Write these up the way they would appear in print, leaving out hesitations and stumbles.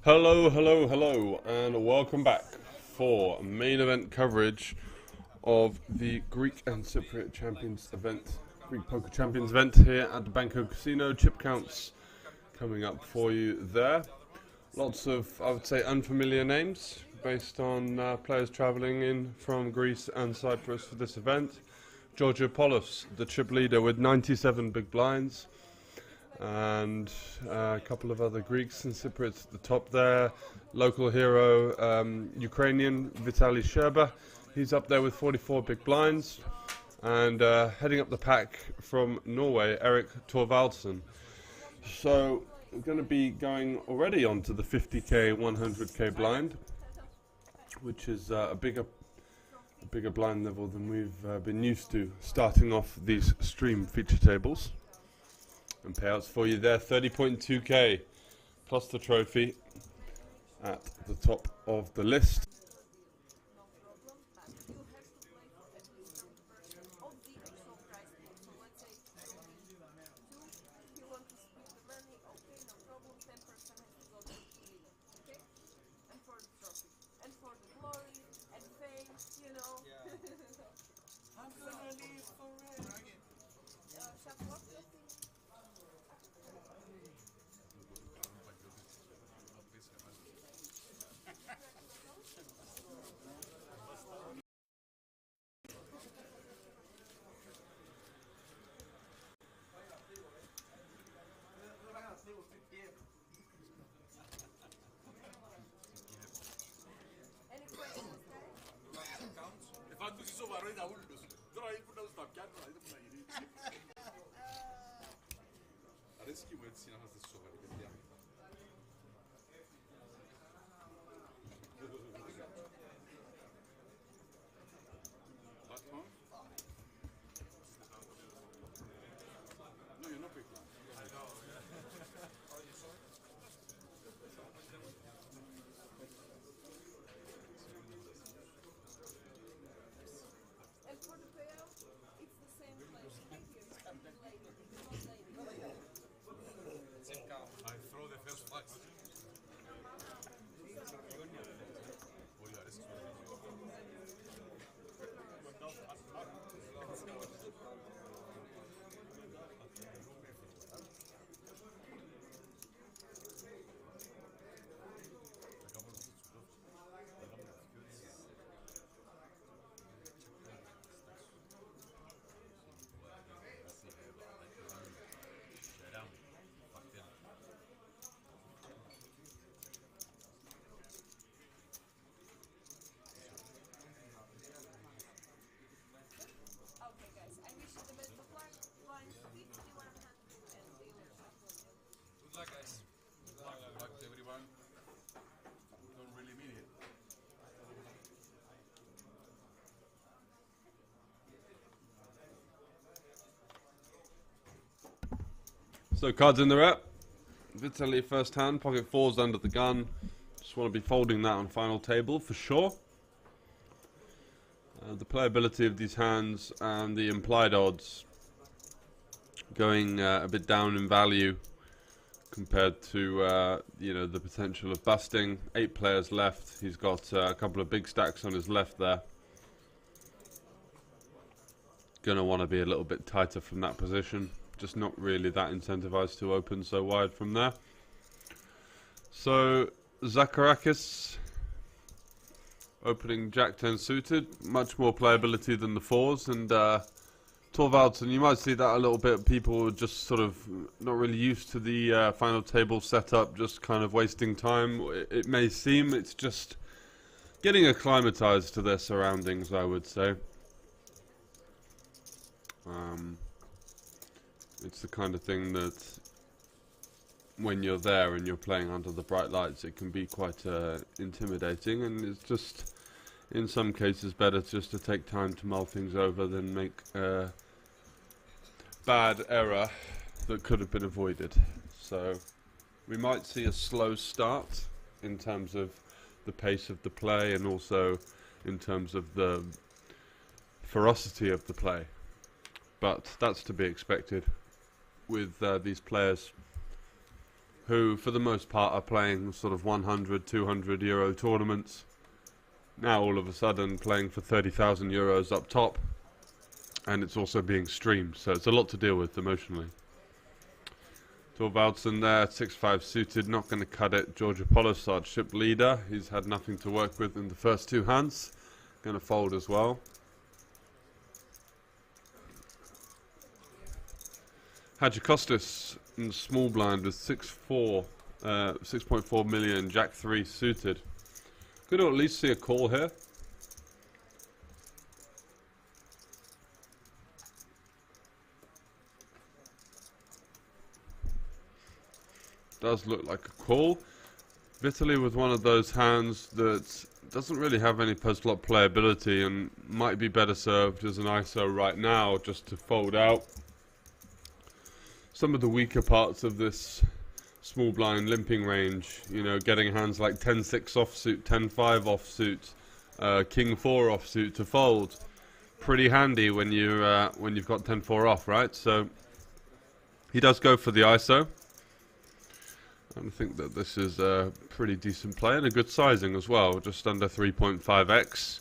Hello, hello, hello, and welcome back for main event coverage of the Greek and Cypriot Champions event, Greek Poker Champions event here at the Banco Casino. Chip counts coming up for you there. Lots of, I would say, unfamiliar names based on players travelling in from Greece and Cyprus for this event. Georgiopoulos, the chip leader with 97 big blinds. And a couple of other Greeks and Cypriots at the top there. Local hero, Ukrainian Vitaly Sherba. He's up there with 44 big blinds. And heading up the pack from Norway, Erik Thorvaldsen. So we're going to be going already on to the 50k, 100k blind, which is a bigger blind level than we've been used to starting off these stream feature tables. And payouts for you there, 30.2k plus the trophy at the top of the list. So cards in the rep. Vitaly first hand, pocket fours under the gun. Just want to be folding that on final table for sure. The playability of these hands and the implied odds going a bit down in value compared to the potential of busting. 8 players left. He's got a couple of big stacks on his left there. Gonna want to be a little bit tighter from that position. Just not really that incentivized to open so wide from there. So Zacharakis opening Jack 10 suited, much more playability than the fours, and Thorvaldsen, you might see that a little bit. People are just sort of not really used to the final table setup, just kind of wasting time. It may seem it's just getting acclimatized to their surroundings, I would say. It's the kind of thing that when you're there and you're playing under the bright lights, it can be quite intimidating, and it's just, in some cases, better just to take time to mull things over than make a bad error that could have been avoided. So we might see a slow start in terms of the pace of the play and also in terms of the ferocity of the play. But that's to be expected with these players who for the most part are playing sort of 100, 200 euro tournaments, now all of a sudden playing for 30,000 euros up top, and it's also being streamed, so it's a lot to deal with emotionally. Thorvaldsen there, 6-5 suited, not going to cut it. George Apollo, ship leader, he's had nothing to work with in the first two hands, going to fold as well. Hadjikostas in the small blind with 6.4 million, Jack 3 suited. Good to at least see a call here. Does look like a call. Vitaly with one of those hands that doesn't really have any post-flop playability and might be better served as an ISO right now, just to fold out some of the weaker parts of this small blind limping range. You know, getting hands like 10-6 offsuit, 10-5 offsuit, King-4 offsuit to fold. Pretty handy when you when you've got 10-4 off, right? So he does go for the ISO. I think that this is a pretty decent play and a good sizing as well, just under 3.5x.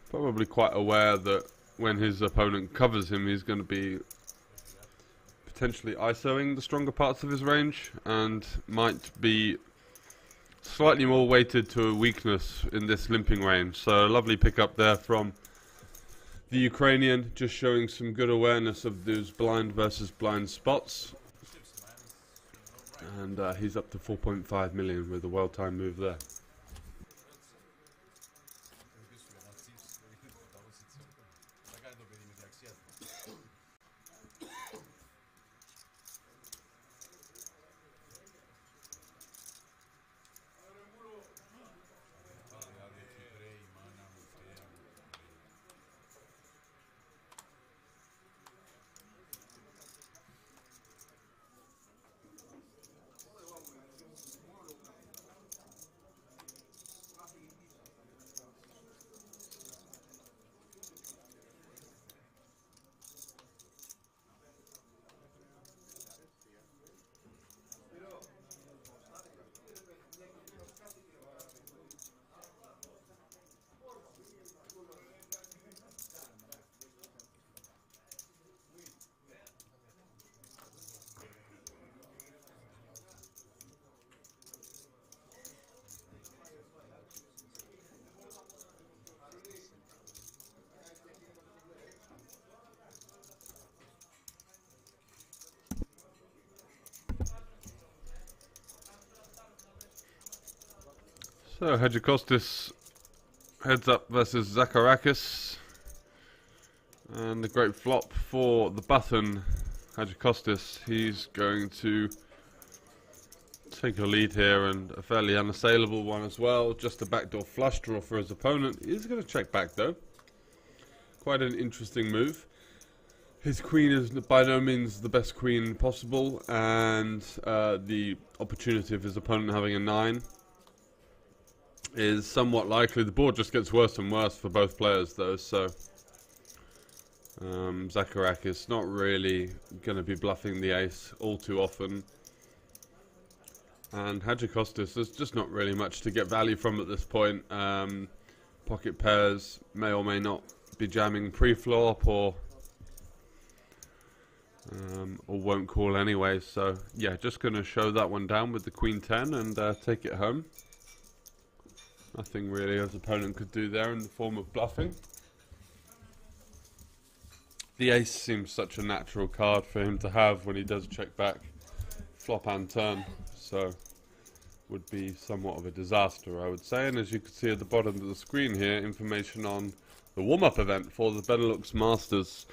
Probably quite aware that when his opponent covers him, he's going to be potentially ISOing the stronger parts of his range and might be slightly more weighted to a weakness in this limping range. So a lovely pickup there from the Ukrainian, just showing some good awareness of those blind versus blind spots. And he's up to 4.5 million with a well-timed move there. So Hadjikostas heads up versus Zacharakis, and the great flop for the button Hadjikostas. He's going to take a lead here, and a fairly unassailable one as well. Just a backdoor flush draw for his opponent. He's going to check back though. Quite an interesting move. His queen is by no means the best queen possible, and the opportunity of his opponent having a 9 is somewhat likely. The board just gets worse and worse for both players though, so Zacharakis not really going to be bluffing the ace all too often, and Hadjikostas, there's just not really much to get value from at this point. Pocket pairs may or may not be jamming pre-flop, or won't call anyway, so yeah, just going to show that one down with the queen 10 and take it home. Nothing really his opponent could do there in the form of bluffing. The ace seems such a natural card for him to have when he does check back flop and turn, so would be somewhat of a disaster, I would say. And as you can see at the bottom of the screen here, information on the warm-up event for the Benelux Masters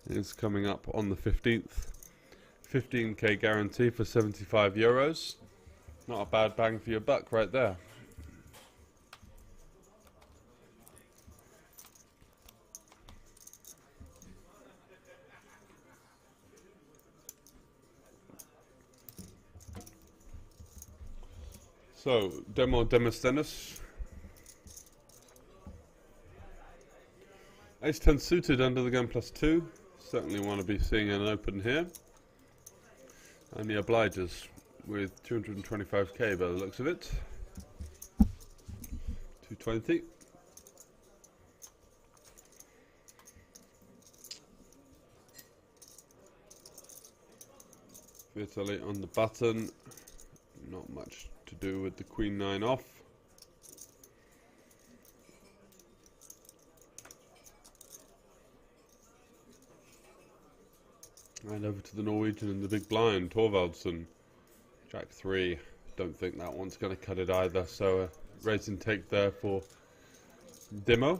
is coming up on the 15th. 15k guarantee for 75 euros. Not a bad bang for your buck right there. So, Demosthenes. Ace-10 suited under the gun +2. Certainly want to be seeing an open here. And he obliges with 225k by the looks of it. 220. Italy on the button. Not much to do with the Queen 9 off. And over to the Norwegian in the big blind, Thorvaldsen. Jack 3. Don't think that one's going to cut it either. So raise and take there for Demo.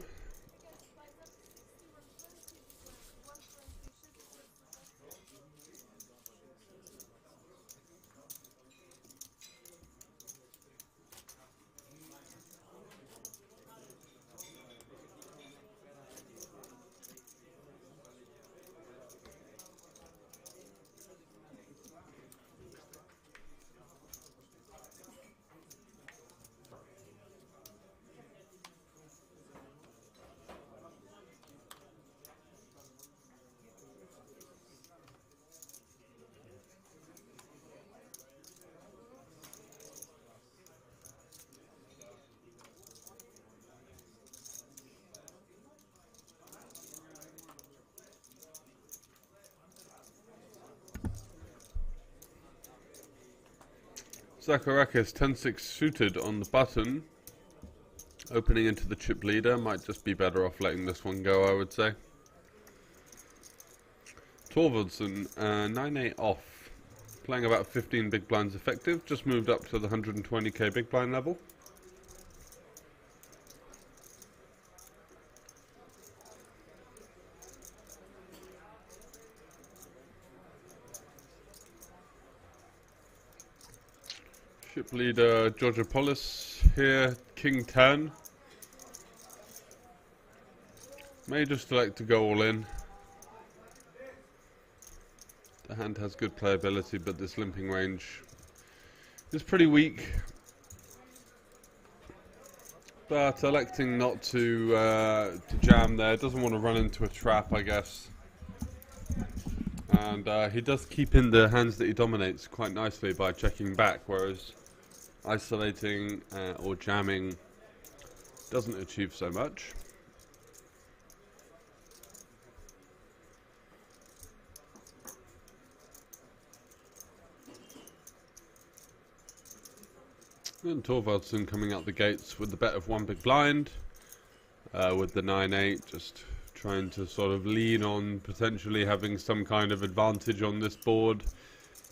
Zacharakis 10-6 suited on the button. Opening into the chip leader. Might just be better off letting this one go, I would say. Thorvaldsen 9-8 off. Playing about 15 big blinds effective. Just moved up to the 120k big blind level. Ship leader Georgopoulos here, King 10. May just elect to go all in. The hand has good playability, but this limping range is pretty weak. But electing not to jam there, doesn't want to run into a trap, I guess. And he does keep in the hands that he dominates quite nicely by checking back, whereas isolating or jamming doesn't achieve so much. And Thorvaldsen coming out the gates with the bet of one big blind, with the 9-8, just trying to sort of lean on potentially having some kind of advantage on this board.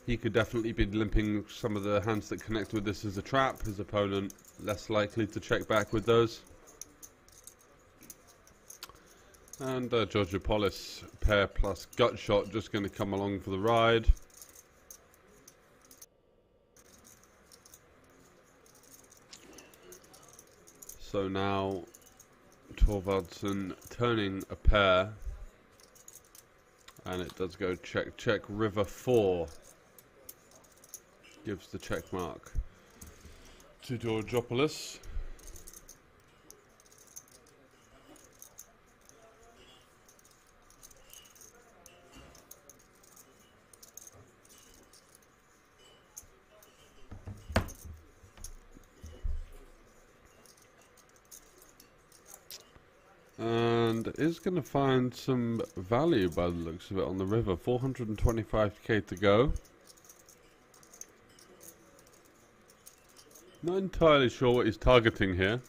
He could definitely be limping some of the hands that connect with this as a trap. His opponent less likely to check back with those. And Georgopoulos pair plus gut shot just going to come along for the ride. So now Thorvaldsen turning a pair, and it does go check, check, river 4. Gives the check mark to Georgopoulos. And is going to find some value by the looks of it on the river. 425k to go. Not entirely sure what he's targeting here.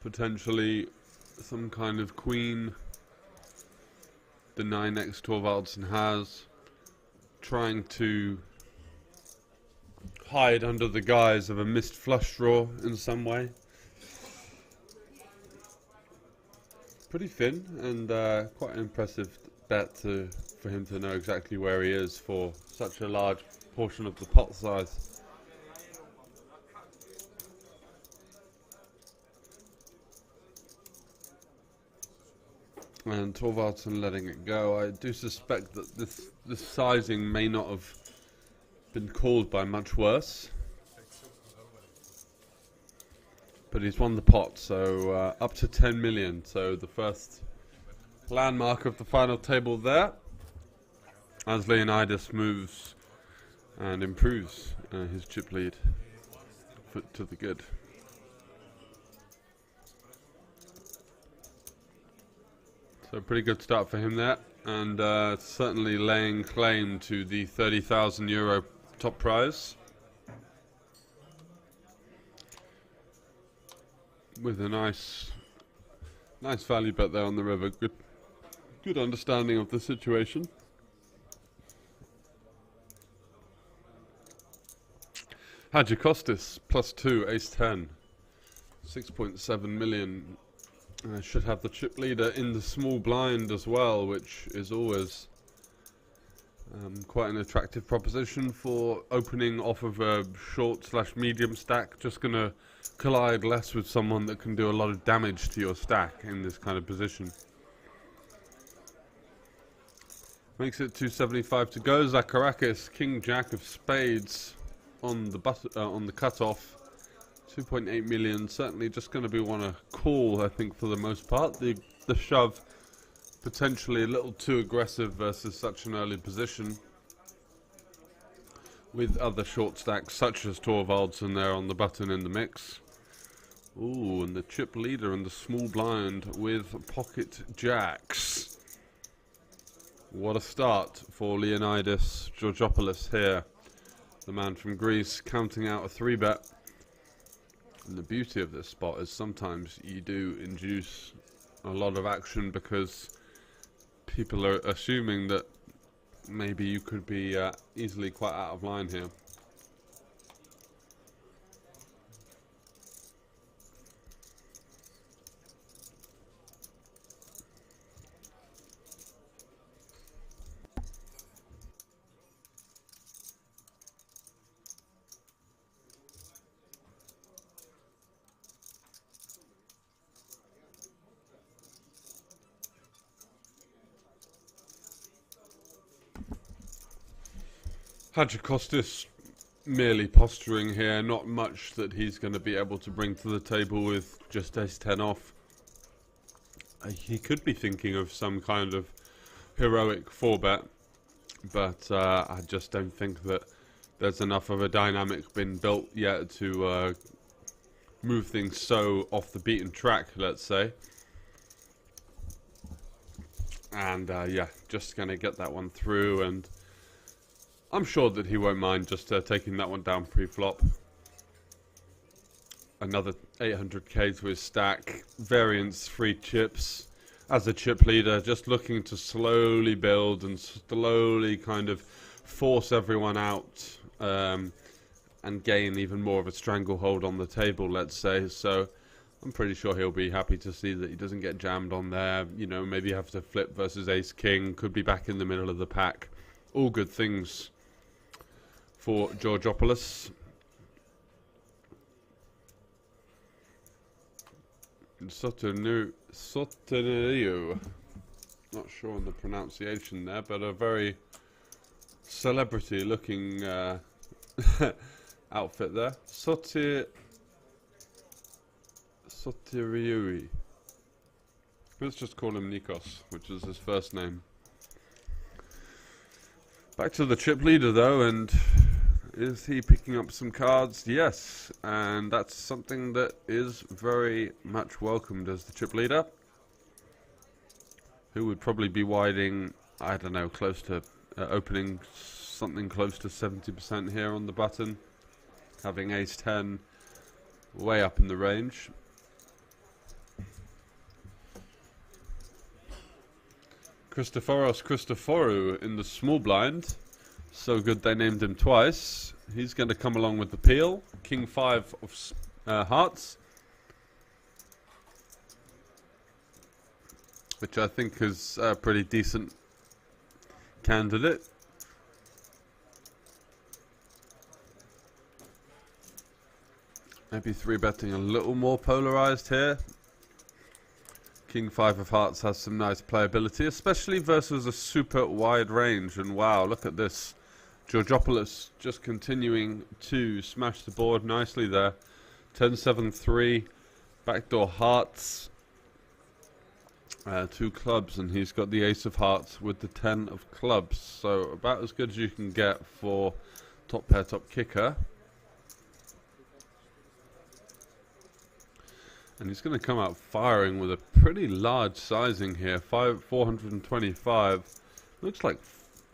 Potentially some kind of queen the 9x Thorvaldsen has. Trying to hide under the guise of a missed flush draw in some way. Pretty thin and quite an impressive bet for him to know exactly where he is for such a large portion of the pot size. And Thorvaldsen letting it go. I do suspect that this sizing may not have been called by much worse. But he's won the pot, so up to 10 million. So the first landmark of the final table there, as Leonidas moves and improves his chip lead to the good. So pretty good start for him there, and certainly laying claim to the €30,000 top prize with a nice value bet there on the river. Good understanding of the situation. Hadjikostas +2, ace-10, 6.7 million. Should have the chip leader in the small blind as well, which is always quite an attractive proposition for opening off of a short/medium stack. Just going to collide less with someone that can do a lot of damage to your stack in this kind of position. Makes it 275 to go. Zacharakis, King Jack of Spades on the cutoff. 2.8 million, certainly just going to be one to call, I think, for the most part. The shove potentially a little too aggressive versus such an early position, with other short stacks such as Torvalds there on the button in the mix. Ooh, and the chip leader in the small blind with pocket jacks. What a start for Leonidas Georgopoulos here, the man from Greece, counting out a 3-bet. And the beauty of this spot is sometimes you do induce a lot of action because people are assuming that maybe you could be easily quite out of line here. Hadjikostas merely posturing here, not much that he's going to be able to bring to the table with just ace-10 off. He could be thinking of some kind of heroic 4-bet, but I just don't think that there's enough of a dynamic been built yet to move things so off the beaten track, let's say. And yeah, just going to get that one through, and I'm sure that he won't mind just taking that one down pre-flop. Another 800k to his stack. Variance, 3 chips. As a chip leader, just looking to slowly build and slowly kind of force everyone out and gain even more of a stranglehold on the table, let's say. So I'm pretty sure he'll be happy to see that he doesn't get jammed on there. You know, maybe have to flip versus ace-king. Could be back in the middle of the pack. All good things for Georgopoulos. Sotonerio, not sure on the pronunciation there, but a very celebrity looking outfit there. Soteriui. Let's just call him Nikos, which is his first name. Back to the chip leader though, and is he picking up some cards? Yes, and that's something that is very much welcomed as the chip leader, who would probably be widing, I don't know, close to opening something close to 70% here on the button, having ace-10 way up in the range. Christoforos Christoforou in the small blind. So good they named him twice. He's going to come along with the peel. King 5 of hearts, which I think is a pretty decent candidate. Maybe 3-betting a little more polarized here. King 5 of hearts has some nice playability, especially versus a super wide range. And wow, look at this. Georgopoulos just continuing to smash the board nicely there. 10-7-3, backdoor hearts. 2 clubs, and he's got the ace of hearts with the 10 of clubs. So about as good as you can get for top pair, top kicker. And he's going to come out firing with a pretty large sizing here. 425. Looks like,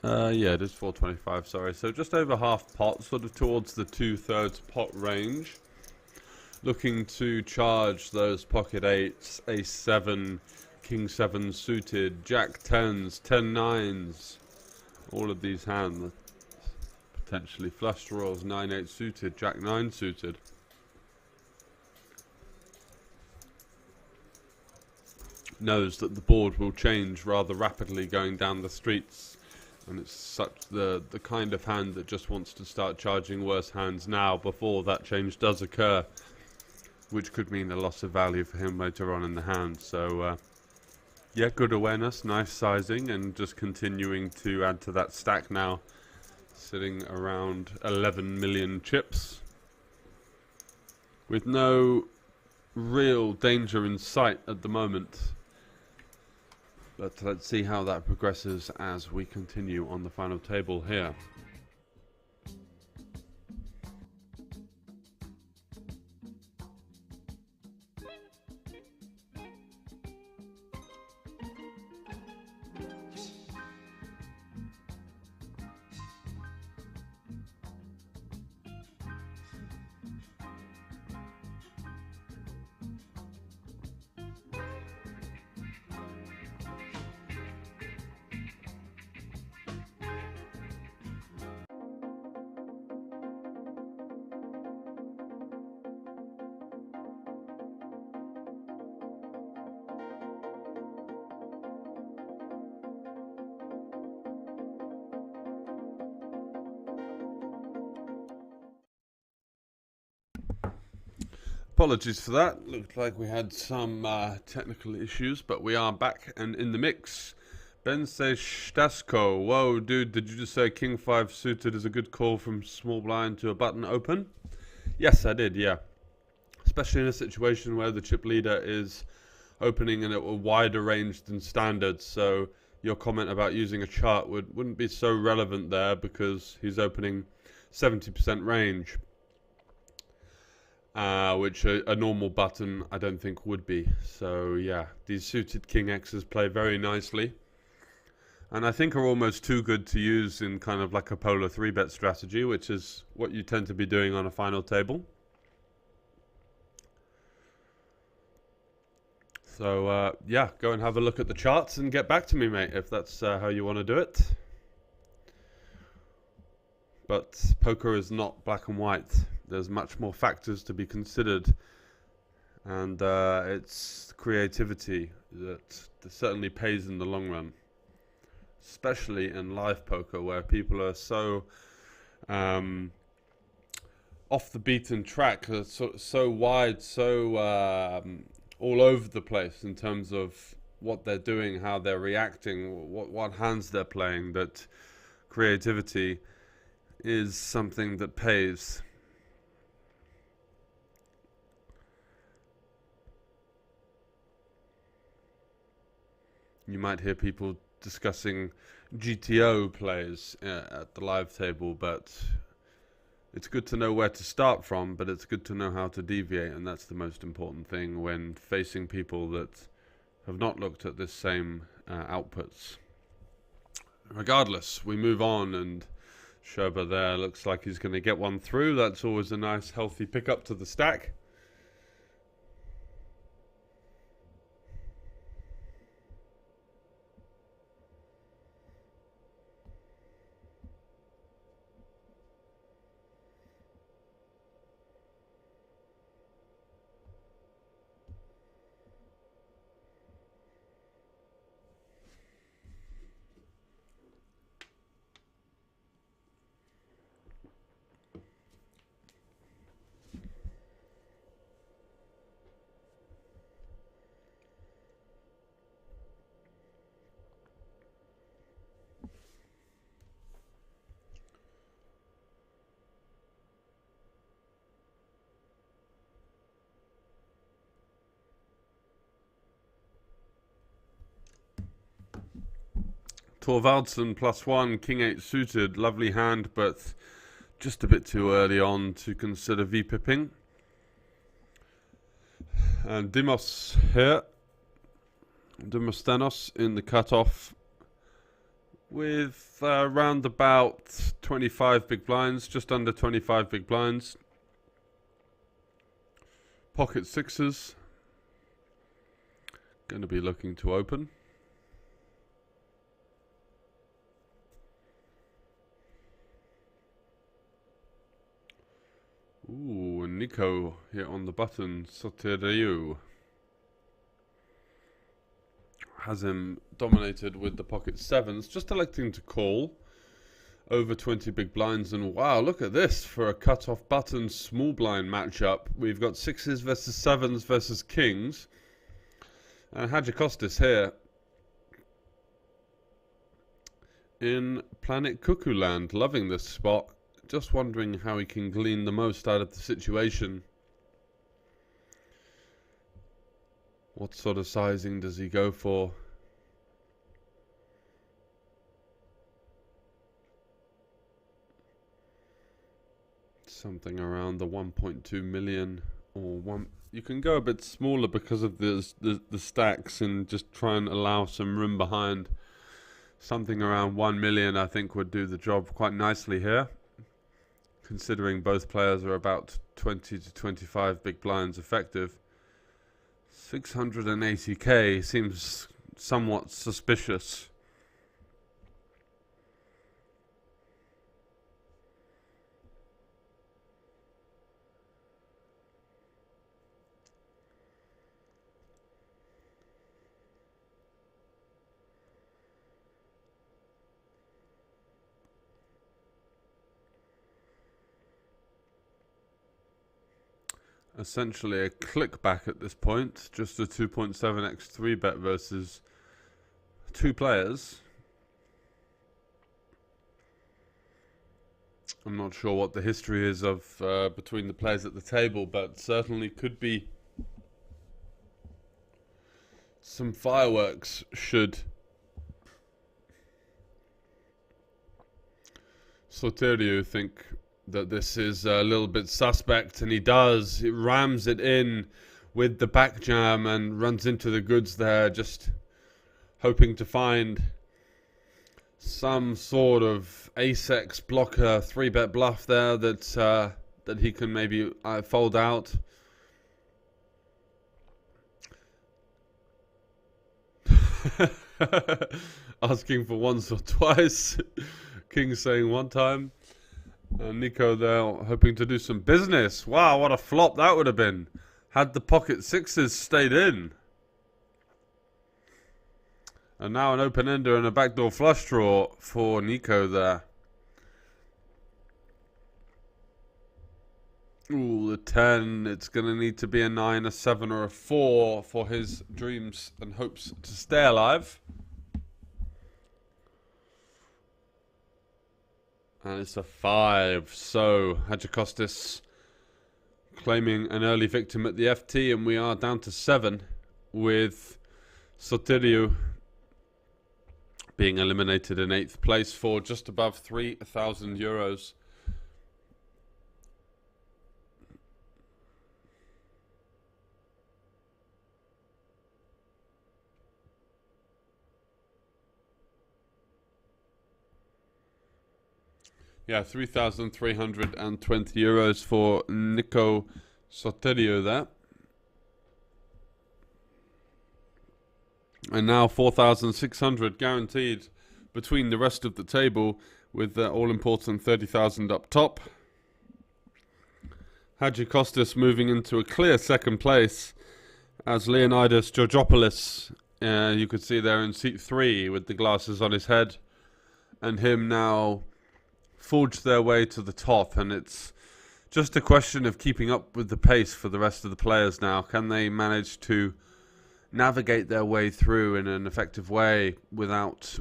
yeah, it is 425, sorry. So just over half pot, sort of towards the 2/3 pot range. Looking to charge those pocket 8s, ace 7, king 7 suited, jack 10s, 10 9s. All of these hands. Potentially flush draws, 9-8 suited, jack 9 suited. Knows that the board will change rather rapidly going down the streets, and it's such the kind of hand that just wants to start charging worse hands now before that change does occur, which could mean a loss of value for him later on in the hand. So yeah, good awareness, nice sizing, and just continuing to add to that stack now, sitting around 11 million chips with no real danger in sight at the moment. But let's see how that progresses as we continue on the final table here. Apologies for that. Looked like we had some technical issues, but we are back and in the mix. Ben says Stasco. Whoa, dude, did you just say King 5 suited is a good call from small blind to a button open? Yes, I did, yeah. Especially in a situation where the chip leader is opening in a wider range than standard. So your comment about using a chart wouldn't be so relevant there because he's opening 70% range. Which a normal button I don't think would be. So yeah, these suited King X's play very nicely, and I think are almost too good to use in kind of like a polar 3-bet strategy, which is what you tend to be doing on a final table. So yeah, go and have a look at the charts and get back to me, mate, if that's how you want to do it. But poker is not black and white. There's much more factors to be considered, and it's creativity that certainly pays in the long run, especially in live poker where people are so off the beaten track, so wide, so all over the place in terms of what they're doing, how they're reacting, what hands they're playing, that creativity is something that pays. You might hear people discussing GTO plays at the live table, but it's good to know where to start from, but it's good to know how to deviate, and that's the most important thing when facing people that have not looked at this same outputs. Regardless, we move on, and Sherba there looks like he's going to get one through. That's always a nice, healthy pickup to the stack. Torvaldsen +1, King 8 suited, lovely hand, but just a bit too early on to consider V-pipping. And Dimos here, Demosthenos in the cutoff with around about 25 big blinds, just under 25 big blinds. Pocket sixes, going to be looking to open. Ooh, Nico here on the button, Soteriou. Has him dominated with the pocket sevens, just electing to call over 20 big blinds. And wow, look at this for a cut-off button small blind matchup. We've got sixes versus sevens versus kings. And Hadjikostas here in Planet Cuckoo Land, loving this spot. Just wondering how he can glean the most out of the situation. What sort of sizing does he go for? Something around the 1.2 million or one. You can go a bit smaller because of the stacks and just try and allow some room behind. Something around 1 million I think would do the job quite nicely here, considering both players are about 20 to 25 big blinds effective. 680k seems somewhat suspicious. Essentially a click back at this point, just a 2.7x 3-bet versus two players. I'm not sure what the history is of between the players at the table, but certainly could be some fireworks should Soteriou think that this is a little bit suspect, and he does. He rams it in with the back jam and runs into the goods there, just hoping to find some sort of ace-x blocker 3-bet bluff there that that he can maybe fold out. Asking for once or twice. King saying one time. Nico there hoping to do some business. Wow, what a flop that would have been had the pocket sixes stayed in. And now an open-ender and a backdoor flush draw for Nico there. Ooh, the 10. It's going to need to be a 9, a 7 or a 4 for his dreams and hopes to stay alive. And it's a 5. So Hadjikostas claiming an early victim at the FT, and we are down to 7 with Soteriou being eliminated in 8th place for just above 3,000 euros. Yeah, 3,320 euros for Nico Soteriou there. And now 4,600 guaranteed between the rest of the table, with the all-important 30,000 up top. Hadjikostas moving into a clear second place as Leonidas Georgopoulos, you could see there in seat 3 with the glasses on his head, and him now forge their way to the top. And it's just a question of keeping up with the pace for the rest of the players now. Can they manage to navigate their way through in an effective way without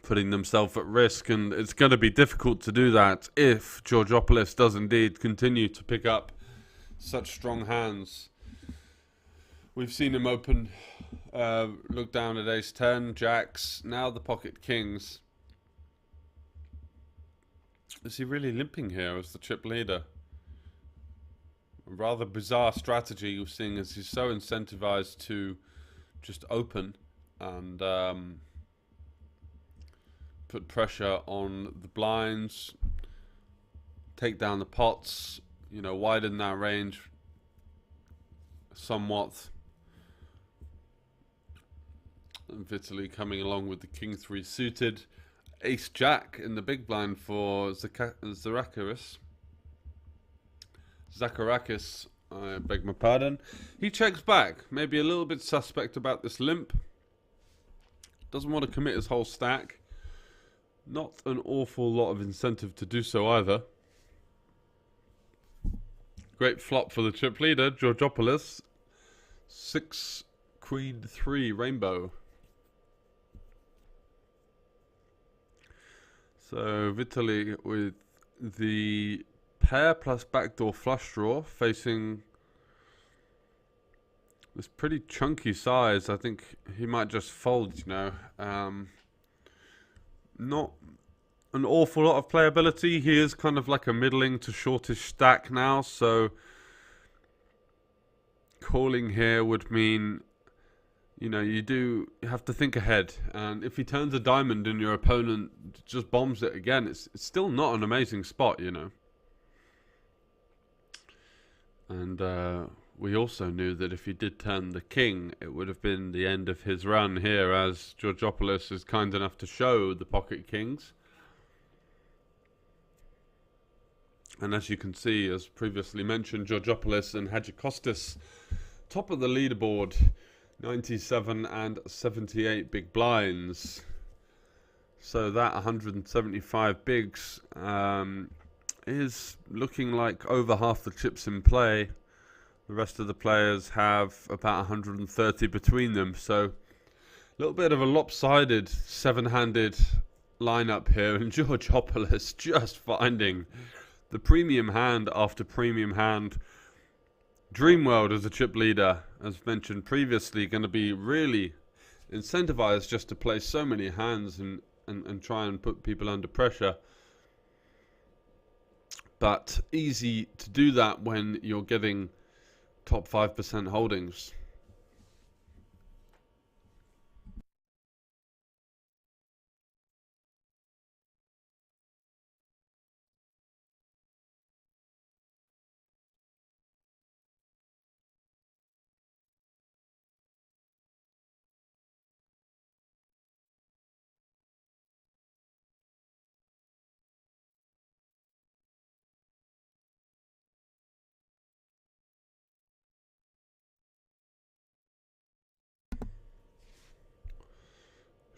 putting themselves at risk? And it's going to be difficult to do that if Georgopoulos does indeed continue to pick up such strong hands. We've seen him open Look down at ace 10, jacks, now the pocket kings. Is he really limping here as the chip leader? A rather bizarre strategy, seeing as he's so incentivized to just open and put pressure on the blinds, take down the pots, you know, widen that range somewhat. And Vitaly coming along with the king 3 suited. Ace jack in the big blind for Zacharakis. I beg my pardon. He checks back. Maybe a little bit suspect about this limp. Doesn't want to commit his whole stack. Not an awful lot of incentive to do so either. Great flop for the chip leader, Georgopoulos. 6, queen 3, rainbow. So Vitaly with the pair plus backdoor flush draw facing this pretty chunky size. I think he might just fold, you know. Not an awful lot of playability. He is kind of like a middling to shortish stack now, so calling here would mean, you know, you have to think ahead. And if he turns a diamond and your opponent just bombs it again, it's still not an amazing spot, you know. And we also knew that if he did turn the king, it would have been the end of his run here, as Georgopoulos is kind enough to show the pocket kings. And as you can see, as previously mentioned, Georgopoulos and Hadjikostas top of the leaderboard, 97 and 78 big blinds. So that 175 bigs is looking like over half the chips in play. The rest of the players have about 130 between them. So a little bit of a lopsided seven-handed lineup here. And Georgopoulos just finding the premium hand after premium hand. Dreamworld as a chip leader, as mentioned previously, going to be really incentivized just to play so many hands and try and put people under pressure. But easy to do that when you're getting top 5% holdings.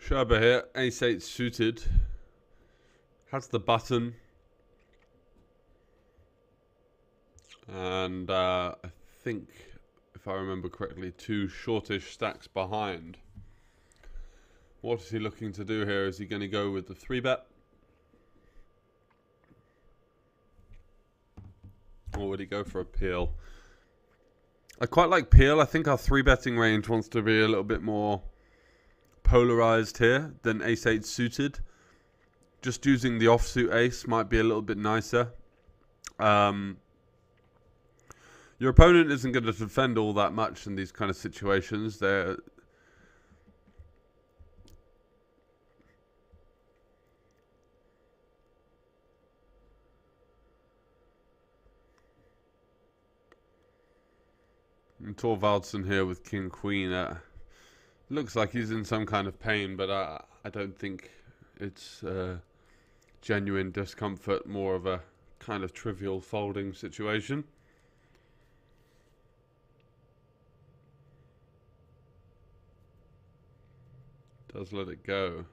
Sherber here, ace-8 suited. Has the button. And I think, if I remember correctly, 2 shortish stacks behind. What is he looking to do here? Is he going to go with the 3-bet? Or would he go for a peel? I quite like peel. I think our 3-betting range wants to be a little bit more polarized here than ace-8 suited. Just using the offsuit ace might be a little bit nicer. Your opponent isn't going to defend all that much in these kind of situations. They're Torvaldsen here with king queen. Looks like he's in some kind of pain, but I don't think it's genuine discomfort, more of a kind of trivial folding situation. Does let it go.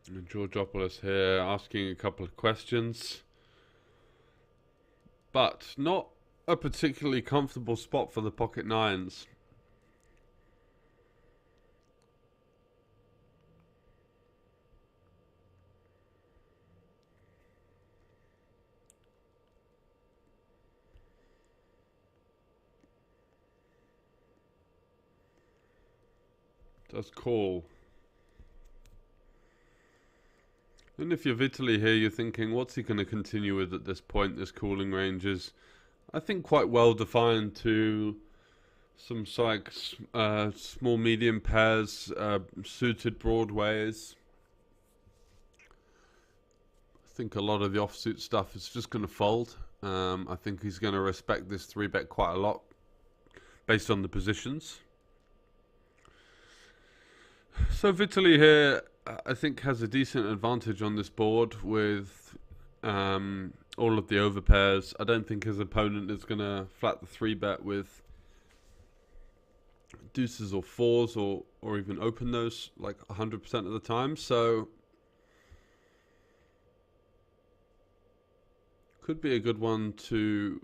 And Georgopoulos here asking a couple of questions. But not a particularly comfortable spot for the pocket nines. Does call. And if you're Vitaly here, you're thinking, what's he going to continue with at this point? This calling range is, I think, quite well defined to some like small medium pairs, suited broadways. I think a lot of the offsuit stuff is just going to fold. I think he's going to respect this 3-bet quite a lot based on the positions. So Vitaly here, I think, has a decent advantage on this board with all of the overpairs. I don't think his opponent is going to flat the 3-bet with deuces or fours or even open those like 100% of the time. So could be a good one to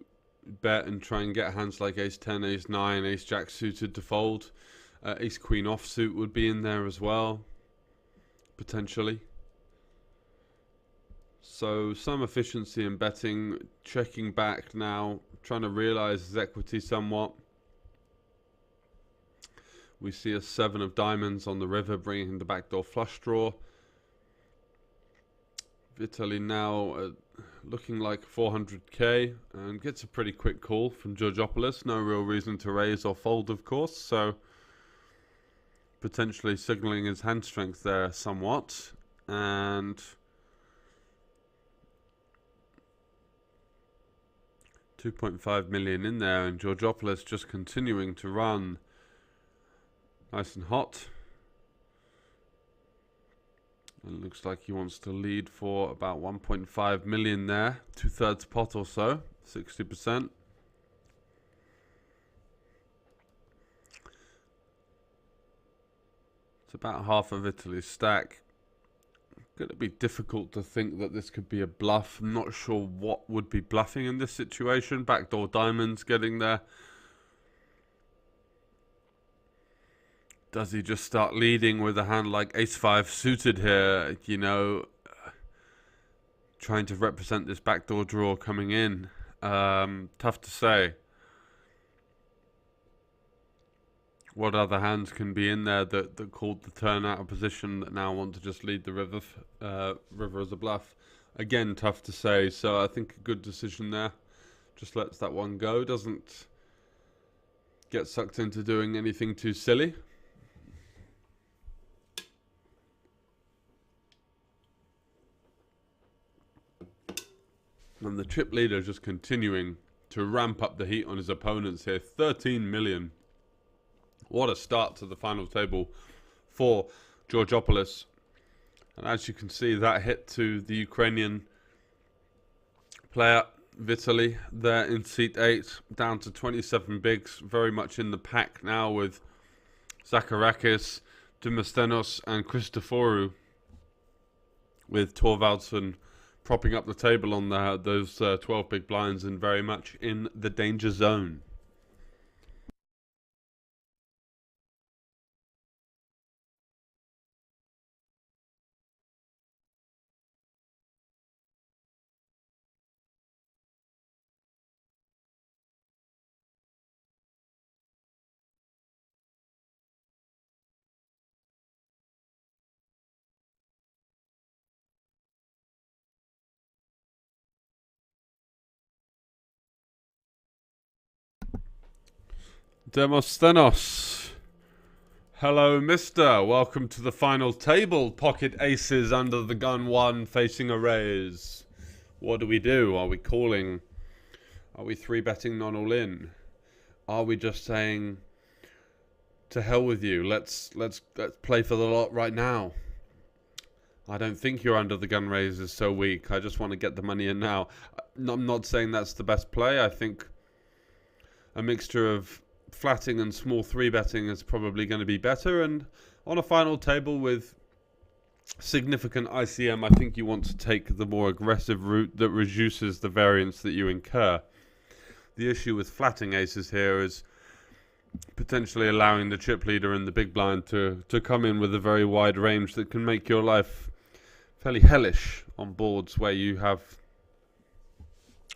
bet and try and get hands like ace 10, ace 9, ace jack suited to fold. Ace queen offsuit would be in there as well, potentially. So some efficiency in betting, checking back now, trying to realize his equity somewhat. We see a 7 of diamonds on the river, bringing the backdoor flush draw. Vitaly now looking like 400k and gets a pretty quick call from Georgopoulos. No real reason to raise or fold, of course, so potentially signaling his hand strength there somewhat. And $2.5 million in there, and Georgopoulos just continuing to run nice and hot. It looks like he wants to lead for about 1.5 million there, 2/3 pot or so, 60%. It's about half of Italy's stack. Going to be difficult to think that this could be a bluff. I'm not sure what would be bluffing in this situation. Backdoor diamonds getting there. Does he just start leading with a hand like ace-5 suited here, you know, trying to represent this backdoor draw coming in? Tough to say. What other hands can be in there that called the turn out of position that now want to just lead the river as a bluff? Again, tough to say. So I think a good decision there. Just lets that one go. Doesn't get sucked into doing anything too silly. And the chip leader just continuing to ramp up the heat on his opponents here. 13 million. What a start to the final table for Georgopoulos. And as you can see, that hit to the Ukrainian player Vitaly there in seat 8, down to 27 bigs. Very much in the pack now with Zacharakis, Demosthenos and Christoforou, with Thorvaldsson propping up the table on those 12 big blinds and very much in the danger zone. Demosthenos. Hello, mister. Welcome to the final table. Pocket aces under the gun 1 facing a raise. What do we do? Are we calling? Are we 3-betting non all in? Are we just saying to hell with you? Let's play for the lot right now. I don't think your under the gun raise is so weak. I just want to get the money in now. I'm not saying that's the best play. I think a mixture of flatting and small 3-betting is probably going to be better, and on a final table with significant ICM, I think you want to take the more aggressive route that reduces the variance that you incur. The issue with flatting aces here is potentially allowing the chip leader and the big blind to come in with a very wide range that can make your life fairly hellish on boards where you have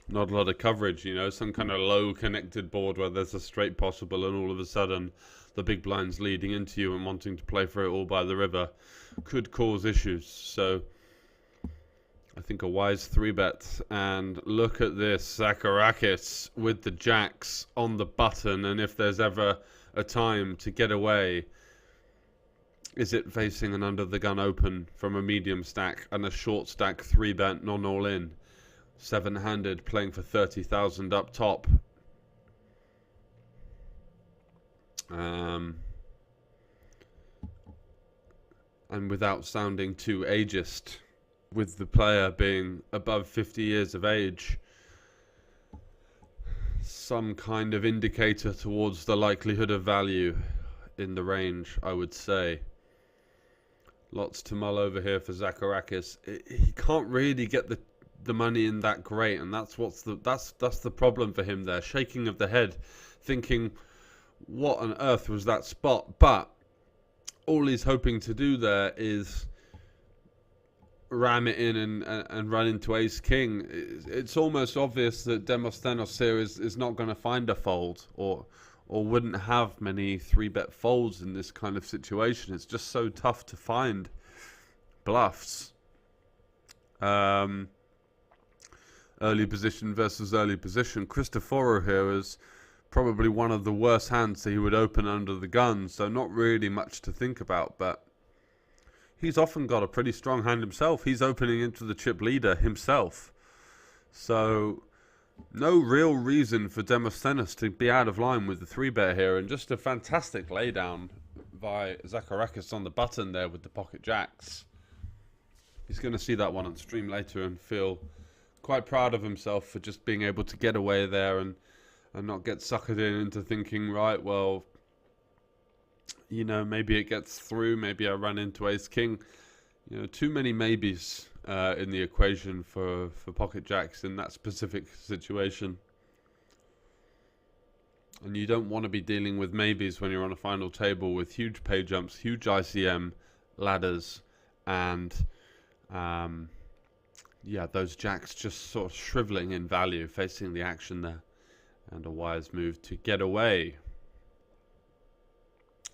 not a lot of coverage, you know, some kind of low connected board where there's a straight possible and all of a sudden the big blind's leading into you and wanting to play for it all by the river could cause issues. So I think a wise 3-bet. And look at this, Zacharakis with the jacks on the button, and if there's ever a time to get away, is it facing an under the gun open from a medium stack and a short stack 3-bet non all in, 7-handed, playing for 30,000 up top. And without sounding too ageist, with the player being above 50 years of age, some kind of indicator towards the likelihood of value in the range, I would say. Lots to mull over here for Zacharakis. He can't really get the money in that great, and that's the problem for him there. Shaking of the head, thinking, what on earth was that spot? But all he's hoping to do there is ram it in and run into ace king. It's almost obvious that Demosthenes here is not going to find a fold, or wouldn't have many 3-bet folds in this kind of situation. It's just so tough to find bluffs. Early position versus early position. Cristoforo here is probably one of the worst hands that he would open under the gun, so not really much to think about, but he's often got a pretty strong hand himself. He's opening into the chip leader himself. So no real reason for Demosthenes to be out of line with the 3-bet here, and just a fantastic laydown by Zacharakis on the button there with the pocket jacks. He's going to see that one on stream later and feel quite proud of himself for just being able to get away there and not get suckered into thinking, right, well, you know, maybe it gets through, maybe I run into ace king. You know, too many maybes in the equation for pocket jacks in that specific situation. And you don't want to be dealing with maybes when you're on a final table with huge pay jumps, huge ICM ladders, and yeah, those jacks just sort of shriveling in value, facing the action there. And a wise move to get away.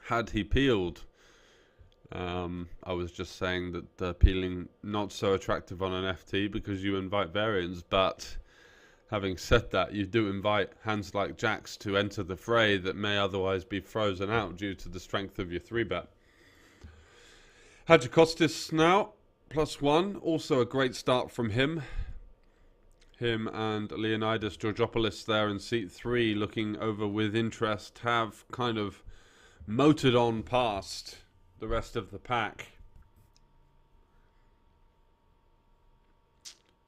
Had he peeled, I was just saying that peeling not so attractive on an FT because you invite variance, but having said that, you do invite hands like jacks to enter the fray that may otherwise be frozen out due to the strength of your 3-bet. Hadjikostis now, +1, also a great start from him. Him and Leonidas Georgopoulos there in seat 3, looking over with interest, have kind of motored on past the rest of the pack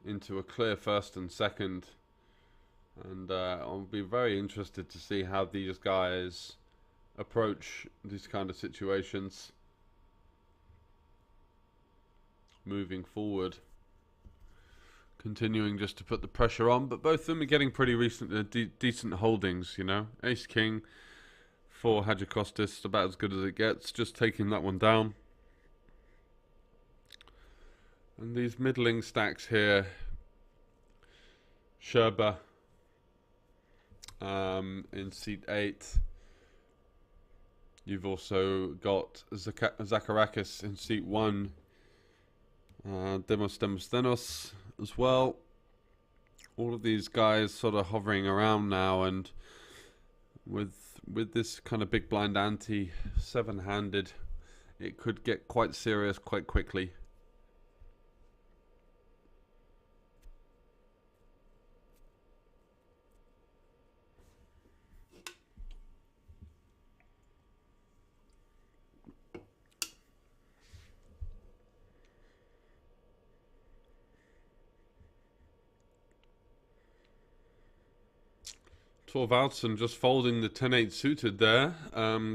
into a clear first and second. And I'll be very interested to see how these guys approach these kind of situations moving forward. Continuing just to put the pressure on, but both of them are getting pretty decent holdings, you know. Ace king for Hadjikostis, about as good as it gets, just taking that one down. And these middling stacks here, Sherba in seat 8. You've also got Zacharakis in seat 1, Demosthenes as well. All of these guys sort of hovering around now, and with this kind of big blind ante, 7-handed, it could get quite serious quite quickly. Thorvaldsen just folding the 10-8 suited there,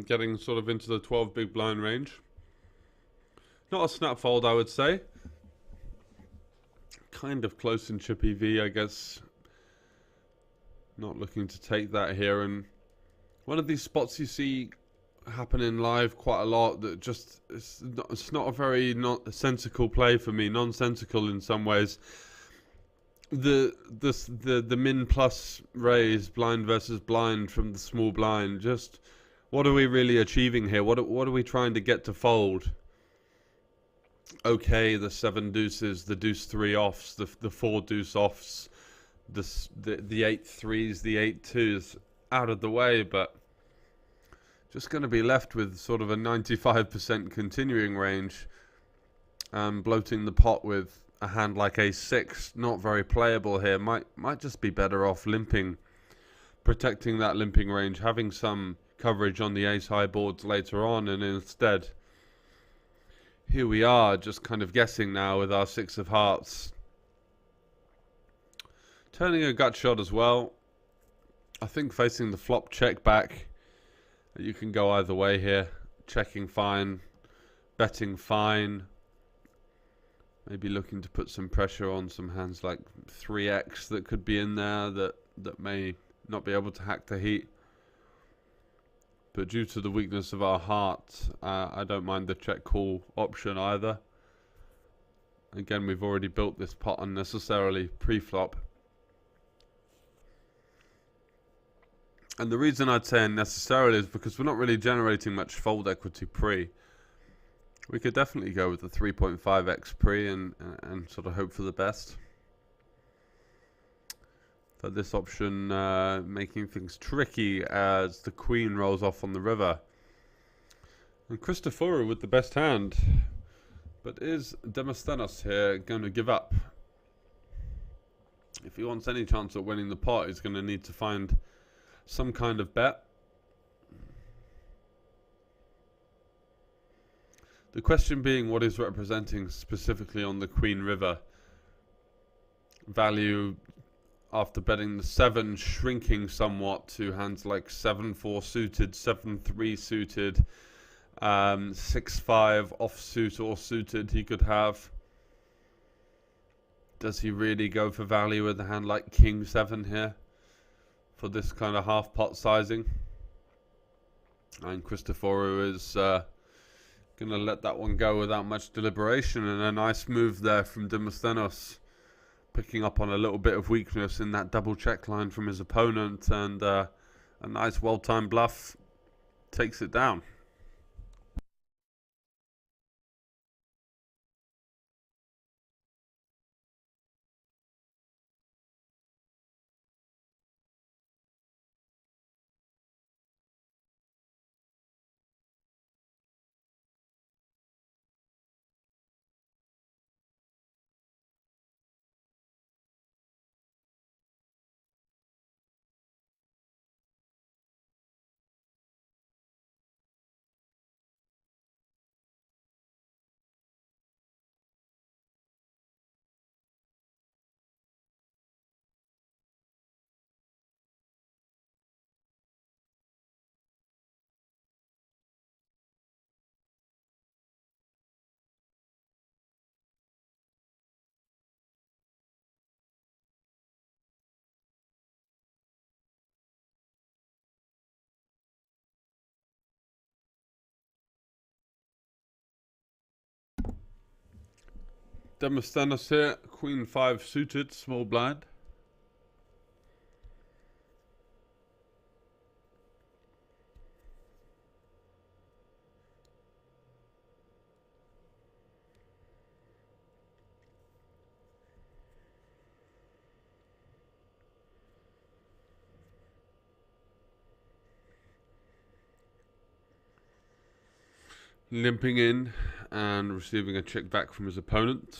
getting sort of into the 12 big blind range. Not a snap fold, I would say. Kind of close in chip EV, I guess. Not looking to take that here. And one of these spots you see happen in live quite a lot that just, it's not a very nonsensical play for me. Nonsensical in some ways. the min plus raise, blind versus blind from the small blind. Just what are we really achieving here? What are we trying to get to fold? Okay, the 7 deuces, the deuce 3 offs, the 4 deuce offs, the 8 threes, the 8 twos out of the way, but just going to be left with sort of a 95% continuing range, bloating the pot with a hand like a6, not very playable here. Might just be better off limping, protecting that limping range, having some coverage on the ace high boards later on, and instead here we are just kind of guessing now with our 6 of hearts, turning a gut shot as well. I think facing the flop check back, you can go either way here. Checking fine, betting fine. Maybe looking to put some pressure on some hands like 3x that could be in there that may not be able to hack the heat. But due to the weakness of our heart, I don't mind the check call option either. Again, we've already built this pot unnecessarily pre-flop. And the reason I'd say unnecessarily is because we're not really generating much fold equity pre. We could definitely go with the 3.5x pre and sort of hope for the best. But this option making things tricky as the queen rolls off on the river. And Christoforou with the best hand. But is Demosthenes here going to give up? If he wants any chance at winning the pot, he's going to need to find some kind of bet. The question being what is representing specifically on the Queen River. Value after betting the 7 shrinking somewhat to hands like 7-4 suited, 7-3 suited, 6-5 offsuit or suited he could have. Does he really go for value with a hand like King 7 here for this kind of half pot sizing? And Christoforou is going to let that one go without much deliberation, and a nice move there from Demosthenes, picking up on a little bit of weakness in that double check line from his opponent, and a nice well-timed bluff takes it down. Demosthenes here, Queen 5 suited, small blind. Limping in and receiving a check back from his opponent.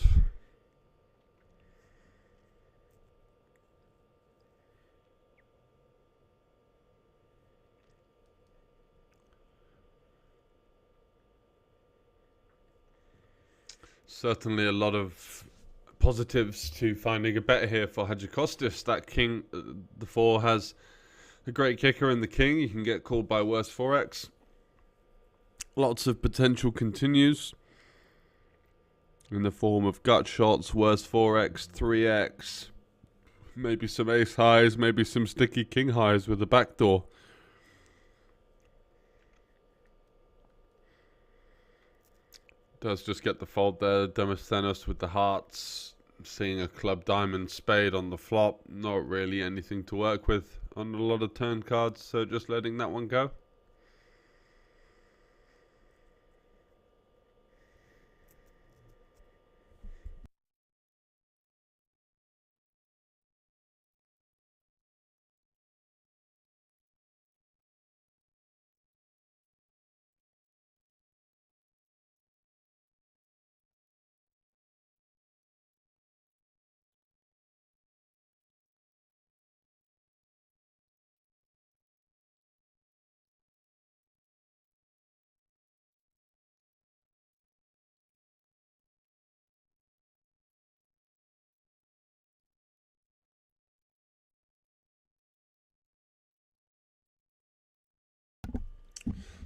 Certainly a lot of positives to finding a bet here for Hadjikostas. That king, the 4 has a great kicker in the king. You can get called by worse 4x. Lots of potential continues in the form of gut shots, worse 4x, 3x, maybe some ace highs, maybe some sticky king highs with a backdoor. Does just get the fold there. Demosthenes with the hearts Seeing a club diamond spade on the flop, not really anything to work with on a lot of turn cards, so just letting that one go.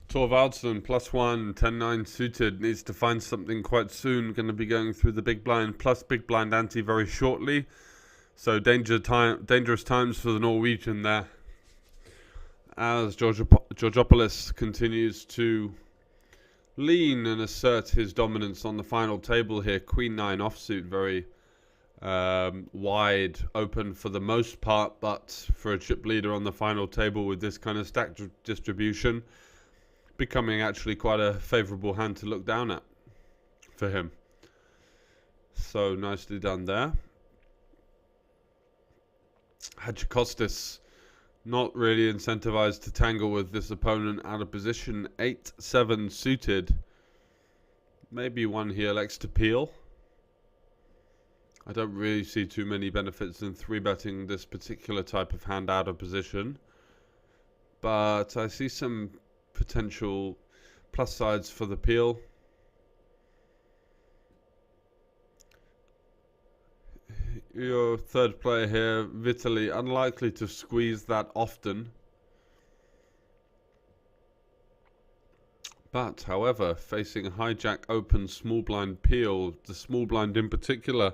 12 +1, 10-9 suited, needs to find something quite soon. Going to be going through the big blind plus big blind ante very shortly. So dangerous times for the Norwegian there. As Georgopoulos continues to lean and assert his dominance on the final table here. Queen 9 offsuit, very wide open for the most part, but for a chip leader on the final table with this kind of stack distribution, becoming actually quite a favourable hand to look down at for him. So nicely done there. Hadjikostas not really incentivized to tangle with this opponent out of position. 8-7 suited. Maybe one he elects to peel. I don't really see too many benefits in 3-betting this particular type of hand out of position, but I see some potential plus sides for the peel. Your third player here, Vitaly, unlikely to squeeze that often. But, however, facing a hijack open small blind peel, the small blind in particular,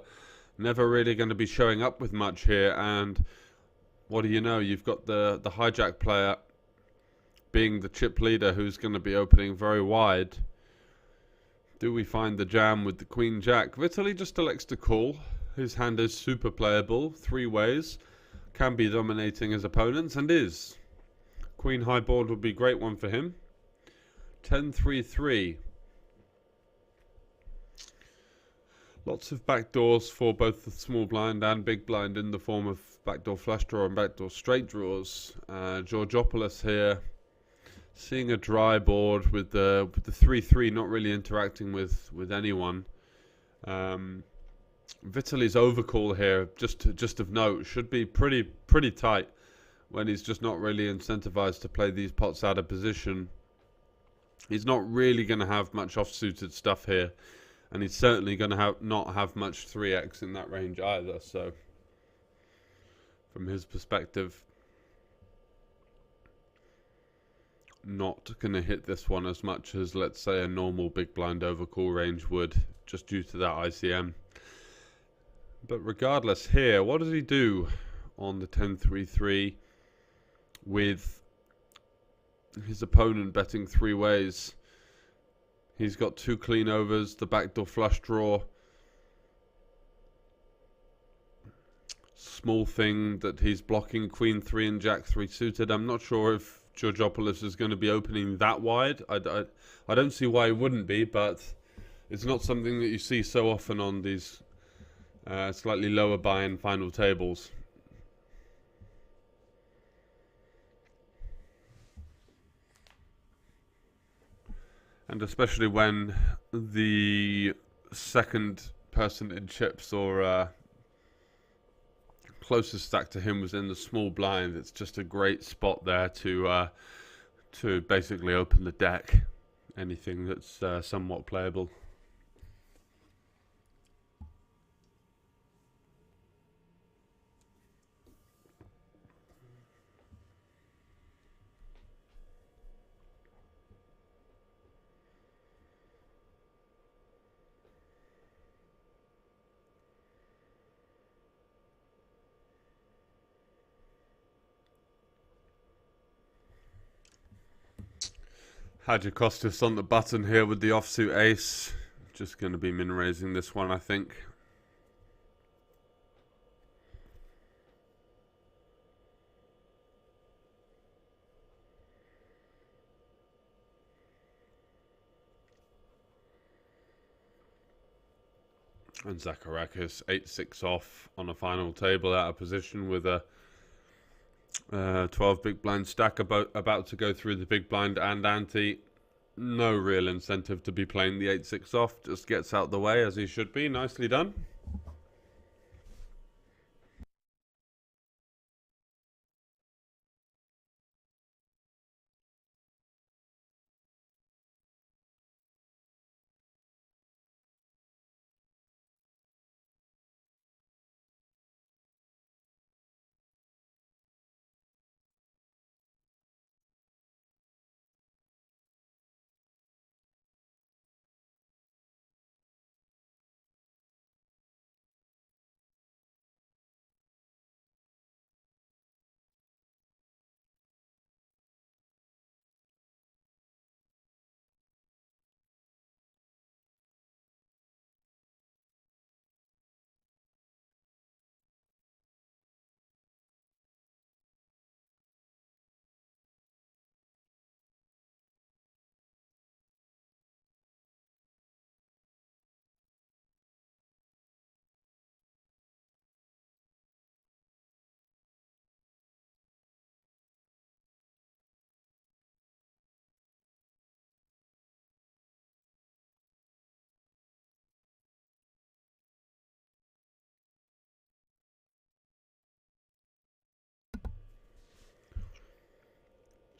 never really going to be showing up with much here. And what do you know? You've got the hijack player being the chip leader who's going to be opening very wide. Do we find the jam with the Queen Jack? Vitaly just elects to call. His hand is super playable, 3 ways. Can be dominating his opponents, and is. Queen high board would be a great one for him. 10-3-3. Lots of backdoors for both the small blind and big blind in the form of backdoor flush draw and backdoor straight draws. Georgopoulos here, seeing a dry board with the 3-3 not really interacting with anyone. Vitaly's overcall here, just of note, should be pretty tight when he's just not really incentivized to play these pots out of position. He's not really going to have much off-suited stuff here, and he's certainly going to not have much 3x in that range either. So, from his perspective, not going to hit this one as much as, let's say, a normal big blind overcall range would, just due to that ICM. But regardless here, what does he do on the 10-3-3 with his opponent betting 3 ways? He's got 2 clean overs, the backdoor flush draw. Small thing that he's blocking Queen 3 and Jack 3 suited. I'm not sure if Georgopoulos is going to be opening that wide. I don't see why he wouldn't be, but it's not something that you see so often on these slightly lower buy-in final tables. And especially when the second person in chips or closest stack to him was in the small blind, it's just a great spot there to basically open the deck. Anything that's somewhat playable. Hadjikostas on the button here with the offsuit ace. Just going to be min-raising this one, I think. And Zacharakis 8-6 off on a final table out of position with a 12 big blind stack about to go through the big blind and ante. No real incentive to be playing the 8-6 off. Just gets out the way as he should be. Nicely done.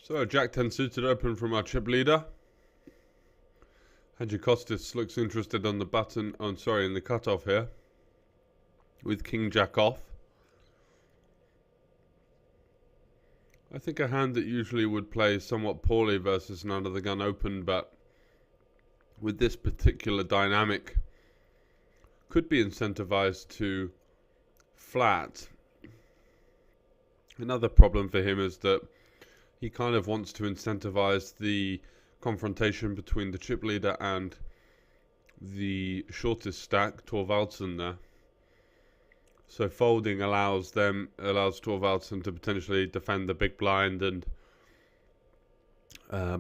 So Jack 10 suited open from our chip leader. Hadjikostas looks interested on the button, in the cutoff here. With King Jack off. I think a hand that usually would play somewhat poorly versus an under the gun open, but with this particular dynamic could be incentivized to flat. Another problem for him is that he kind of wants to incentivize the confrontation between the chip leader and the shortest stack, Thorvaldsen there. So folding allows Thorvaldsen to potentially defend the big blind and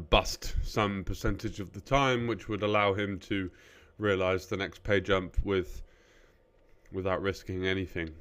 bust some percentage of the time, which would allow him to realize the next pay jump without risking anything.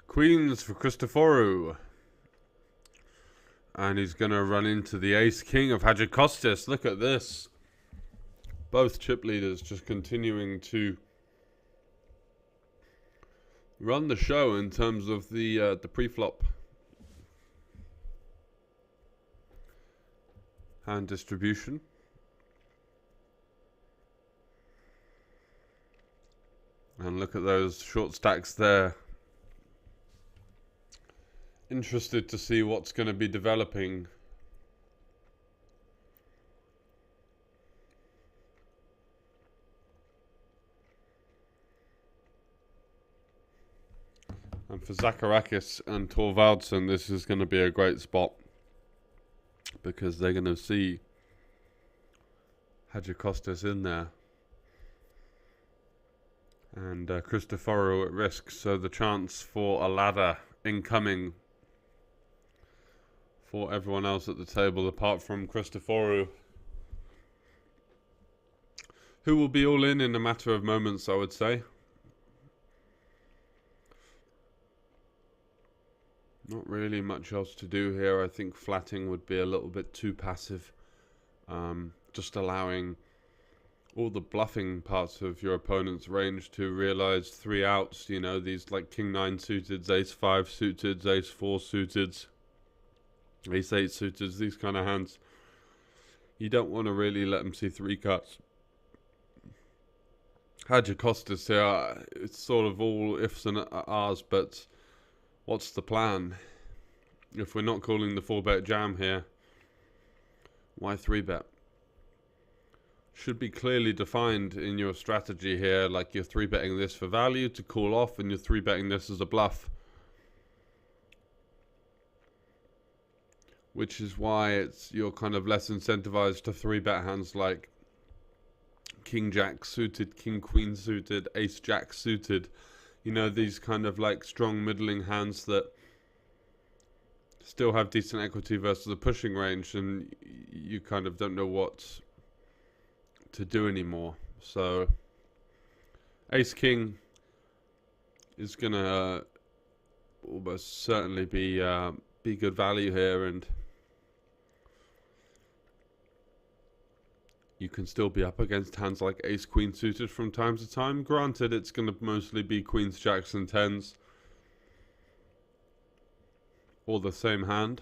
Queens for Christoforou. And he's going to run into the ace-king of Hadjikostas. Look at this. Both chip leaders just continuing to run the show in terms of the pre-flop hand distribution. And look at those short stacks there. Interested to see what's going to be developing. And for Zacharakis and Thorvaldsen, this is going to be a great spot, because they're going to see Hadjikostas in there. And Christoforou at risk, so the chance for a ladder incoming for everyone else at the table, apart from Christoforou, who will be all in a matter of moments, I would say. Not really much else to do here. I think flatting would be a little bit too passive. Just allowing all the bluffing parts of your opponent's range to realize 3 outs. You know, these like King 9 suited, Ace 5 suited, Ace 4 suited, Ace 8 suited, these kind of hands. You don't want to really let them see 3 cuts. Hadjikostas here, it's sort of all ifs and ahs, but what's the plan? If we're not calling the 4-bet jam here, why 3-bet? Should be clearly defined in your strategy here, like you're 3-betting this for value to call off and you're 3-betting this as a bluff. Which is why you're kind of less incentivized to 3-bet hands like King Jack suited, King Queen suited, Ace Jack suited. You know, these kind of like strong middling hands that still have decent equity versus a pushing range, and you kind of don't know what to do anymore. So Ace King is gonna almost certainly be good value here, and you can still be up against hands like Ace Queen suited from time to time. Granted, it's going to mostly be Queens, Jacks and Tens, or the same hand.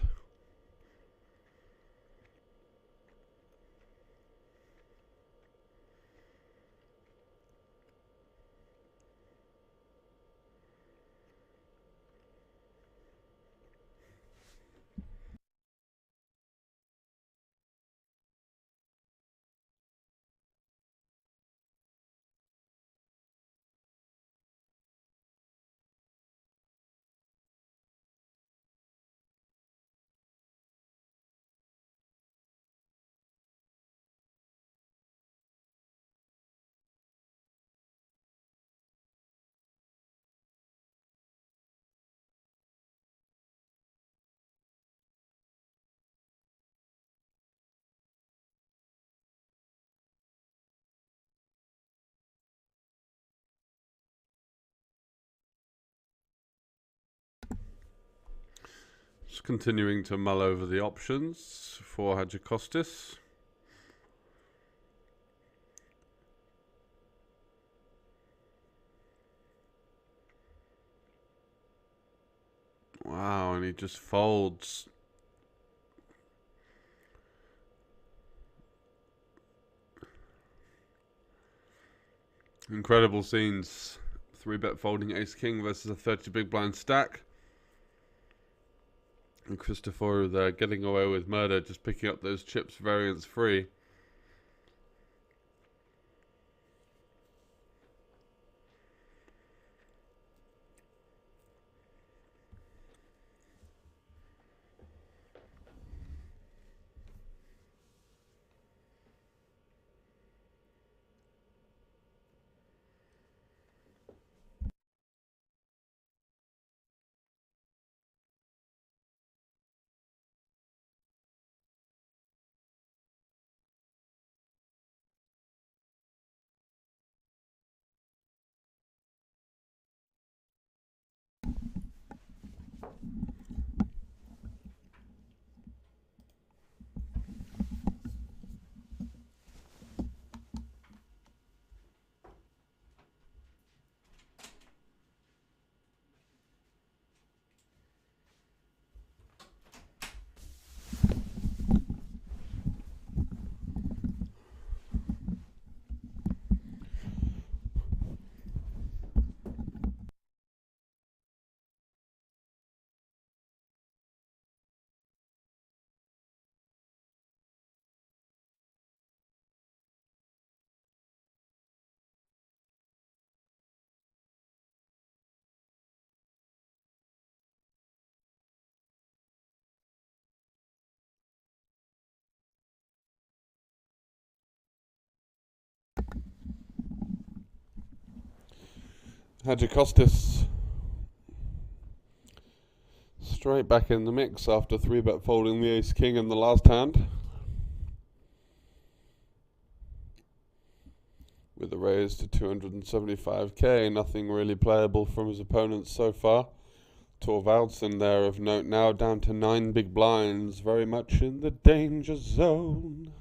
Just continuing to mull over the options for Hadjikostas. Wow, and he just folds. Incredible scenes. 3-bet folding Ace King versus a 30 big blind stack. And Christopher there getting away with murder, just picking up those chips variance free. Hadjikostas straight back in the mix after 3-bet folding the Ace King in the last hand, with a raise to 275k. Nothing really playable from his opponents so far. Torvaldsen there of note now, down to 9 big blinds, very much in the danger zone.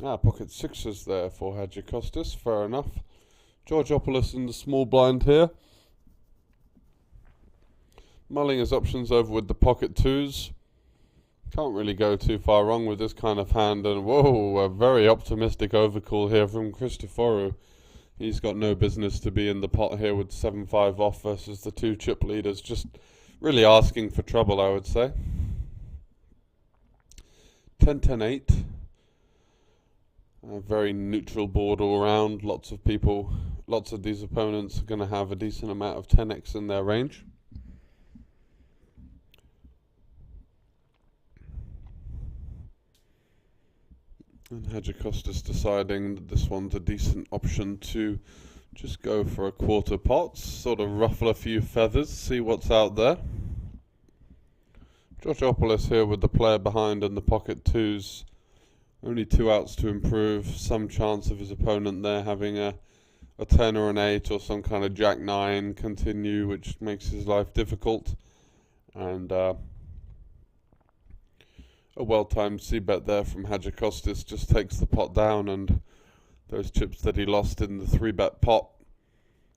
Pocket sixes there for Hadjikostas, fair enough. Georgopoulos in the small blind here. Mulling his options over with the pocket twos. Can't really go too far wrong with this kind of hand. And whoa, a very optimistic overcall here from Christoforu. He's got no business to be in the pot here with 7-5 off versus the two chip leaders. Just really asking for trouble, I would say. 10-10-8. A very neutral board all around. Lots of these opponents are going to have a decent amount of 10x in their range. And Hadjikostas deciding that this one's a decent option to just go for a quarter pot, sort of ruffle a few feathers, see what's out there. Georgopoulos here with the player behind and the pocket twos. Only 2 outs to improve. Some chance of his opponent there having a 10 or an 8 or some kind of jack 9 continue, which makes his life difficult. And a well-timed c-bet there from Hadjikostas just takes the pot down, and those chips that he lost in the 3-bet pot,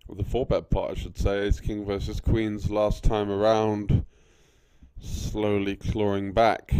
or the 4-bet pot I should say, Ace King versus Queens last time around, slowly clawing back.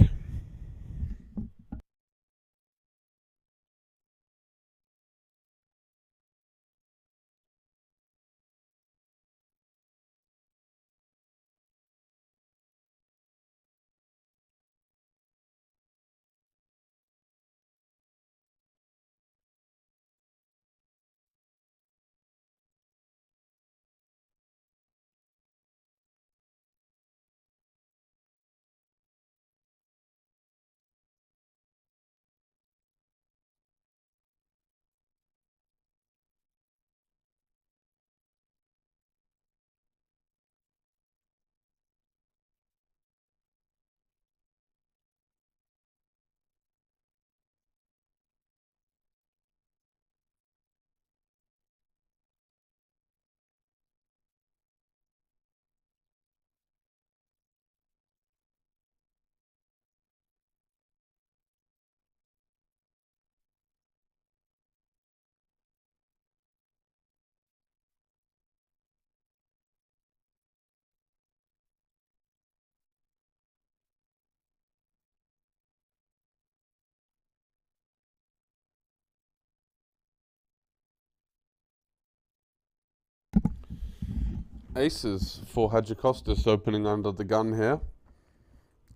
Aces for Hadjikostas opening under the gun here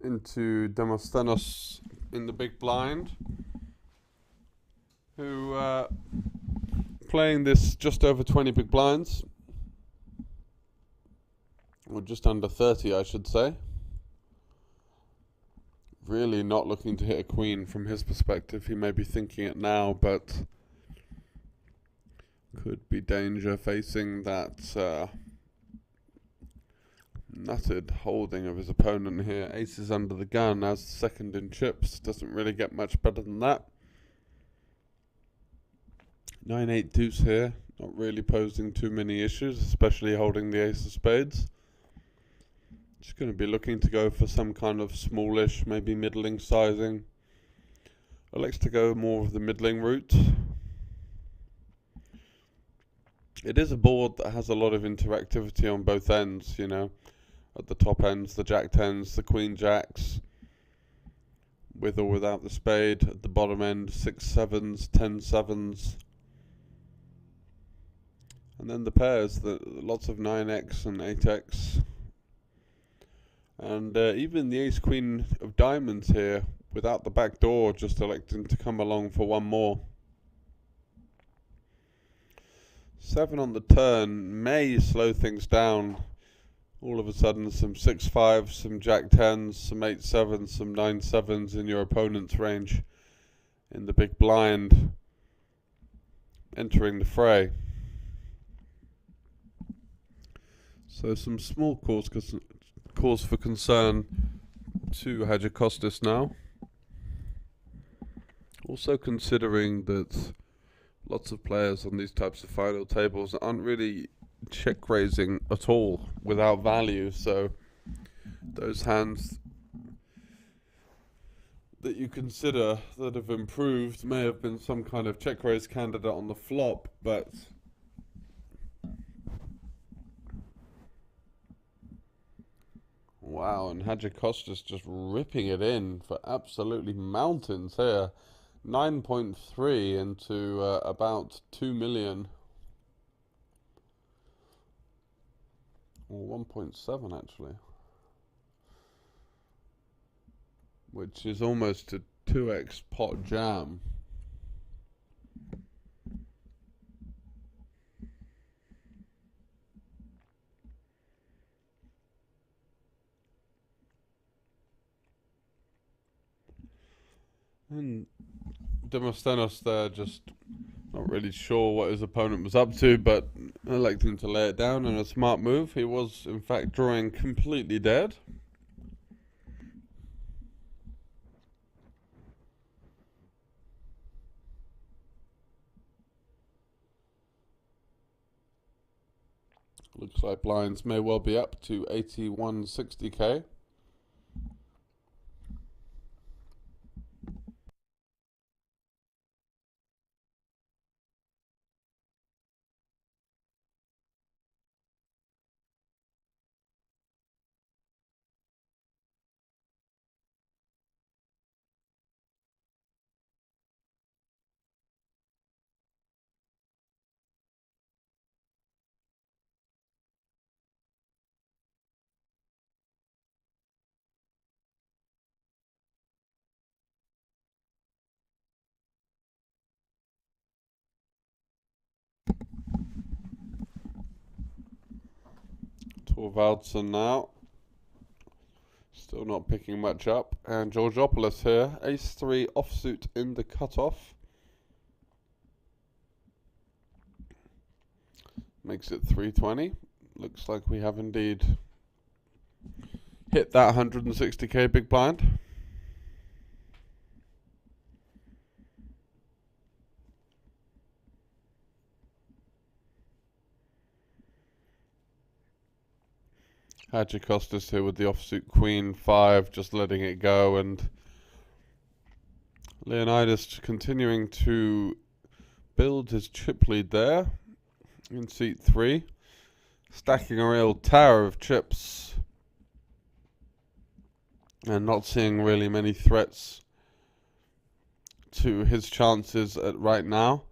into Demosthenos in the big blind, who playing this just over 20 big blinds, or just under 30 I should say. Really not looking to hit a queen from his perspective. He may be thinking it now, but could be danger facing that nutted holding of his opponent here. Aces under the gun as second in chips. Doesn't really get much better than that. 9-8 deuce here. Not really posing too many issues, especially holding the ace of spades. Just going to be looking to go for some kind of smallish, maybe middling sizing. I like to go more of the middling route. It is a board that has a lot of interactivity on both ends, you know. At the top ends, the jack tens, the queen jacks, with or without the spade. At the bottom end, 6 sevens, 10 sevens. And then the pairs, lots of 9x and 8x. And even the ace queen of diamonds here, without the back door, just electing to come along for one more. 7 on the turn may slow things down. All of a sudden some 6-5s, some jack 10s, some 8-7s, some 9-7s in your opponent's range in the big blind entering the fray. So some small cause for concern to Hadjikostas now. Also considering that lots of players on these types of final tables aren't really check raising at all without value, so those hands that you consider that have improved may have been some kind of check raise candidate on the flop, but Wow, and Hadjikostas just ripping it in for absolutely mountains here. 9.3 into about 2 million. Or 1.7 actually. Which is almost a 2x pot jam. And Demosthenes there just not really sure what his opponent was up to, but electing to lay it down in a smart move. He was in fact drawing completely dead. Looks like blinds may well be up to 8160k. Torvaldsen now. Still not picking much up. And Georgopoulos here. Ace-3 offsuit in the cutoff. Makes it 320. Looks like we have indeed hit that 160k big blind. Hadjikostas here with the offsuit queen 5, just letting it go, and Leonidas continuing to build his chip lead there in seat 3, stacking a real tower of chips and not seeing really many threats to his chances at right now.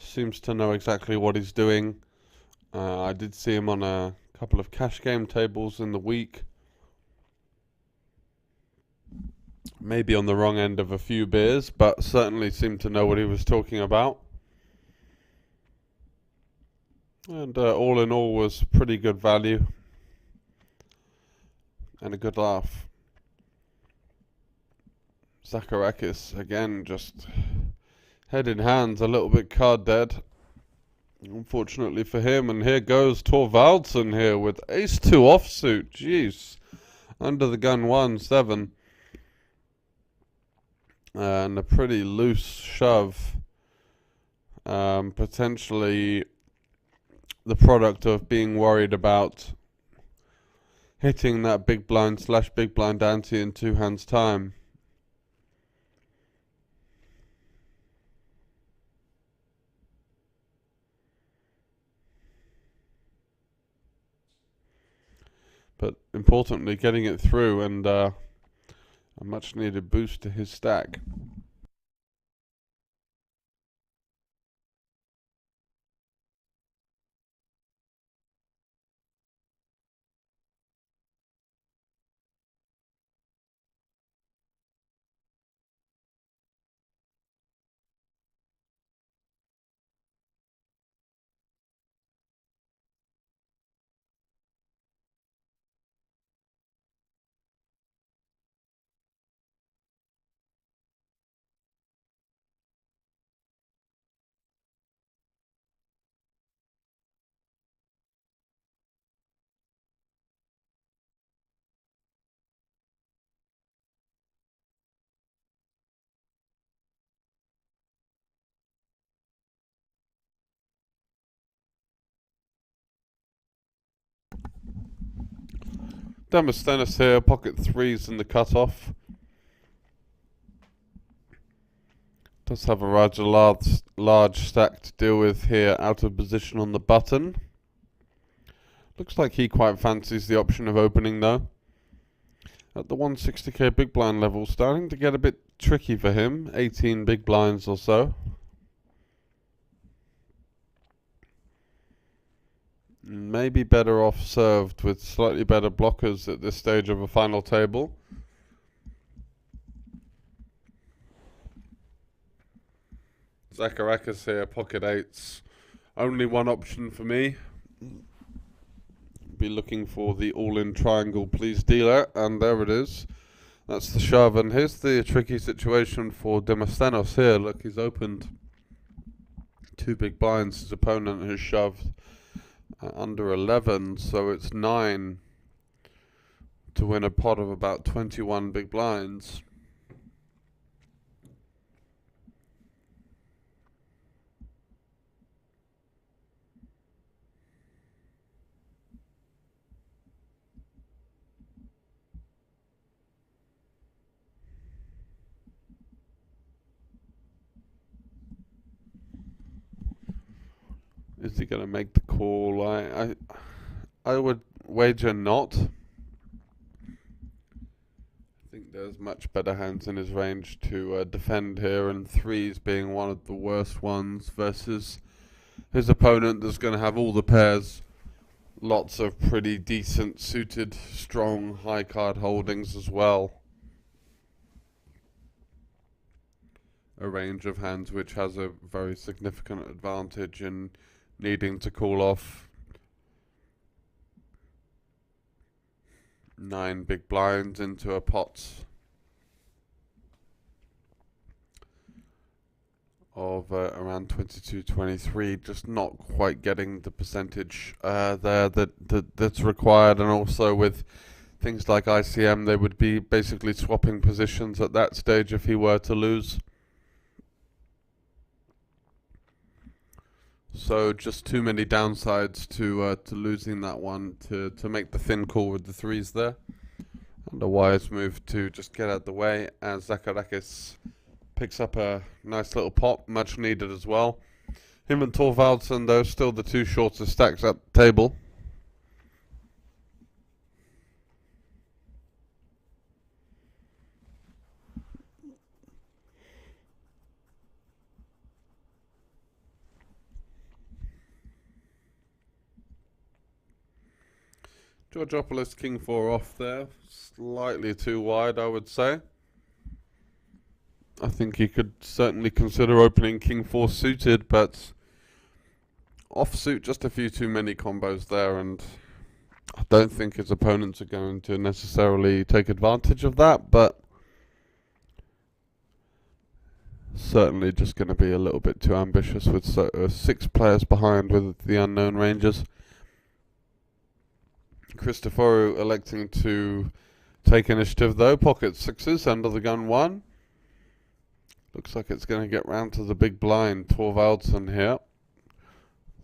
Seems to know exactly what he's doing. I did see him on a couple of cash game tables in the week. Maybe on the wrong end of a few beers, but certainly seemed to know what he was talking about. And all in all was pretty good value. And a good laugh. Zacharakis, again, just head in hands, a little bit card dead. Unfortunately for him. And here goes Torvaldsen here with ace-2 offsuit. Jeez. Under the gun 1-7. And a pretty loose shove. Potentially the product of being worried about hitting that big blind / big blind ante in 2 hands time. But importantly, getting it through, and a much needed boost to his stack. Demosthenes here, pocket 3s in the cutoff. Does have a rather large stack to deal with here, out of position on the button. Looks like he quite fancies the option of opening though. At the 160k big blind level, starting to get a bit tricky for him. 18 big blinds or so. Maybe better off served with slightly better blockers at this stage of a final table. Zacharakis here, pocket eights. Only one option for me. Be looking for the all-in triangle, please, dealer, and there it is. That's the shove, and here's the tricky situation for Demosthenes here. Look, he's opened two big blinds. His opponent has shoved under 11, so it's 9 to win a pot of about 21 big blinds. Is he going to make the call? I would wager not. I think there's much better hands in his range to defend here, and threes being one of the worst ones versus his opponent that's going to have all the pairs. Lots of pretty decent, suited, strong, high card holdings as well. A range of hands which has a very significant advantage in needing to call off 9 big blinds into a pot of around 22-23, just not quite getting the percentage there that's required. And also with things like ICM, they would be basically swapping positions at that stage if he were to lose. So just too many downsides to losing that one to make the thin call with the threes there. And a wise move to just get out the way as Zacharakis picks up a nice little pot, much needed as well. Him and Thorvaldsen, though, still the two shortest stacks at the table. Georgopoulos king 4 off there, slightly too wide, I would say. I think he could certainly consider opening king 4 suited, but offsuit just a few too many combos there, and I don't think his opponents are going to necessarily take advantage of that, but certainly just going to be a little bit too ambitious with 6 players behind with the unknown ranges. Christoforou electing to take initiative though. Pocket sixes, under the gun 1. Looks like it's going to get round to the big blind. Thorvaldsen here,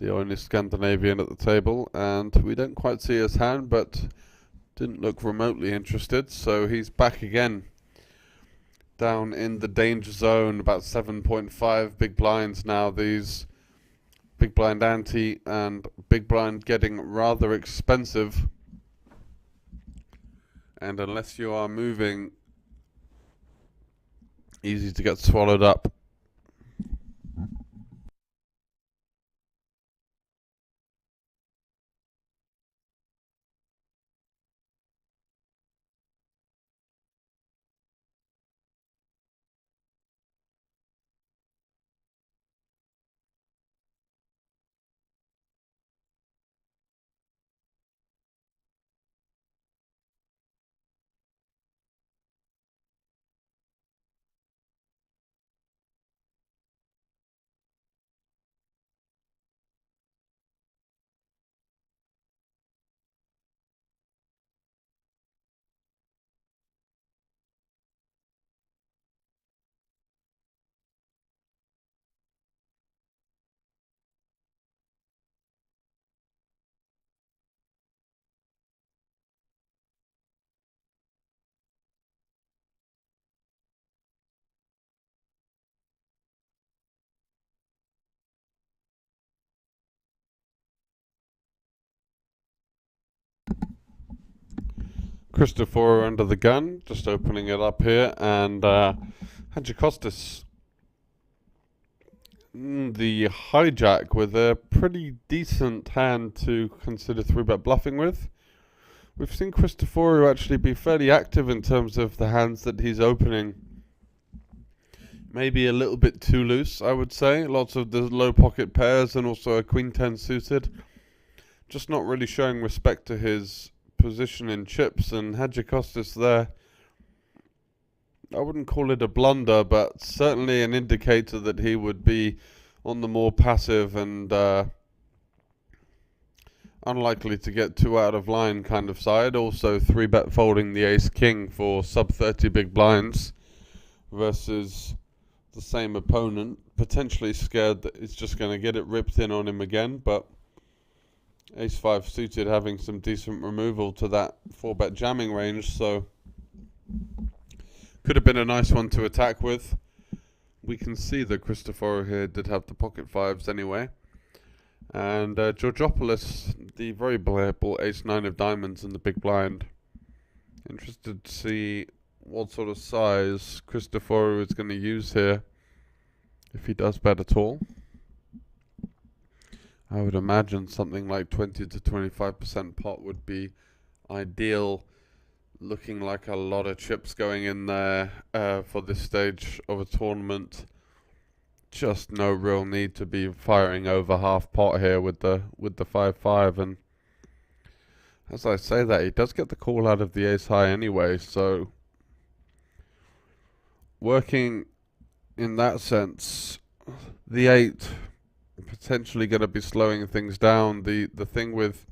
the only Scandinavian at the table, and we don't quite see his hand, but didn't look remotely interested, so he's back again. Down in the danger zone, about 7.5 big blinds now. These big blind ante and big blind getting rather expensive. And unless you are moving, easy to get swallowed up. Christopher under the gun, just opening it up here, and Hadjikostas the hijack with a pretty decent hand to consider 3-bet bluffing with. We've seen Christopher actually be fairly active in terms of the hands that he's opening. Maybe a little bit too loose, I would say. Lots of the low pocket pairs and also a Queen 10 suited. Just not really showing respect to his position in chips, and Hadjikostas there, I wouldn't call it a blunder, but certainly an indicator that he would be on the more passive and unlikely to get too out of line kind of side. Also 3-bet folding the ace-king for sub 30 big blinds versus the same opponent, potentially scared that it's just going to get it ripped in on him again, but ace-5 suited having some decent removal to that 4-bet jamming range, so could have been a nice one to attack with. We can see that Christopher here did have the pocket fives anyway. And Georgopoulos, the very playable ace-9 of diamonds in the big blind. Interested to see what sort of size Christopher is going to use here, if he does bet at all. I would imagine something like 20 to 25% pot would be ideal, looking like a lot of chips going in there for this stage of a tournament. Just no real need to be firing over half pot here with the 5-5, and as I say that, he does get the call out of the ace high anyway, so working in that sense, the 8 potentially going to be slowing things down. The thing with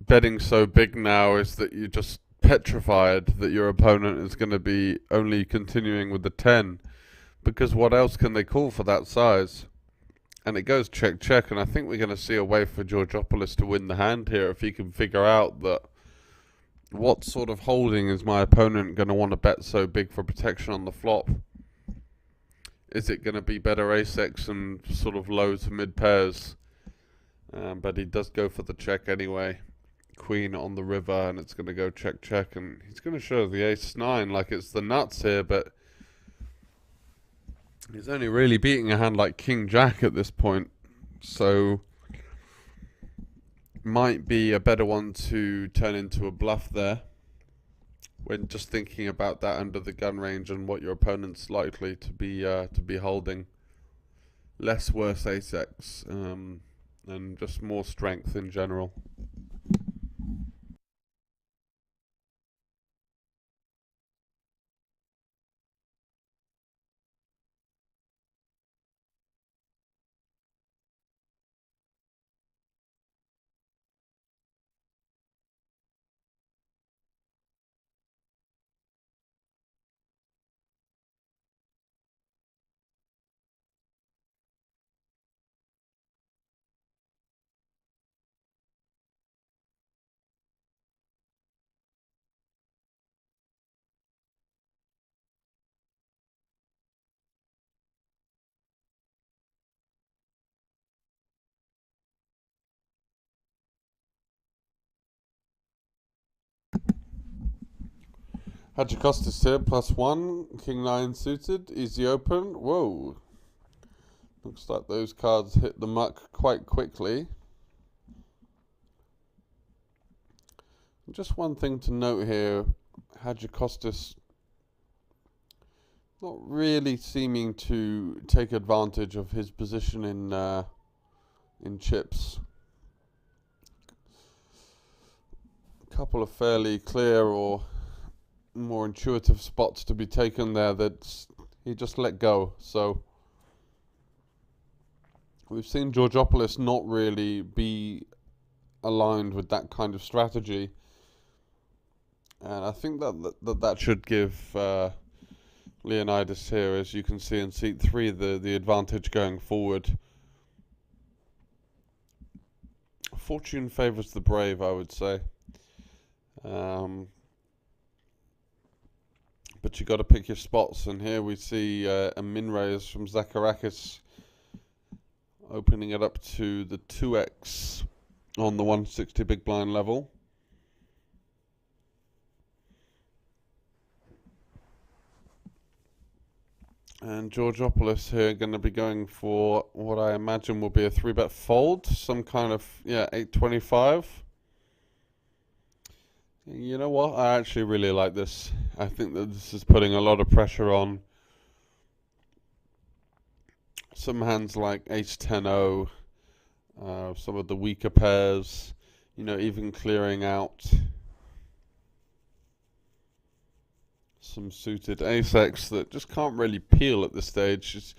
betting so big now is that you're just petrified that your opponent is going to be only continuing with the 10, because what else can they call for that size? And it goes check check, and I think we're going to see a way for Georgopoulos to win the hand here if he can figure out that what sort of holding is my opponent going to want to bet so big for protection on the flop. Is it going to be better ace-x and sort of low to mid pairs? But he does go for the check anyway. Queen on the river, and it's going to go check check, and he's going to show the ace-9 like it's the nuts here, but he's only really beating a hand like King Jack at this point, so might be a better one to turn into a bluff there when just thinking about that under the gun range and what your opponent's likely to be holding. Less worse ace-x and just more strength in general. Hadjikostas here, +1, King 9 suited, easy open. Whoa. Looks like those cards hit the muck quite quickly. Just one thing to note here, Hadjikostas not really seeming to take advantage of his position in chips. A couple of fairly clear or more intuitive spots to be taken there that he just let go. So we've seen Georgopoulos not really be aligned with that kind of strategy, and I think that should give Leonidas here, as you can see in seat 3, the advantage going forward. Fortune favours the brave, I would say. But you got to pick your spots, and here we see a min raise from Zacharakis, opening it up to the 2x on the 160 big blind level. And Georgopoulos here going to be going for what I imagine will be a 3-bet fold. Some kind of, yeah, 825. You know what? I actually really like this. I think that this is putting a lot of pressure on some hands like Ace-10-0, some of the weaker pairs, you know, even clearing out some suited Ace-X that just can't really peel at this stage. It's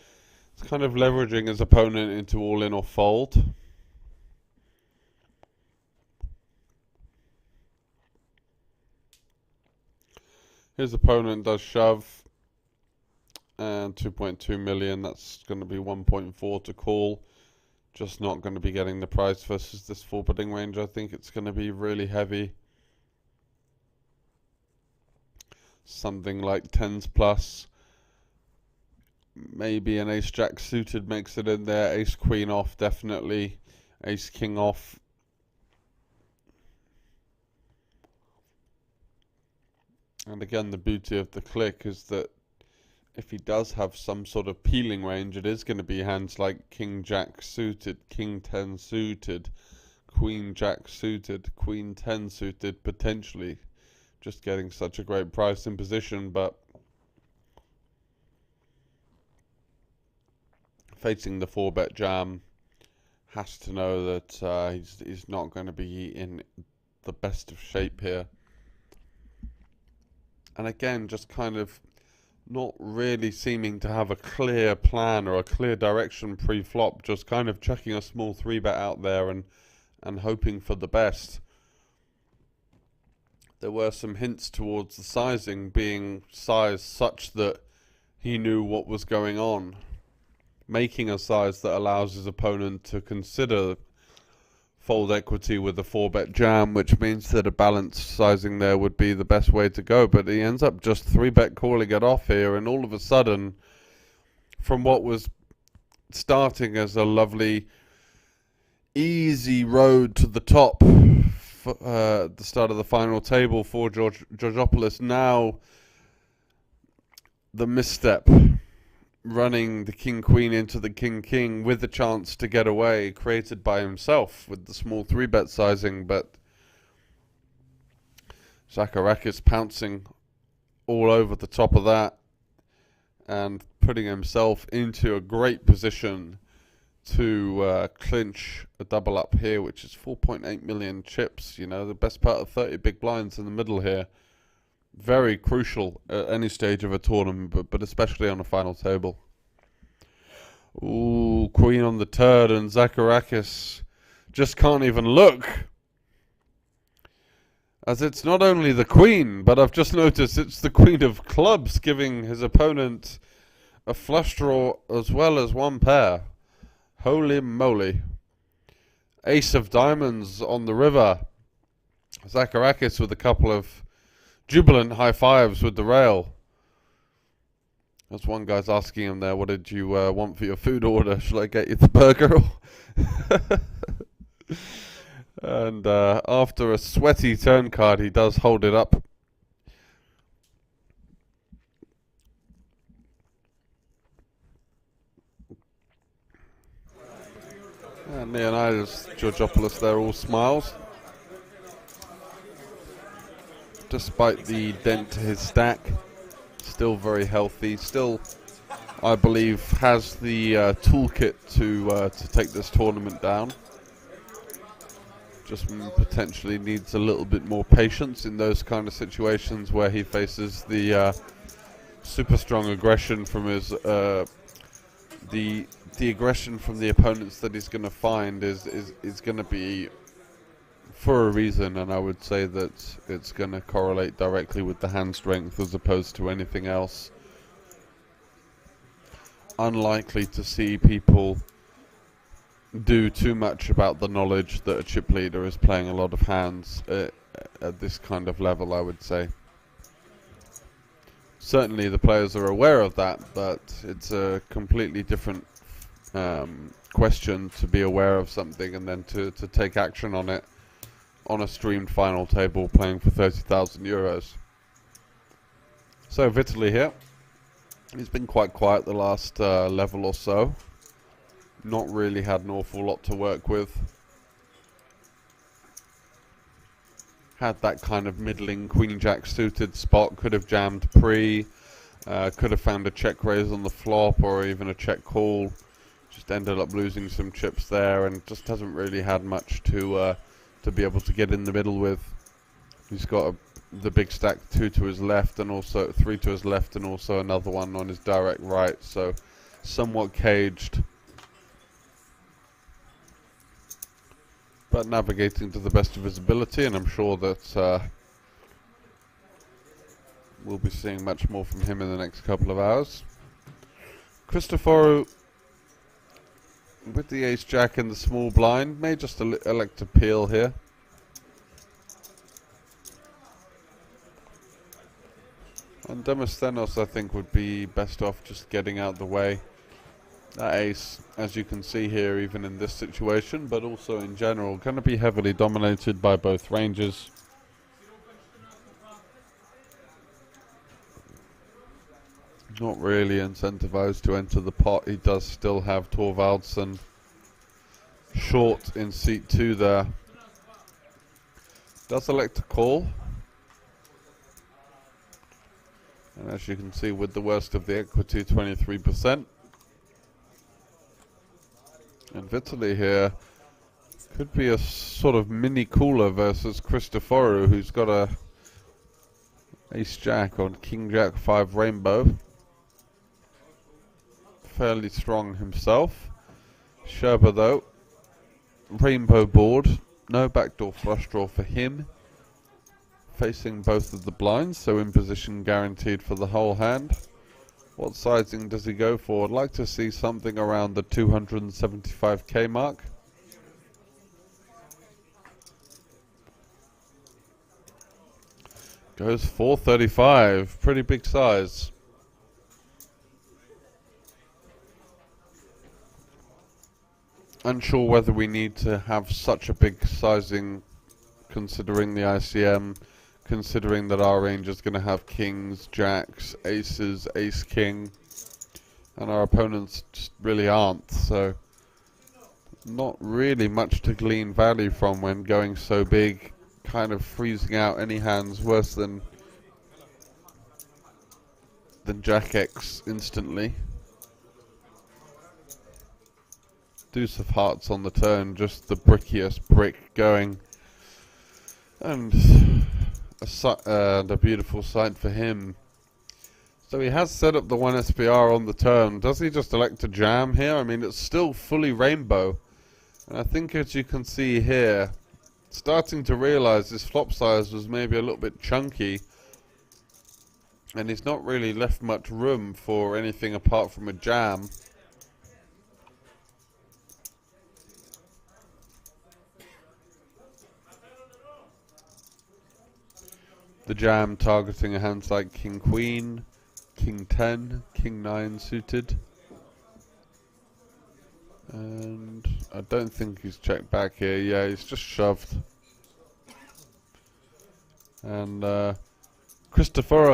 kind of leveraging his opponent into all-in or fold. His opponent does shove, and 2.2 million, that's going to be 1.4 to call. Just not going to be getting the price versus this 4-betting range. I think it's going to be really heavy. Something like 10s plus. Maybe an Ace-Jack suited makes it in there. Ace-Queen off, definitely. Ace-King off. And again, the beauty of the click is that if he does have some sort of peeling range, it is going to be hands like King-Jack suited, King-10 suited, Queen-Jack suited, Queen-10 suited, potentially. Just getting such a great price in position, but facing the 4-bet jam, has to know that he's not going to be in the best of shape here. And again, just kind of not really seeming to have a clear plan or a clear direction pre-flop, just kind of chucking a small 3-bet out there and hoping for the best. There were some hints towards the sizing being sized such that he knew what was going on, making a size that allows his opponent to consider fold equity with a 4-bet jam, which means that a balanced sizing there would be the best way to go. But he ends up just 3-bet calling it off here, and all of a sudden, from what was starting as a lovely, easy road to the top, the start of the final table for Georgopoulos, now the misstep, running the King-Queen into the King-King with the chance to get away, created by himself with the small 3-bet sizing, but Zacharakis pouncing all over the top of that and putting himself into a great position to clinch a double up here, which is 4.8 million chips, you know, the best part of 30 big blinds in the middle here. Very crucial at any stage of a tournament, but especially on a final table. Ooh, Queen on the turn, and Zacharakis just can't even look. As it's not only the Queen, but I've just noticed it's the Queen of Clubs, giving his opponent a flush draw as well as one pair. Holy moly. Ace of Diamonds on the river. Zacharakis with a couple of jubilant high fives with the rail. As one guy's asking him there, what did you want for your food order? Shall I get you the burger? And after a sweaty turn card, he does hold it up. And Leonidas Georgopoulos there, all smiles. Despite the dent to his stack, still very healthy. Still, I believe, has the toolkit to take this tournament down. Just potentially needs a little bit more patience in those kind of situations where he faces the super strong aggression from his the aggression from the opponents that he's going to find is going to be for a reason, and I would say that it's going to correlate directly with the hand strength as opposed to anything else. Unlikely to see people do too much about the knowledge that a chip leader is playing a lot of hands at this kind of level, I would say. Certainly the players are aware of that, but it's a completely different question to be aware of something and then to take action on it on a streamed final table playing for 30,000 euros. So Vitaly here, He's been quite quiet the last level or so. Not really had an awful lot to work with. Had that kind of middling Queen Jack suited spot. Could have jammed pre. Could have found a check raise on the flop or even a check call. Just ended up losing some chips there and just hasn't really had much to be able to get in the middle with. He's got the big stack 2 to his left and also 3 to his left and also another one on his direct right, so somewhat caged. But navigating to the best of his ability, and I'm sure that we'll be seeing much more from him in the next couple of hours. Cristoforo with the ace-jack in the small blind may just elect to peel here. And Demosthenos, I think, would be best off just getting out the way. That ace, as you can see here, even in this situation, but also in general, going to be heavily dominated by both ranges. Not really incentivized to enter the pot. He does still have Thorvaldsson short in seat 2 there. Does elect to call. And as you can see, with the worst of the equity, 23%. And Vitaly here could be a sort of mini cooler versus Cristoforo, who's got a ace-jack on king-jack 5 rainbow. Fairly strong himself. Sherba, though, rainbow board. No backdoor flush draw for him. Facing both of the blinds, so in position guaranteed for the whole hand. What sizing does he go for? I'd like to see something around the 275k mark. Goes 435, pretty big size. Unsure whether we need to have such a big sizing considering the ICM. Considering that our range is going to have kings, jacks, aces, ace-king, and our opponents just really aren't, so not really much to glean value from when going so big, kind of freezing out any hands worse than Jack X instantly. Deuce of hearts on the turn, just the brickiest brick going, and a beautiful sight for him. So he has set up the 1 SPR on the turn. Does he just elect to jam here? I mean, it's still fully rainbow. And I think, as you can see here, starting to realize his flop size was maybe a little bit chunky. And he's not really left much room for anything apart from a jam. The jam targeting a hands like King Queen, King 10, King 9 suited. And I don't think he's checked back here. Yeah, he's just shoved. And Cristoforo.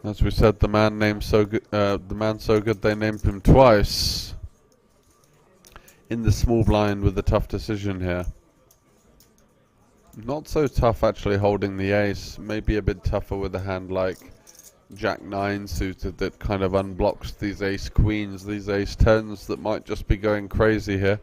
As we said, the man so good they named him twice. In the small blind with a tough decision here. Not so tough actually holding the ace, maybe a bit tougher with a hand like Jack 9 suited that kind of unblocks these ace queens, these ace 10s that might just be going crazy here.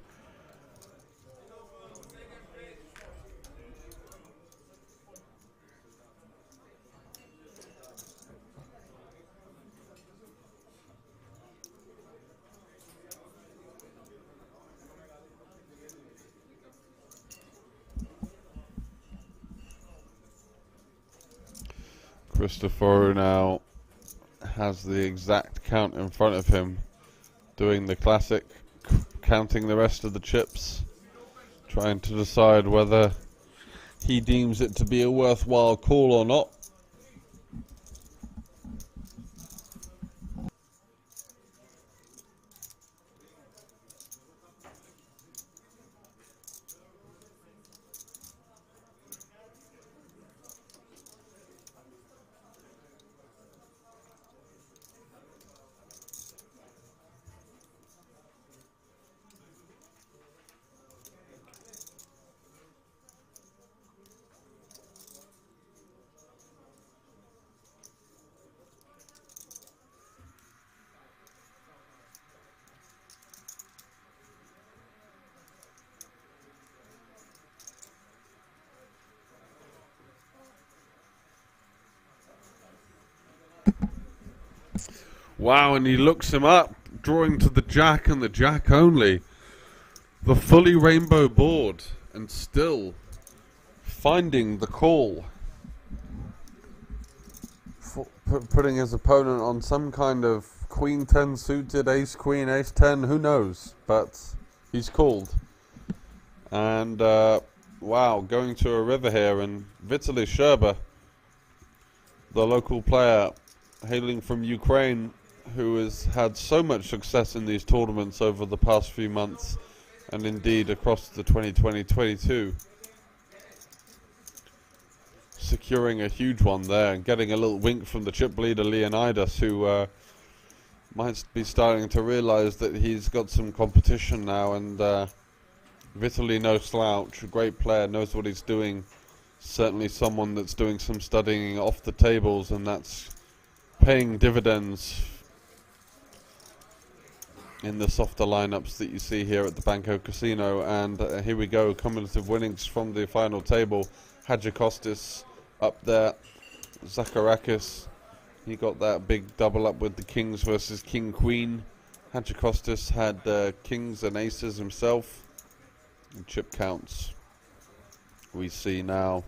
Cristoforo now has the exact count in front of him, doing the classic, counting the rest of the chips, trying to decide whether he deems it to be a worthwhile call or not. Wow, and he looks him up, drawing to the jack and the jack only. The fully rainbow board, and still finding the call. Putting his opponent on some kind of Queen 10 suited, Ace Queen, Ace 10, who knows, but he's called. And wow, going to a river here, and Vitaly Sherba, the local player hailing from Ukraine, who has had so much success in these tournaments over the past few months, and indeed across the 2020-22. Securing a huge one there and getting a little wink from the chip leader Leonidas, who might be starting to realise that he's got some competition now. And Vitaly, no slouch, a great player, knows what he's doing. Certainly someone that's doing some studying off the tables, and that's paying dividends in the softer lineups that you see here at the Banco Casino. And here we go, cumulative winnings from the final table. Hadjikostas up there, Zacharakis, he got that big double up with the kings versus king queen. Hadjikostas had kings and aces himself. And chip counts, we see now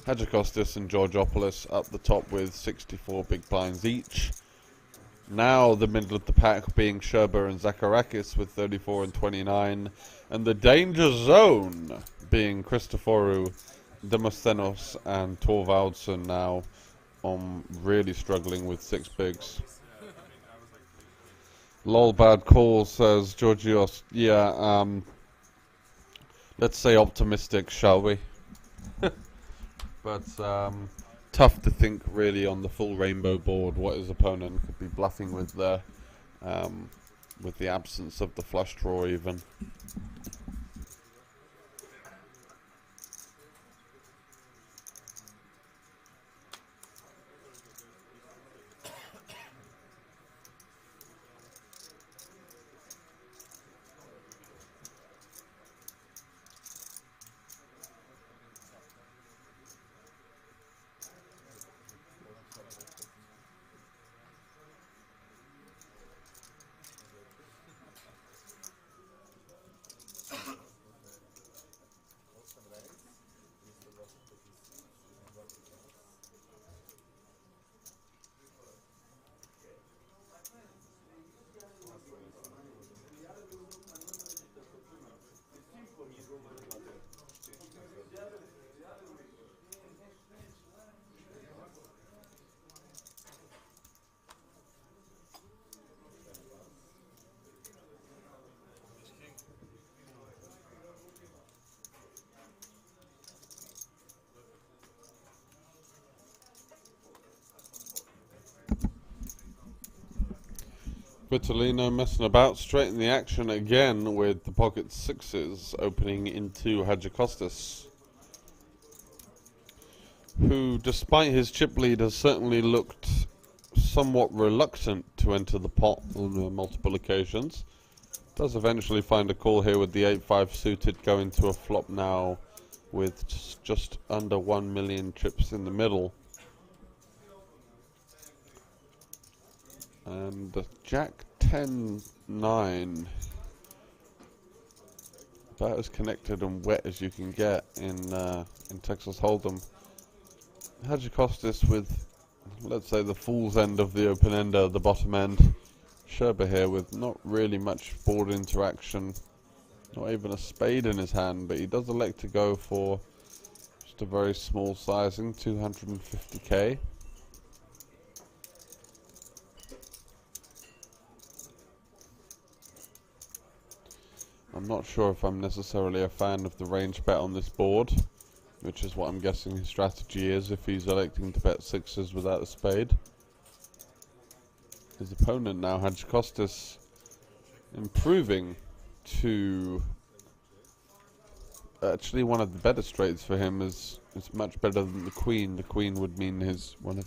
Hadjikostas and Georgopoulos up the top with 64 big blinds each. Now the middle of the pack being Sherba and Zacharakis with 34 and 29, and the danger zone being Christoforou, Demosthenos and Thorvaldsen now really struggling with 6 bigs. Lol bad call, says Georgios. Yeah, let's say optimistic, shall we? But tough to think really on the full rainbow board what his opponent could be bluffing with there, with the absence of the flush draw even. Vitalino messing about, straight in the action again with the pocket sixes opening into Hadjikostas, who despite his chip lead has certainly looked somewhat reluctant to enter the pot on multiple occasions. Does eventually find a call here with the 8-5 suited, going to a flop now with just under 1 million chips in the middle. And the Jack 10-9, about as connected and wet as you can get in Texas Hold'em. Hadjikostas with, let's say, the fool's end of the open ender, the bottom end. Sherba here with not really much board interaction, not even a spade in his hand, but he does elect to go for just a very small sizing, 250k. I'm not sure if I'm necessarily a fan of the range bet on this board, which is what I'm guessing his strategy is if he's electing to bet sixes without a spade. His opponent now, Hadjikostas, improving to actually one of the better straights for him. Is much better than the queen. The queen would mean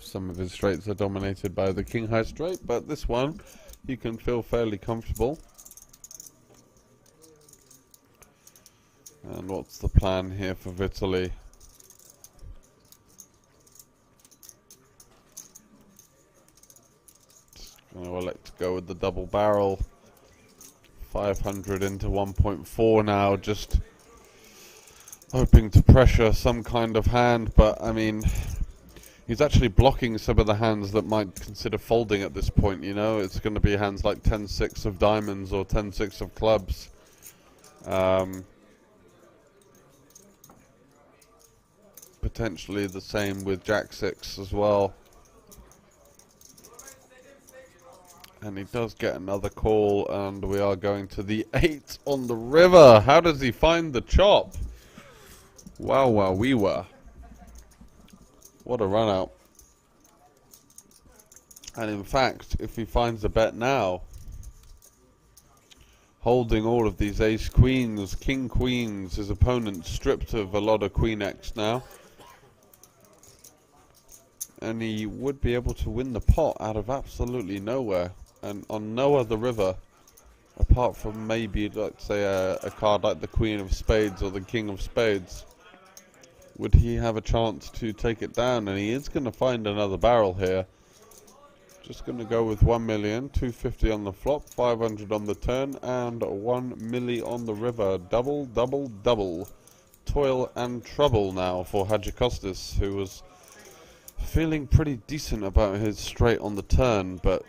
some of his straights are dominated by the king high straight, but this one he can feel fairly comfortable. And what's the plan here for Vitaly? Just going Gonna elect to go with the double barrel. 500 into 1.4 now, just hoping to pressure some kind of hand, but I mean, he's actually blocking some of the hands that might consider folding at this point, you know. It's going to be hands like 10-6 of diamonds or 10-6 of clubs. Potentially the same with Jack-6 as well. And he does get another call, and we are going to the 8 on the river. How does he find the chop? Wow, we were. What a run out. And in fact, if he finds a bet now, holding all of these ace-queens, king-queens, his opponent stripped of a lot of queen-x now. And he would be able to win the pot out of absolutely nowhere. And on no other river, apart from maybe, let's say, a card like the Queen of Spades or the King of Spades, would he have a chance to take it down. And he is going to find another barrel here. Just going to go with 1 million, 250 on the flop, 500 on the turn, and 1 milli on the river. Double, double, double. Toil and trouble now for Hadjikostas, who was feeling pretty decent about his straight on the turn, but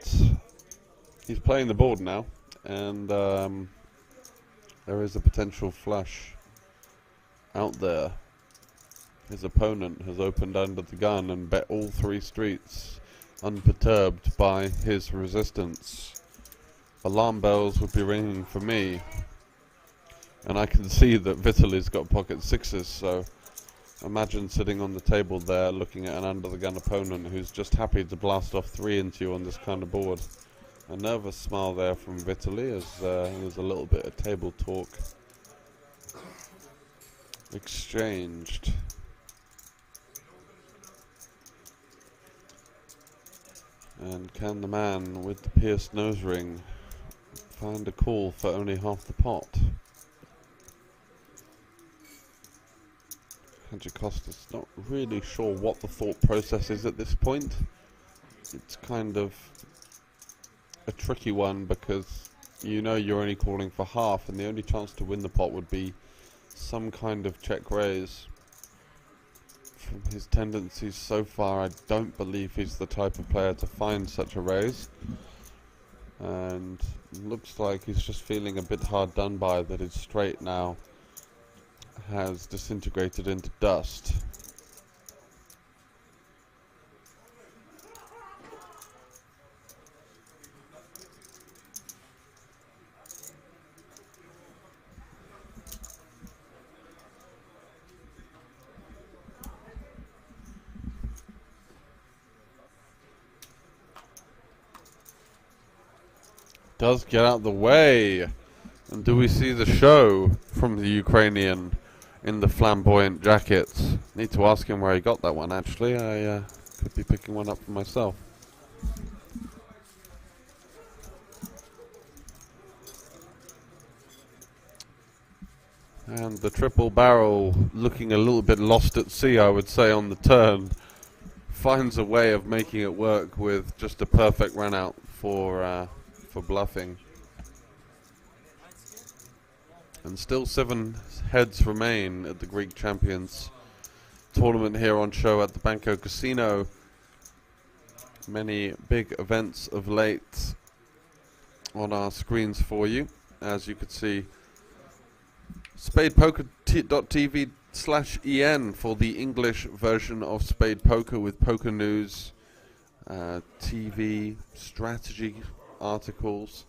he's playing the board now, and there is a potential flush out there. His opponent has opened under the gun and bet all 3 streets, unperturbed by his resistance. Alarm bells would be ringing for me, and I can see that Vitaly's got pocket 6s, so imagine sitting on the table there looking at an under the gun opponent who's just happy to blast off 3 into you on this kind of board. A nervous smile there from Vitaly as there's a little bit of table talk exchanged. And can the man with the pierced nose ring find a call for only half the pot? Hadjikostas not really sure what the thought process is at this point. It's kind of a tricky one because you know you're only calling for half, and the only chance to win the pot would be some kind of check raise. From his tendencies so far, I don't believe he's the type of player to find such a raise, and looks like he's just feeling a bit hard done by that his straight now has disintegrated into dust. Does get out the way. And do we see the show from the Ukrainian in the flamboyant jackets? Need to ask him where he got that one, actually. I could be picking one up for myself. And the triple barrel, looking a little bit lost at sea, I would say, on the turn, finds a way of making it work with just a perfect run out for bluffing. And still 7 heads remain at the Greek Champions tournament here on show at the Banco Casino. Many big events of late on our screens for you. As you could see, spadepoker.tv/en for the English version of Spade Poker, with poker news, TV, strategy articles,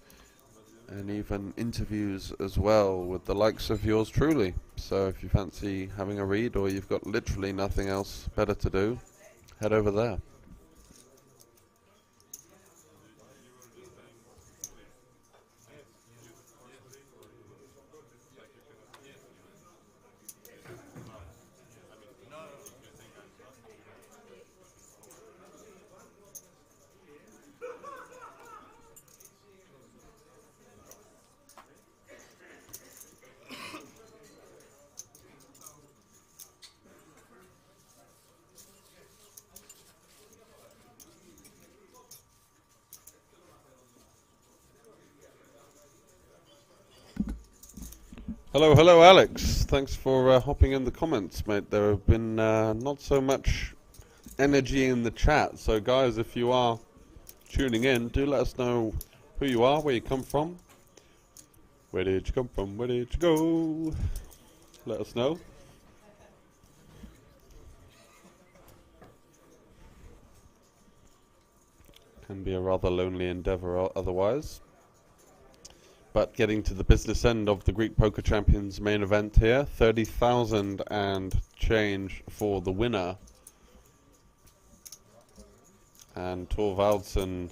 and even interviews as well with the likes of yours truly. So if you fancy having a read, or you've got literally nothing else better to do, head over there. Hello, hello, Alex. Thanks for hopping in the comments, mate. There have been not so much energy in the chat. So, guys, if you are tuning in, do let us know who you are, where you come from. Where did you come from? Where did you go? Let us know. Can be a rather lonely endeavour otherwise. But getting to the business end of the Greek Poker Champions main event here, 30,000 and change for the winner. And Thorvaldsen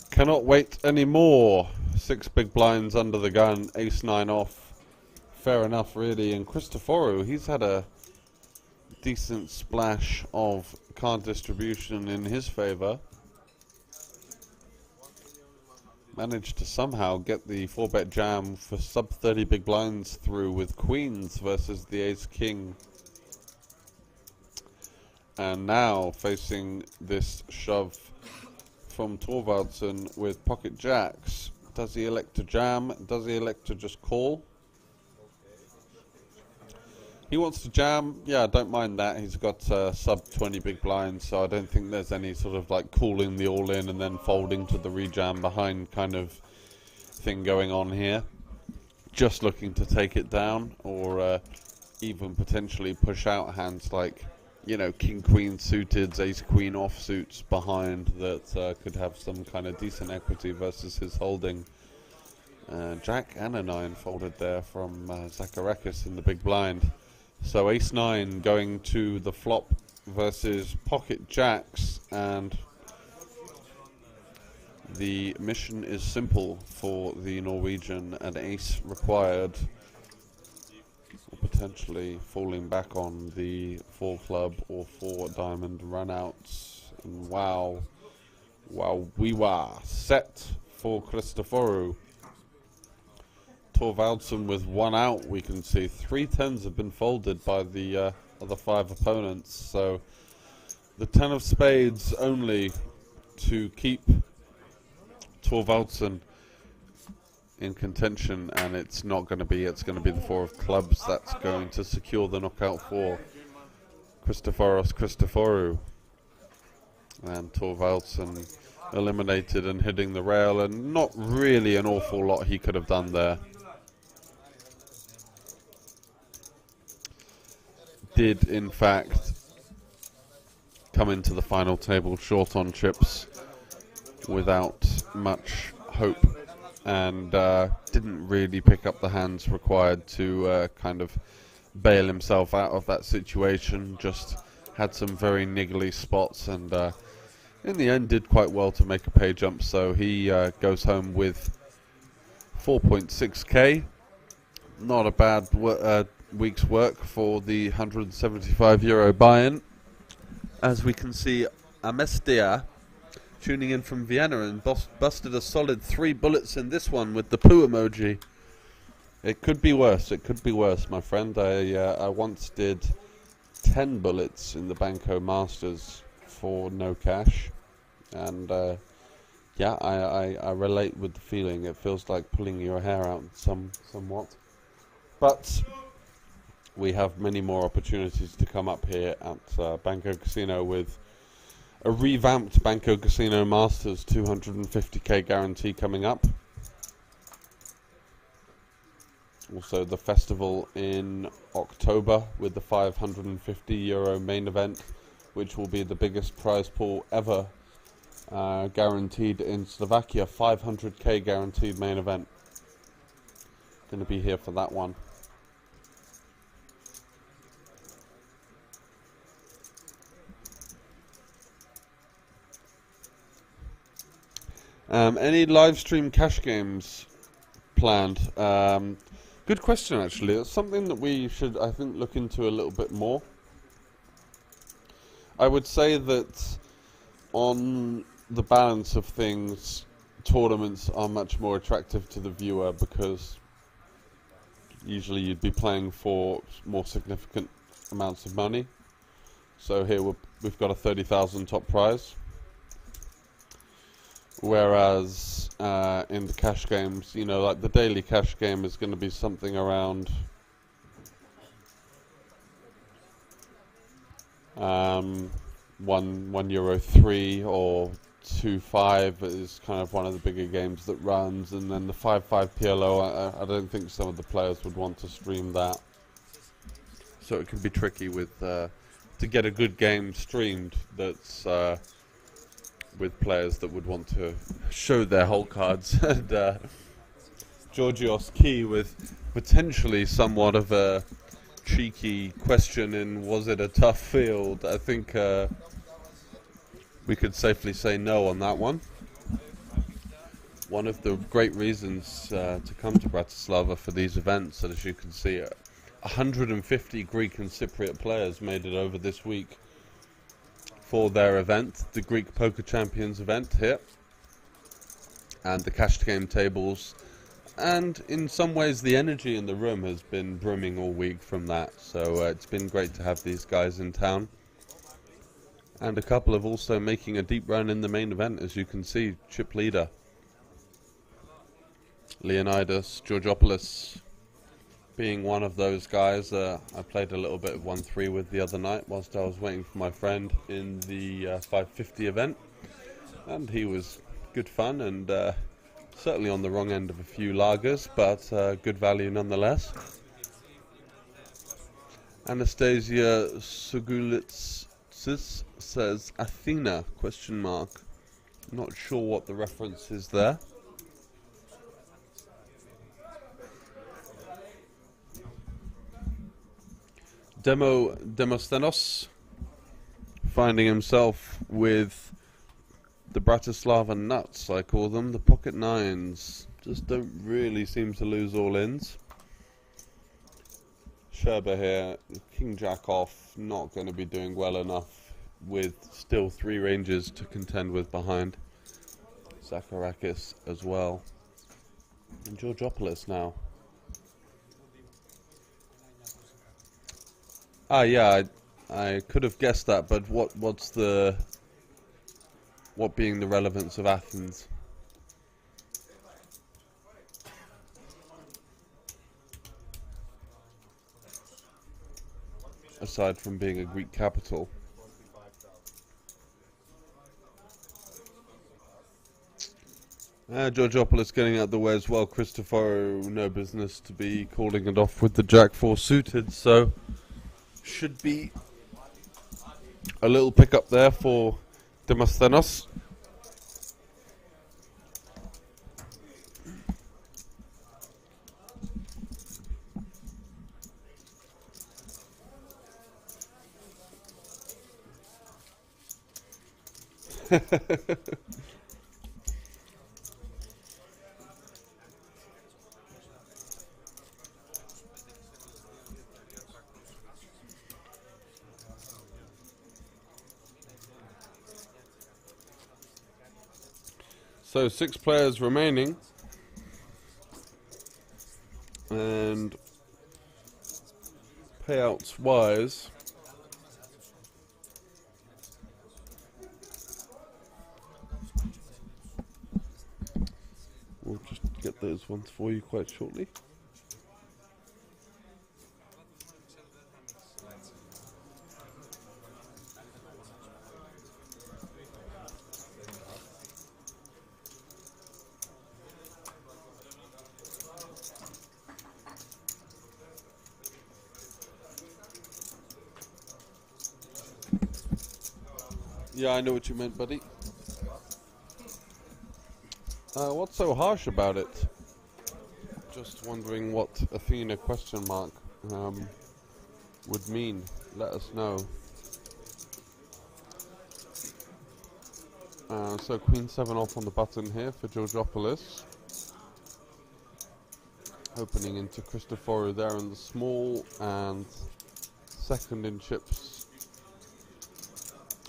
cannot wait anymore. 6 big blinds under the gun, ace-9 off. Fair enough, really. And Christoforou, he's had a decent splash of card distribution in his favour. Managed to somehow get the 4-bet jam for sub 30 big blinds through with queens versus the ace-king. And now facing this shove from Thorvaldsen with pocket jacks. Does he elect to jam? Does he elect to just call? He wants to jam. Yeah, I don't mind that. He's got sub 20 big blinds, so I don't think there's any sort of like calling the all in and then folding to the rejam behind kind of thing going on here. Just looking to take it down, or even potentially push out hands like, you know, king queen suited, ace queen offsuits behind that could have some kind of decent equity versus his holding. Jack and a 9 folded there from Zacharakis in the big blind. So ace-9 going to the flop versus pocket jacks, and the mission is simple for the Norwegian. An ace required, or potentially falling back on the 4 club or 4 diamond runouts. And wow, we were set for Christoforou. Thorvaldsen with 1 out, we can see 3 10s have been folded by the other 5 opponents, so the 10 of spades only to keep Thorvaldsen in contention, and it's not going to be, it's going to be the 4 of clubs that's going to secure the knockout for Christoforou. And Thorvaldsen eliminated and hitting the rail, and not really an awful lot he could have done there. Did in fact come into the final table short on chips without much hope, and didn't really pick up the hands required to kind of bail himself out of that situation. Just had some very niggly spots, and in the end did quite well to make a pay jump, so he goes home with 4.6k. Not a bad week's work for the €175 buy-in. As we can see, Amestia tuning in from Vienna and busted a solid 3 bullets in this one with the poo emoji. It could be worse, my friend. I once did 10 bullets in the Banco Masters for no cash, and yeah, I relate with the feeling. It feels like pulling your hair out somewhat. But we have many more opportunities to come up here at Banco Casino with a revamped Banco Casino Masters 250k guarantee coming up. Also the festival in October with the €550 main event, which will be the biggest prize pool ever guaranteed in Slovakia. 500k guaranteed main event. Going to be here for that one. Any live stream cash games planned? Good question, actually. It's something that we should, I think, look into a little bit more. I would say that on the balance of things, tournaments are much more attractive to the viewer, because usually you'd be playing for more significant amounts of money. So here we've got a 30,000 top prize. Whereas in the cash games, you know, like the daily cash game is going to be something around €1.03 or 2.5 is kind of one of the bigger games that runs, and then the 5.5 PLO. I don't think some of the players would want to stream that, so it can be tricky with to get a good game streamed that's with players that would want to show their whole cards. And Georgios Key with potentially somewhat of a cheeky question in was it a tough field? I think we could safely say no on that one. One of the great reasons to come to Bratislava for these events, and as you can see, 150 Greek and Cypriot players made it over this week for their event, the Greek Poker Champions event here, and the cashed game tables. And in some ways the energy in the room has been brimming all week from that, so it's been great to have these guys in town. And a couple of also making a deep run in the main event, as you can see. Chip leader Leonidas Georgopoulos being one of those guys. I played a little bit of 1-3 with the other night whilst I was waiting for my friend in the 550 event, and he was good fun and certainly on the wrong end of a few lagers, but good value nonetheless. Anastasia Sugulits says Athena ? Not sure what the reference is there. Demosthenos finding himself with the Bratislava nuts, I call them, the pocket nines. Just don't really seem to lose all ins. Sherba here, King Jack off, not going to be doing well enough with still 3 ranges to contend with behind. Zacharakis as well. And Georgopoulos now. Ah, yeah, I could have guessed that, but what being the relevance of Athens? Aside from being a Greek capital. Georgopoulos getting out the way as well. Christopher, no business to be calling it off with the Jack 4 suited, so should be a little pick up there for Demosthenos. So 6 players remaining, and payouts wise, we'll just get those ones for you quite shortly. Yeah, I know what you meant, buddy. What's so harsh about it? Just wondering what Athena ? Would mean. Let us know. So Queen 7 off on the button here for Georgopoulos. Opening into Christoforou there in the small, and second in chips.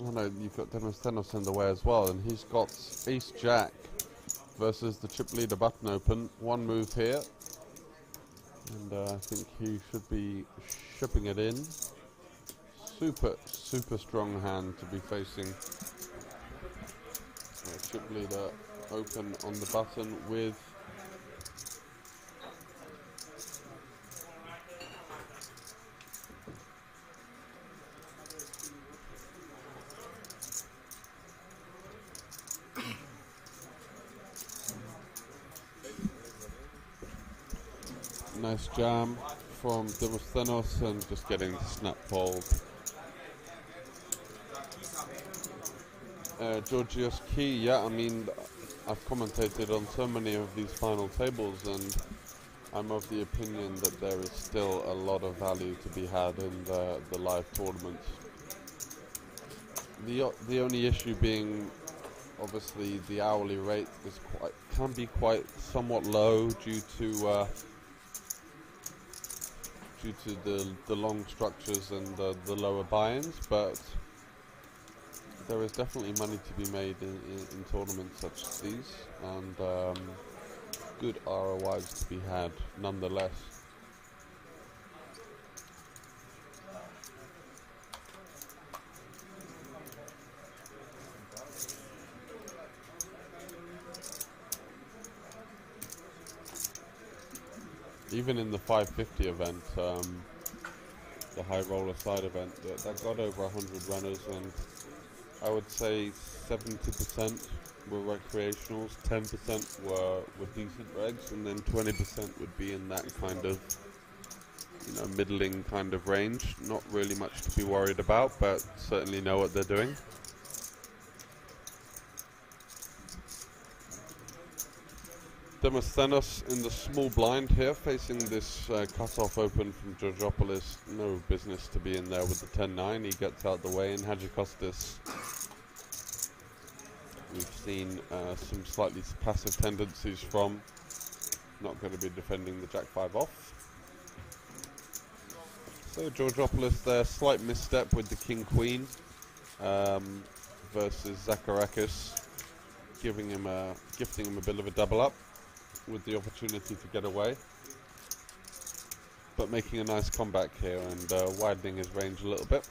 Oh no, you've got Demosthenos in the way as well, and he's got Ace Jack versus the chip leader button open. One move here, and I think he should be shipping it in. Super strong hand to be facing. Chip leader open on the button with nice jam from Demosthenos and just getting the snap pulled. Georgios Key, yeah, I mean, I've commentated on so many of these final tables, and I'm of the opinion that there is still a lot of value to be had in the live tournaments. The only issue being, obviously, the hourly rate can be quite somewhat low due to the long structures and the lower buy-ins, but there is definitely money to be made in tournaments such as these, and good ROIs to be had nonetheless. Even in the 550 event, the high roller side event, that got over 100 runners, and I would say 70% were recreationals, 10% were decent regs, and then 20% would be in that kind of, middling kind of range. Not really much to be worried about, but certainly know what they're doing. Demosthenos in the small blind here, facing this cut-off open from Georgopoulos. No business to be in there with the 10-9. He gets out the way, and Hagikostas, we've seen some slightly passive tendencies from. Not going to be defending the Jack-5 off. So Georgopoulos there, slight misstep with the King-Queen versus Zacharakis, gifting him a bit of a double up with the opportunity to get away, but making a nice comeback here and widening his range a little bit.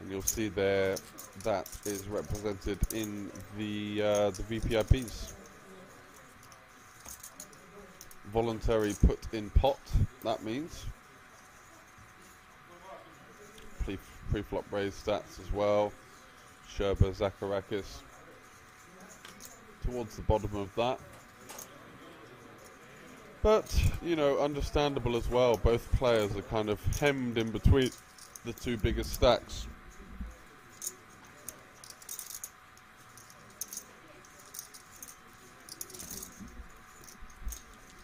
And you'll see there that is represented in the VPIPs. Voluntary put in pot, that means. Pre-flop raise stats as well. Sherba, Zacharakis towards the bottom of that. But, understandable as well. Both players are kind of hemmed in between the two biggest stacks.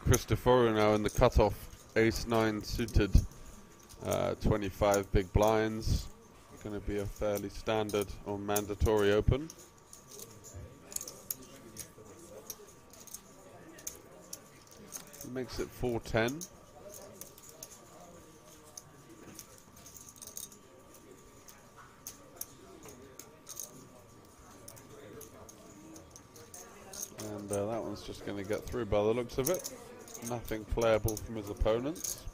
Christoforu now in the cutoff, ace-9 suited, 25 big blinds. Going to be a fairly standard or mandatory open. Makes it 4-10. And that one's just going to get through by the looks of it. Nothing playable from his opponents.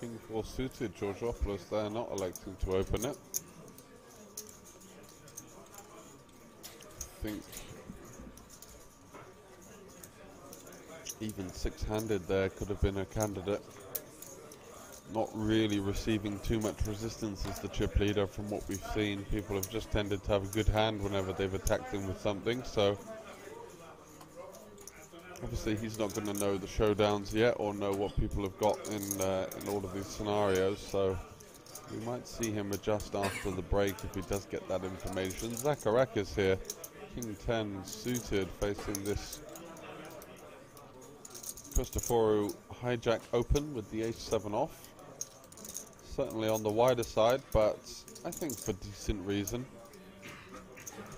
King 4 suited, Georgopoulos there not electing to open it. I think even six-handed there could have been a candidate. Not really receiving too much resistance as the chip leader from what we've seen. People have just tended to have a good hand whenever they've attacked him with something, so obviously he's not going to know the showdowns yet or know what people have got in all of these scenarios, so We might see him adjust after the break if he does get that information. Zacharakis here, King 10 suited, facing this Christoforu hijack open with the ace-7 off. Certainly on the wider side, but I think for decent reason.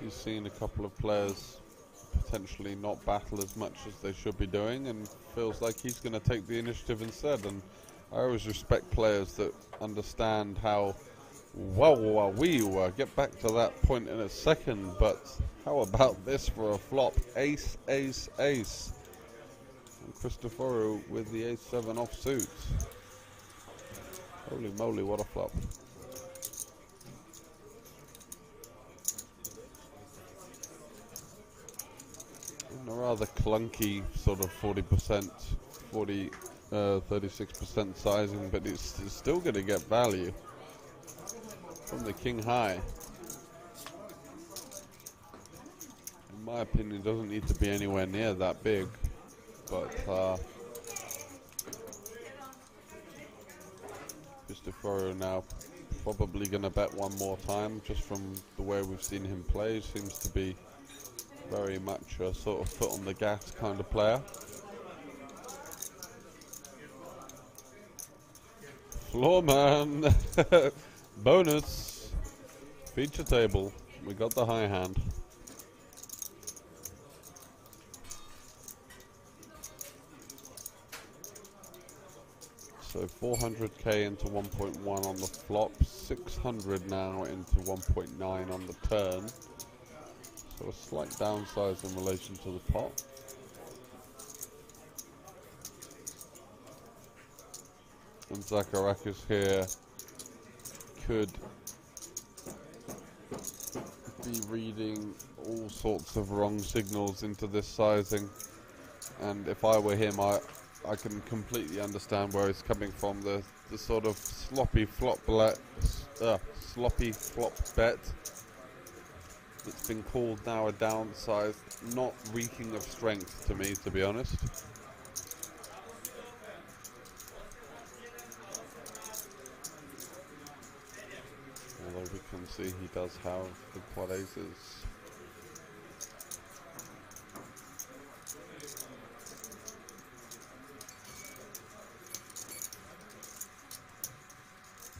He's seen a couple of players potentially not battle as much as they should be doing, and feels like he's going to take the initiative instead. And I always respect players that understand how, well, we get back to that point in a second, but how about this for a flop? Ace, ace, ace. And Christoforu with the ace-7 offsuit. Holy moly, what a flop. And a rather clunky sort of 40%, 36% sizing, but it's still going to get value from the king high. In my opinion, it doesn't need to be anywhere near that big, but Christoforu now probably going to bet one more time, just from the way we've seen him play. Seems to be very much a sort of foot on the gas kind of player. Floorman! Bonus! Feature table. We got the high hand. So 400k into 1.1 on the flop, 600 now into 1.9 on the turn. So a slight downsize in relation to the pot. And Zacharakis here could be reading all sorts of wrong signals into this sizing. And if I were him, I can completely understand where he's coming from. The sort of sloppy flop bet that's been called now a downsize, not reeking of strength to me, to be honest. Although we can see he does have the quad aces.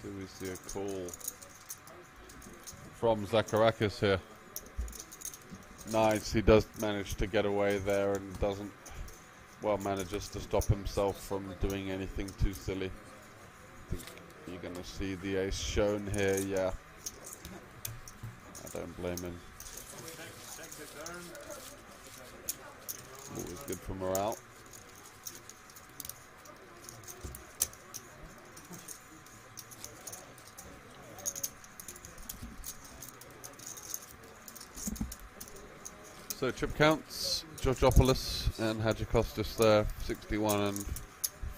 Do we see a call from Zacharakis here? Nice, he does manage to get away there and doesn't, well, manages to stop himself from doing anything too silly. I think you're going to see the ace shown here, yeah. I don't blame him. Always good for morale. So chip counts, Georgopoulos and Hadjikostas there, 61 and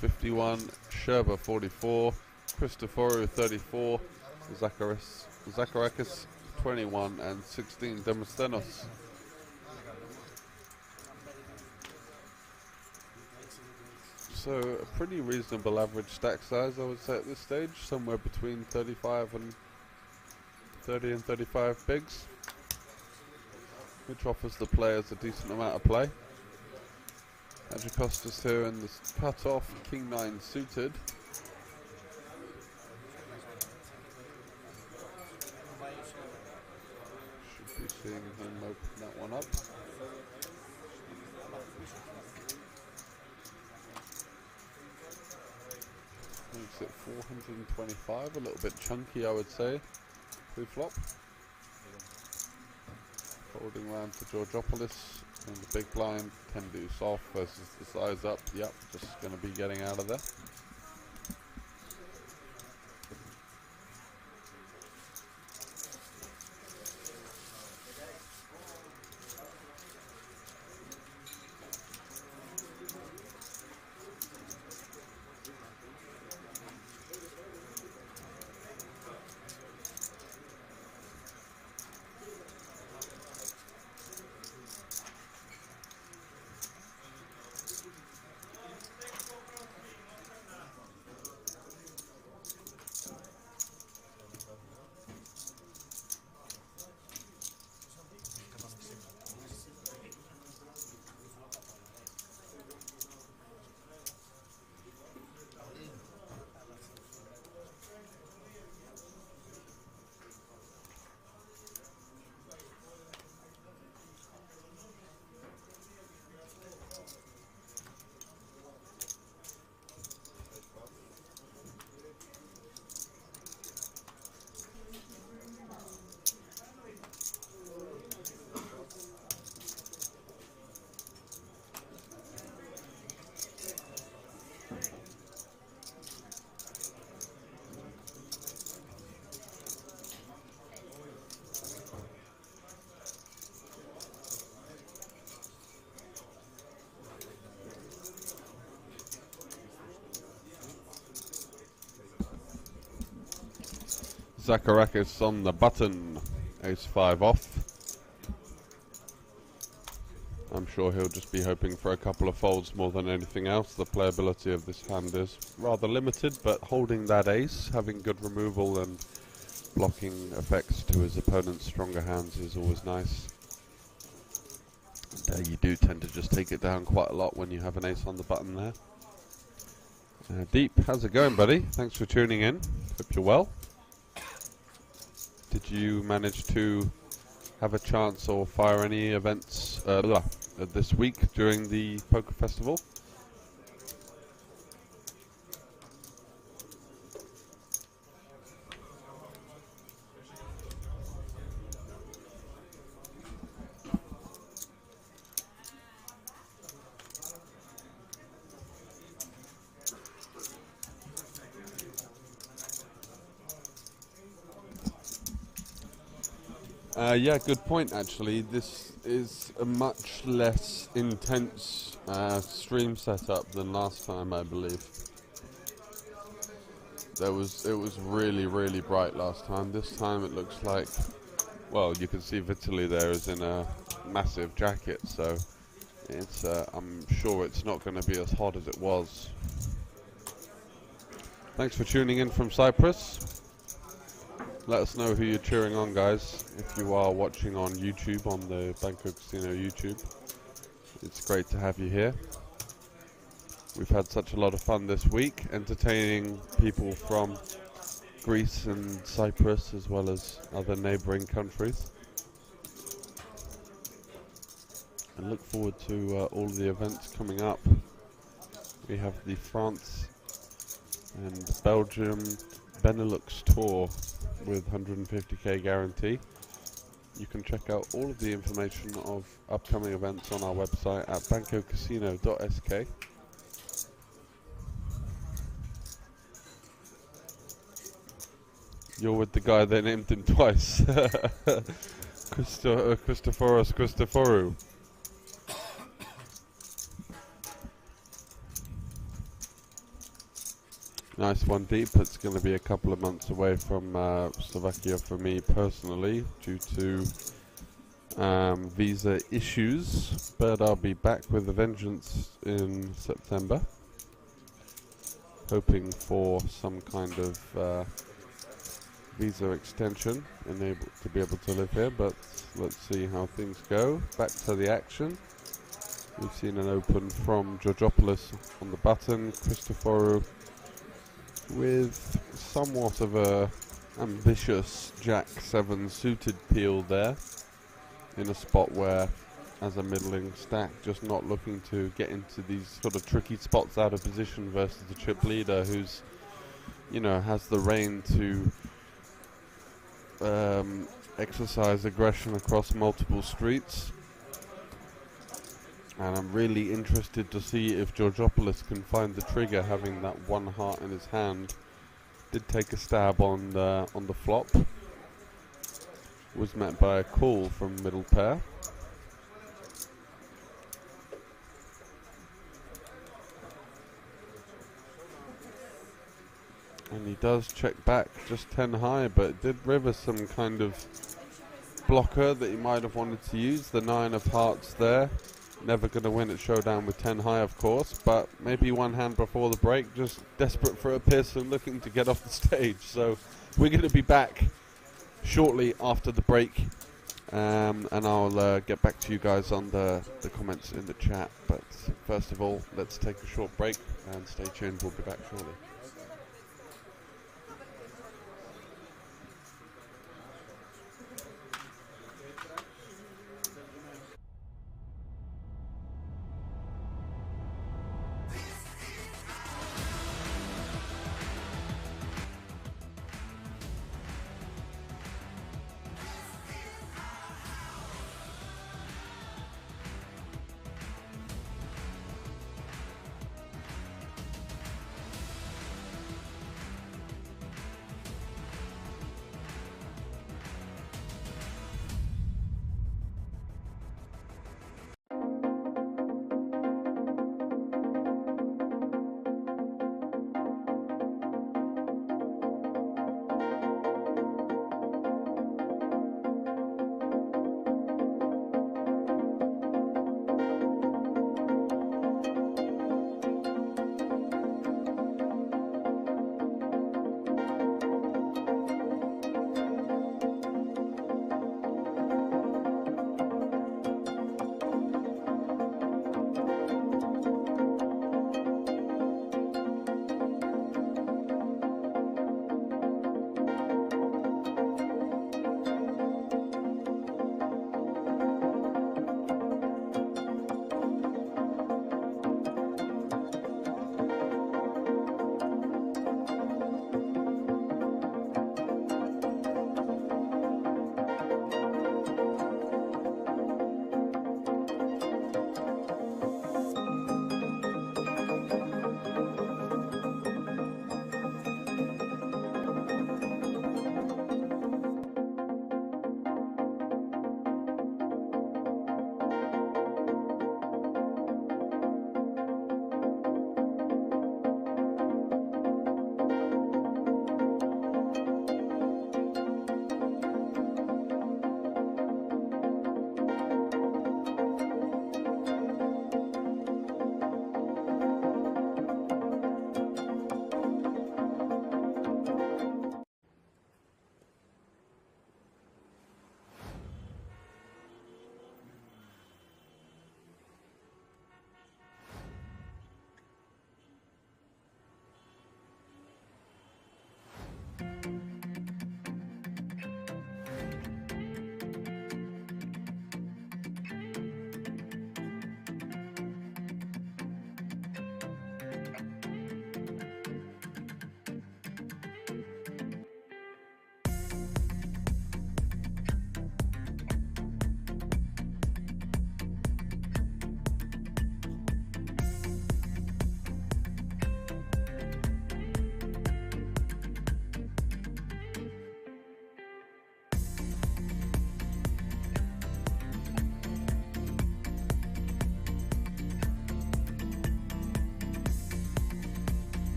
51, Sherba 44, Christoforu 34, Zacharakis 21 and 16, Demosthenos. So a pretty reasonable average stack size, I would say, at this stage, somewhere between 35 and 30 and 35 bigs, which offers the players a decent amount of play. Hadjikostas here in the cut-off, King 9 suited. Should be seeing him open that one up. Makes it 425, a little bit chunky, I would say, pre-flop. Folding round to Georgopoulos and the big blind, 10 deuce off versus the size up. Yep, just going to be getting out of there. Zacharakis on the button. Ace-5 off. I'm sure he'll just be hoping for a couple of folds more than anything else. The playability of this hand is rather limited, but holding that ace, having good removal and blocking effects to his opponent's stronger hands is always nice. And, you do tend to just take it down quite a lot when you have an ace on the button there. Deep, how's it going, buddy? Thanks for tuning in. Hope you're well. Did you manage to have a chance or fire any events this week during the poker festival? Yeah, good point actually. This is a much less intense stream setup than last time, I believe. It was really bright last time. This time it looks like, well, you can see Vitaly there is in a massive jacket, so it's I'm sure it's not going to be as hot as it was. Thanks for tuning in from Cyprus. Let us know who you're cheering on, guys, if you are watching on YouTube, on the Banco Casino YouTube. It's great to have you here. We've had such a lot of fun this week, entertaining people from Greece and Cyprus, as well as other neighbouring countries. And look forward to all of the events coming up. We have the France and Belgium Benelux tour with 150k guarantee. You can check out all of the information of upcoming events on our website at bancocasino.sk. You're with the guy they named him twice. Christoforos Christoforou. Nice one, Deep. It's going to be a couple of months away from Slovakia for me personally due to visa issues, but I'll be back with a vengeance in September, hoping for some kind of visa extension and to be able to live here, but let's see how things go. Back to the action. We've seen an open from Georgopoulos on the button, Christoforou with somewhat of a ambitious Jack-7 suited peel there, in a spot where, as a middling stack, just not looking to get into these sort of tricky spots out of position versus the chip leader, who's, you know, has the reign to exercise aggression across multiple streets. And I'm really interested to see if Georgopoulos can find the trigger, having that one heart in his hand. Did take a stab on the flop. Was met by a call from middle pair. And he does check back just 10 high, but did river some kind of blocker that he might have wanted to use. The 9 of hearts there. Never going to win at showdown with 10 high, of course, but maybe one hand before the break, just desperate for a piss and looking to get off the stage. So we're going to be back shortly after the break, and I'll get back to you guys on the comments in the chat. But first of all, let's take a short break and stay tuned. We'll be back shortly.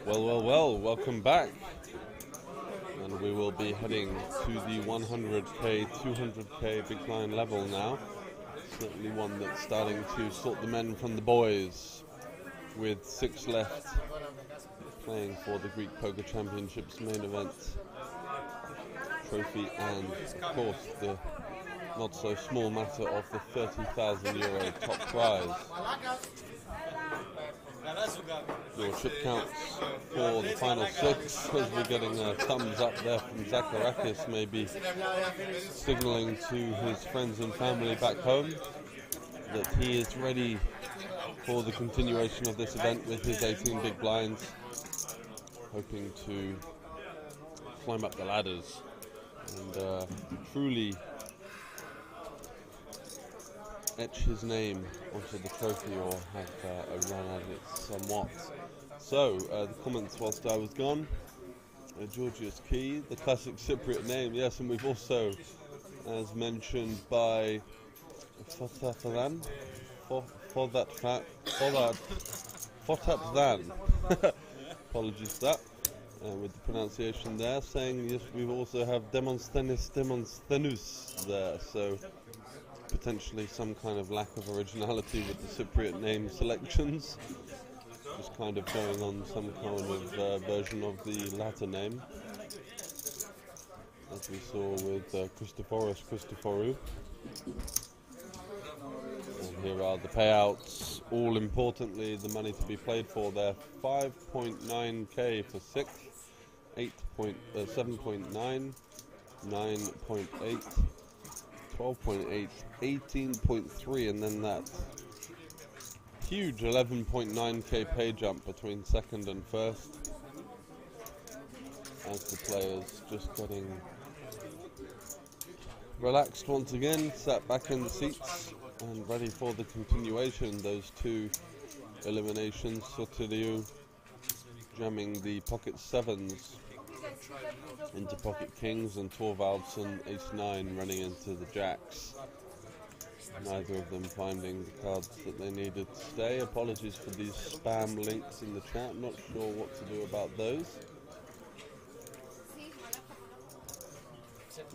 Well, welcome back. And we will be heading to the 100k, 200k big blind level now. Certainly one that's starting to sort the men from the boys, with 6 left, playing for the Greek Poker Championships main event trophy, and of course the not so small matter of the €30,000 top prize. Your chip counts for the final 6, as we're getting a thumbs up there from Zacharakis, maybe signalling to his friends and family back home that he is ready for the continuation of this event with his 18 big blinds, hoping to climb up the ladders and truly etch his name onto the trophy, or have a run at it somewhat. So, the comments whilst I was gone. Georgios Key, the classic Cypriot name, yes, and we've also, as mentioned by Fotatlan, apologies for that, with the pronunciation there, saying yes, we also have Demosthenes there, so potentially some kind of lack of originality with the Cypriot name selections, just kind of going on some kind of version of the latter name, as we saw with Christoforou. And here are the payouts, all importantly the money to be played for there: 5.9k for 6, 7.9, 9.8, 12.8, 18.3, and then that huge 11.9k pay jump between second and first, as the players just getting relaxed once again, sat back in the seats and ready for the continuation. Those 2 eliminations, Sotiriou jamming the pocket 7s into pocket kings, and Thorvaldsson ace-9 running into the jacks. Neither of them finding the cards that they needed to stay. Apologies for these spam links in the chat, not sure what to do about those.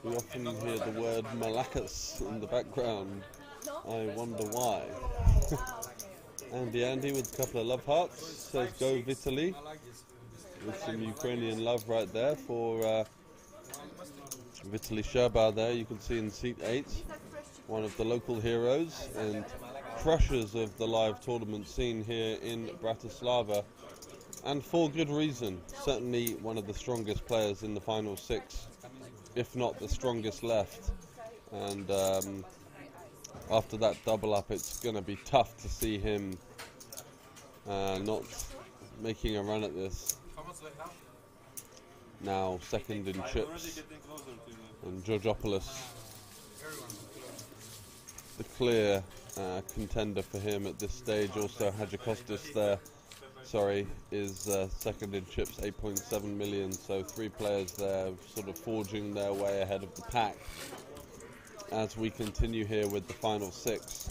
We often hear the word Malakas in the background. I wonder why. Andy with a couple of love hearts says go Vitaly, with some Ukrainian love right there for Vitaly Sherba there. You can see in seat 8, one of the local heroes and crushers of the live tournament scene here in Bratislava, and for good reason. Certainly one of the strongest players in the final 6, if not the strongest left, and after that double up it's going to be tough to see him not making a run at this. Now second in chips, and Georgopoulos the clear contender for him at this stage. Also Hadjikostas there, is second in chips, 8.7 million, so 3 players there sort of forging their way ahead of the pack as we continue here with the final 6.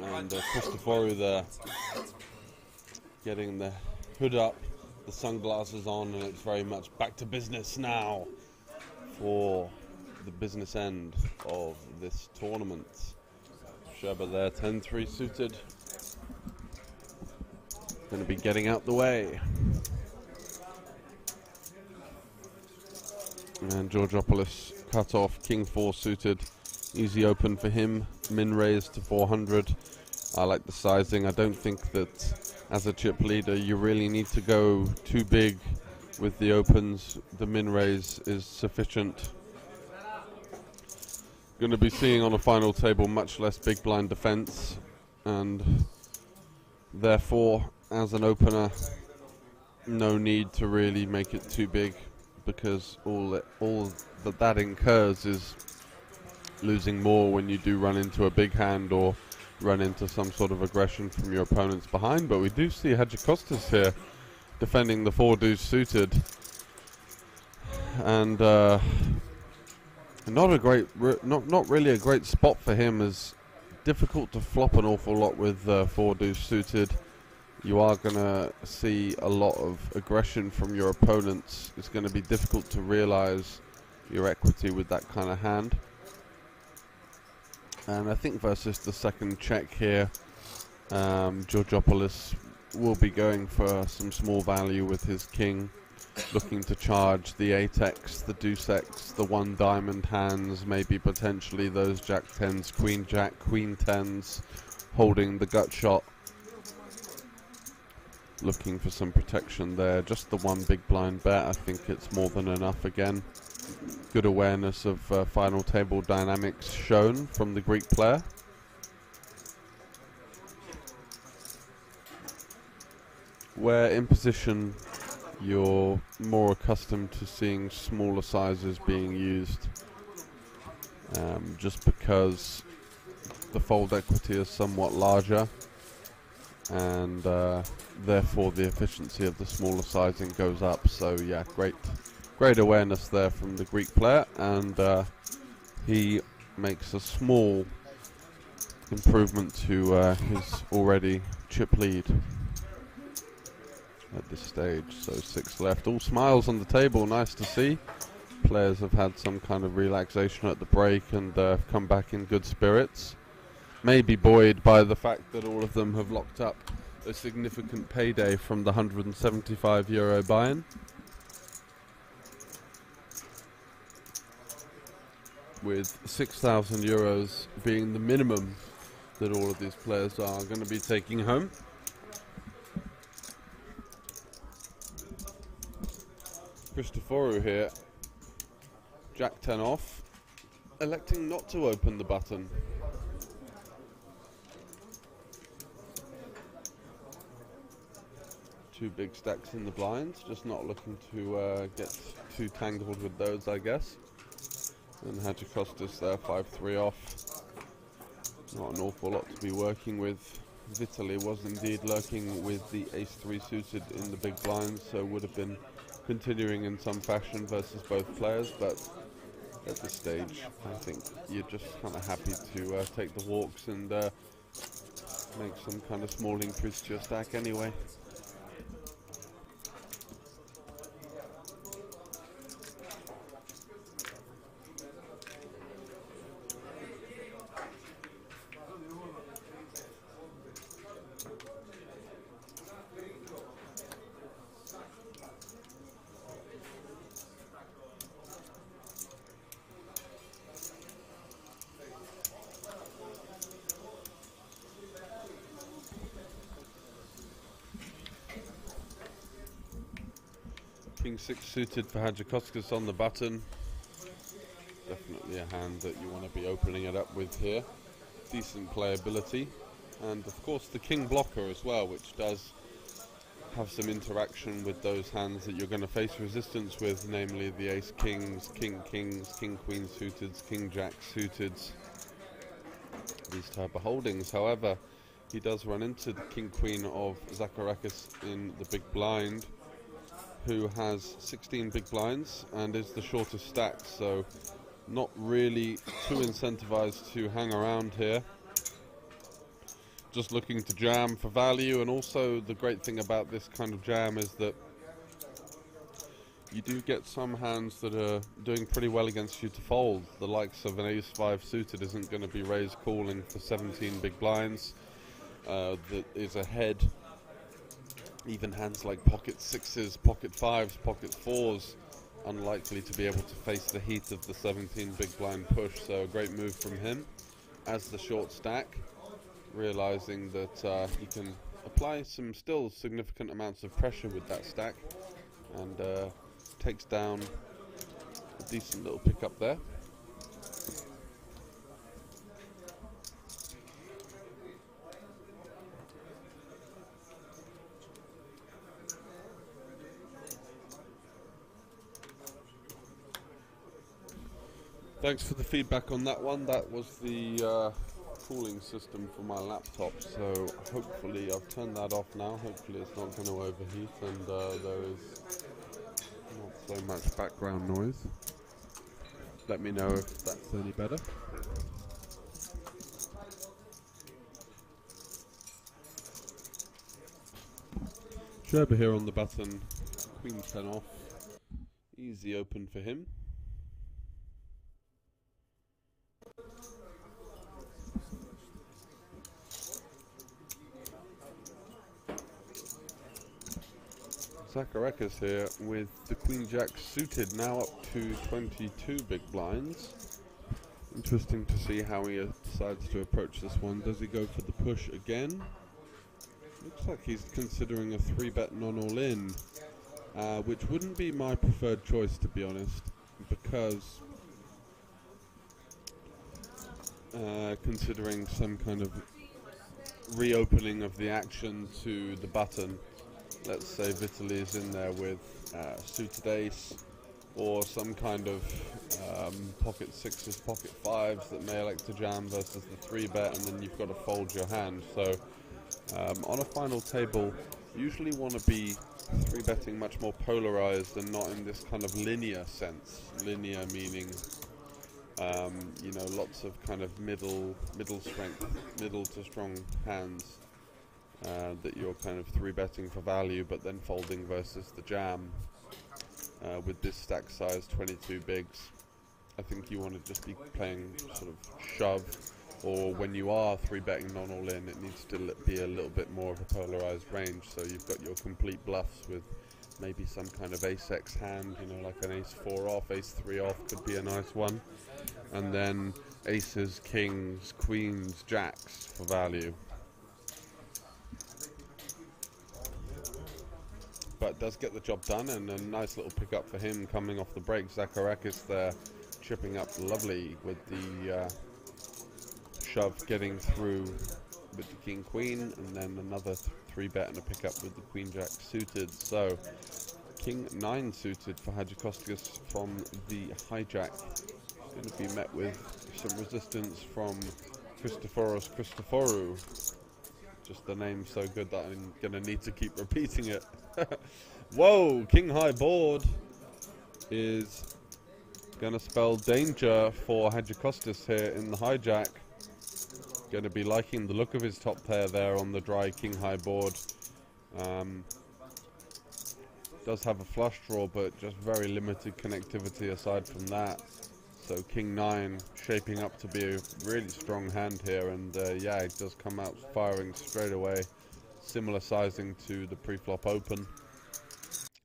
And Christoforou there, getting the hood up, the sunglasses on, and it's very much back to business now for the business end of this tournament. Sherba there, 10-3 suited, going to be getting out the way. And Georgopoulos cut off, King 4 suited, easy open for him, min raised to 400. I like the sizing. I don't think that as a chip leader you really need to go too big with the opens. The min raise is sufficient. Going to be seeing on a final table much less big blind defense, and therefore as an opener no need to really make it too big, because all that incurs is losing more when you do run into a big hand or run into some sort of aggression from your opponents behind. But we do see Hadjikostas here defending the 4 deuce suited, and not really a great spot for him, as difficult to flop an awful lot with 4 deuce suited. You are going to see a lot of aggression from your opponents. It's going to be difficult to realize your equity with that kind of hand. And I think versus the second check here, Georgopoulos will be going for some small value with his king, looking to charge the 8x, the deuce x, the 1 diamond hands, maybe potentially those jack 10s, queen jack, queen 10s, holding the gut shot. Looking for some protection there. Just the 1 big blind bet. I think it's more than enough again. Good awareness of final table dynamics shown from the Greek player. Where in position you're more accustomed to seeing smaller sizes being used, just because the fold equity is somewhat larger, and therefore the efficiency of the smaller sizing goes up. So yeah, great awareness there from the Greek player, and he makes a small improvement to his already chip lead at this stage. So 6 left, all smiles on the table, nice to see. Players have had some kind of relaxation at the break and come back in good spirits. Maybe buoyed by the fact that all of them have locked up a significant payday from the €175 buy-in. With €6,000 being the minimum that all of these players are going to be taking home. Christoforou here, jack 10 off, electing not to open the button. Two big stacks in the blinds, just not looking to get too tangled with those, I guess. And Hadjikostas there, 5-3 off. Not an awful lot to be working with. Vitaly was indeed lurking with the ace-3 suited in the big blinds, so would have been continuing in some fashion versus both players, but at this stage I think you're just kind of happy to take the walks and make some kind of small increase to your stack anyway. King 6 suited for Hadjikostas on the button. Definitely a hand that you want to be opening it up with here. Decent playability. And of course the king blocker as well, which does have some interaction with those hands that you're going to face resistance with, namely the ace kings, king kings, king queen suiteds, king jack suiteds. These type of holdings. However, he does run into the king queen of Zacharakis in the big blind, who has 16 big blinds and is the shortest stack, so not really too incentivized to hang around here. Just looking to jam for value, and also the great thing about this kind of jam is that you do get some hands that are doing pretty well against you to fold. The likes of an ace-5 suited isn't going to be raised calling for 17 big blinds. That is ahead. Even hands like pocket 6s, pocket 5s, pocket 4s, unlikely to be able to face the heat of the 17 big blind push. So a great move from him as the short stack, realizing that he can apply some still significant amounts of pressure with that stack, and takes down a decent little pickup there. Thanks for the feedback on that one. That was the cooling system for my laptop, so hopefully I've turned that off now. Hopefully it's not going to overheat, and there is not so much background noise. Let me know if that's any better. Gerber here on the button, queen 10 off, easy open for him. Zacharakis here with the queen jack suited, now up to 22 big blinds. Interesting to see how he decides to approach this one. Does he go for the push again? Looks like he's considering a 3-bet non-all-in, which wouldn't be my preferred choice, to be honest, because considering some kind of reopening of the action to the button. Let's say Vitaly is in there with suited ace or some kind of pocket sixes, pocket fives that may elect to jam versus the 3-bet, and then you've got to fold your hand. So on a final table, usually want to be 3-betting much more polarized and not in this kind of linear sense. Linear meaning, you know, lots of kind of middle strength, middle to strong hands that you're kind of 3-betting for value, but then folding versus the jam. With this stack size, 22 bigs, I think you want to just be playing sort of shove, or when you are 3-betting non-all-in, it needs to be a little bit more of a polarized range. So you've got your complete bluffs with maybe some kind of ace-x hand, you know, like an ace-4 off, ace-3 off could be a nice one. And then aces, kings, queens, jacks for value. But does get the job done, and a nice little pickup for him coming off the break. Zacharakis there chipping up lovely with the shove, getting through with the king queen, and then another 3-bet and a pickup with the queen jack suited. So king 9 suited for Hadjikostas from the hijack. Going to be met with some resistance from Christoforos Christoforou. Just the name's so good that I'm going to need to keep repeating it. Whoa, king high board is going to spell danger for Hadjikostas here in the hijack. Going to be liking the look of his top pair there on the dry king high board. Does have a flush draw, but just very limited connectivity aside from that. So king 9 shaping up to be a really strong hand here, and yeah, it does come out firing straight away. Similar sizing to the pre-flop open,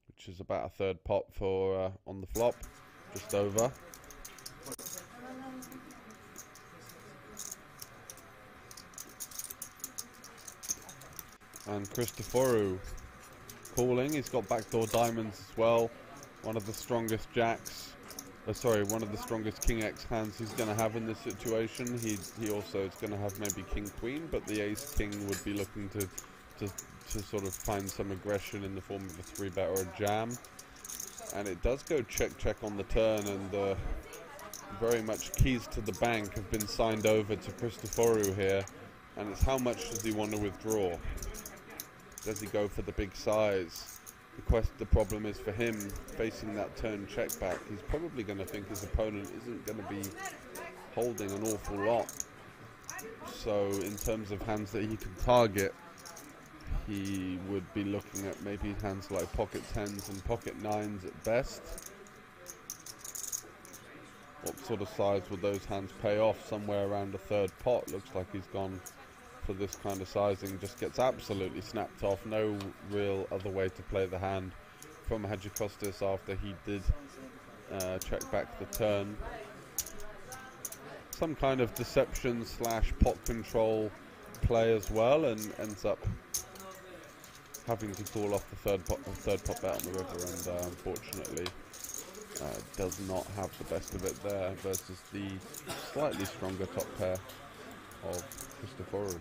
which is about a 3rd pot for on the flop, just over. And Christoforou calling. He's got backdoor diamonds as well. One of the strongest jacks. One of the strongest king x hands he's going to have in this situation. He also is going to have maybe king queen, but the ace king would be looking to sort of find some aggression in the form of a 3-bet or a jam. And it does go check check on the turn, and very much keys to the bank have been signed over to Christoforou here. And it's how much does he want to withdraw? Does he go for the big size? The problem is for him, facing that turn check back, he's probably going to think his opponent isn't going to be holding an awful lot. So in terms of hands that he can target, he would be looking at maybe hands like pocket 10s and pocket 9s at best. What sort of size would those hands pay off? Somewhere around a 3rd pot. Looks like he's gone for this kind of sizing. Just gets absolutely snapped off. No real other way to play the hand from Hadjikostas after he did check back the turn. Some kind of deception / pot control play as well, and ends up having to call off the third pot bet on the river, and unfortunately does not have the best of it there versus the slightly stronger top pair of Christoforou.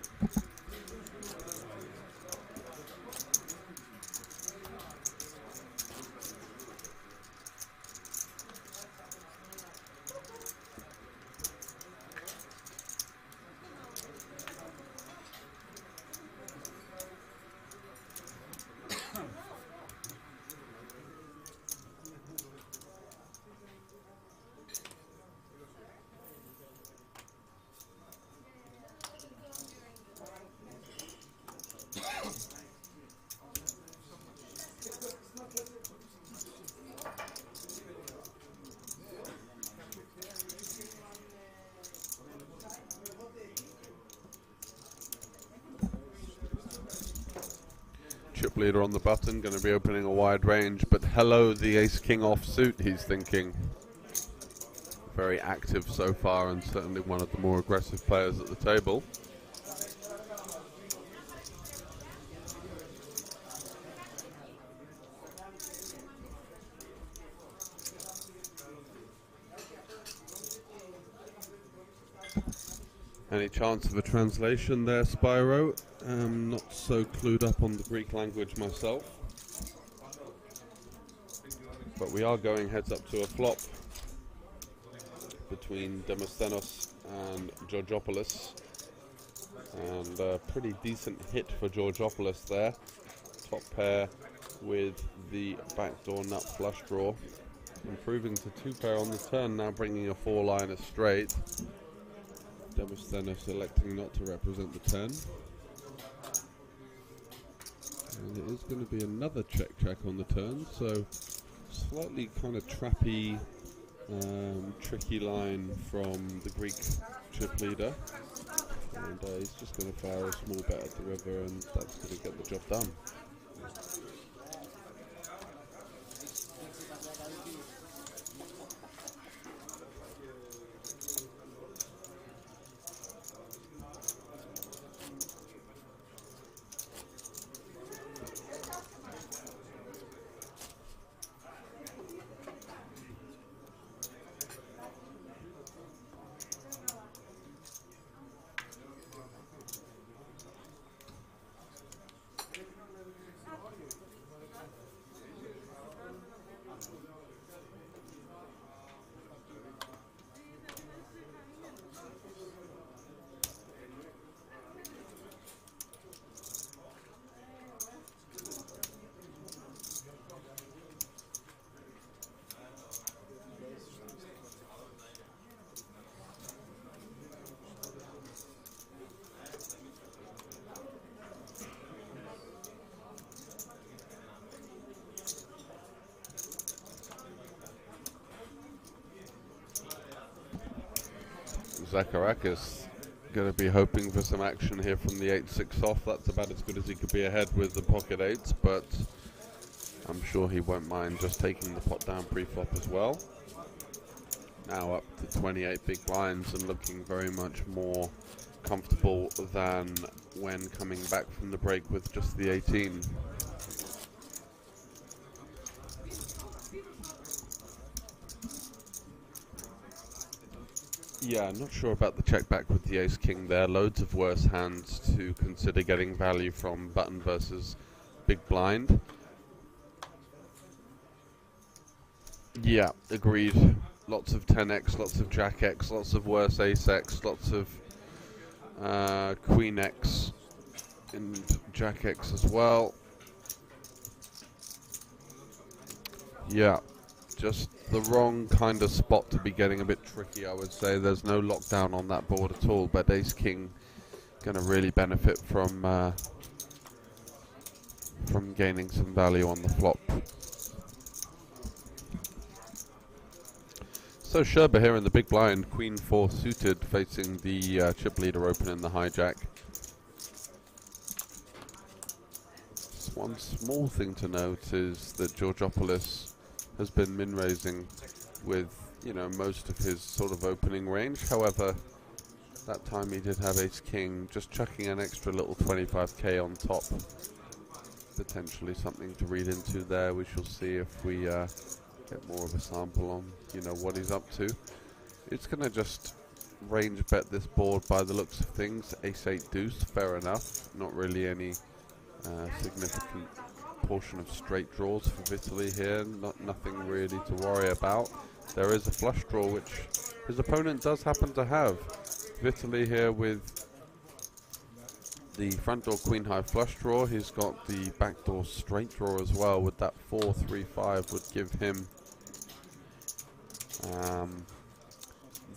chip leader on the button, going to be opening a wide range, but hello, the ace-king offsuit, he's thinking. Very active so far, and certainly one of the more aggressive players at the table. Any chance of a translation there, Spyro? I'm not so clued up on the Greek language myself. But we are going heads up to a flop between Demosthenes and Georgopoulos. And a pretty decent hit for Georgopoulos there. Top pair with the backdoor nut flush draw. Improving to 2-pair on the turn, now bringing a 4-liner straight. Demosthenes electing not to represent the 10. And it is going to be another check on the turn, so slightly kind of trappy, tricky line from the Greek chip leader. And he's just going to fire a small bet at the river, and that's going to get the job done. Zacharakis going to be hoping for some action here from the 8-6 off. That's about as good as he could be ahead with the pocket 8s, but I'm sure he won't mind just taking the pot down pre-flop as well. Now up to 28 big blinds and looking very much more comfortable than when coming back from the break with just the 18. Yeah, I'm not sure about the check back with the ace-king there. Loads of worse hands to consider getting value from button versus big blind. Yeah, agreed. Lots of 10x, lots of jack-x, lots of worse ace-x, lots of queen-x and jack-x as well. Yeah, just the wrong kind of spot to be getting a bit tricky, I would say. There's no lockdown on that board at all, but ace-king going to really benefit from gaining some value on the flop. So Sherba here in the big blind, queen 4 suited, facing the chip leader open in the hijack. Just one small thing to note is that Georgopoulos has been min-raising with, you know, most of his sort of opening range. However, that time he did have ace-king, just chucking an extra little 25k on top. Potentially something to read into there. We shall see if we get more of a sample on, you know, what he's up to. It's going to just range bet this board by the looks of things. Ace-8 deuce, fair enough. Not really any significant portion of straight draws for Vitaly here. Nothing really to worry about. There is a flush draw which his opponent does happen to have. Vitaly here with the front door queen high flush draw. He's got the backdoor straight draw as well, with that 4-3-5 would give him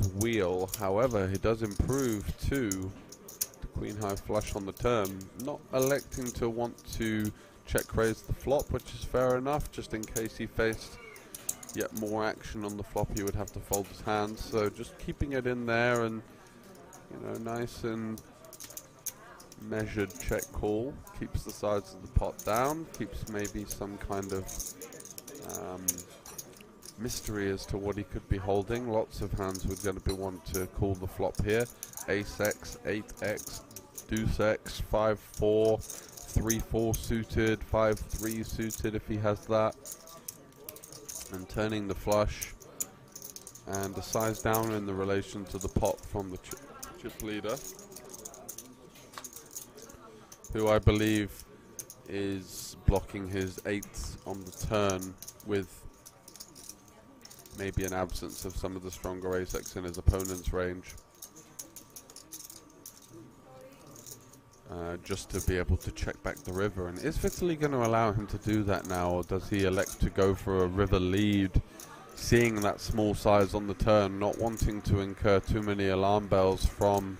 the wheel. However, he does improve to the queen high flush on the turn, not electing to want to check raise the flop, which is fair enough. Just in case he faced yet more action on the flop, he would have to fold his hands. So just keeping it in there and, you know, nice and measured check call, keeps the sides of the pot down, keeps maybe some kind of mystery as to what he could be holding. Lots of hands would going to be want to call the flop here. Ace X, 8X, Deuce X, 5-4, 3-4 suited, 5-3 suited if he has that, and turning the flush, and a size down in the relation to the pot from the chip leader, who I believe is blocking his 8s on the turn with maybe an absence of some of the stronger ace-x in his opponent's range. Just to be able to check back the river. And is Vitaly going to allow him to do that now, or does he elect to go for a river lead, seeing that small size on the turn, not wanting to incur too many alarm bells from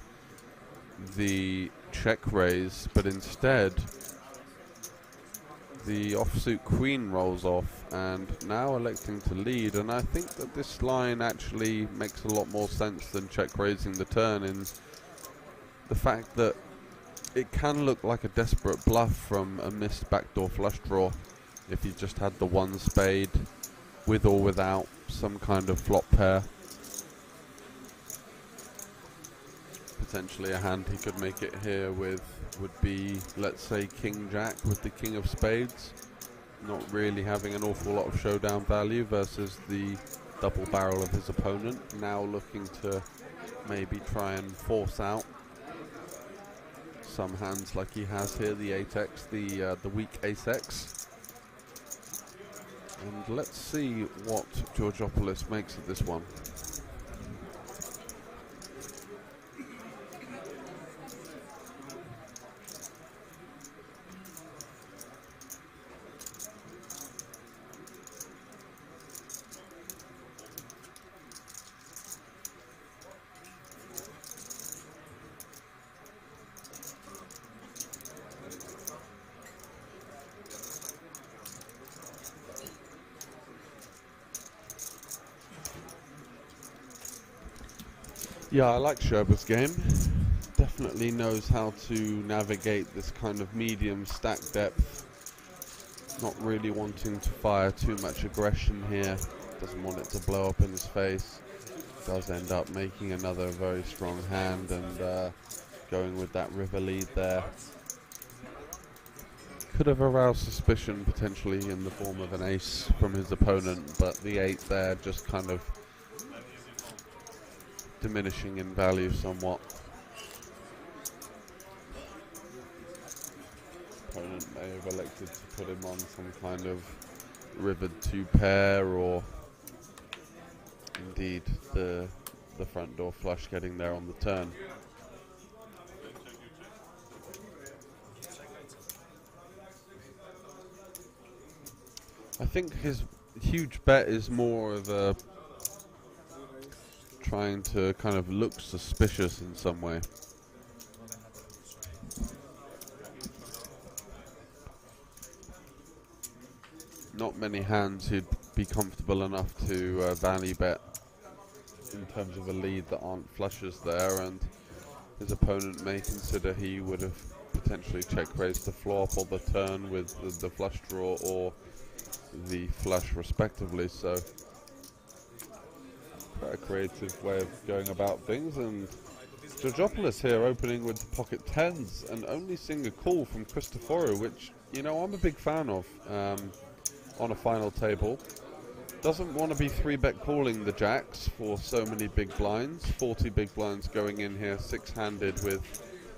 the check raise, but instead the offsuit queen rolls off, and now electing to lead. And I think that this line actually makes a lot more sense than check raising the turn, in the fact that it can look like a desperate bluff from a missed backdoor flush draw if he just had the one spade with or without some kind of flop pair. Potentially a hand he could make it here with would be, let's say, King Jack with the King of Spades, not really having an awful lot of showdown value versus the double barrel of his opponent, now looking to maybe try and force out some hands like he has here, the 8x, the weak ace-x. And let's see what Georgopoulos makes of this one. Yeah, I like Sherba's game. Definitely knows how to navigate this kind of medium stack depth. Not really wanting to fire too much aggression here. Doesn't want it to blow up in his face. Does end up making another very strong hand and going with that river lead there. Could have aroused suspicion potentially in the form of an ace from his opponent, but the 8 there just kind of diminishing in value somewhat. Opponent may have elected to put him on some kind of rivered 2 pair, or indeed the front door flush getting there on the turn. I think his huge bet is more of a trying to kind of look suspicious in some way. Not many hands who'd be comfortable enough to value bet in terms of a lead that aren't flushes there, and his opponent may consider he would have potentially check raised the flop or the turn with the flush draw or the flush respectively. So quite a creative way of going about things. And Georgopoulos here opening with pocket 10s and only seeing a call from Christoforou, which, you know, I'm a big fan of on a final table. Doesn't want to be 3-bet calling the jacks for so many big blinds. 40 big blinds going in here, 6-handed with,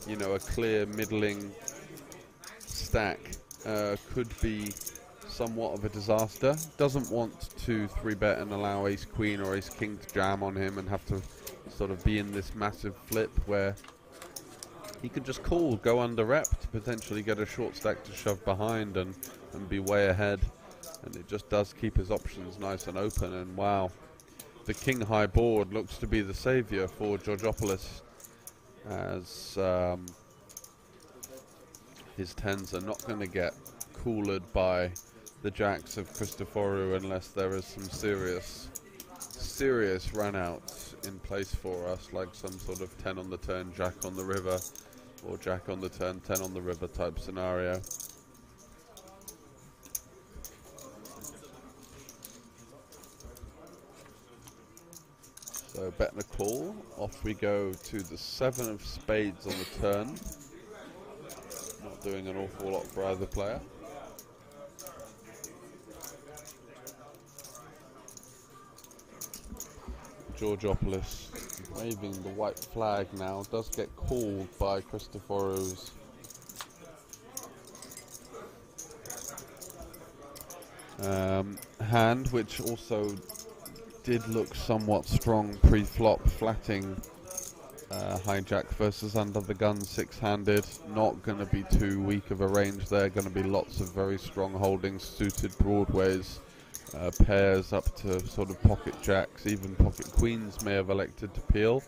you know, a clear middling stack. Could be somewhat of a disaster. Doesn't want to 3-bet and allow ace queen or ace king to jam on him and have to sort of be in this massive flip where he could just call, go under rep to potentially get a short stack to shove behind and be way ahead. And it just does keep his options nice and open. And wow, the king high board looks to be the savior for Georgopoulos, as his 10s are not going to get cooled by the jacks of Christoforou unless there is some serious run outs in place for us, like some sort of 10 on the turn, jack on the river, or jack on the turn, 10 on the river type scenario. So betting a call, off we go to the 7 of spades on the turn. Not doing an awful lot for either player. Georgopoulos waving the white flag now, does get called by Christophorou's hand, which also did look somewhat strong pre-flop, flatting hijack versus under the gun six-handed. Not going to be too weak of a range there, going to be lots of very strong holdings, suited broadways, pairs up to sort of pocket jacks, even pocket queens may have elected to peel.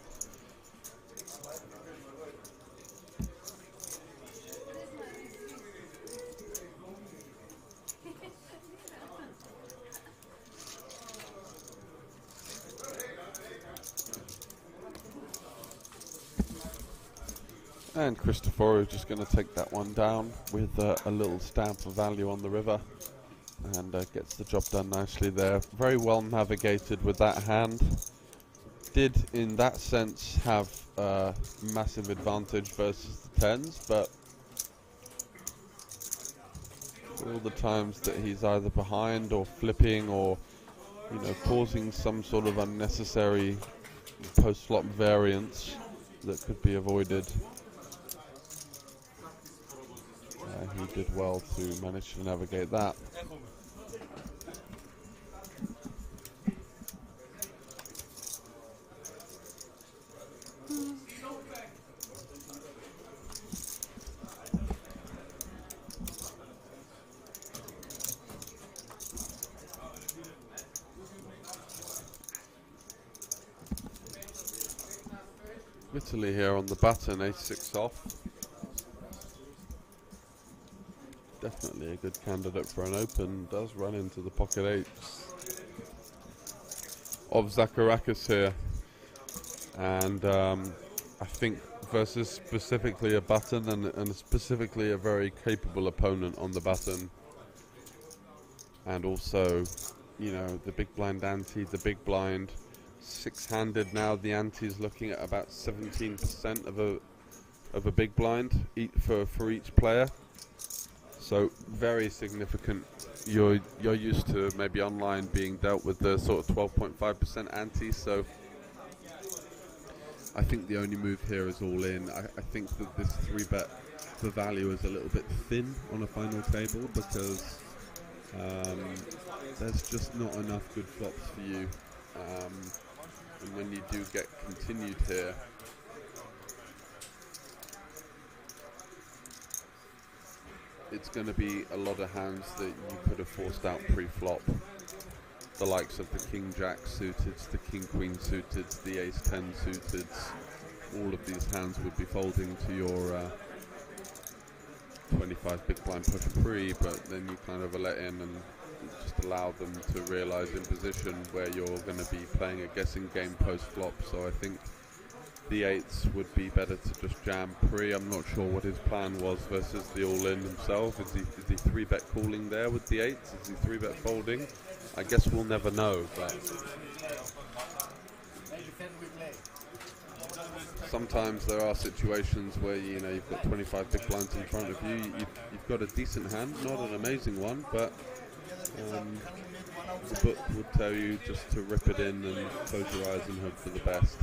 And Christopherou just going to take that one down with a little stamp of value on the river, and gets the job done nicely there. Very well navigated with that hand. Did in that sense have massive advantage versus the tens, but all the times that he's either behind or flipping or causing some sort of unnecessary post-flop variance that could be avoided, he did well to manage to navigate that. Italy here on the button, ace-6 off. Definitely a good candidate for an open, does run into the pocket eights of Zacharakis here. And I think versus specifically a button and specifically a very capable opponent on the button. And also, the big blind ante, the big blind. Six-handed now, the ante is looking at about 17% of a big blind for each player. So very significant. You're used to maybe online being dealt with the sort of 12.5% ante. So I think the only move here is all in. I think that this 3-bet for value is a little bit thin on a final table because there's just not enough good flops for you. And when you do get continued here, it's going to be a lot of hands that you could have forced out pre-flop. The likes of the king-jack suited, the king-queen suited, the ace-10 suited. All of these hands would be folding to your 25 big blind push pre, but then you kind of let in and just allow them to realize in position where you're going to be playing a guessing game post-flop. So I think the eights would be better to just jam pre. I'm not sure what his plan was versus the all-in himself. Is he 3-bet calling there with the eights? Is he 3-bet folding? I guess we'll never know, but sometimes there are situations where you've got 25 big blinds in front of you. You've got a decent hand, not an amazing one, but the book would tell you just to rip it in and close your eyes and hope for the best.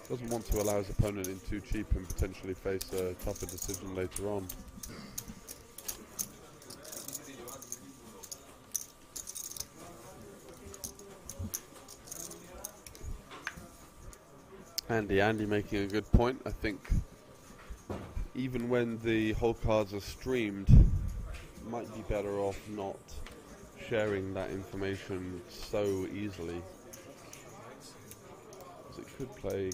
Doesn't want to allow his opponent in too cheap and potentially face a tougher decision later on. Andy making a good point. I think even when the whole cards are streamed, might be better off not sharing that information so easily, as it could play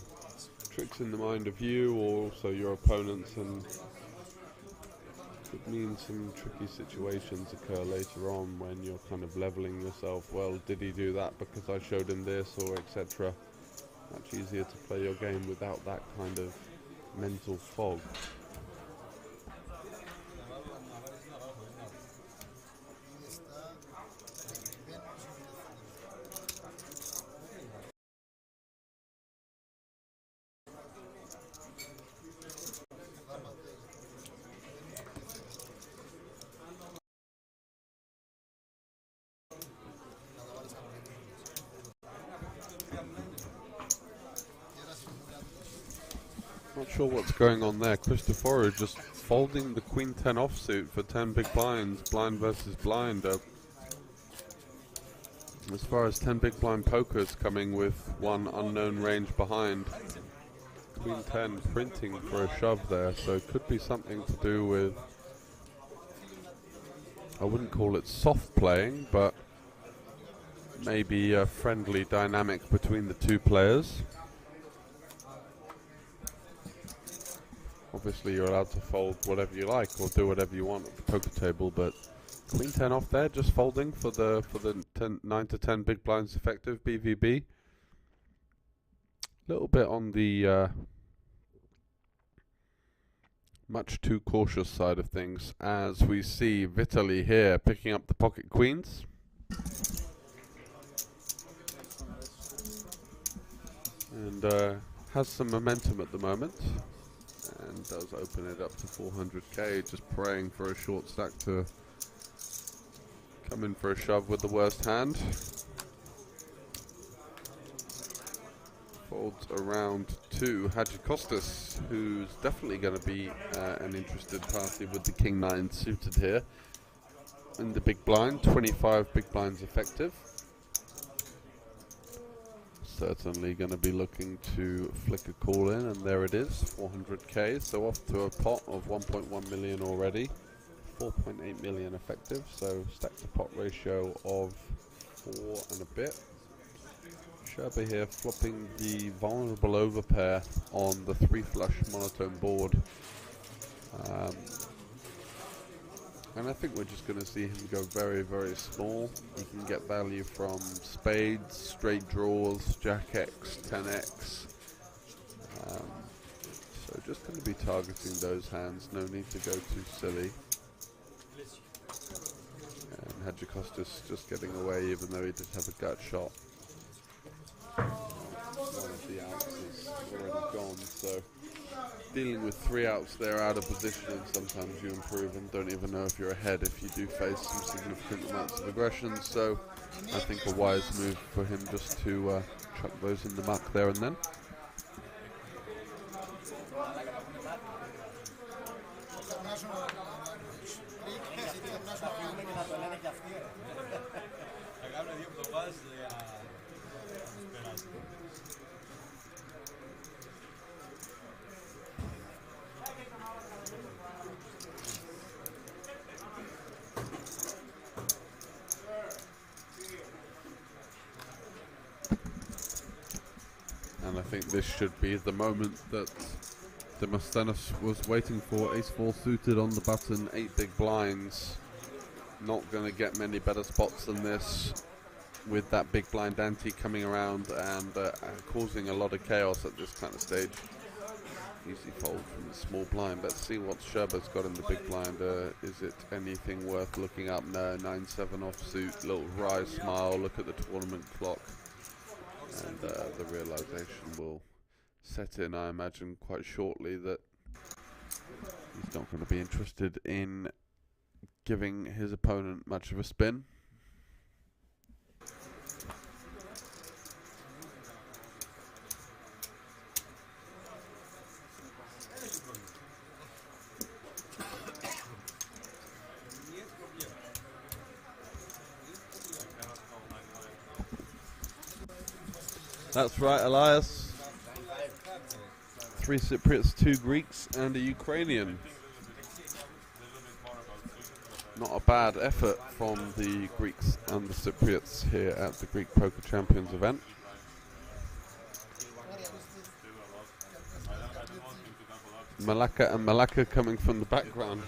tricks in the mind of you or also your opponents, and could mean some tricky situations occur later on when you're kind of leveling yourself. Well, did he do that because I showed him this, or etc. Much easier to play your game without that kind of mental fog. Not sure what's going on there. Cristoforo just folding the Queen 10 offsuit for 10 big blinds, blind versus blind. As far as 10 big blind pokers coming with one unknown range behind. Queen 10 printing for a shove there, so it could be something to do with, I wouldn't call it soft playing, but maybe a friendly dynamic between the two players. Obviously you're allowed to fold whatever you like or do whatever you want at the poker table, but Queen 10 off there, just folding for the 9 to 10 big blinds effective BVB. Little bit on the much too cautious side of things, as we see Vitaly here picking up the pocket queens. And has some momentum at the moment. And does open it up to 400k, just praying for a short stack to come in for a shove with the worst hand. Folds around to Hadjikostas, who's definitely going to be an interested party with the King 9 suited here. In the big blind, 25 big blinds effective. Certainly going to be looking to flick a call in, and there it is, 400k, so off to a pot of 1.1 million already, 4.8 million effective, so stack to pot ratio of 4 and a bit. Sherba here flopping the vulnerable overpair on the 3 flush monotone board. And I think we're just going to see him go very, very small. He can get value from spades, straight draws, jack X, 10x. So just going to be targeting those hands, no need to go too silly. And Hadjikostas just getting away, even though he did have a gut shot. One of the outs is already gone, so dealing with 3 outs there out of position, and sometimes you improve and don't even know if you're ahead if you do face some significant amounts of aggression. So I think a wise move for him just to chuck those in the muck there and then. think this should be the moment that Demosthenes was waiting for. Ace-4 suited on the button, 8 big blinds. Not going to get many better spots than this, with that big blind ante coming around and causing a lot of chaos at this kind of stage. Easy fold from the small blind. Let's see what Sherba's got in the big blind. Is it anything worth looking up? No, 9-7 offsuit, little wry smile, look at the tournament clock. And the realization will set in, I imagine, quite shortly that he's not going to be interested in giving his opponent much of a spin. That's right, Elias. 3 Cypriots, 2 Greeks, and a Ukrainian. Not a bad effort from the Greeks and the Cypriots here at the Greek Poker Champions event. Malacca and Malacca coming from the background.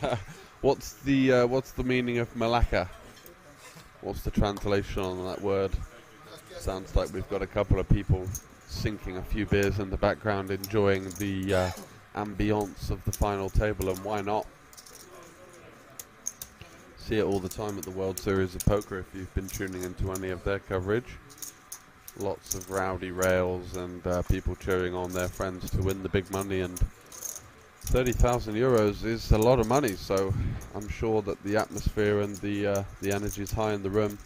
What's the meaning of Malacca? What's the translation on that word? Sounds like we've got a couple of people sinking a few beers in the background, enjoying the ambience of the final table, and why not? See it all the time at the World Series of Poker if you've been tuning into any of their coverage. Lots of rowdy rails and people cheering on their friends to win the big money, and 30,000 euros is a lot of money, so I'm sure that the atmosphere and the energy is high in the room.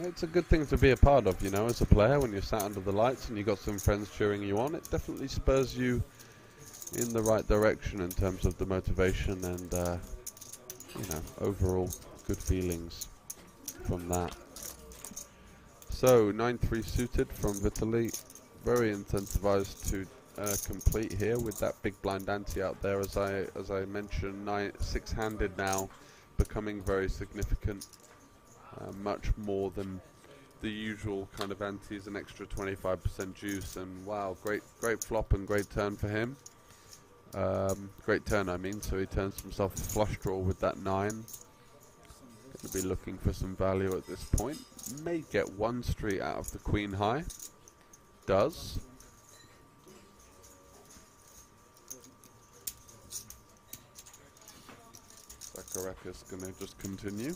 It's a good thing to be a part of, you know, as a player. When you're sat under the lights and you've got some friends cheering you on, it definitely spurs you in the right direction in terms of the motivation and, you know, overall good feelings from that. So, 9-3 suited from Vitaly, very incentivized to complete here with that big blind ante out there. As I mentioned, 6-handed now, becoming very significant. Much more than the usual kind of antes, an extra 25% juice, and wow, great flop and great turn for him. Great turn, I mean, so he turns himself a flush draw with that 9. Going to be looking for some value at this point. May get one street out of the queen high. Does. Zacharakis going to just continue.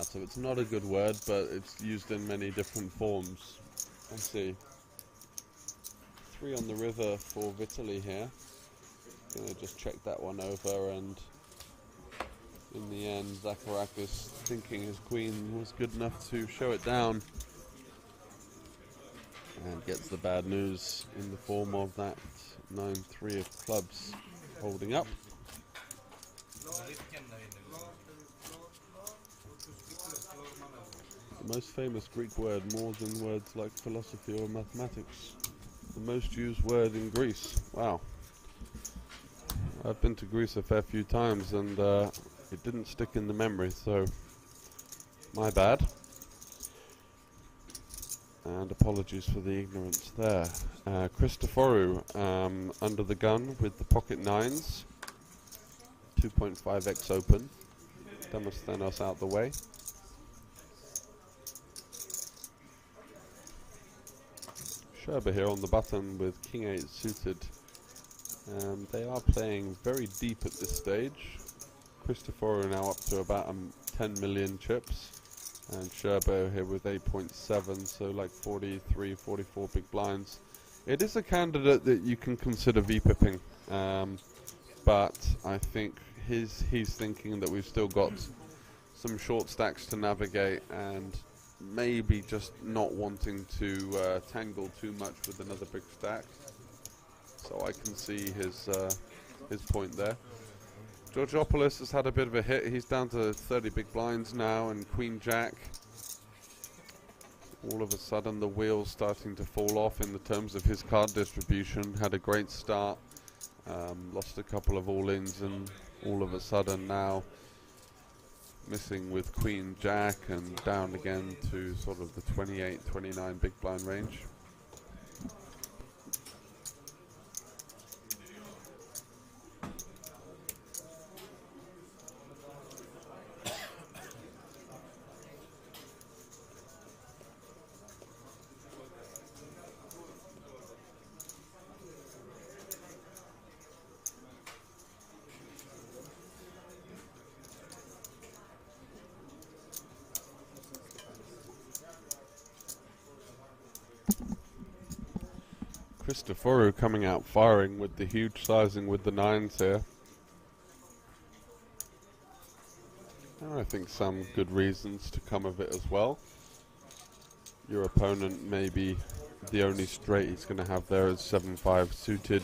So it's not a good word, but it's used in many different forms. I see. 3 on the river for Vitaly here. Gonna just check that one over, and in the end, Zacharakis, thinking his queen was good enough to show it down, and gets the bad news in the form of that 9-3 of clubs holding up. The most famous Greek word, more than words like philosophy or mathematics. The most used word in Greece. Wow. I've been to Greece a fair few times, and it didn't stick in the memory, so my bad. And apologies for the ignorance there. Christoforou under the gun with the pocket 9s. 2.5x open. Demosthenes out the way. Sherba here on the button with King 8 suited. They are playing very deep at this stage. Christoforou now up to about 10 million chips. And Sherba here with 8.7, so like 43, 44 big blinds. It is a candidate that you can consider V-pipping. But I think he's thinking that we've still got some short stacks to navigate, and maybe just not wanting to tangle too much with another big stack. So I can see his point there. Georgopoulos has had a bit of a hit. He's down to 30 big blinds now, and Queen Jack. All of a sudden the wheels starting to fall off in the terms of his card distribution. Had a great start, Lost a couple of all-ins, and all of a sudden now missing with Queen Jack and down again to sort of the 28-29 big blind range. Christopheru coming out firing with the huge sizing with the 9s here. And I think some good reasons to come of it as well. Your opponent may be the only straight he's going to have there is 7-5 suited.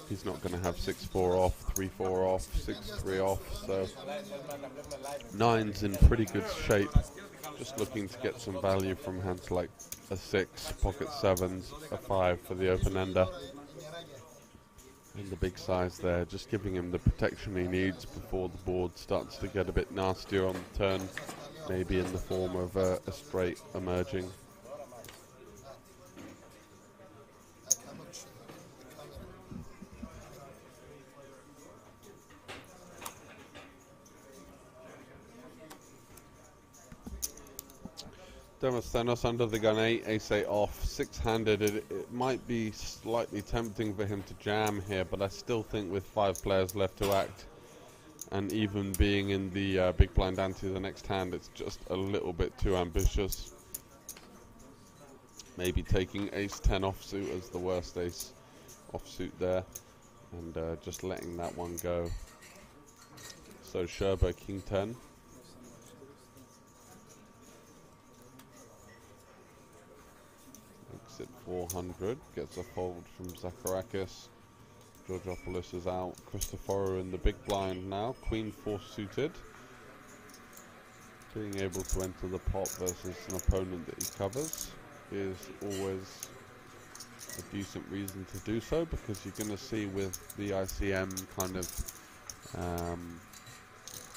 He's not going to have 6-4 off, 3-4 off, 6-3 off, so 9's in pretty good shape. Just looking to get some value from hands like a 6, pocket 7s, a 5 for the open-ender. And the big size there, just giving him the protection he needs before the board starts to get a bit nastier on the turn, maybe in the form of a straight emerging. Demosthenes under the gun 8, ace-8 off, 6-handed. It might be slightly tempting for him to jam here, but I still think with 5 players left to act, and even being in the big blind ante the next hand, it's just a little bit too ambitious. Maybe taking ace-10 offsuit as the worst ace offsuit there, and just letting that one go. So Sherbo king 10. Exit 400, gets a fold from Zacharakis. Georgopoulos is out. Christopheru in the big blind now. Queen 4 suited. Being able to enter the pot versus an opponent that he covers is always a decent reason to do so, because you're going to see with the ICM kind of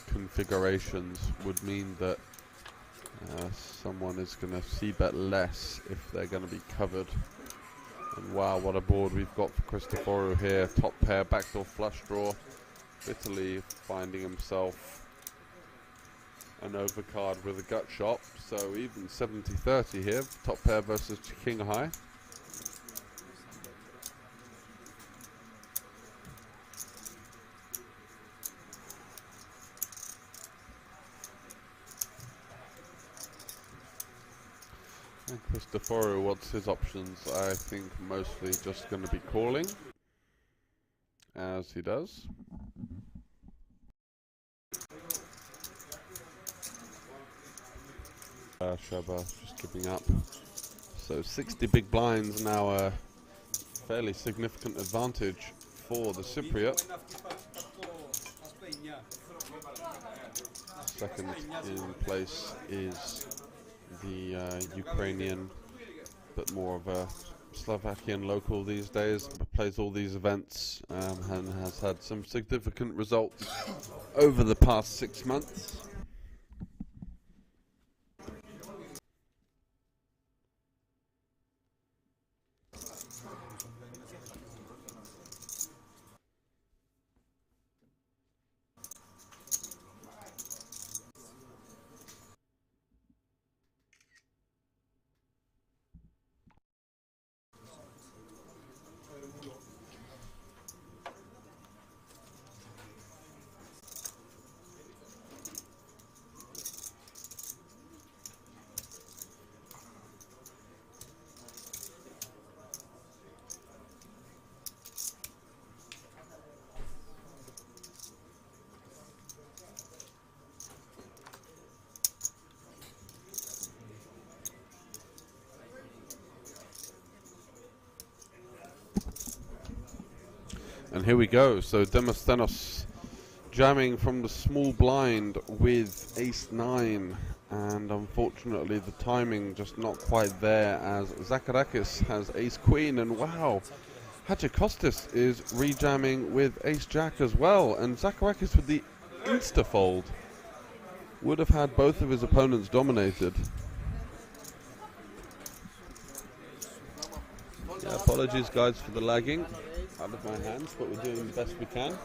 configurations would mean that someone is going to c-bet less if they're going to be covered. And wow, what a board we've got for Christopheru here. Top pair, backdoor flush draw. Bitterly finding himself an overcard with a gut shot. So even 70-30 here, top pair versus king high. And Christopheru, what's his options? I think mostly just going to be calling, as he does. Shaba just giving up. So 60 big blinds now, a fairly significant advantage for the Cypriot. Second in place is the Ukrainian, but more of a Slovakian local these days, but plays all these events and has had some significant results over the past 6 months. And here we go. So Demosthenes jamming from the small blind with ace-9, and unfortunately the timing just not quite there, as Zacharakis has ace-queen, and wow, Hadjikostas is rejamming with ace-jack as well, and Zacharakis with the insta-fold would have had both of his opponents dominated. Yeah, apologies guys for the lagging out of my hands, but we're doing the best we can.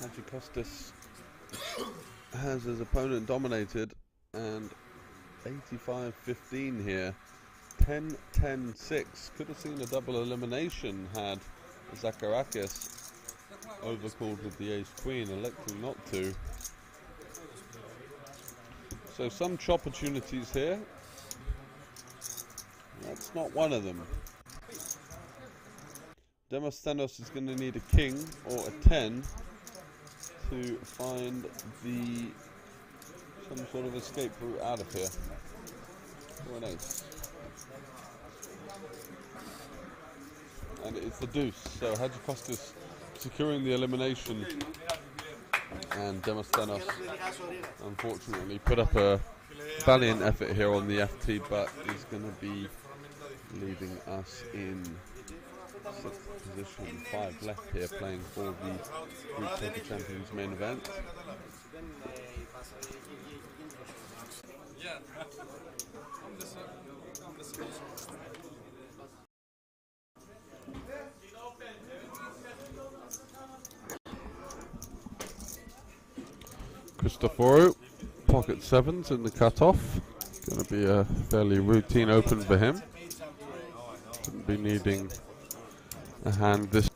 Hadjikostas has his opponent dominated, and 85-15 here. 10-10-6. Could have seen a double elimination had Zacharakis overcalled with the ace-queen, electing not to. So some chop opportunities here. That's not one of them. Demosthenes is going to need a king or a 10 to find some sort of escape route out of here. Or an ace. And it's the deuce, so Hadjikostas securing the elimination, and Demosthenes unfortunately put up a valiant effort here on the FT, but is going to be leaving us in 6th position, 5 left here, playing for the Greek Poker Champions main event. Christoforou, pocket 7s in the cutoff. Going to be a fairly routine open for him. Shouldn't be needing a hand this.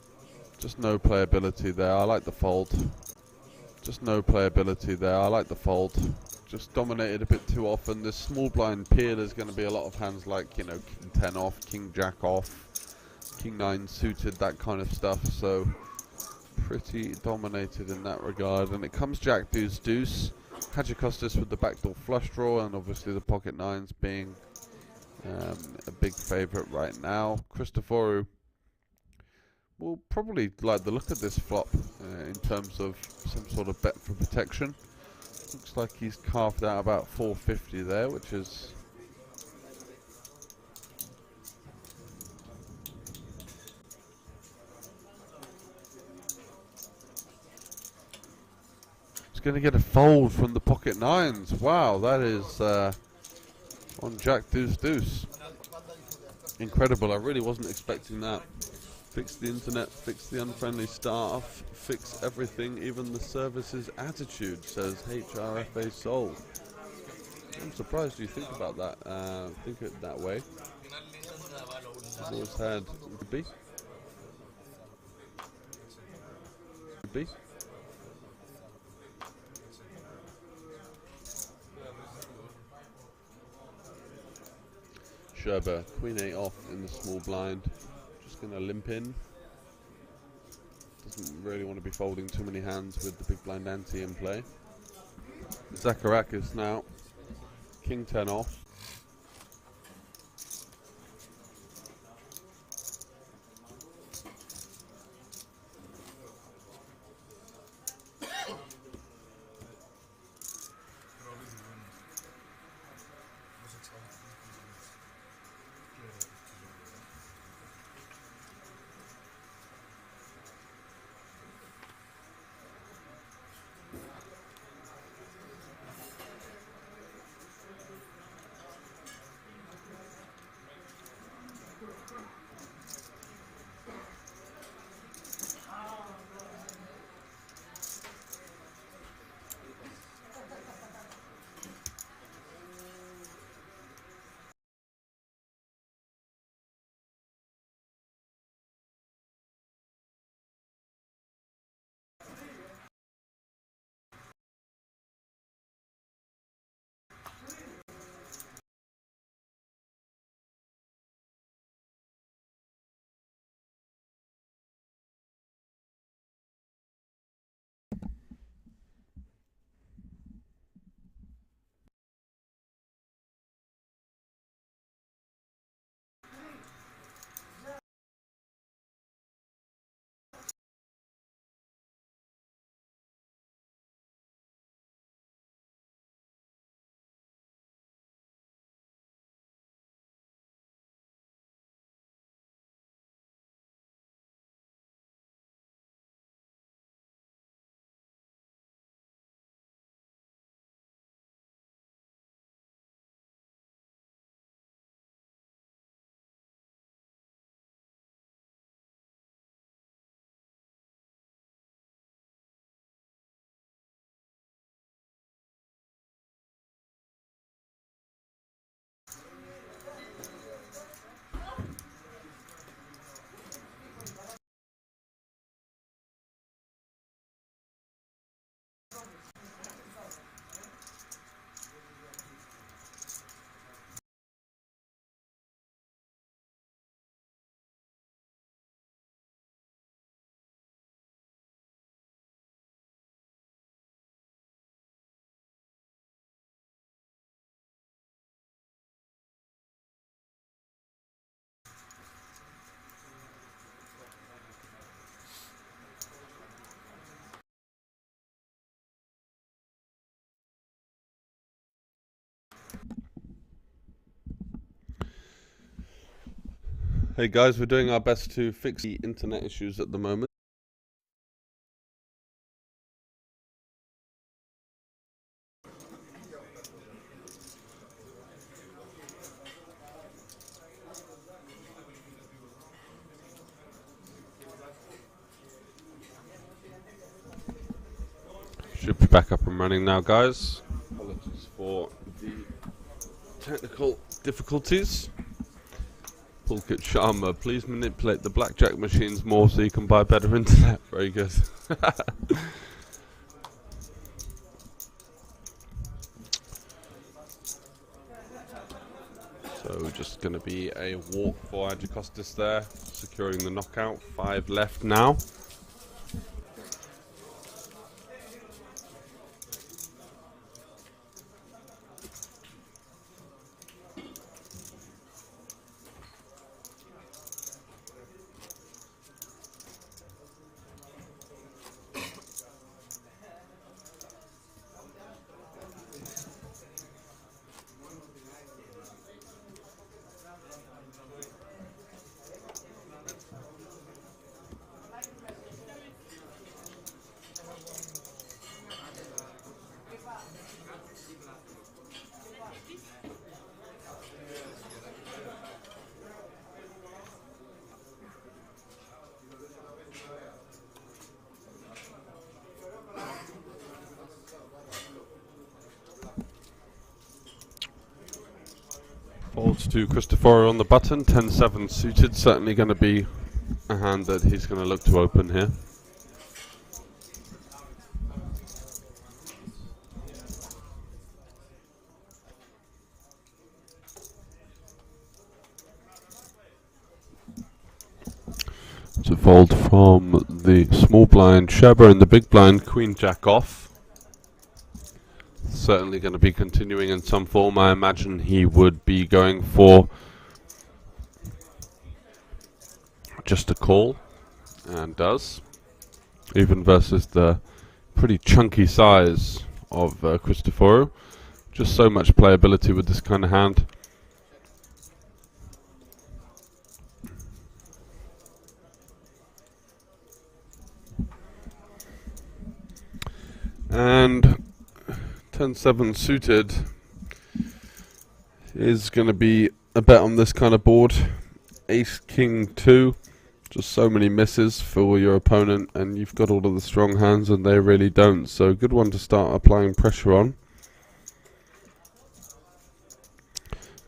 Just no playability there. I like the fold. Just no playability there. I like the fold. Just dominated a bit too often. This small blind peer, there's going to be a lot of hands like, you know, king 10 off, king jack off, king 9 suited, that kind of stuff. So pretty dominated in that regard. And it comes jack deuce deuce. Hadjikostas with the backdoor flush draw, and obviously the pocket 9s being a big favourite right now. Christoforou will probably like the look of this flop in terms of some sort of bet for protection. Looks like he's carved out about 450 there, which is going to get a fold from the pocket 9s. Wow, that is on jack deuce deuce. Incredible. I really wasn't expecting that. Fix the internet, fix the unfriendly staff, fix everything, even the service's attitude, says HRFA Soul. I'm surprised you think about that, think it that way. I've always had B. Sherber, queen 8 off in the small blind. Just going to limp in. Doesn't really want to be folding too many hands with the big blind ante in play. Zacharakis now, king 10 off. Hey guys, we're doing our best to fix the internet issues at the moment. Should be back up and running now, guys. Apologies for the technical difficulties. Pulkit Sharma, please manipulate the blackjack machines more so you can buy better internet. Very good. So just going to be a walk for Adjacostis there, securing the knockout. 5 left now. Folds to Christopher on the button, 10-7 suited, certainly going to be a hand that he's going to look to open here. It's a fold from the small blind Sherber and the big blind Queen Jack off. Certainly going to be continuing in some form. I imagine he would be going for just a call, and does, even versus the pretty chunky size of Cristoforo. Just so much playability with this kind of hand. And 10-7 suited is going to be a bet on this kind of board. Ace King 2, just so many misses for your opponent, and you've got all of the strong hands and they really don't, so good one to start applying pressure on.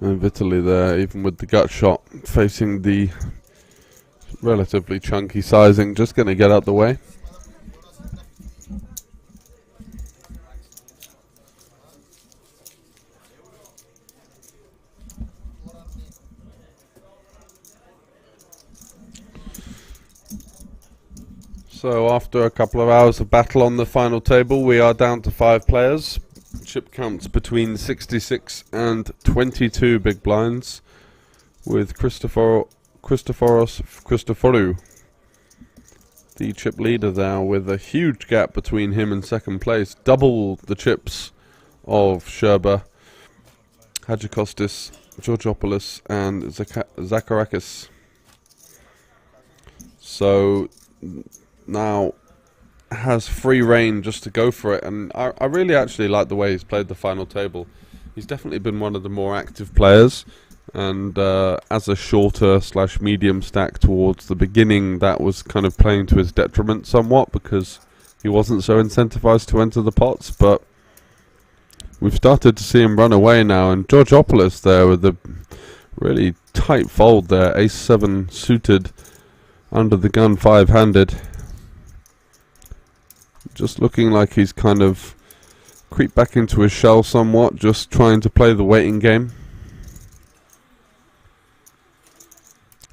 And Vitali there, even with the gut shot, facing the relatively chunky sizing, just going to get out the way. So after a couple of hours of battle on the final table, we are down to 5 players. Chip counts between 66 and 22 big blinds, with Cristoforu, the chip leader there, with a huge gap between him and second place. Double the chips of Sherber, Hadjikostis, Georgopoulos and Zacharakis. So now has free reign just to go for it, and I really actually like the way he's played the final table. He's definitely been one of the more active players, and as a shorter / medium stack towards the beginning, that was kind of playing to his detriment somewhat because he wasn't so incentivized to enter the pots, but we've started to see him run away now, and Georgopoulos there with a really tight fold there, ace 7 suited under the gun 5-handed. Just looking like he's kind of creeped back into his shell somewhat, just trying to play the waiting game.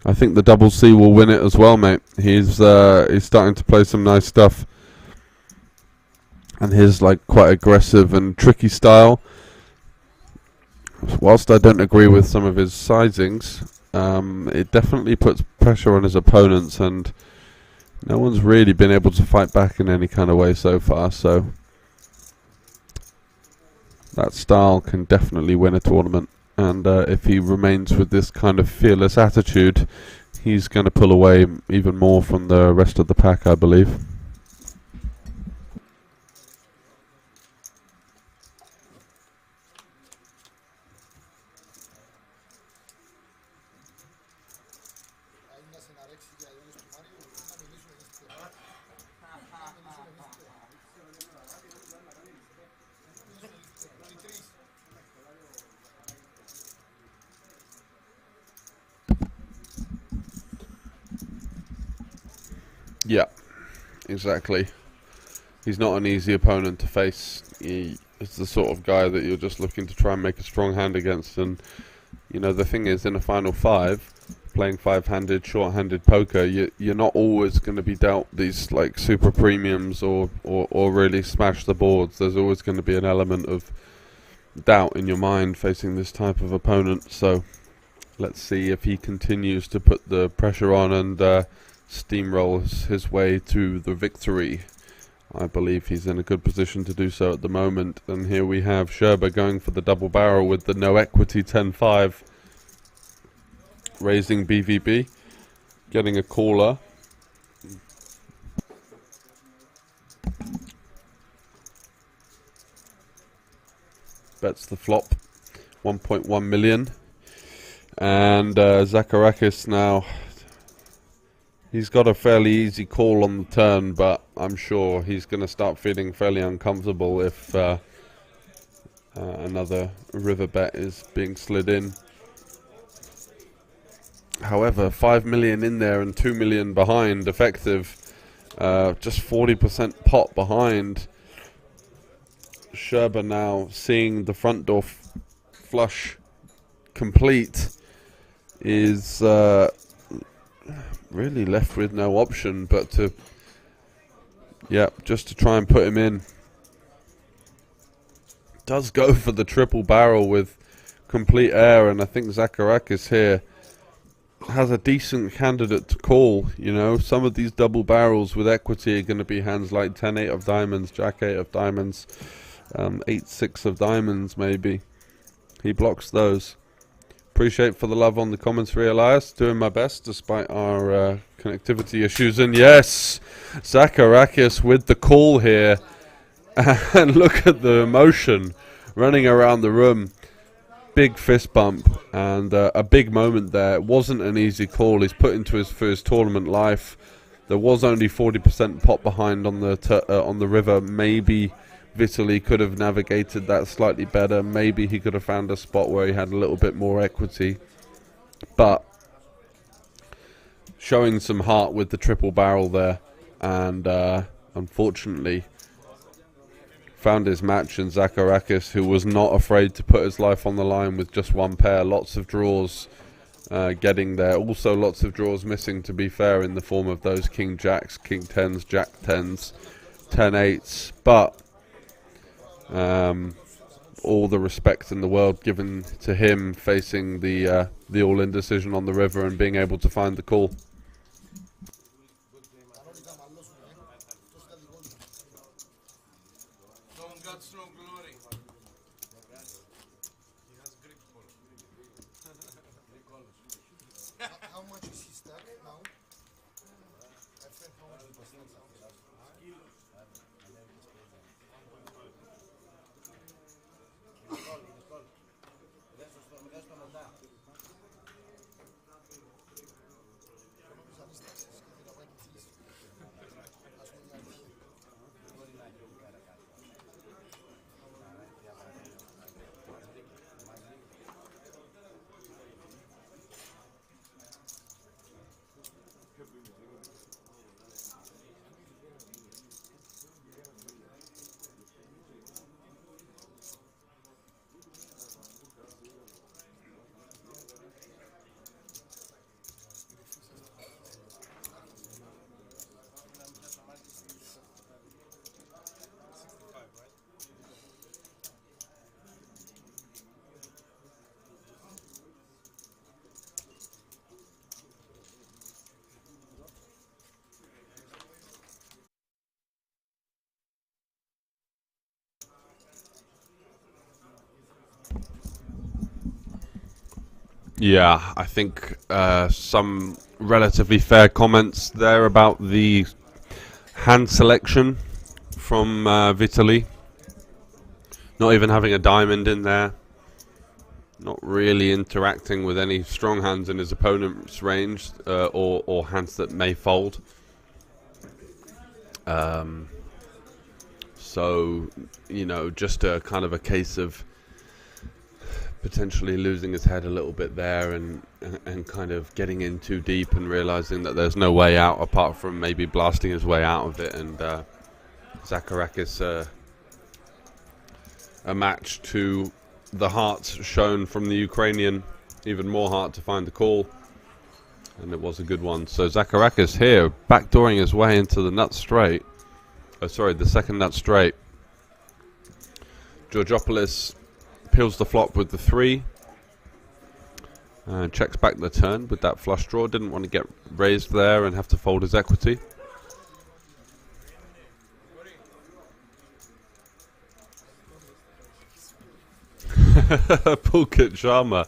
I think the double C will win it as well, mate. He's starting to play some nice stuff, and his like quite aggressive and tricky style. Whilst I don't agree with some of his sizings, it definitely puts pressure on his opponents, and no one's really been able to fight back in any kind of way so far, so that style can definitely win a tournament. And if he remains with this kind of fearless attitude, he's going to pull away even more from the rest of the pack, I believe. Yeah, exactly. He's not an easy opponent to face. He is the sort of guy that you're just looking to try and make a strong hand against. And, you know, the thing is, in a final five, playing five-handed, short-handed poker, you're not always going to be dealt these, like, super premiums or really smash the boards. There's always going to be an element of doubt in your mind facing this type of opponent. So let's see if he continues to put the pressure on and steamrolls his way to the victory. I believe he's in a good position to do so at the moment. And here we have Sherba going for the double barrel with the no equity 10-5. Raising BVB. Getting a caller. Bets the flop. 1.1 million. And Zacharakis now. He's got a fairly easy call on the turn, but I'm sure he's going to start feeling fairly uncomfortable if another river bet is being slid in. However, 5 million in there and 2 million behind, effective. Just 40% pot behind. Sherba now seeing the front door flush complete is really left with no option but to, just to try and put him in. Does go for the triple barrel with complete air, and I think Zacharakis here has a decent candidate to call. You know, some of these double barrels with equity are going to be hands like 10-8 of diamonds, Jack-8 of diamonds, 8-6 of diamonds maybe. He blocks those. Appreciate for the love on the commentary, Elias. Doing my best despite our connectivity issues. And yes, Zacharakis with the call here. And look at the emotion running around the room. Big fist bump and a big moment there. It wasn't an easy call. He's put into his first tournament life. There was only 40% pot behind on the river. Maybe Vitaly could have navigated that slightly better. Maybe he could have found a spot where he had a little bit more equity. But showing some heart with the triple barrel there. And unfortunately found his match in Zacharakis, who was not afraid to put his life on the line with just one pair. Lots of draws getting there. Also lots of draws missing, to be fair, in the form of those King Jacks, King 10s, Jack 10s, 10-8s. But all the respect in the world given to him facing the all-in decision on the river and being able to find the call. How much is he stuck now? Yeah, I think some relatively fair comments there about the hand selection from Vitali. Not even having a diamond in there. Not really interacting with any strong hands in his opponent's range or hands that may fold. So, you know, just a kind of a case of potentially losing his head a little bit there and kind of getting in too deep and realizing that there's no way out apart from maybe blasting his way out of it. And Zacharakis a match to the heart shown from the Ukrainian, even more heart to find the call, and it was a good one. So Zacharakis here backdooring his way into the nut straight. Oh, sorry, the second nut straight. Georgopoulos peels the flop with the 3 and checks back the turn with that flush draw. Didn't want to get raised there and have to fold his equity. Pulkit Sharma,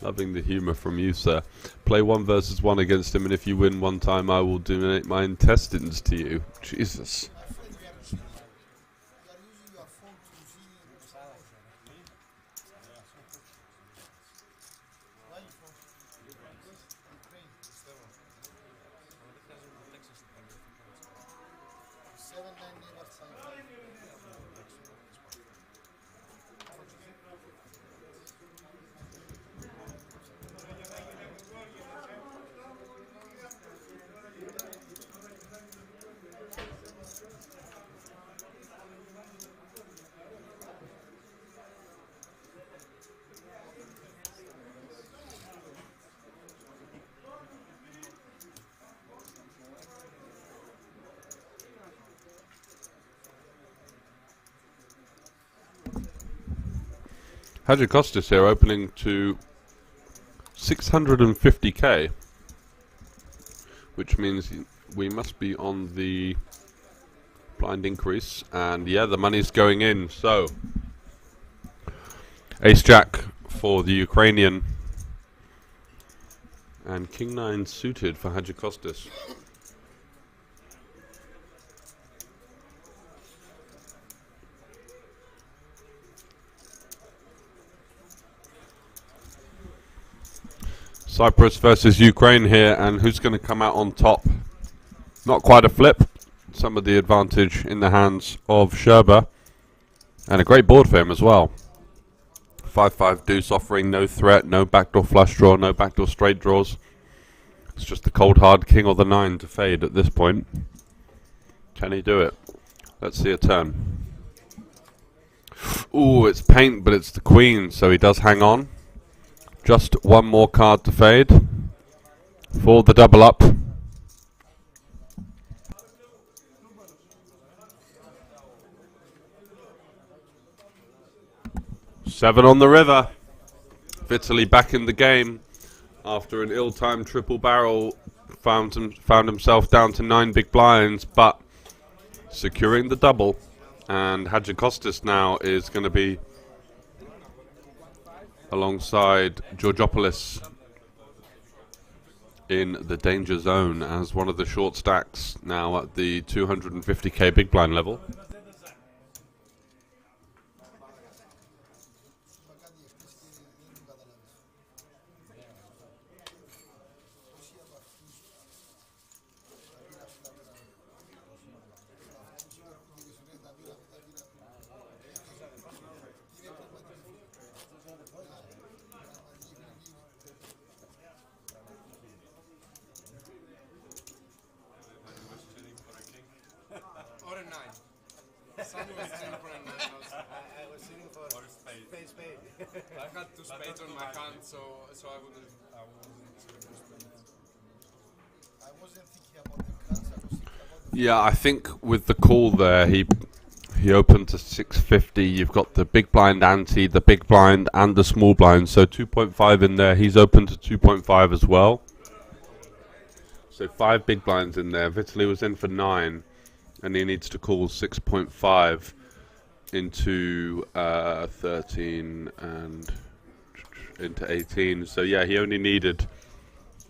loving the humour from you, sir. Play 1 versus 1 against him, and if you win one time, I will donate my intestines to you. Jesus. Hadji Costas here opening to 650k, which means we must be on the blind increase, and yeah, the money's going in. So ace jack for the Ukrainian and king 9 suited for Hadji Costas. Cyprus versus Ukraine here, and who's going to come out on top? Not quite a flip. Some of the advantage in the hands of Sherba, and a great board for him as well. 5-5 deuce offering no threat, no backdoor flush draw, no backdoor straight draws. It's just the cold hard king or the 9 to fade at this point. Can he do it? Let's see a turn. Ooh, it's paint, but it's the queen, so he does hang on. Just one more card to fade for the double up. Seven on the river. Vitali back in the game after an ill-timed triple barrel. Found himself down to 9 big blinds, but securing the double. And Hadji Costas now is going to be alongside Georgopoulos in the danger zone as one of the short stacks now at the 250k big blind level. I had 2 spades on my hand, so I wouldn't. I wasn't thinking about the cards. I was thinking about the. Yeah, I think with the call there, he opened to 650. You've got the big blind ante, the big blind, and the small blind. So 2.5 in there. He's open to 2.5 as well. So 5 big blinds in there. Vitali was in for 9, and he needs to call 6.5 into 13 and into 18. So yeah, he only needed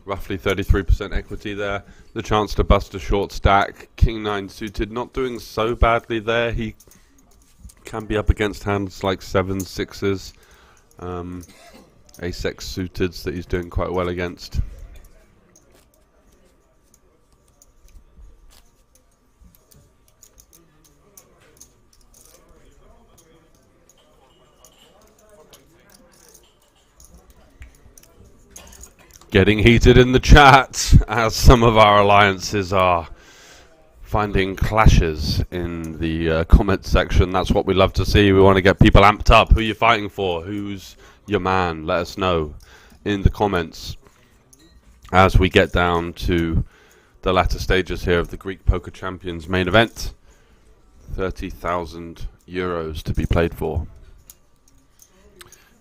roughly 33% equity there. The chance to bust a short stack. King 9 suited, not doing so badly there. He can be up against hands like 7s, 6s, Ace-X suiteds that he's doing quite well against. Getting heated in the chat as some of our alliances are finding clashes in the comment section. That's what we love to see. We want to get people amped up. Who are you fighting for? Who's your man? Let us know in the comments as we get down to the latter stages here of the Greek Poker Champions main event. 30,000 euros to be played for.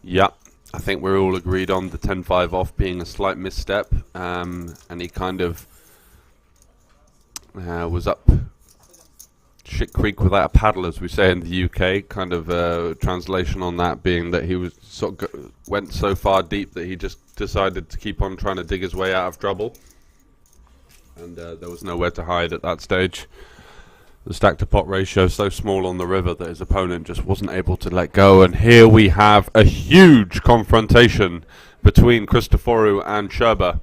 Yep. I think we're all agreed on the 10-5 off being a slight misstep, and he kind of was up shit creek without a paddle, as we say in the UK. Kind of translation on that being that he was went so far deep that he just decided to keep on trying to dig his way out of trouble, and there was nowhere to hide at that stage. The stack to pot ratio so small on the river that his opponent just wasn't able to let go. And here we have a huge confrontation between Christoforou and Sherba.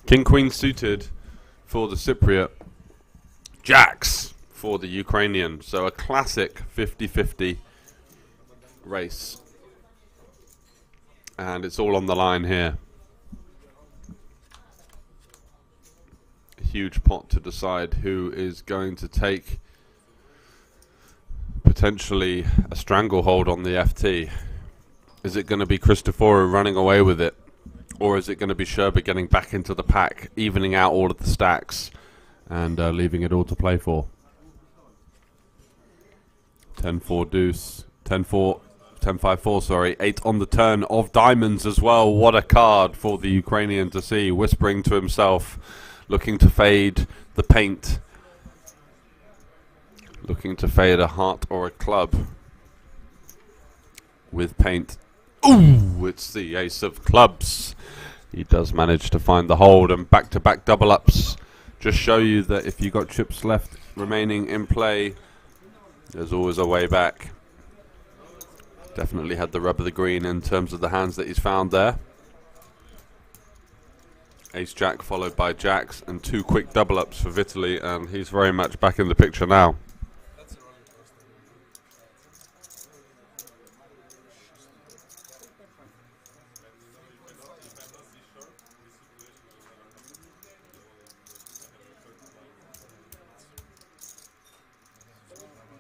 King Queen suited for the Cypriot, Jacks for the Ukrainian. So a classic 50-50 race. And it's all on the line here. Huge pot to decide who is going to take potentially a stranglehold on the FT. Is it going to be Christoforou running away with it, or is it going to be Sherba getting back into the pack, evening out all of the stacks and leaving it all to play for? 10-4 deuce, 10-4, 10-5-4, sorry, 8 on the turn of diamonds as well. What a card for the Ukrainian to see, whispering to himself, looking to fade the paint, looking to fade a heart or a club with paint. Ooh, it's the ace of clubs. He does manage to find the hold, and back-to-back double-ups just show you that if you got chips left remaining in play, there's always a way back. Definitely had the rub of the green in terms of the hands that he's found there. Ace-Jack followed by Jacks and 2 quick double-ups for Vitaly, and he's very much back in the picture now.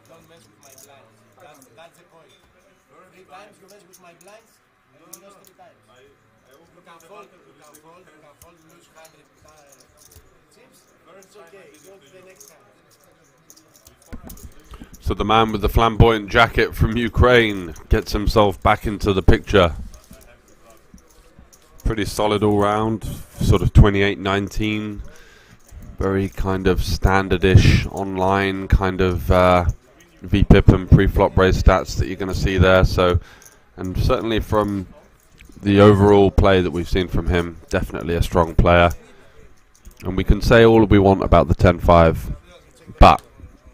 Don't mess with my blinds. That's the point. 3 times you mess with my blinds, and you lose 3 times. You can fold, lose 100 chips. It's okay, go to the next hand. So the man with the flamboyant jacket from Ukraine gets himself back into the picture. Pretty solid all round, sort of 28-19. Very kind of standardish online kind of VPIP and pre-flop raise stats that you're going to see there. So, and certainly from the overall play that we've seen from him, definitely a strong player. And we can say all we want about the 10-5, but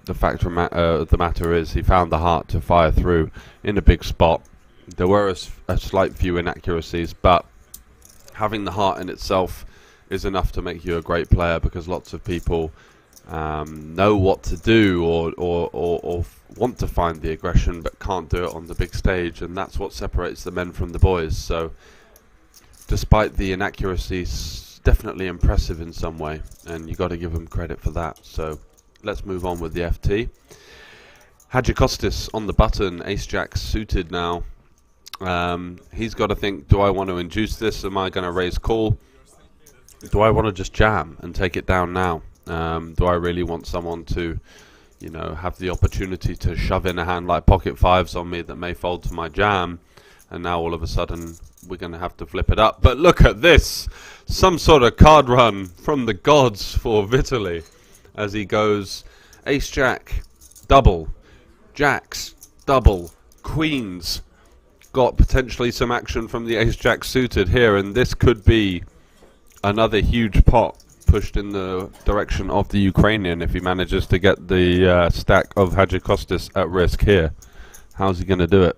the fact of the matter is he found the heart to fire through in a big spot. There were a slight few inaccuracies, but having the heart in itself is enough to make you a great player, because lots of people know what to do or want to find the aggression but can't do it on the big stage, and that's what separates the men from the boys. So despite the inaccuracies, definitely impressive in some way, and you got to give him credit for that. So let's move on with the FT. Hadjikostis on the button, ace-jack suited now. He's got to think, do I want to induce this? Am I going to raise call? Do I want to just jam and take it down now? Do I really want someone to, you know, have the opportunity to shove in a hand like pocket fives on me that may fold to my jam, and now all of a sudden we're going to have to flip it up? But look at this, some sort of card run from the gods for Vitaly as he goes ace-jack, double, jacks, double, queens, got potentially some action from the ace-jack suited here, and this could be another huge pot pushed in the direction of the Ukrainian if he manages to get the stack of Hadjikostas at risk here. How's he going to do it?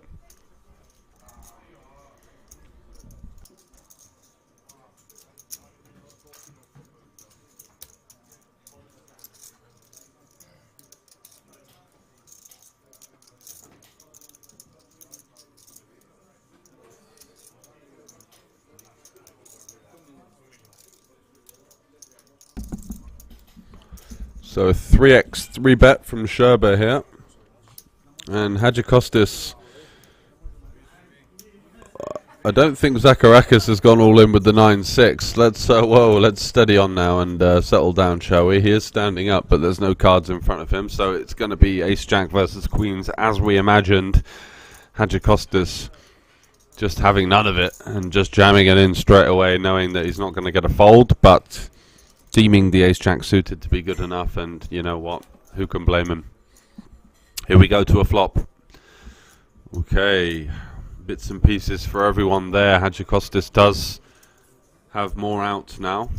So 3x 3 bet from Sherber here, and Hadjikostas. I don't think Zacharakis has gone all in with the 9-6. Let's steady on now and settle down, shall we? He is standing up, but there's no cards in front of him, so it's going to be ace-jack versus queens as we imagined. Hadjikostas just having none of it and just jamming it in straight away, knowing that he's not going to get a fold, but deeming the ace-jack suited to be good enough, and you know what? Who can blame him? Here we go to a flop. Okay, bits and pieces for everyone there. Hadjikostas does have more outs now.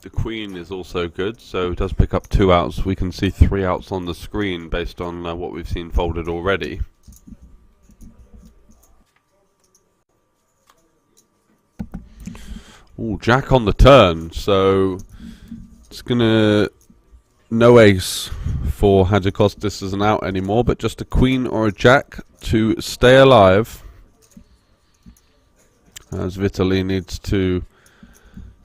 The queen is also good, so does pick up 2 outs. We can see 3 outs on the screen based on what we've seen folded already. Ooh, jack on the turn, so it's gonna no ace for Hadjikostas as an out anymore, but just a queen or a jack to stay alive, as Vitaly needs to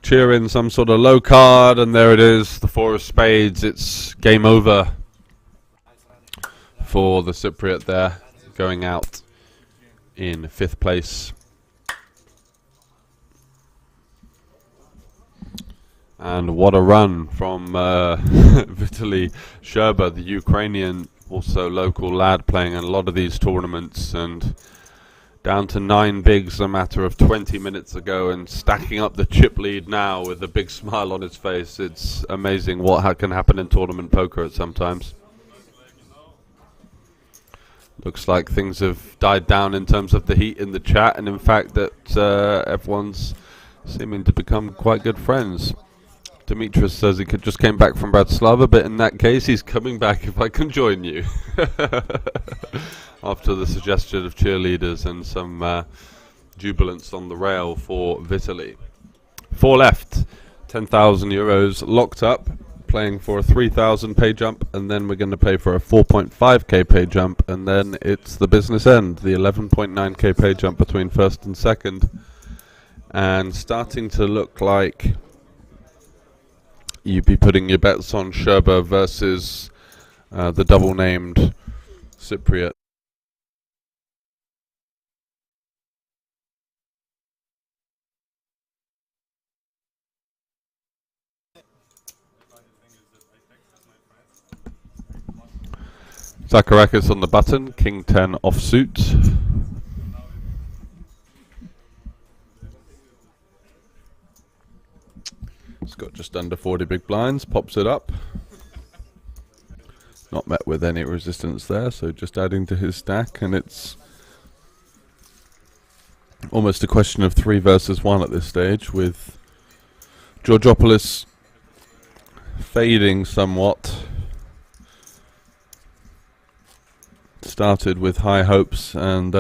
cheer in some sort of low card, and there it is, the 4 of spades. It's game over for the Cypriot there, going out in 5th place. And what a run from Vitaly Sherber, the Ukrainian, also local lad playing in a lot of these tournaments, and down to 9 bigs a matter of 20 minutes ago, and stacking up the chip lead now with a big smile on his face. It's amazing what can happen in tournament poker at sometimes. Looks like things have died down in terms of the heat in the chat, and in fact that everyone's seeming to become quite good friends. Demetrius says he just came back from Bratislava, but in that case he's coming back if I can join you. After the suggestion of cheerleaders and some jubilance on the rail for Vitaly. 4 left, 10,000 euros locked up, playing for a 3,000 pay jump, and then we're going to pay for a 4.5k pay jump, and then it's the business end, the 11.9k pay jump between first and second, and starting to look like you'd be putting your bets on Sherber versus the double-named Cypriot. Zacharakis on the button, King 10 offsuit. It's got just under 40 big blinds, pops it up. Not met with any resistance there, so just adding to his stack, and it's almost a question of 3 versus 1 at this stage, with Georgopoulos fading somewhat. Started with high hopes and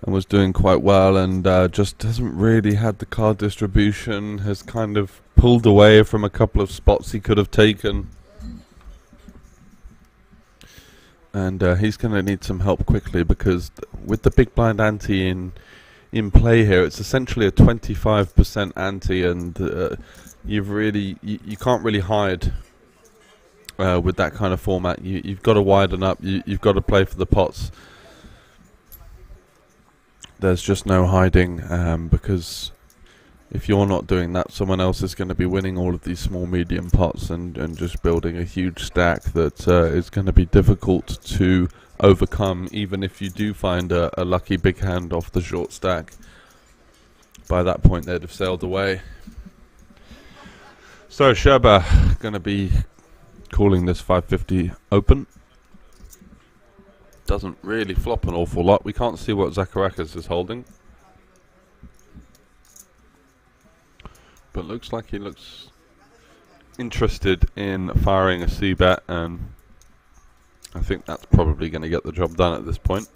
was doing quite well, and just hasn't really had the card distribution, has kind of pulled away from a couple of spots he could have taken, and he's going to need some help quickly, because with the big blind ante in play here, it's essentially a 25% ante, and you can't really hide with that kind of format. You've got to widen up, you've got to play for the pots. There's just no hiding, because if you're not doing that, someone else is going to be winning all of these small medium pots and just building a huge stack that is going to be difficult to overcome, even if you do find a lucky big hand off the short stack. By that point they'd have sailed away. So Sherber going to be calling this 550 open. doesn't really flop an awful lot. We can't see what Zacharakis is holding, but looks like he looks interested in firing a c-bet, and I think that's probably going to get the job done at this point.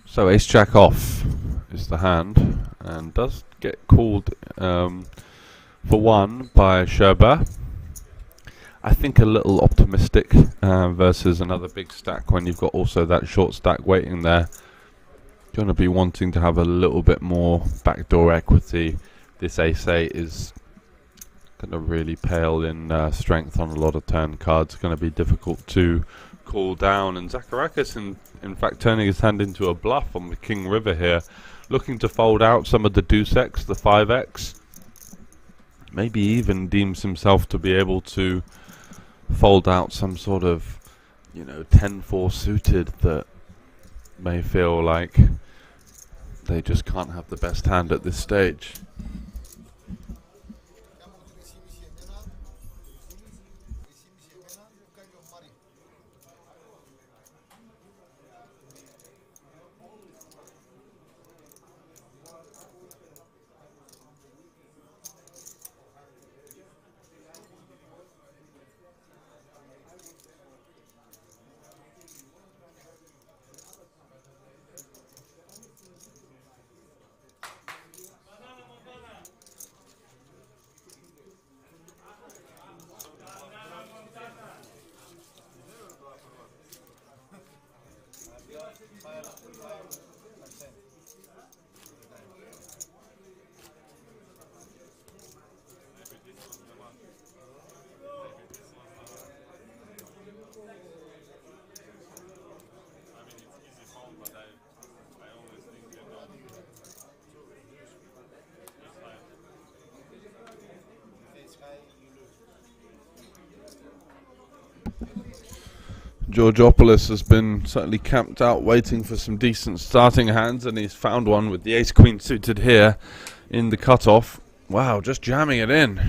So ace jack off is the hand, and does get called for one by Sherba. I think a little optimistic versus another big stack when you've got also that short stack waiting there. Going to be wanting to have a little bit more backdoor equity. This ace-8 is going to really pale in strength on a lot of turn cards. Going to be difficult to call down, and Zacharakis in fact turning his hand into a bluff on the King River here, looking to fold out some of the deuce X, the 5X, maybe even deems himself to be able to fold out some sort of, 10-4 suited that may feel like they just can't have the best hand at this stage. Georgopoulos has been certainly camped out waiting for some decent starting hands, and he's found one with the ace-queen suited here in the cutoff. Wow, just jamming it in.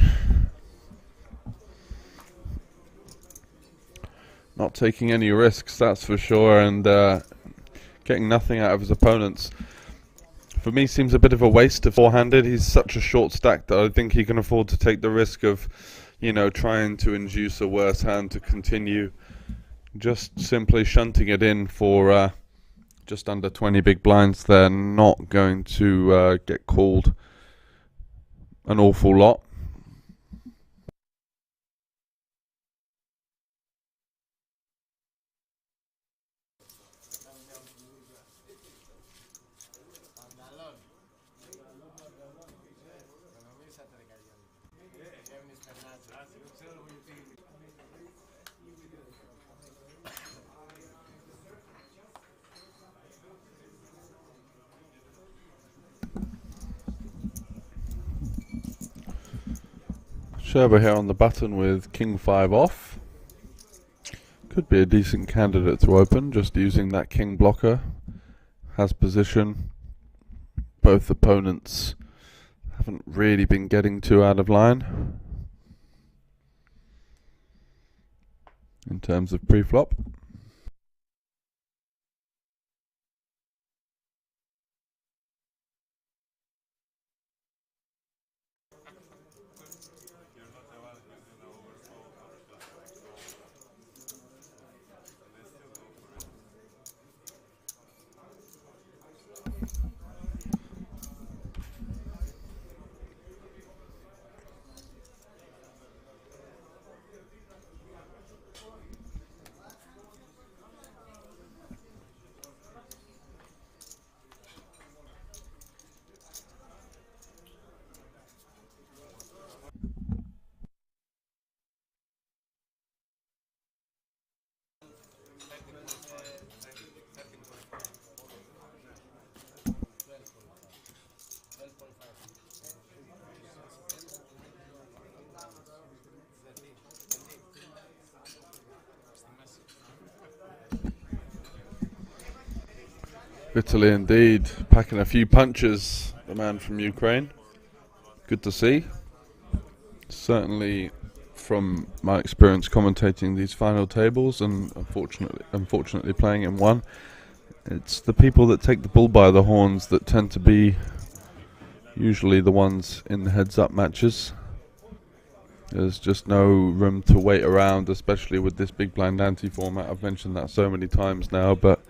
Not taking any risks, that's for sure, and getting nothing out of his opponents. For me, seems a bit of a waste of four-handed. He's such a short stack that I think he can afford to take the risk of, trying to induce a worse hand to continue. Just simply shunting it in for just under 20 big blinds. They're not going to get called an awful lot. Sherba here on the button with King 5 off. Could be a decent candidate to open, just using that King blocker. Has position. Both opponents haven't really been getting too out of line in terms of pre-flop. Italy indeed, packing a few punches, the man from Ukraine. Good to see. Certainly from my experience commentating these final tables and unfortunately playing in one, it's the people that take the bull by the horns that tend to be usually the ones in the heads-up matches. There's just no room to wait around, especially with this big blind ante format. I've mentioned that so many times now, but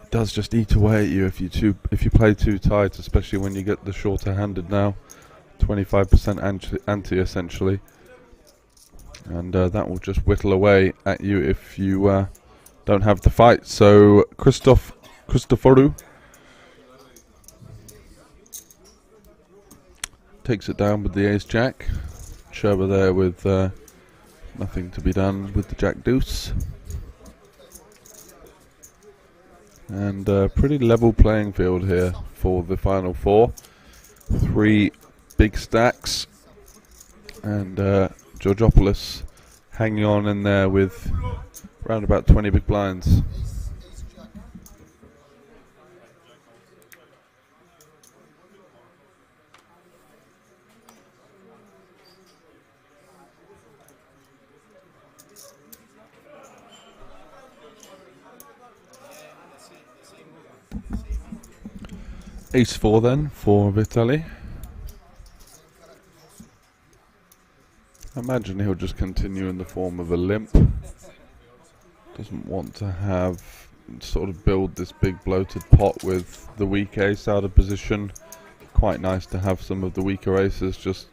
it does just eat away at you if you play too tight, especially when you get the shorter handed now. 25% ante essentially, and that will just whittle away at you if you don't have the fight. So Christoforu takes it down with the ace jack. Sherber there with nothing to be done with the jack deuce, and pretty level playing field here for the final four. 3 big stacks, and Georgopoulos hanging on in there with around about 20 big blinds. Ace 4 then for Vitali. I imagine he'll just continue in the form of a limp. Doesn't want to have sort of build this big bloated pot with the weak ace out of position. Quite nice to have some of the weaker aces just,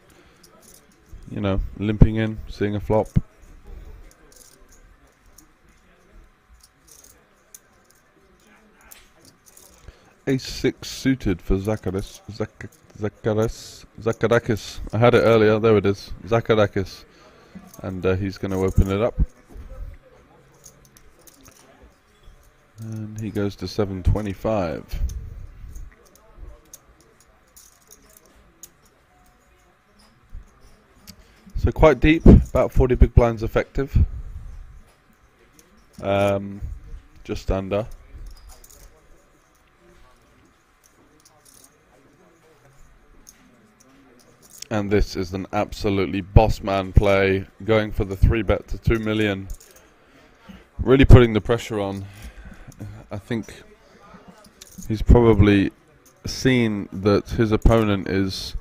you know, limping in, seeing a flop. Ace 6 suited for Zakarakis. I had it earlier, there it is. Zakarakis. And he's going to open it up. And he goes to 725. So quite deep, about 40 big blinds effective. Just under. And this is an absolutely boss man play, going for the 3-bet to 2 million. Really putting the pressure on. I think he's probably seen that his opponent is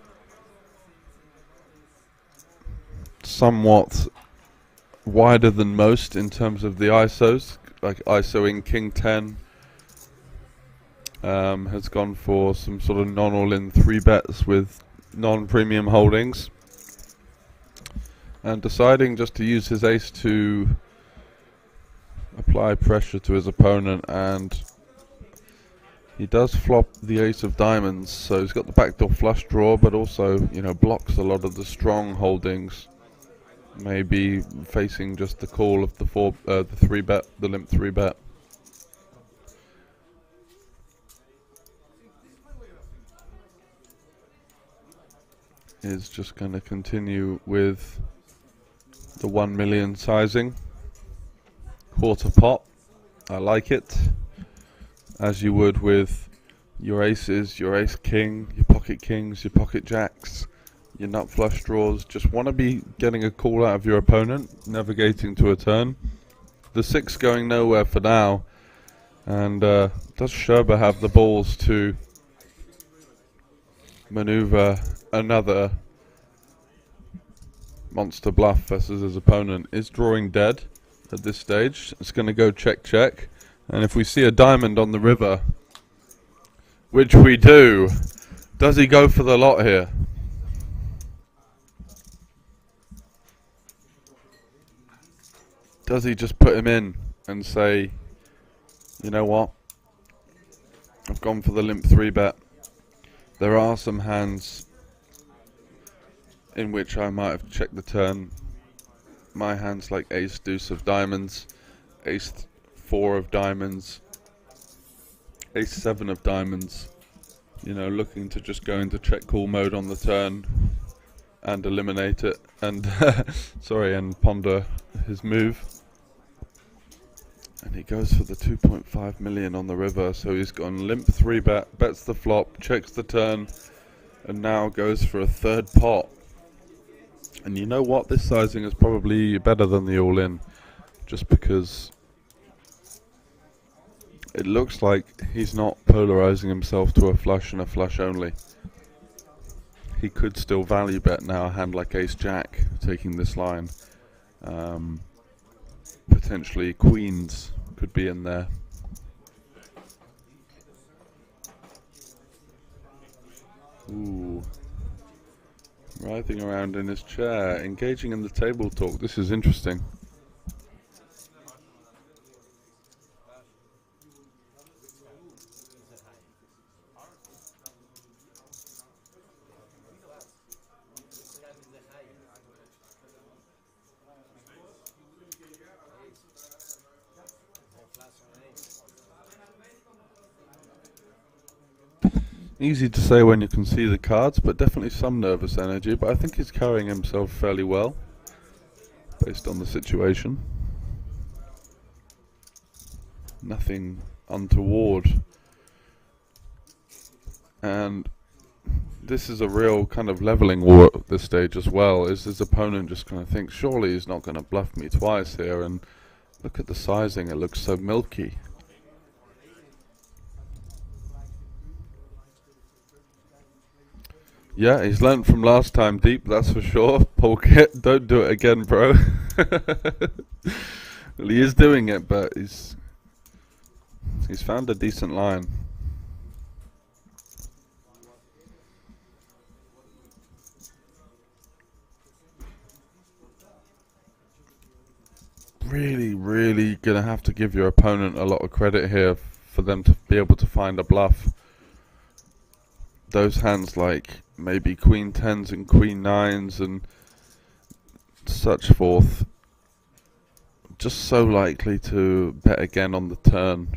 somewhat wider than most in terms of the ISOs, like ISOing King 10. Has gone for some sort of non-all-in 3-bets with non-premium holdings, and deciding just to use his ace to apply pressure to his opponent, and he does flop the ace of diamonds, so he's got the backdoor flush draw, but also, you know, blocks a lot of the strong holdings, maybe facing just the call of the 3-bet, the limp 3-bet. Is just going to continue with the 1 million sizing. Quarter pot. I like it. As you would with your aces, your ace king, your pocket kings, your pocket jacks, your nut flush draws. Just want to be getting a call out of your opponent, navigating to a turn. The 6 going nowhere for now. And does Sherber have the balls to maneuver another monster bluff versus his opponent? Is drawing dead at this stage. It's going to go check check, and if we see a diamond on the river, which we do, does he go for the lot here? Does he just put him in and say, you know what, I've gone for the limp 3-bet? There are some hands in which I might have checked the turn. My hands like ace deuce of diamonds, ace 4 of diamonds, ace 7 of diamonds, you know, looking to just go into check call mode on the turn and eliminate it, and sorry, and ponder his move. And he goes for the 2.5 million on the river, so he's gone limp 3-bet, bets the flop, checks the turn, and now goes for a third pot. And you know what? This sizing is probably better than the all-in, just because it looks like he's not polarizing himself to a flush and a flush only. He could still value bet now a hand like ace-jack, taking this line. Potentially queens could be in there. Ooh. Writhing around in his chair, engaging in the table talk. This is interesting. Easy to say when you can see the cards, but definitely some nervous energy. But I think he's carrying himself fairly well, based on the situation. Nothing untoward. And this is a real kind of leveling war at this stage as well. Is his opponent just going to think, surely he's not going to bluff me twice here? And look at the sizing, it looks so milky. Yeah, he's learned from last time deep, that's for sure. Poke it, don't do it again, bro. Well, he is doing it, but he's found a decent line. Really gonna have to give your opponent a lot of credit here for them to be able to find a bluff. Those hands like maybe queen tens and queen nines and such forth, just so likely to bet again on the turn.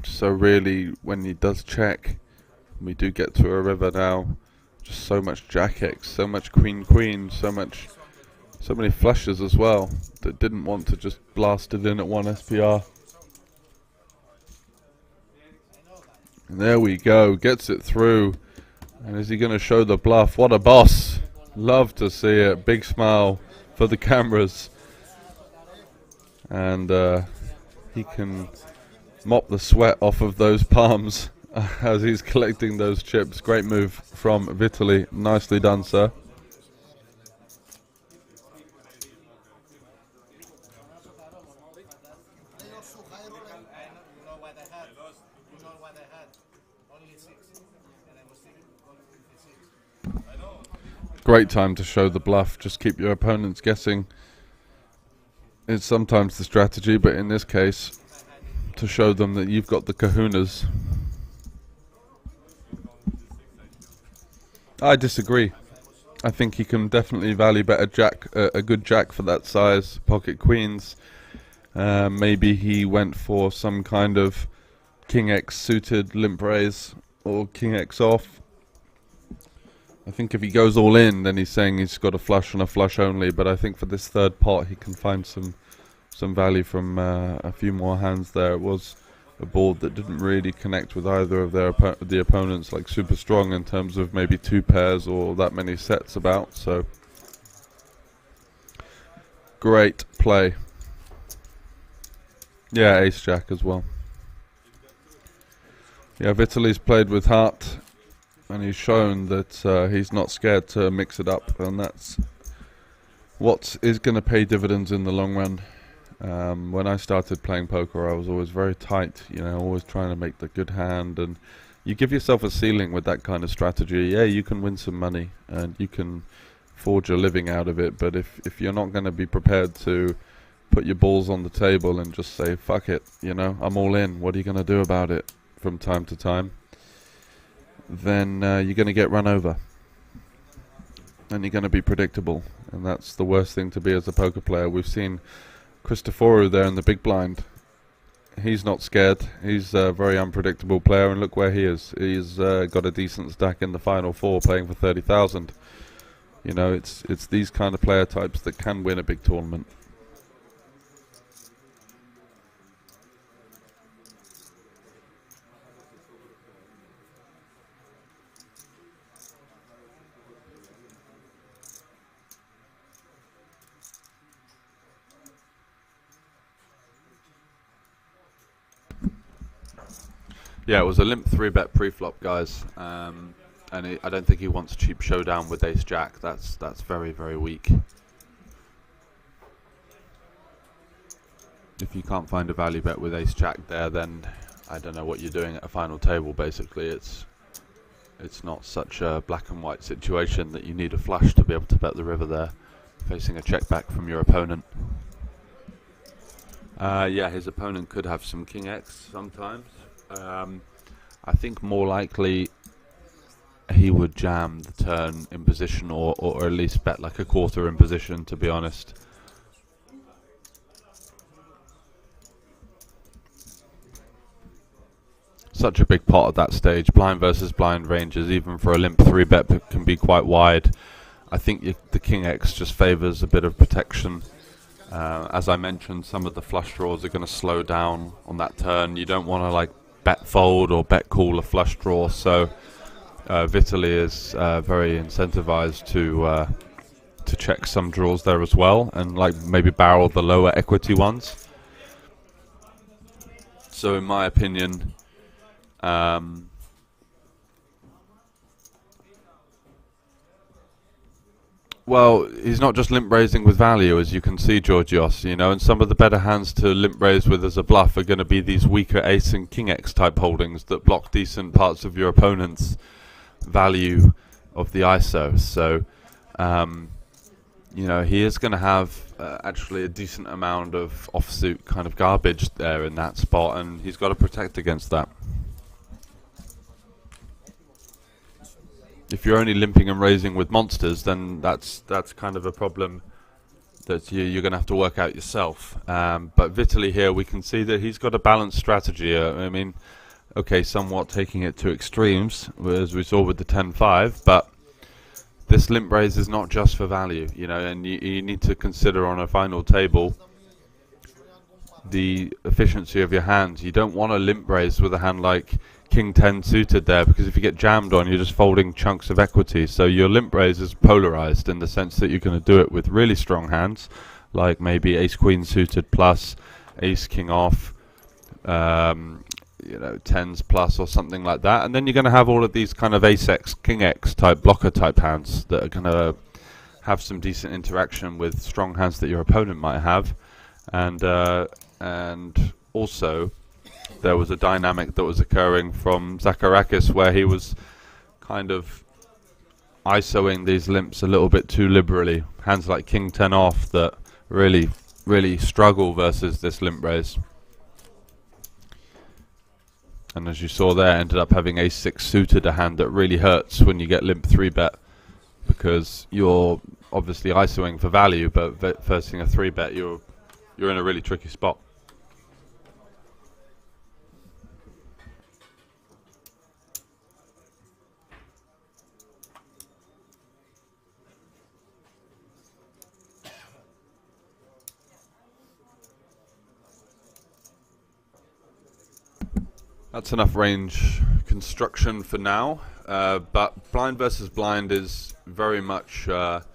So really, when he does check, we do get to a river now, just so much jack X, so much queen queen, so many flushes as well, that didn't want to just blast it in at one SPR. And there we go, gets it through. And is he going to show the bluff? What a boss. Love to see it. Big smile for the cameras. And he can mop the sweat off of those palms as he's collecting those chips. Great move from Vitaly. Nicely done, sir. Great time to show the bluff. Just keep your opponents guessing. It's sometimes the strategy, but in this case, to show them that you've got the kahunas. I disagree. I think he can definitely value bet a good jack for that size. Pocket queens. Maybe he went for some kind of king X suited limp raise or king X off. I think if he goes all in, then he's saying he's got a flush and a flush only. But I think for this third pot, he can find some value from a few more hands there. It was a board that didn't really connect with either of the opponents, like super strong in terms of maybe two pairs or that many sets about. So great play. Yeah, ace jack as well. Yeah, Vitaly's played with heart. And he's shown that he's not scared to mix it up, and that's what is going to pay dividends in the long run. When I started playing poker, I was always very tight, you know, always trying to make the good hand, and you give yourself a ceiling with that kind of strategy. Yeah, you can win some money, and you can forge a living out of it, but if you're not going to be prepared to put your balls on the table and just say, fuck it, you know, I'm all in, what are you going to do about it from time to time? Then you're going to get run over, and you're going to be predictable, and that's the worst thing to be as a poker player. We've seen Christoforu there in the big blind. He's not scared. He's a very unpredictable player, and look where he is. He's got a decent stack in the final four, playing for 30,000. You know, it's these kind of player types that can win a big tournament. Yeah, it was a limp 3-bet pre-flop, guys. I don't think he wants a cheap showdown with Ace Jack. That's very, very weak. If you can't find a value bet with Ace Jack there, then I don't know what you're doing at a final table. Basically, it's not such a black and white situation that you need a flush to be able to bet the river there, facing a check back from your opponent. Yeah, his opponent could have some King X sometimes. I think more likely he would jam the turn in position, or at least bet like a quarter in position, to be honest. Such a big pot at that stage. Blind versus blind ranges, even for a limp 3-bet, can be quite wide. I think the King X just favours a bit of protection. As I mentioned, some of the flush draws are going to slow down on that turn. You don't want to like bet fold or bet call a flush draw, so Vitaly is very incentivized to check some draws there as well, and like maybe barrel the lower equity ones. So in my opinion, well, he's not just limp raising with value, as you can see, Georgios, you know, and some of the better hands to limp raise with as a bluff are going to be these weaker Ace and King X type holdings that block decent parts of your opponent's value of the ISO. So, you know, he is going to have actually a decent amount of offsuit kind of garbage there in that spot, and he's got to protect against that. If you're only limping and raising with monsters, then that's kind of a problem that you're going to have to work out yourself. But Vitaly here, we can see that he's got a balanced strategy. I mean, okay, somewhat taking it to extremes, as we saw with the 10-5, but this limp raise is not just for value, you know, and you need to consider on a final table the efficiency of your hands. You don't want to limp raise with a hand like King 10 suited there, because if you get jammed on, you're just folding chunks of equity. So your limp raise is polarized in the sense that you're going to do it with really strong hands, like maybe Ace Queen suited plus, Ace King off, you know, 10s plus or something like that. And then you're going to have all of these kind of Ace X, King X type blocker type hands that are going to have some decent interaction with strong hands that your opponent might have. And also, there was a dynamic that was occurring from Zacharakis where he was kind of ISOing these limps a little bit too liberally. Hands like King 10 off that really struggle versus this limp raise. And as you saw there, ended up having Ace 6 suited, a hand that really hurts when you get limp 3-bet, because you're obviously ISOing for value, but versing a 3-bet, you're in a really tricky spot. That's enough range construction for now, but blind versus blind is very much a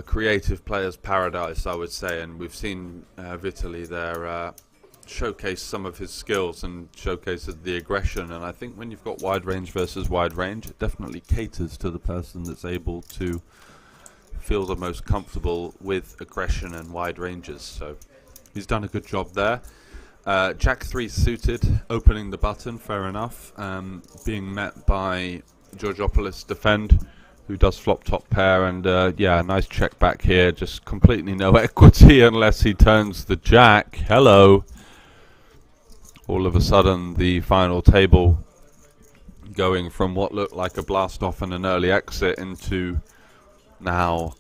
creative player's paradise, I would say, and we've seen Vitaly there showcase some of his skills and showcase the aggression, and I think when you've got wide range versus wide range, it definitely caters to the person that's able to feel the most comfortable with aggression and wide ranges, so he's done a good job there. Jack 3 suited, opening the button, fair enough, being met by Georgopoulos defend, who does flop top pair, and yeah, nice check back here, just completely no equity unless he turns the jack. Hello. All of a sudden the final table going from what looked like a blast off and an early exit into now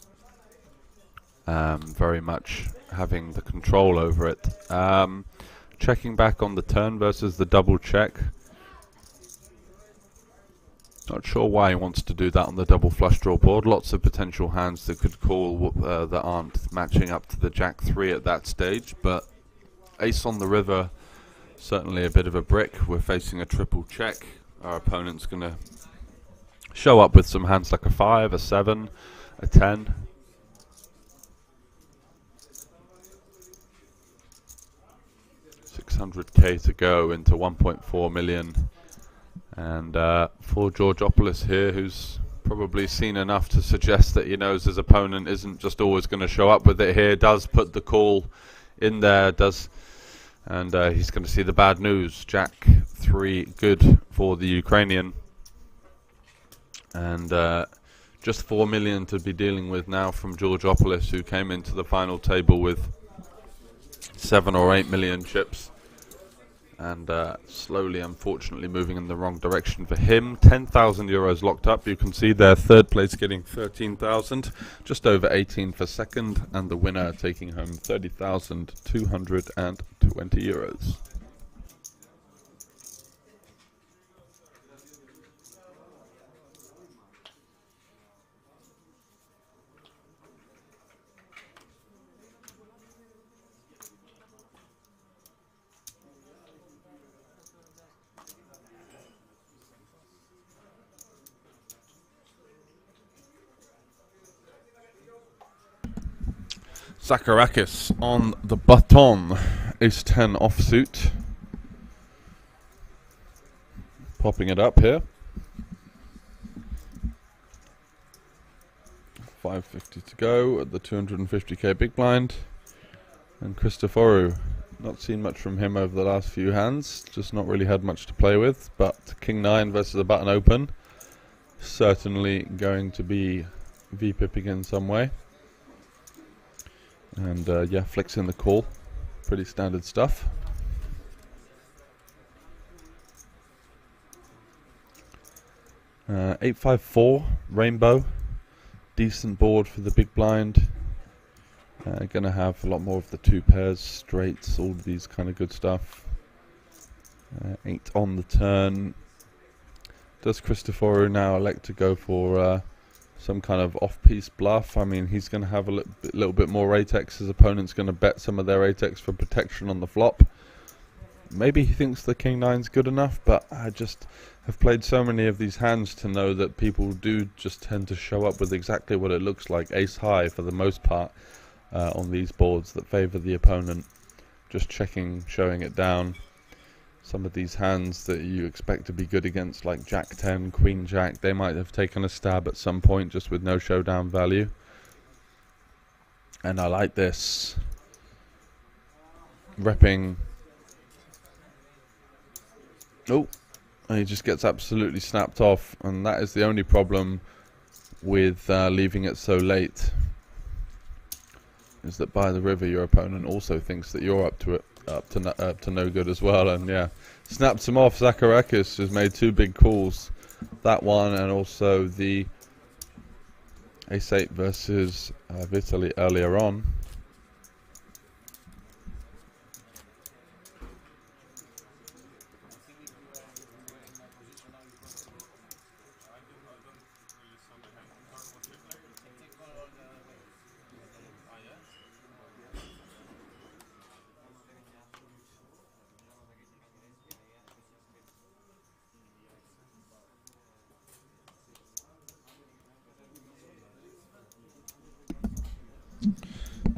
very much having the control over it. Checking back on the turn versus the double check. Not sure why he wants to do that on the double flush draw board. Lots of potential hands that could call that aren't matching up to the Jack 3 at that stage, but ace on the river, certainly a bit of a brick. We're facing a triple check. Our opponent's going to show up with some hands like a 5, a 7, a 10. 600k to go into 1.4 million. And for Georgopoulos here, who's probably seen enough to suggest that he knows his opponent isn't just always going to show up with it here, does put the call in there, and he's going to see the bad news. Jack 3 good for the Ukrainian, and just 4 million to be dealing with now from Georgopoulos, who came into the final table with 7 or 8 million chips, and slowly, unfortunately, moving in the wrong direction for him. 10,000 euros locked up. You can see there, third place getting 13,000, just over 18 for second, and the winner taking home 30,220 euros. Zacharakis on the button, ace-10 offsuit, popping it up here. 550 to go at the 250k big blind, and Christoforou, not seen much from him over the last few hands, just not really had much to play with, but King 9 versus the button open, certainly going to be V-pipping in some way. And yeah, flexing the call, pretty standard stuff. Uh, 854 rainbow, decent board for the big blind. Gonna have a lot more of the 2 pairs, straights, all of these kind of good stuff. 8 on the turn. Does Christoforou now elect to go for some kind of off-piece bluff? I mean, he's going to have a little bit more Atex. His opponent's going to bet some of their Atex for protection on the flop. Maybe he thinks the King 9's good enough, but I just have played so many of these hands to know that people do just tend to show up with exactly what it looks like. Ace high for the most part on these boards that favour the opponent. Just checking, showing it down. Some of these hands that you expect to be good against, like Jack 10, Queen Jack, they might have taken a stab at some point just with no showdown value. And I like this. Repping. Oh, and he just gets absolutely snapped off, and that is the only problem with leaving it so late, is that by the river your opponent also thinks that you're up to it. Up to no good as well, and yeah, snaps him off. Zacharakis has made 2 big calls, that one and also the ace-8 versus Vitaly earlier on.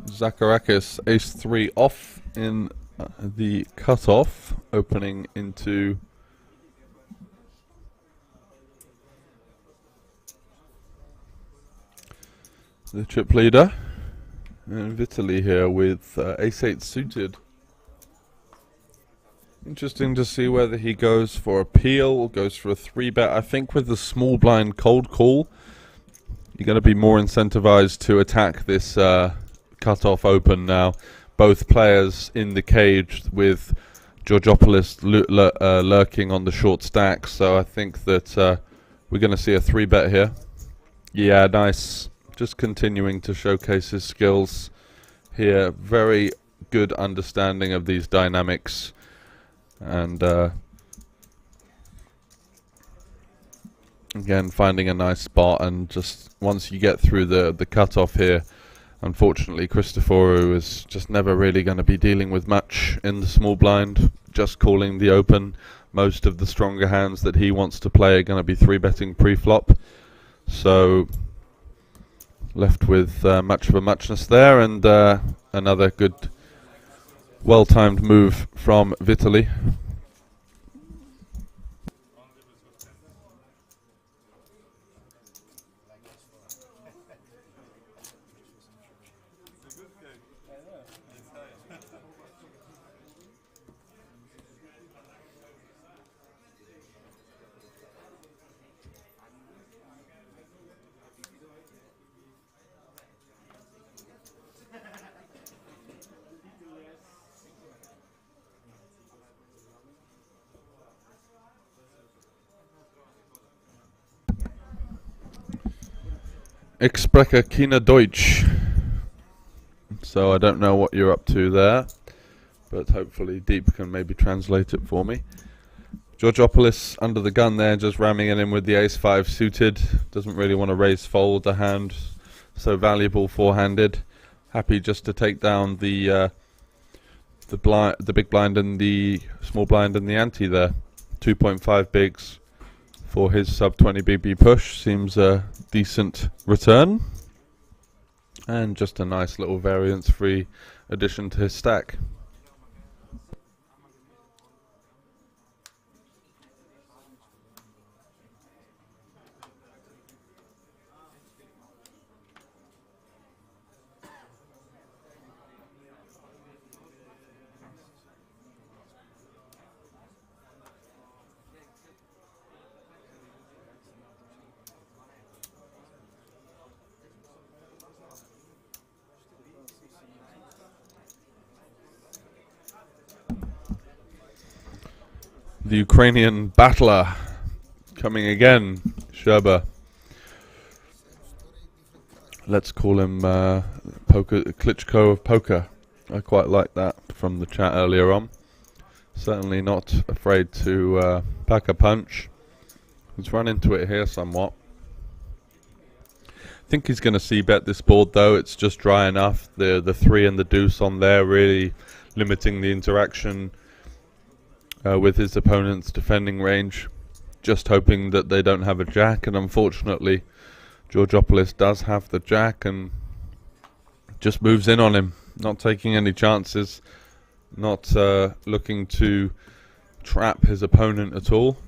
Zacharakis ace-3 off in the cutoff, opening into the chip leader, and Vitaly here with ace-8 suited. Interesting to see whether he goes for a peel or goes for a 3-bet. I think with the small blind cold call, you're going to be more incentivized to attack this cut-off open now. Both players in the cage with Georgopoulos lurking on the short stack, so I think that we're going to see a 3-bet here. Yeah, nice. Just continuing to showcase his skills here. Very good understanding of these dynamics, and again finding a nice spot, and just once you get through the cut-off here, unfortunately, Christoforou is just never really going to be dealing with much in the small blind, just calling the open. Most of the stronger hands that he wants to play are going to be 3-betting pre-flop. So, left with much of a muchness there, and another good Well-timed move from Vitaly. Ich spreche keine Deutsch. So I don't know what you're up to there, but hopefully Deep can maybe translate it for me. Georgopoulos under the gun there, just ramming it in with the ace-5 suited. Doesn't really want to raise fold the hand, so valuable four-handed. Happy just to take down the big blind and the small blind and the ante there. 2.5 bigs for his sub 20 BB push seems a decent return, and just a nice little variance-free addition to his stack. The Ukrainian battler coming again, Sherba. Let's call him Klitschko of poker. I quite like that from the chat earlier on. Certainly not afraid to pack a punch. He's run into it here somewhat. I think he's going to c-bet this board though. It's just dry enough. The 3 and the deuce on there really limiting the interaction with his opponent's defending range. Just hoping that they don't have a jack, and unfortunately Georgopoulos does have the jack and just moves in on him, not taking any chances, not looking to trap his opponent at all.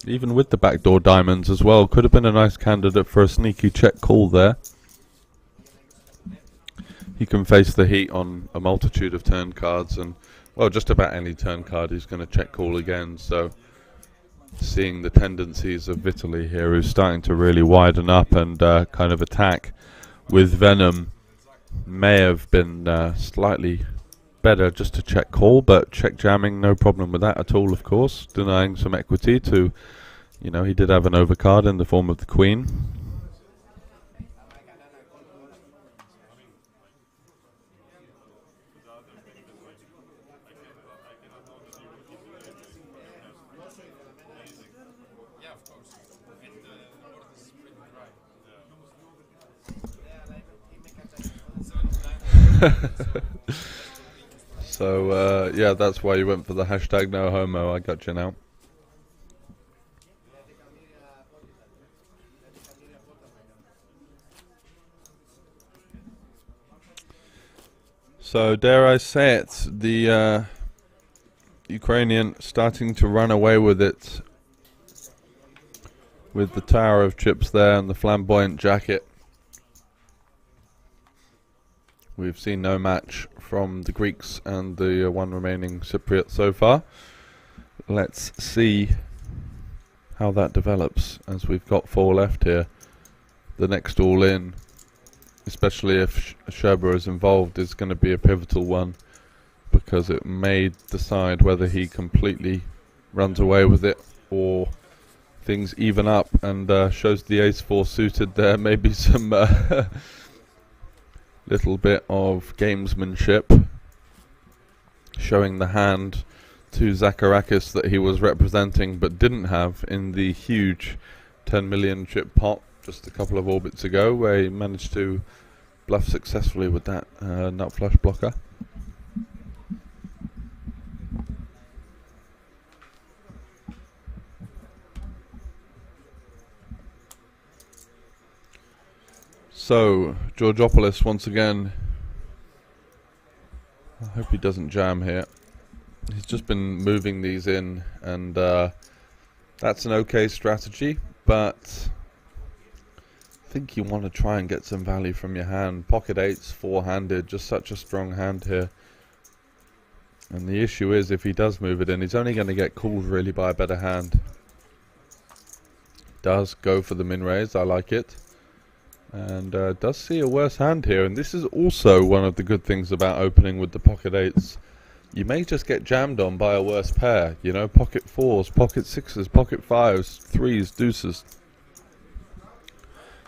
Even with the backdoor diamonds as well, could have been a nice candidate for a sneaky check call there. He can face the heat on a multitude of turn cards, and well, just about any turn card he's going to check call again. So seeing the tendencies of Vitaly here, who's starting to really widen up and kind of attack with venom, may have been slightly better just to check call, but check jamming, no problem with that at all, of course. Denying some equity to, you know, he did have an overcard in the form of the queen. So yeah, that's why you went for the hashtag no homo. I got you now. So dare I say it, the Ukrainian starting to run away with it, with the tower of chips there and the flamboyant jacket. We've seen no match from the Greeks and the one remaining Cypriot so far. Let's see how that develops, as we've got 4 left here. The next all in, especially if Sherba is involved, is going to be a pivotal one, because it may decide whether he completely runs away with it or things even up, and shows the ace-4 suited there. Maybe some little bit of gamesmanship, showing the hand to Zacharakis that he was representing but didn't have in the huge 10 million chip pot just a couple of orbits ago, where he managed to bluff successfully with that nut flush blocker. So Georgopoulos once again Hope he doesn't jam here. He's just been moving these in, and that's an okay strategy, but I think you want to try and get some value from your hand. Pocket eights, four-handed, just such a strong hand here. And the issue is, if he does move it in, he's only going to get called really by a better hand. Does go for the min raise, I like it. And does see a worse hand here, and this is also one of the good things about opening with the pocket eights. You may just get jammed on by a worse pair, you know, pocket fours, pocket sixes, pocket fives, threes, deuces.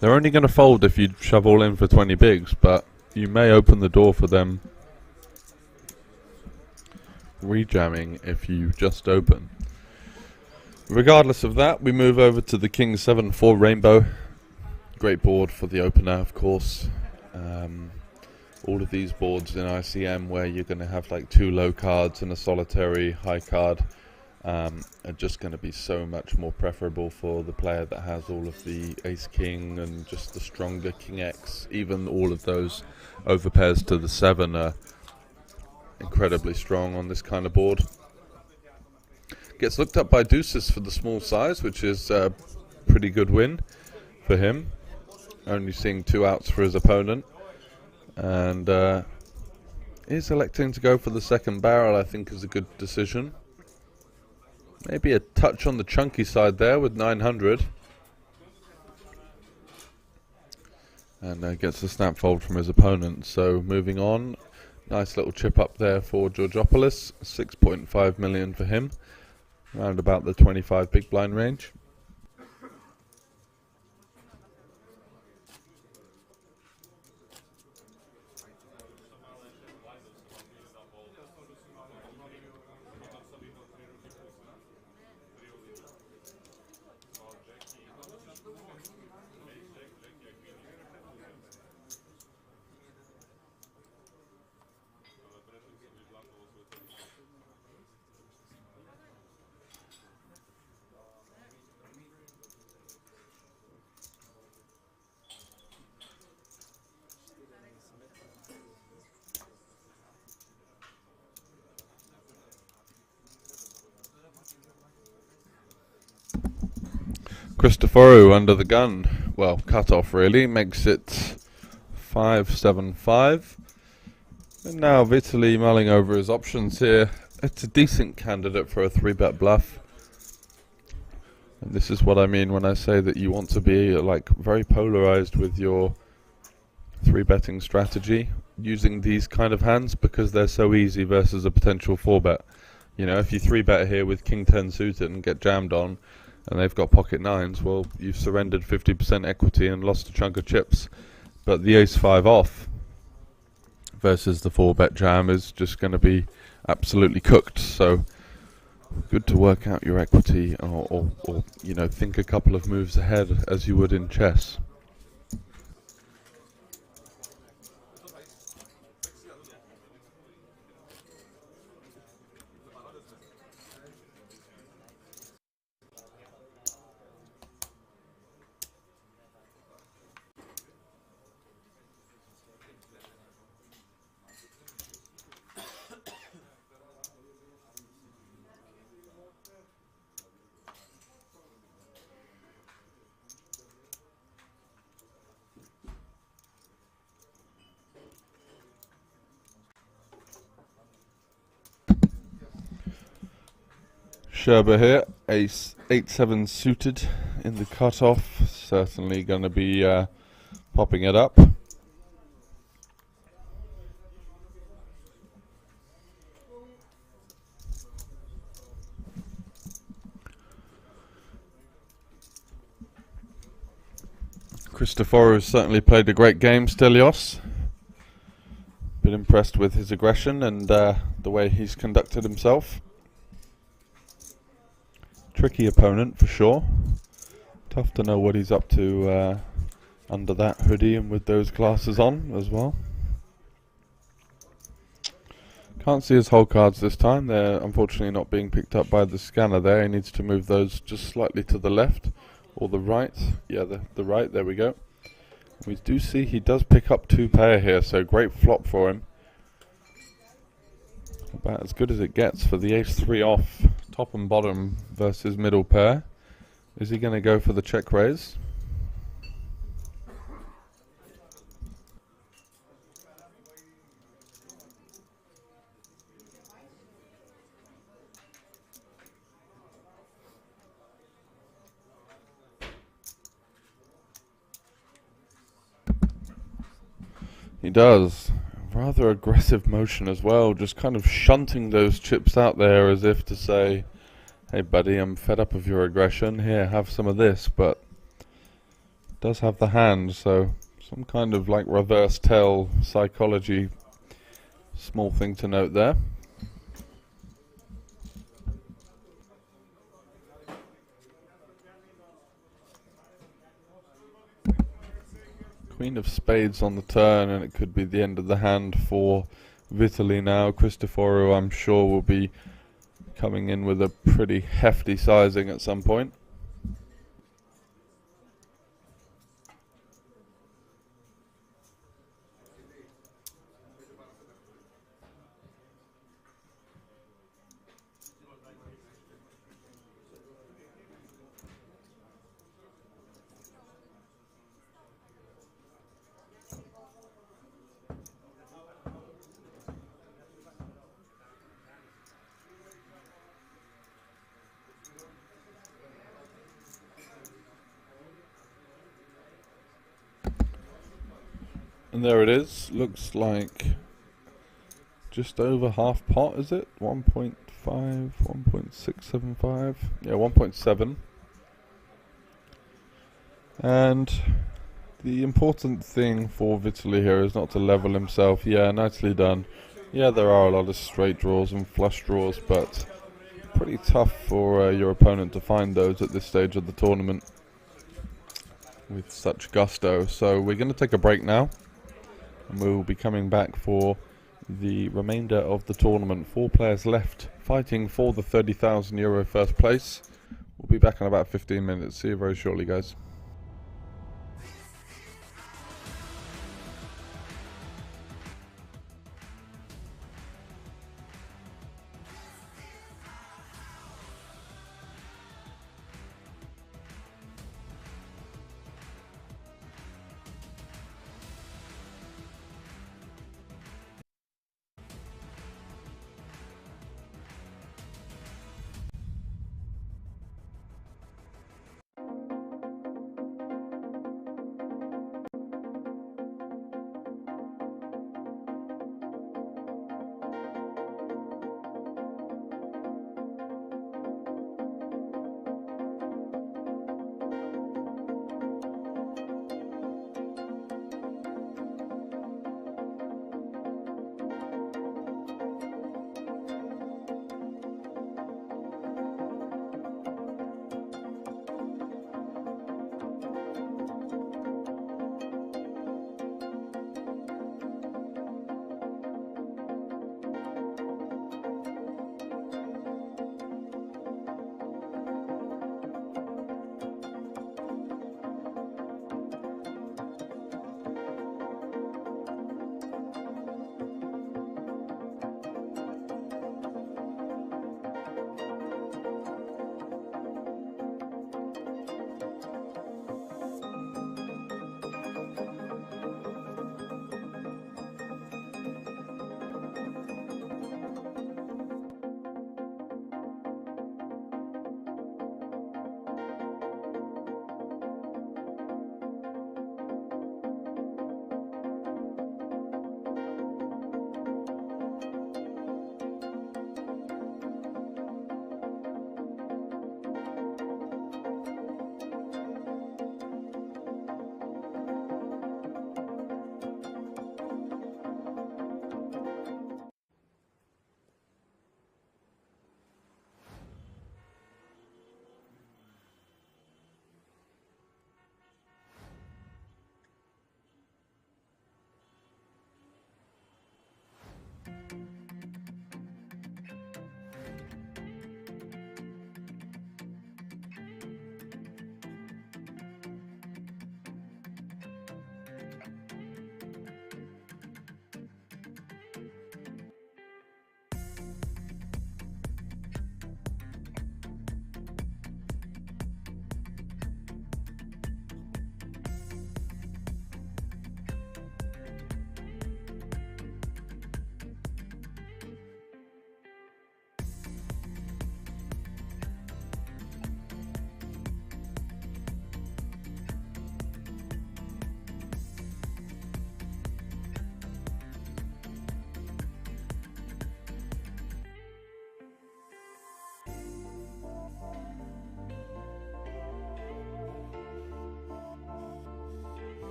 They're only going to fold if you shove all in for 20 bigs, but you may open the door for them rejamming if you just open. Regardless of that, we move over to the King 7-4 Rainbow. Great board for the opener, of course. All of these boards in ICM where you're going to have like two low cards and a solitary high card are just going to be so much more preferable for the player that has all of the ace king and just the stronger king x. Even all of those overpairs to the 7 are incredibly strong on this kind of board. Gets looked up by deuces for the small size, which is a pretty good win for him. Only seeing 2 outs for his opponent. And is electing to go for the second barrel, I think, is a good decision. Maybe a touch on the chunky side there with 900. And gets a snap fold from his opponent. So moving on. Nice little chip up there for Georgopoulos. 6.5 million for him. Around about the 25 big blind range. Christoforu under the gun. Well, cut off really. Makes it 5-7-5. And now Vitaly mulling over his options here. It's a decent candidate for a 3-bet bluff. And this is what I mean when I say that you want to be like very polarized with your 3-betting strategy. Using these kind of hands because they're so easy versus a potential 4-bet. You know, if you 3-bet here with King 10 suited and get jammed on, and they've got pocket 9s, well, you've surrendered 50% equity and lost a chunk of chips. But the ace 5 off versus the 4-bet jam is just going to be absolutely cooked. So good to work out your equity or you know, think a couple of moves ahead as you would in chess. Sherba here, ace 8-7 suited in the cutoff, certainly going to be popping it up. Christoforu has certainly played a great game, Stelios. Been impressed with his aggression and the way he's conducted himself. Tricky opponent for sure. Tough to know what he's up to under that hoodie and with those glasses on as well. Can't see his whole cards this time. They're unfortunately not being picked up by the scanner there. He needs to move those just slightly to the left or the right. Yeah, the right, there we go. We do see he does pick up 2 pair here, so great flop for him. About as good as it gets for the ace-3 off, top and bottom versus middle pair. Is he going to go for the check raise? He does. Rather aggressive motion as well, just kind of shunting those chips out there as if to say, hey buddy, I'm fed up of your aggression, here, have some of this, but does have the hand, so some kind of like reverse tell psychology, small thing to note there. Queen of spades on the turn, and it could be the end of the hand for Vitaly now. Christoforou, I'm sure, will be coming in with a pretty hefty sizing at some point. And there it is. Looks like just over half pot, is it? 1.5, 1.675. Yeah, 1.7. And the important thing for Vitaly here is not to level himself. Yeah, nicely done. Yeah, there are a lot of straight draws and flush draws, but pretty tough for your opponent to find those at this stage of the tournament with such gusto. So we're going to take a break now, and we'll be coming back for the remainder of the tournament. 4 players left fighting for the €30,000 first place. We'll be back in about 15 minutes. See you very shortly, guys.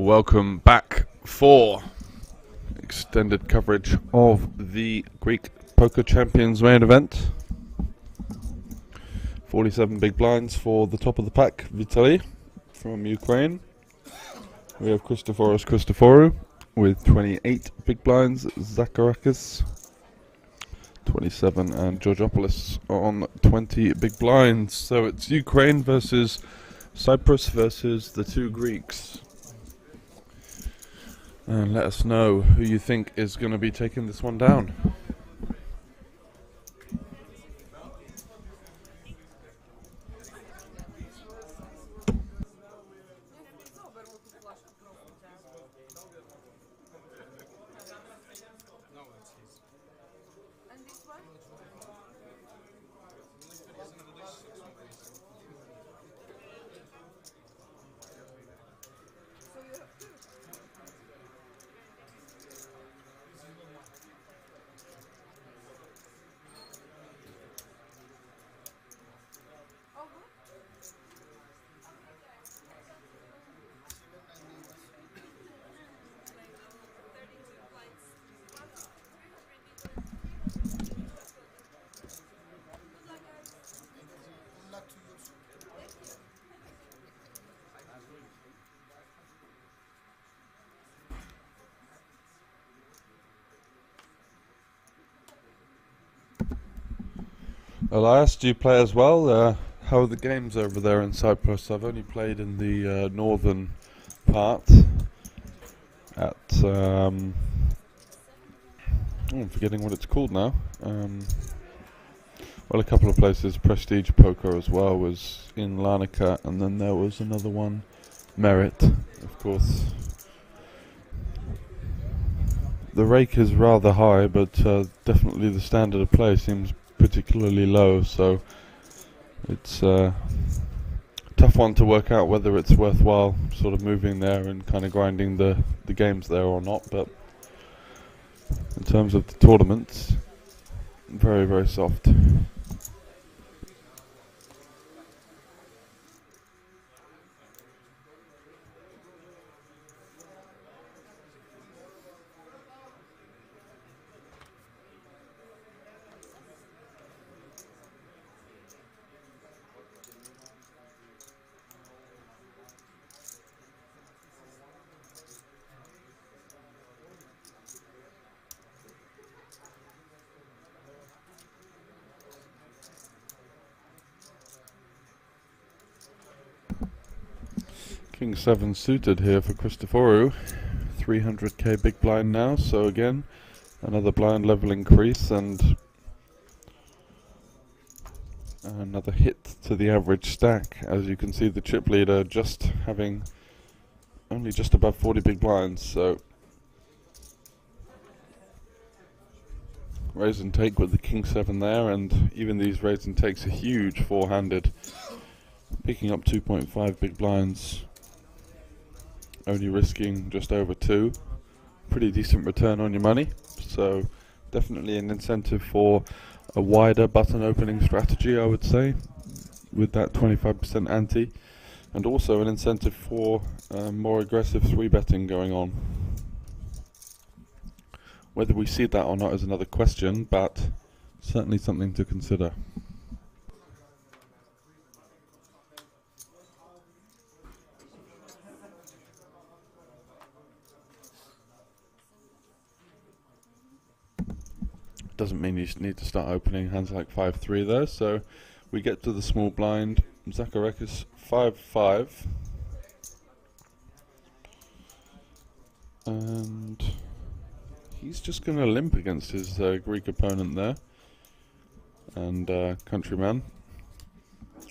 Welcome back for extended coverage of the Greek Poker Champions main event. 47 big blinds for the top of the pack, Vitaly from Ukraine. We have Christoforos Christoforou with 28 big blinds, Zacharakis 27 and Georgopoulos on 20 big blinds. So it's Ukraine versus Cyprus versus the two Greeks. And let us know who you think is going to be taking this one down. Elias, do you play as well? How are the games over there in Cyprus? I've only played in the northern part at I'm forgetting what it's called now. Well, a couple of places. Prestige Poker as well was in Larnaca, and then there was another one, Merit, of course. The rake is rather high, but definitely the standard of play seems particularly low, so it's a tough one to work out whether it's worthwhile sort of moving there and kind of grinding the games there or not. But in terms of the tournaments, very, very soft. King 7 suited here for Christoforou. 300k big blind now, so again another blind level increase and another hit to the average stack. As you can see, the chip leader just having only just above 40 big blinds, so raise and take with the King 7 there, and even these raise and takes are huge four-handed, picking up 2.5 big blinds, only risking just over 2. Pretty decent return on your money, so definitely an incentive for a wider button opening strategy, I would say, with that 25% ante, and also an incentive for more aggressive 3-betting going on. Whether we see that or not is another question, but certainly something to consider. Doesn't mean you need to start opening hands like 5-3 there, so we get to the small blind. Zacharakis 5-5, and he's just going to limp against his Greek opponent there, and countryman,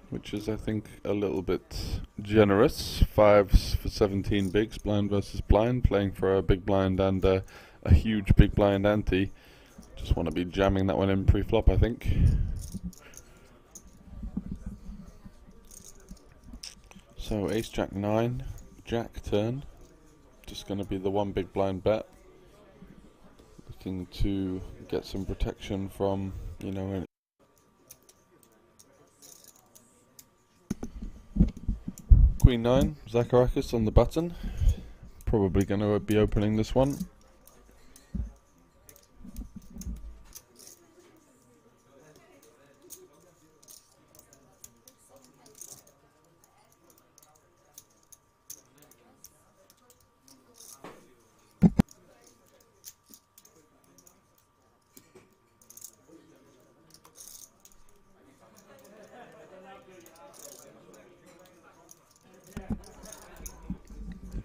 which is, I think, a little bit generous. 5s for 17 bigs, blind versus blind, playing for a big blind and a huge big blind ante. Just want to be jamming that one in pre-flop, I think. So ace jack 9, jack turn. Just going to be the one big blind bet. Looking to get some protection from, you know, Queen 9, Zacharakis on the button. probably going to be opening this one.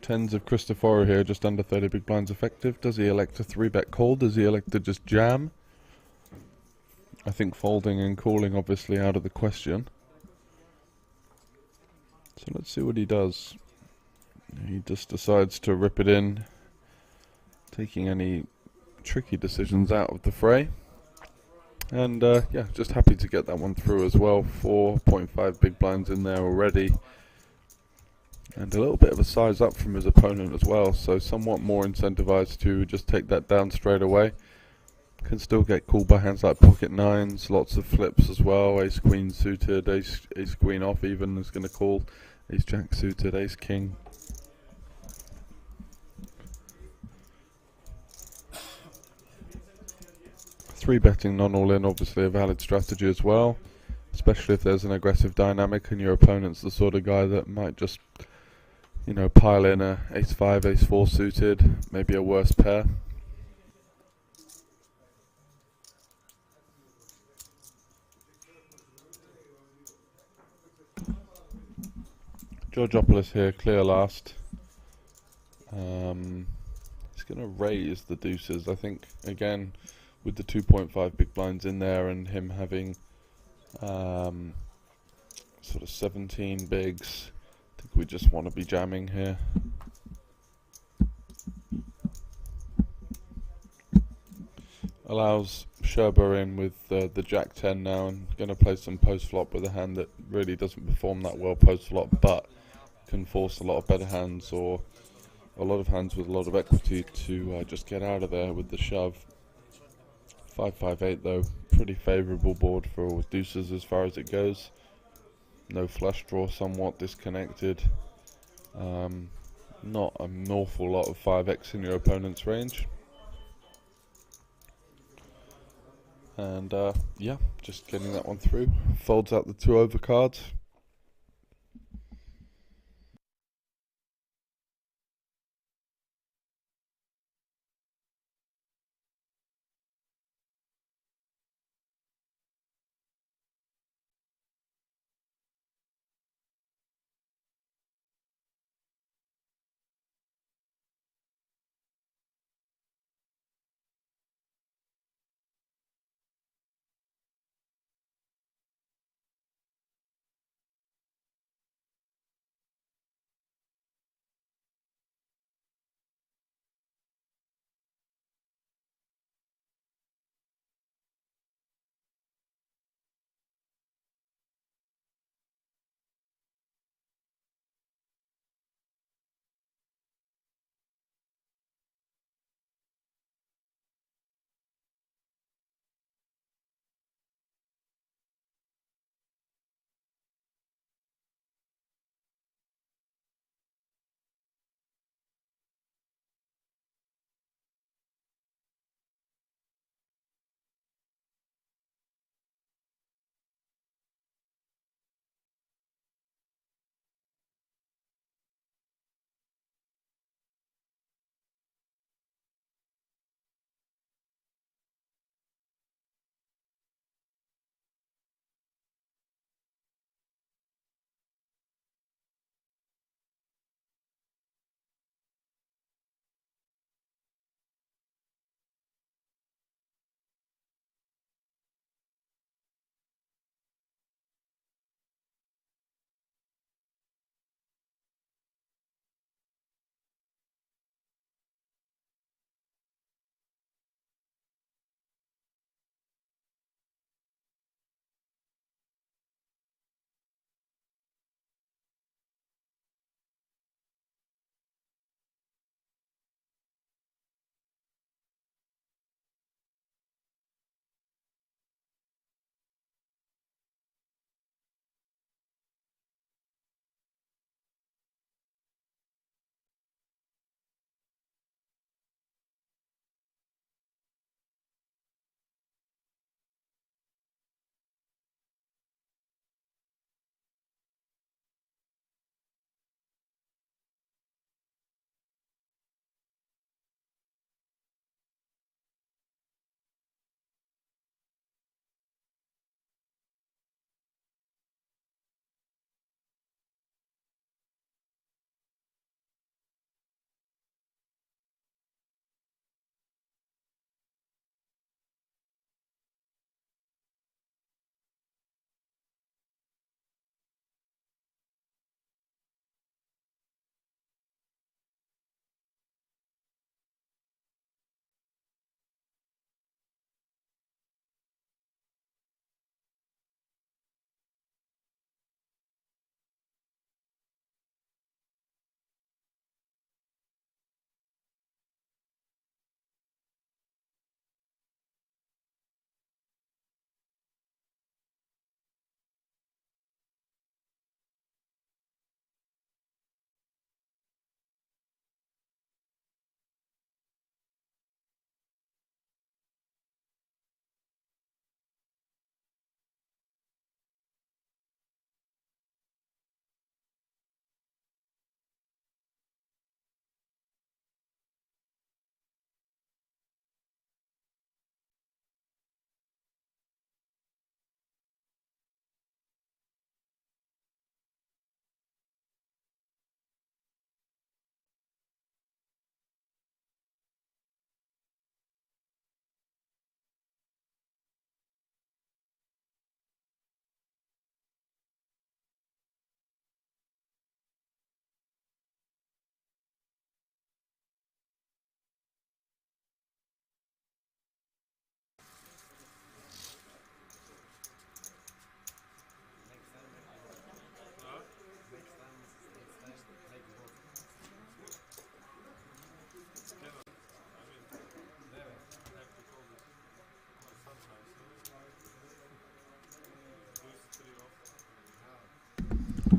Tens of Christopher here, just under 30 big blinds effective. Does he elect to 3-bet call? Does he elect to just jam? I think folding and calling obviously out of the question. So let's see what he does. He just decides to rip it in, taking any tricky decisions out of the fray. And yeah, just happy to get that one through as well. 4.5 big blinds in there already. And a little bit of a size up from his opponent as well, so somewhat more incentivized to just take that down straight away. Can still get called by hands like pocket nines, lots of flips as well. Ace queen suited, ace queen off even is going to call. Ace jack suited, ace king. Three betting non all in, obviously a valid strategy as well, especially if there's an aggressive dynamic and your opponent's the sort of guy that might just, you know, pile in a ace 5, ace 4 suited, maybe a worse pair. Georgopoulos here, clear last. He's going to raise the deuces, I think, again, with the 2.5 big blinds in there and him having sort of 17 bigs. I think we just want to be jamming here. Allows Sherber in with the jack 10 now, and going to play some post flop with a hand that really doesn't perform that well post flop, but can force a lot of better hands or a lot of hands with a lot of equity to just get out of there with the shove. 5-5-8 though, pretty favourable board for deuces as far as it goes. No flush draw, somewhat disconnected. Not an awful lot of 5x in your opponent's range. And yeah, just getting that one through. Folds out the 2 overcards.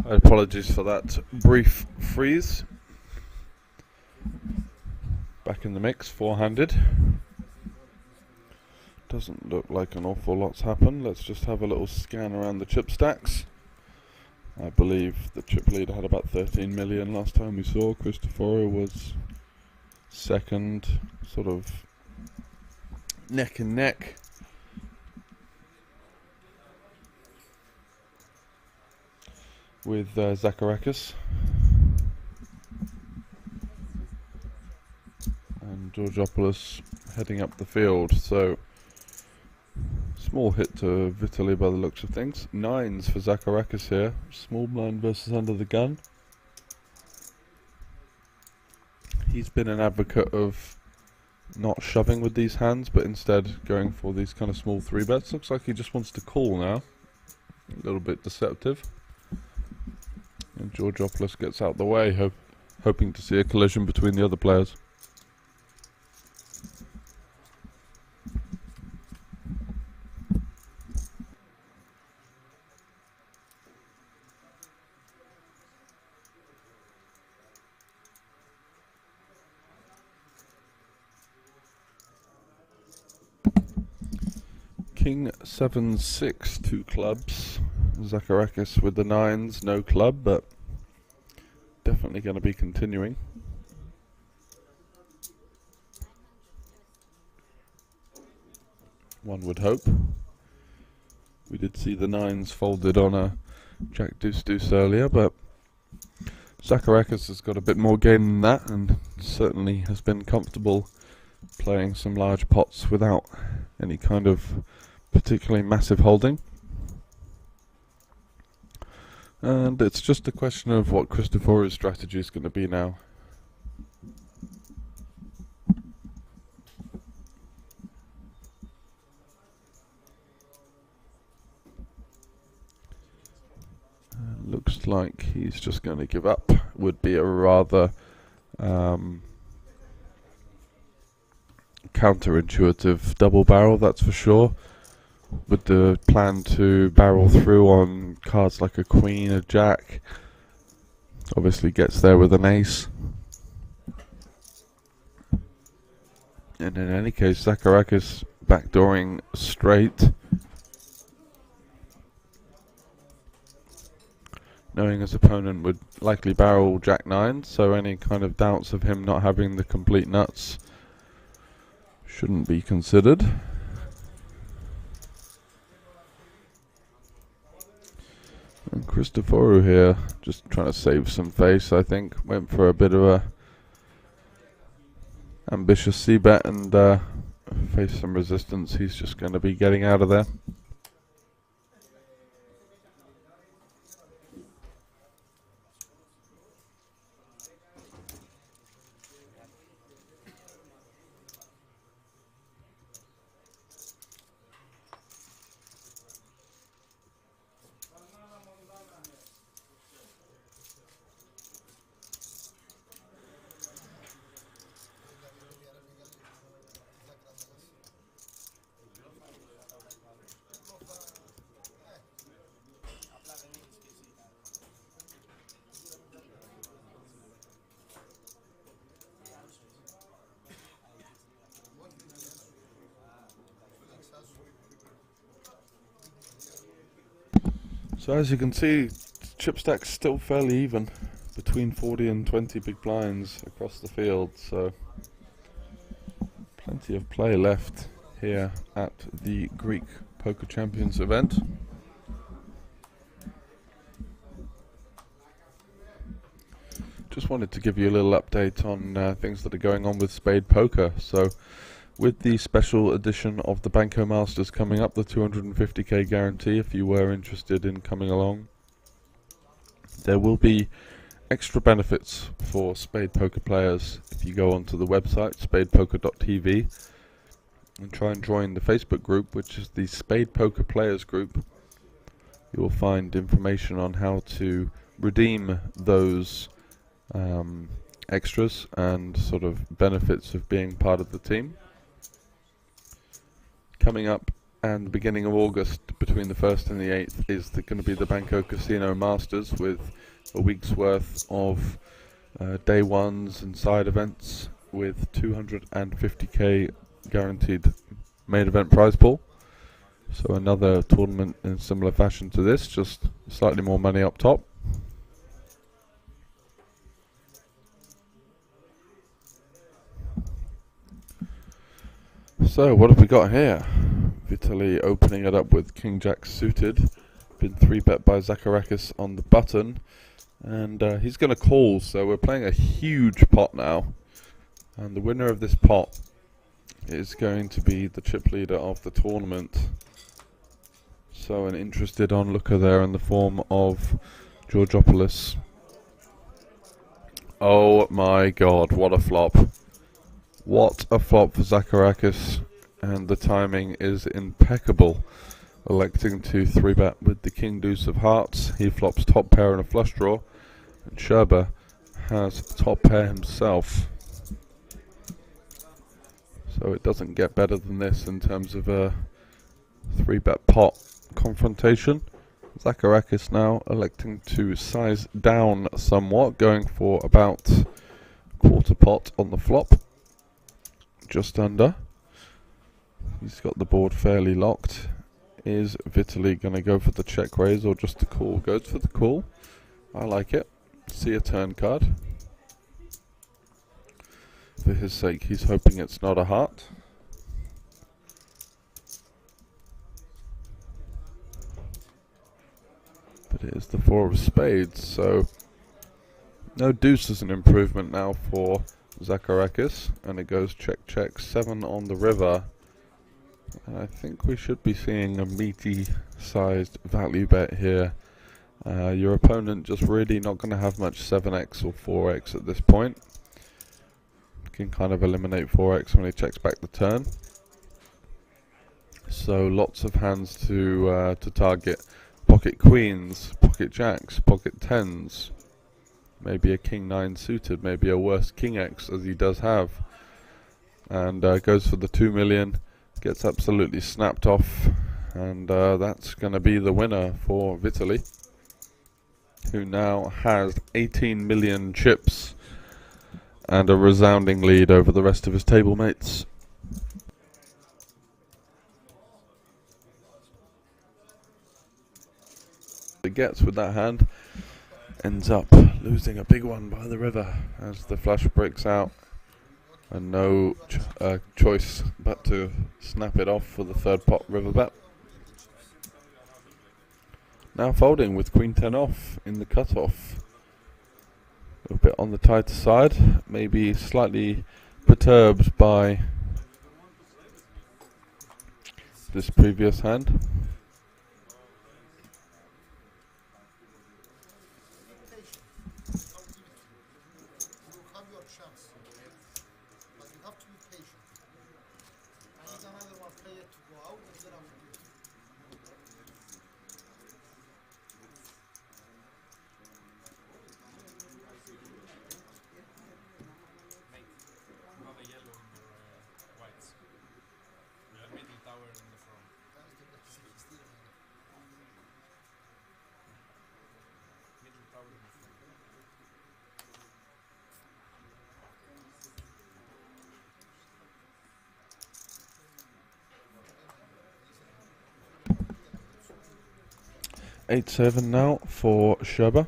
Apologies for that brief freeze. Back in the mix, four-handed. Doesn't look like an awful lot's happened. Let's just have a little scan around the chip stacks. I believe the chip leader had about 13 million last time we saw. Cristoforo was second, sort of neck and neck. With Zacharakis and Georgopoulos heading up the field. So small hit to Vitaly by the looks of things. Nines for Zacharakis here. Small blind versus under the gun. He's been an advocate of not shoving with these hands, but instead going for these kind of small 3-bets. Looks like he just wants to call now. A little bit deceptive. And Georgopoulos gets out the way, hoping to see a collision between the other players. King 7-6, 2 clubs. Zacharakis with the nines, no club, but definitely going to be continuing. One would hope. We did see the nines folded on a Jack Deuce Deuce earlier, but Zacharakis has got a bit more game than that, and certainly has been comfortable playing some large pots without any kind of particularly massive holding. And it's just a question of what Cristoforo's strategy is going to be now. Looks like he's just going to give up. Would be a rather counterintuitive double barrel, that's for sure. With the plan to barrel through on cards like a queen, a jack. Obviously gets there with an ace. And in any case, Zacharakis backdooring straight. Knowing his opponent would likely barrel jack 9, so any kind of doubts of him not having the complete nuts shouldn't be considered. And Cristoforo here, just trying to save some face, I think. Went for a bit of a ambitious c-bet and faced some resistance. He's just going to be getting out of there. So as you can see, chip stack's still fairly even, between 40 and 20 big blinds across the field, so plenty of play left here at the Greek Poker Champions event. Just wanted to give you a little update on things that are going on with Spade Poker. So with the special edition of the Banco Masters coming up, the 250k guarantee, if you were interested in coming along, there will be extra benefits for Spade Poker players if you go onto the website spadepoker.tv and try and join the Facebook group, which is the Spade Poker Players group. You will find information on how to redeem those extras and sort of benefits of being part of the team. Coming up and the beginning of August, between the 1st and the 8th, is going to be the Banco Casino Masters, with a week's worth of day ones and side events with 250k guaranteed main event prize pool. So another tournament in similar fashion to this, just slightly more money up top. So what have we got here? Vitaly opening it up with King Jack suited. Been 3-bet by Zacharakis on the button. And he's going to call, so we're playing a huge pot now. And the winner of this pot is going to be the chip leader of the tournament. So an interested onlooker there in the form of Georgopoulos. Oh my god, what a flop. What a flop for Zacharakis, and the timing is impeccable. Electing to 3-bet with the King Deuce of Hearts. He flops top pair and a flush draw, and Sherba has top pair himself. So it doesn't get better than this in terms of a 3-bet pot confrontation. Zacharakis now electing to size down somewhat, going for about quarter pot on the flop. Just under. He's got the board fairly locked. Is Vitaly going to go for the check raise or just the call? Goes for the call. I like it. See a turn card. For his sake, he's hoping it's not a heart. But it is the 4 of spades, so no deuce is an improvement now for Zacharakis, and it goes check check, 7 on the river. And I think we should be seeing a meaty sized value bet here. Your opponent just really not going to have much 7x or 4x at this point. Can kind of eliminate 4x when he checks back the turn. So lots of hands to target. Pocket queens, pocket jacks, pocket tens. Maybe a king 9 suited, maybe a worse king x as he does have. And goes for the 2 million, gets absolutely snapped off, and that's going to be the winner for Vitaly, who now has 18 million chips and a resounding lead over the rest of his table mates. He gets with that hand, ends up losing a big one by the river as the flush breaks out, and no choice but to snap it off for the 3rd pot river bet. Now folding with Queen 10 off in the cutoff. A little bit on the tighter side, maybe slightly perturbed by this previous hand. Eight 7 now for Sherba.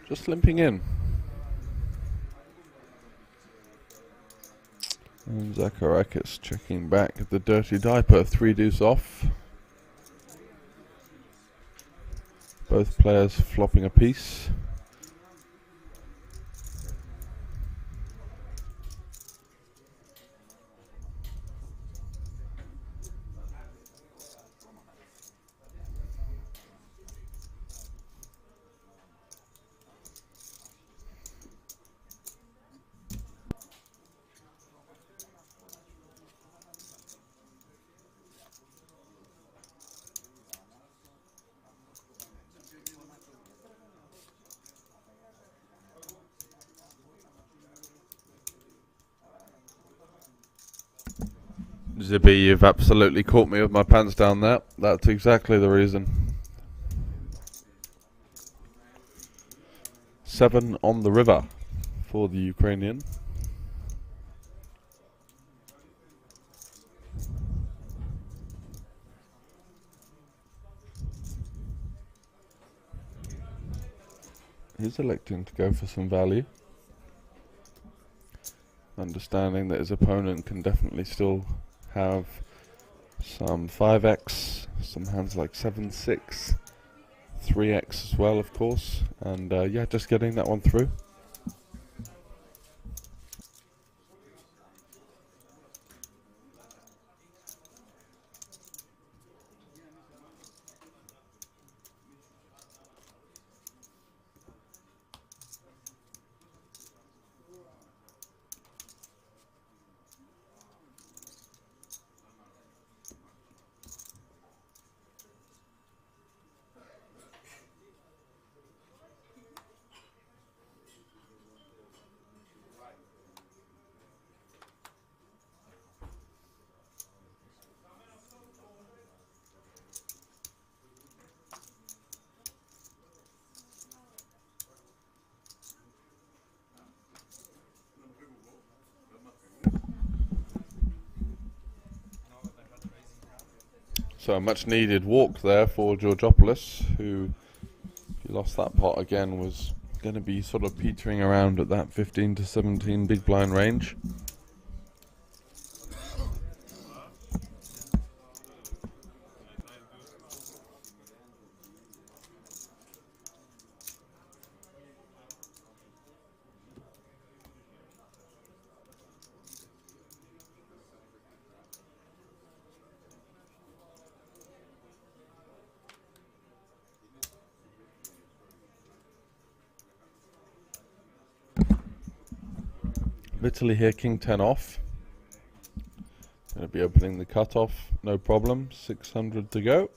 Just limping in. And Zacharakis checking back the dirty diaper, 3 deuce off. Both players flopping a piece. Zibby, you've absolutely caught me with my pants down there. That's exactly the reason. 7 on the river for the Ukrainian. He's electing to go for some value, understanding that his opponent can definitely still have some 5x, some hands like 7-6, 3x as well, of course, and yeah, just getting that one through. So a much needed walk there for Georgopoulos, who, if he lost that pot again, was going to be sort of petering around at that 15 to 17 big blind range. Italy here, king 10 off. Going to be opening the cutoff, no problem. 600 to go.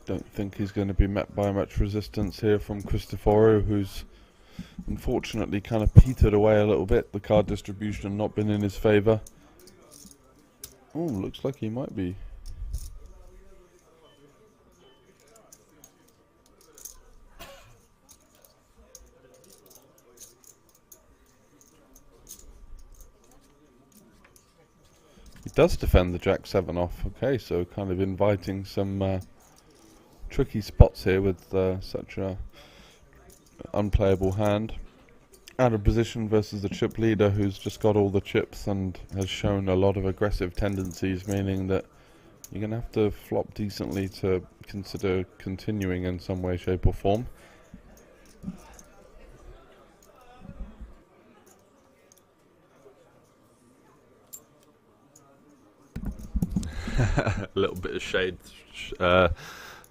Don't think he's going to be met by much resistance here from Cristoforo, who's unfortunately kind of petered away a little bit. The card distribution not been in his favour. Oh, looks like he might be. He does defend the Jack 7 off. Okay, so kind of inviting some tricky spots here with such a unplayable hand. Out of position versus the chip leader, who's just got all the chips and has shown a lot of aggressive tendencies, meaning that you're going to have to flop decently to consider continuing in some way, shape or form. A little bit of shade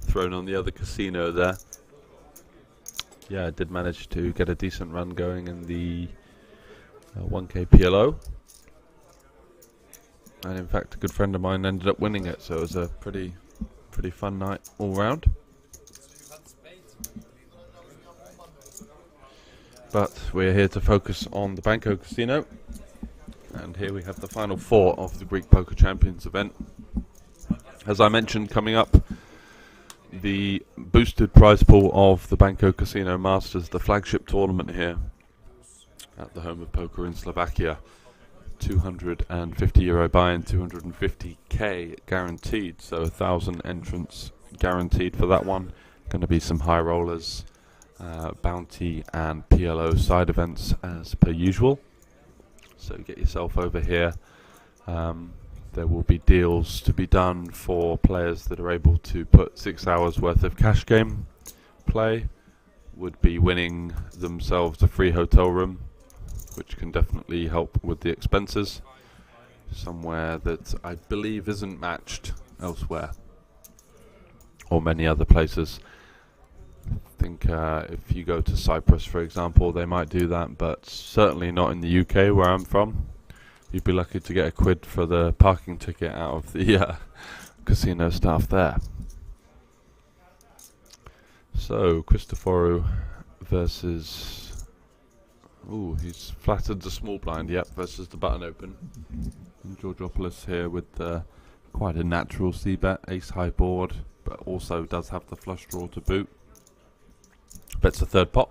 thrown on the other casino there. Yeah, I did manage to get a decent run going in the 1K PLO. And in fact, a good friend of mine ended up winning it, so it was a pretty fun night all round. But we're here to focus on the Banco Casino. And here we have the final 4 of the Greek Poker Champions event. As I mentioned, coming up, the boosted prize pool of the Banco Casino Masters, the flagship tournament here at the home of poker in Slovakia. €250 buy-in, 250k guaranteed, so 1,000 entrants guaranteed for that one. Going to be some high rollers, bounty and PLO side events as per usual. So get yourself over here. There will be deals to be done for players that are able to put 6 hours worth of cash game play. Would be winning themselves a free hotel room, which can definitely help with the expenses. Somewhere that I believe isn't matched elsewhere. or many other places. I think if you go to Cyprus, for example, they might do that, but certainly not in the UK where I'm from. You'd be lucky to get a quid for the parking ticket out of the casino staff there. So, Christoforou versus... Ooh, he's flattered the small blind, yep, versus the button open. And Georgopoulos here with quite a natural c-bet, ace-high board, but also does have the flush draw to boot. Bets a third pot.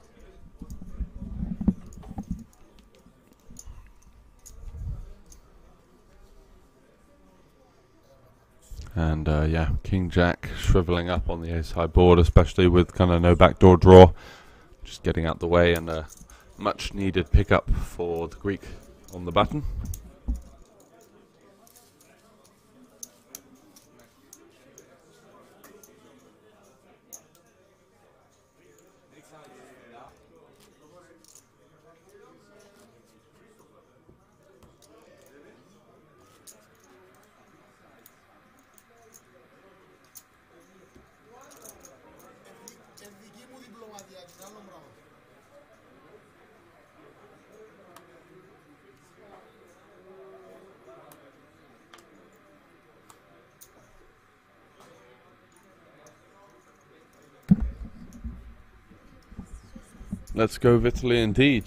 And yeah, King Jack shriveling up on the ace high board, especially with kind of no backdoor draw. Just getting out the way, and a much needed pickup for the Greek on the button. Let's go Vitaly indeed.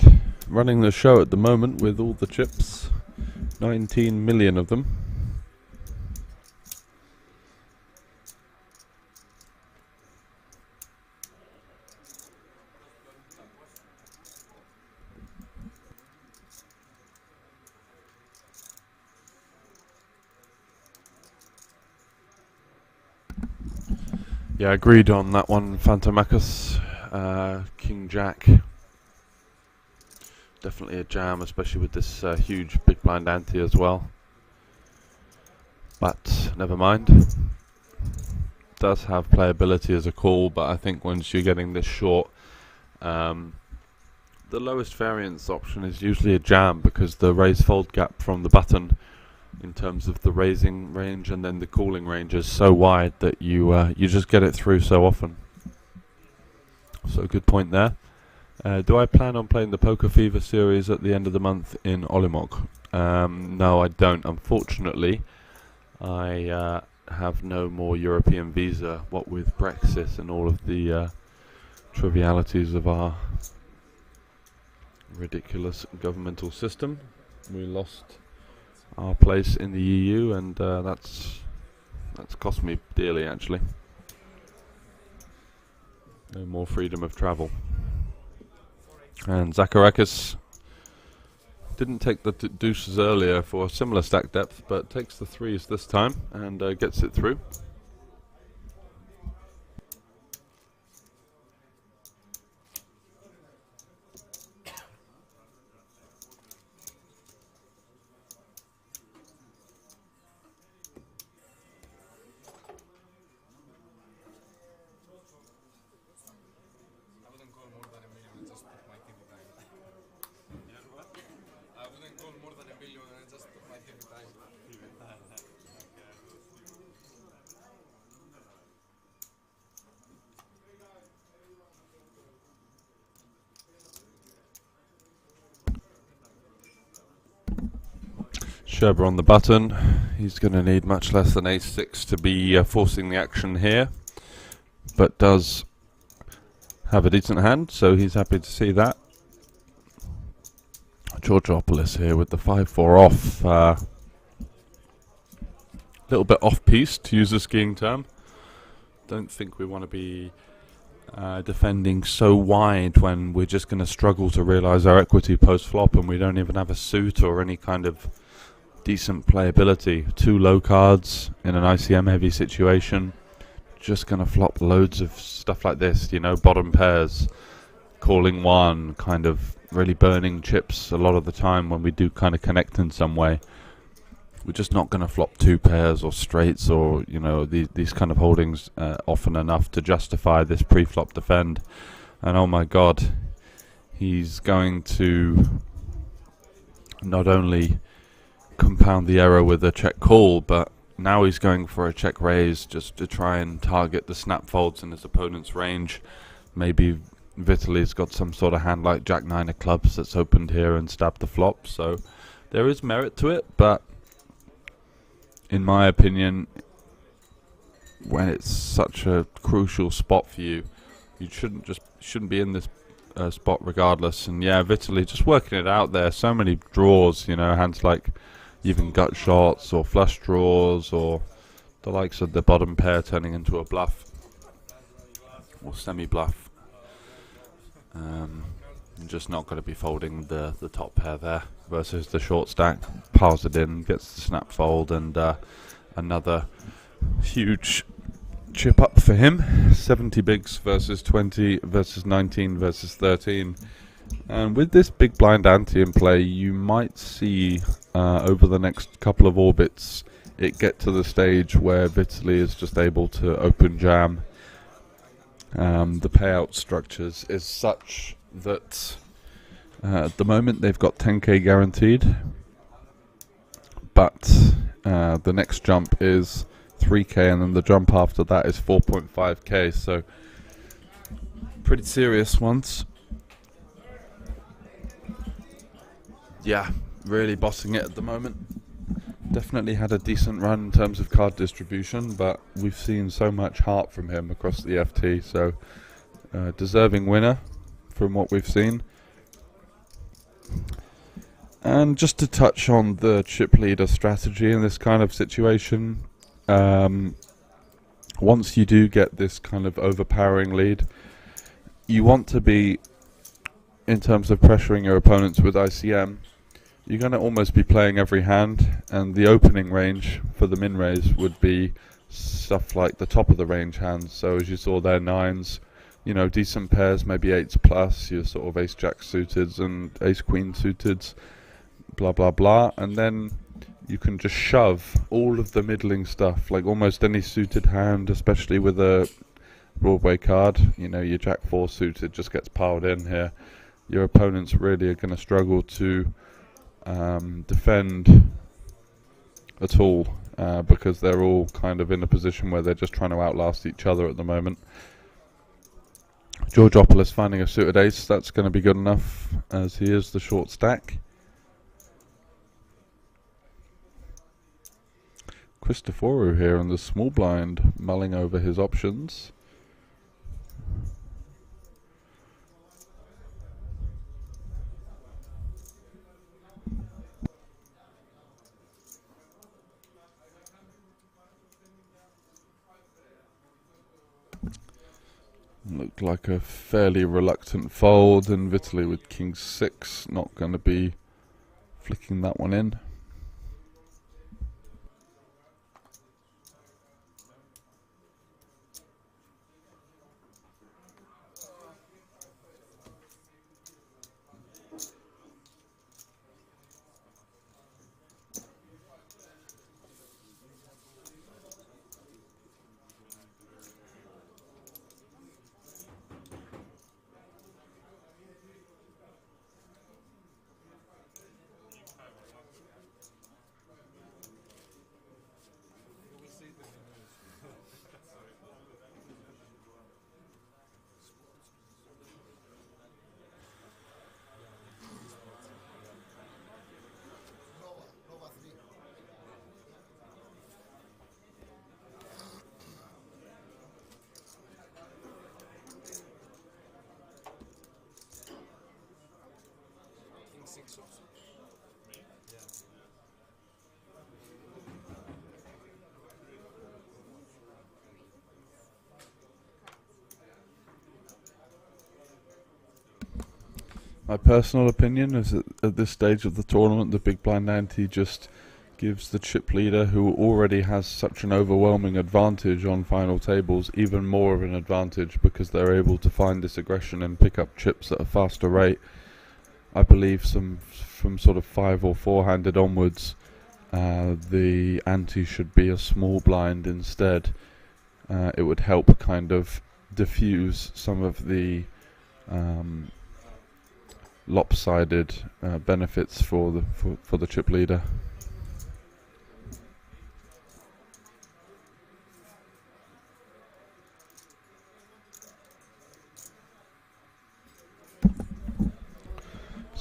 Running the show at the moment with all the chips. 19 million of them. Yeah, agreed on that one, Phantomachus. King Jack. Definitely a jam, especially with this huge big blind ante as well. But never mind. Does have playability as a call, but I think once you're getting this short, the lowest variance option is usually a jam, because the raise fold gap from the button in terms of the raising range and then the calling range is so wide that you just get it through so often. So good point there. Do I plan on playing the Poker Fever series at the end of the month in Olymok? No, I don't. Unfortunately, I have no more European visa, what with Brexit and all of the trivialities of our ridiculous governmental system. We lost our place in the EU, and that's cost me dearly, actually. No more freedom of travel. And Zacharakis didn't take the deuces earlier for a similar stack depth, but takes the threes this time and gets it through. Sherber on the button. He's going to need much less than ace-6 to be forcing the action here, but does have a decent hand, so he's happy to see that. Georgopoulos here with the 5-4 off. A little bit off-piste, to use a skiing term. Don't think we want to be defending so wide when we're just going to struggle to realise our equity post-flop and we don't even have a suit or any kind of decent playability. Two low cards in an ICM heavy situation, just gonna flop loads of stuff like this, you know, bottom pairs, calling one, kind of really burning chips a lot of the time when we do kind of connect in some way. We're just not gonna flop two pairs or straights or, you know, these kind of holdings often enough to justify this pre-flop defend. And oh my god, he's going to not only compound the error with a check call, but now he's going for a check raise just to try and target the snap folds in his opponent's range. Maybe Vitaly's got some sort of hand like Jack 9 of clubs that's opened here and stabbed the flop, so there is merit to it, but in my opinion, when it's such a crucial spot for you, you shouldn't be in this spot regardless. And yeah, Vitaly just working it out there. So many draws, you know, hands like even gut shots or flush draws or the likes of the bottom pair turning into a bluff or semi bluff. I'm just not going to be folding the top pair there versus the short stack. Piles it in, gets the snap fold, and another huge chip up for him. 70 bigs versus 20 versus 19 versus 13. And with this big blind ante in play, you might see over the next couple of orbits it get to the stage where Vitaly is just able to open jam. The payout structures is such that at the moment they've got 10k guaranteed, but the next jump is 3k, and then the jump after that is 4.5k, so pretty serious ones. Yeah, really bossing it at the moment. Definitely had a decent run in terms of card distribution, but we've seen so much heart from him across the FT, so deserving winner from what we've seen. And just to touch on the chip leader strategy in this kind of situation, once you do get this kind of overpowering lead, you want to be, in terms of pressuring your opponents with ICM, you're going to almost be playing every hand, and the opening range for the min raise would be stuff like the top of the range hands. So as you saw there, nines, you know, decent pairs, maybe eights plus, your sort of ace jack suiteds and ace queen suiteds, blah blah blah, and then you can just shove all of the middling stuff, like almost any suited hand, especially with a Broadway card. You know, your jack 4 suited just gets piled in here. Your opponents really are going to struggle to defend at all, because they're all kind of in a position where they're just trying to outlast each other at the moment. Georgopoulos finding a suited ace, that's going to be good enough, as he is the short stack. Christoforu here on the small blind, mulling over his options. Looked like a fairly reluctant fold, and Vitaly with king 6 not going to be flicking that one in. My personal opinion is that at this stage of the tournament, the big blind ante just gives the chip leader, who already has such an overwhelming advantage on final tables, even more of an advantage, because they're able to find this aggression and pick up chips at a faster rate. I believe from sort of 5 or 4-handed onwards, the ante should be a small blind instead. It would help kind of diffuse some of the lopsided benefits for the chip leader.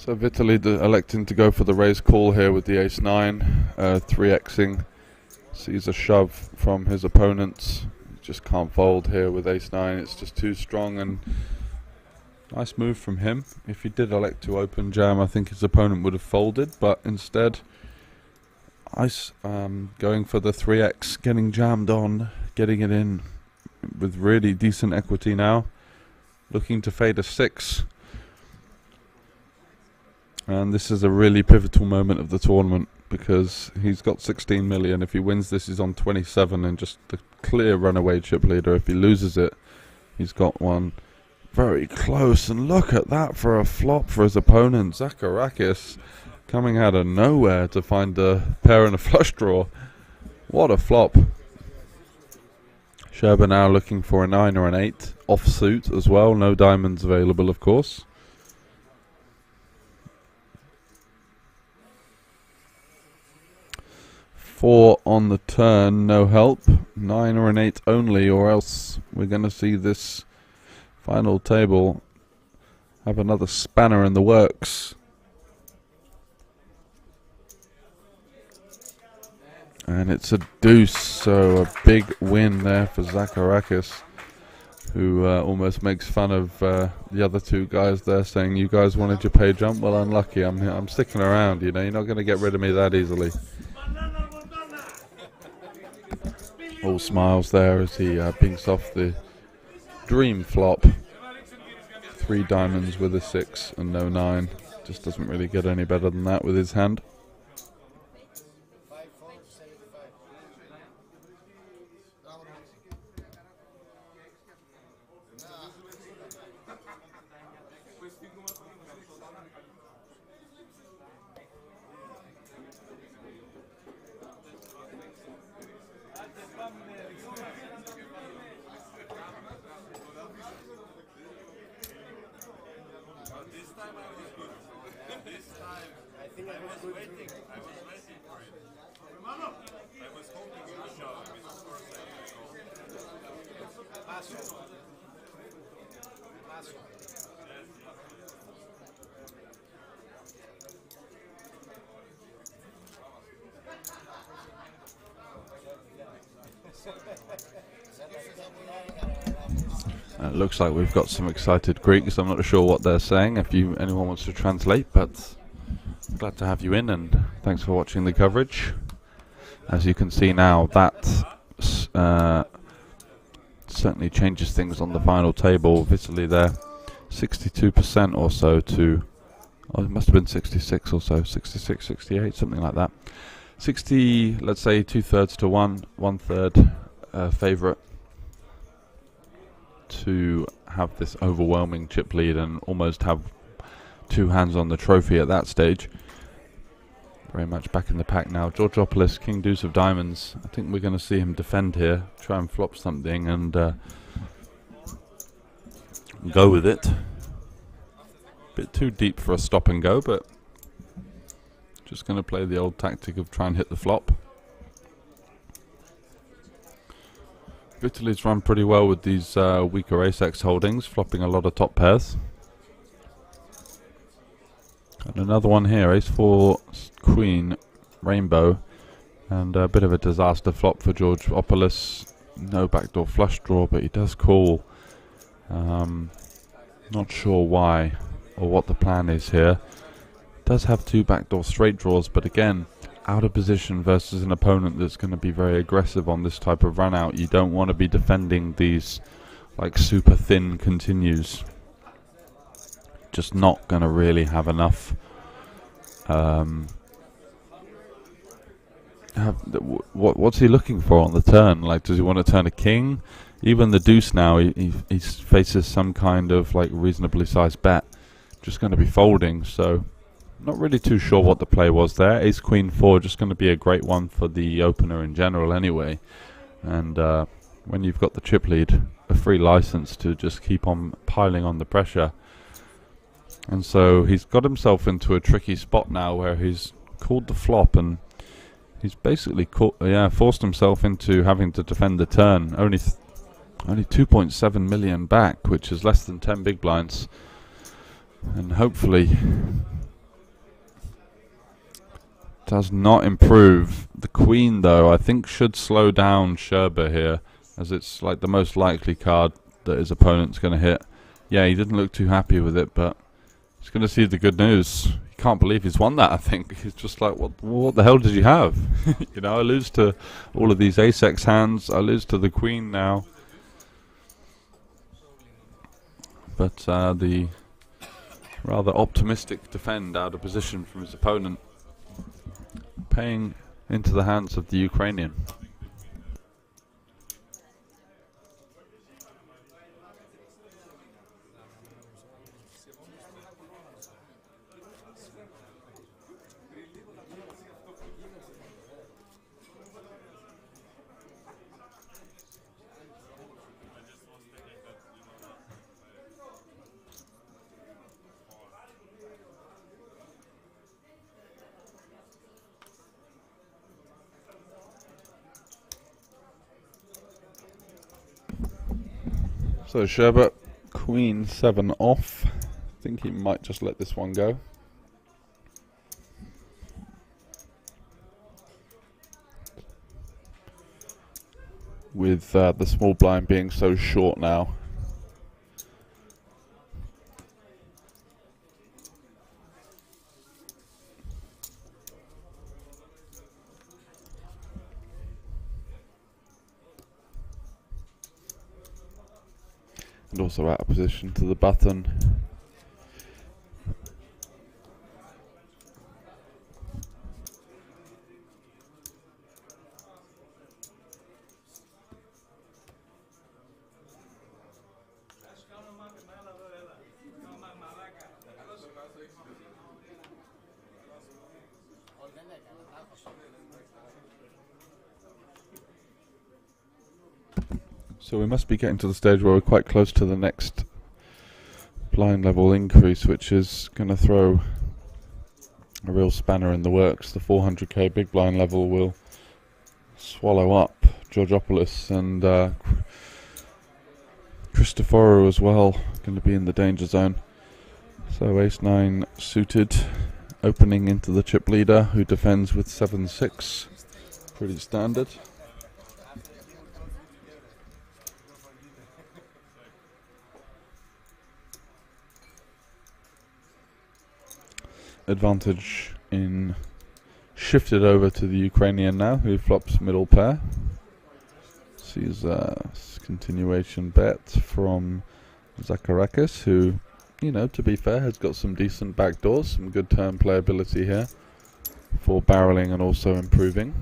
So Vitaly electing to go for the raise call here with the ace-9, 3xing. Sees a shove from his opponents. Just can't fold here with ace-9. It's just too strong, and nice move from him. If he did elect to open jam, I think his opponent would have folded, but instead Ice going for the 3x, getting jammed on, getting it in with really decent equity now. Looking to fade a 6. And this is a really pivotal moment of the tournament because he's got 16 million. If he wins this, he's on 27 and just the clear runaway chip leader. If he loses it, he's got one very close. And look at that for a flop for his opponent. Zacharakis coming out of nowhere to find a pair and a flush draw. What a flop. Sherba now looking for a 9 or an 8. Offsuit as well. No diamonds available, of course. Four on the turn, no help. 9 or an 8 only, or else we're going to see this final table have another spanner in the works. And it's a deuce, so a big win there for Zacharakis, who almost makes fun of the other two guys there, saying, "You guys wanted your pay jump? Well, unlucky. I'm sticking around. You know, you're not going to get rid of me that easily." All smiles there as he pinks off the dream flop. 3 diamonds with a 6 and no 9. Just doesn't really get any better than that with his hand. It looks like we've got some excited Greeks. I'm not sure what they're saying, if anyone wants to translate, but glad to have you in, and thanks for watching the coverage. As you can see now, that certainly changes things on the final table. Vitaly there, 62% or so to, oh, it must have been 66 or so, 66, 68, something like that. 60, let's say 2/3 to 1/3 favourite to have this overwhelming chip lead and almost have 2 hands on the trophy at that stage. Very much back in the pack now. Georgopoulos, King Deuce of Diamonds. I think we're going to see him defend here, try and flop something and go with it. Bit too deep for a stop and go, but just going to play the old tactic of try and hit the flop. Vitaly's run pretty well with these weaker ace-x holdings, flopping a lot of top pairs. And another one here, ace-4 queen rainbow, and a bit of a disaster flop for Georgopoulos. No backdoor flush draw, but he does call. Not sure why or what the plan is here. Does have 2 backdoor straight draws, but again, out of position versus an opponent that's going to be very aggressive on this type of run out. You don't want to be defending these like super thin continues. Just not going to really have enough. What's he looking for on the turn? Like, does he want to turn a king? Even the deuce now, he faces some kind of like reasonably sized bet. Just going to be folding, so not really too sure what the play was there. Ace Queen 4 just going to be a great one for the opener in general anyway. And when you've got the chip lead, a free license to just keep on piling on the pressure. And so he's got himself into a tricky spot now where he's called the flop and he's basically forced himself into having to defend the turn. Only 2.7 million back, which is less than 10 big blinds. And hopefully Does not improve. The queen, though, I think should slow down Sherba here, as it's like the most likely card that his opponent's going to hit. Yeah, he didn't look too happy with it, but he's going to see the good news. He can't believe he's won that, I think. He's just like, what the hell did you have? You know, I lose to all of these ace-x hands. I lose to the queen now. But the rather optimistic defend out of position from his opponent, paying into the hands of the Ukrainian. So Sherbert, queen 7 off. I think he might just let this one go. With the small blind being so short now. And also out of position to the button. So we must be getting to the stage where we're quite close to the next blind level increase, which is going to throw a real spanner in the works. The 400k big blind level will swallow up Georgopoulos and Christoforou as well, going to be in the danger zone. So ace-9 suited, opening into the chip leader, who defends with 7-6, pretty standard. Advantage in shifted over to the Ukrainian now, who flops middle pair. Sees a continuation bet from Zacharakis, who, you know, to be fair, has got some decent backdoors, some good turn playability here for barreling and also improving.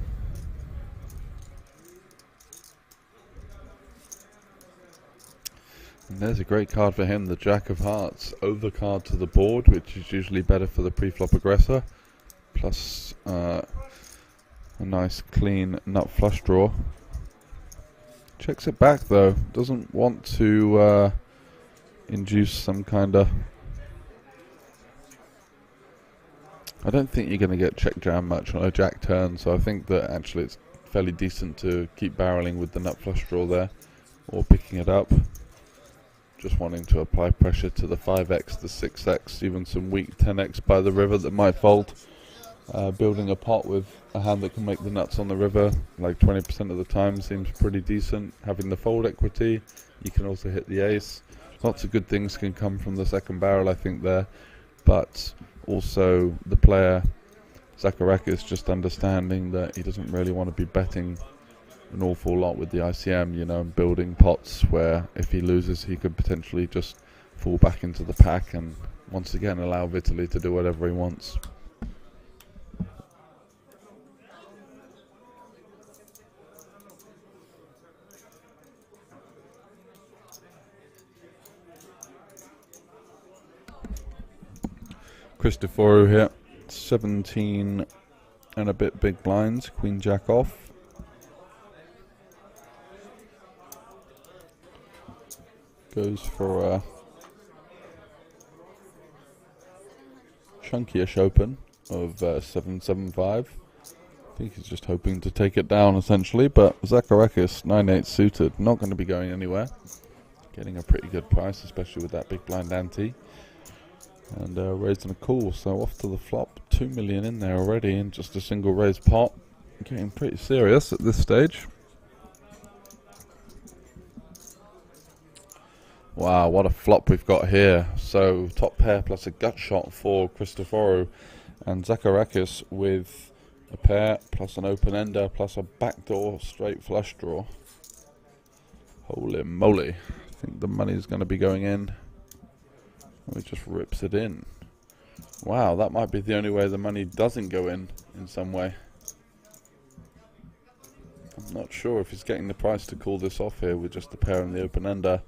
And there's a great card for him, the Jack of Hearts, overcard to the board, which is usually better for the pre-flop aggressor, plus a nice clean nut flush draw. Checks it back though, doesn't want to induce some kind of... I don't think you're going to get check jam much on a jack turn, so I think that actually it's fairly decent to keep barreling with the nut flush draw there, or picking it up. Just wanting to apply pressure to the 5x, the 6x, even some weak 10x by the river that might fold. Building a pot with a hand that can make the nuts on the river, like 20% of the time, seems pretty decent. Having the fold equity, you can also hit the ace. Lots of good things can come from the second barrel, I think, there. But also the player, Zacharakis, just understanding that he doesn't really want to be betting an awful lot with the ICM, you know, and building pots where if he loses he could potentially just fall back into the pack and once again allow Vitaly to do whatever he wants. Christoforou here, 17 and a bit big blinds, queen jack off. Goes for a chunky-ish open of 7-7-5. I think he's just hoping to take it down essentially, but Zacharakis 9-8 suited, not going to be going anywhere. Getting a pretty good price, especially with that big blind ante. And raising a call, so off to the flop. 2 million in there already in just a single raised pot. Getting pretty serious at this stage. Wow, what a flop we've got here. So top pair plus a gut shot for Christoforou, and Zacharakis with a pair plus an open ender plus a backdoor straight flush draw. Holy moly. I think the money's going to be going in. He just rips it in. Wow, that might be the only way the money doesn't go in some way. I'm not sure if he's getting the price to call this off here with just a pair and the open ender,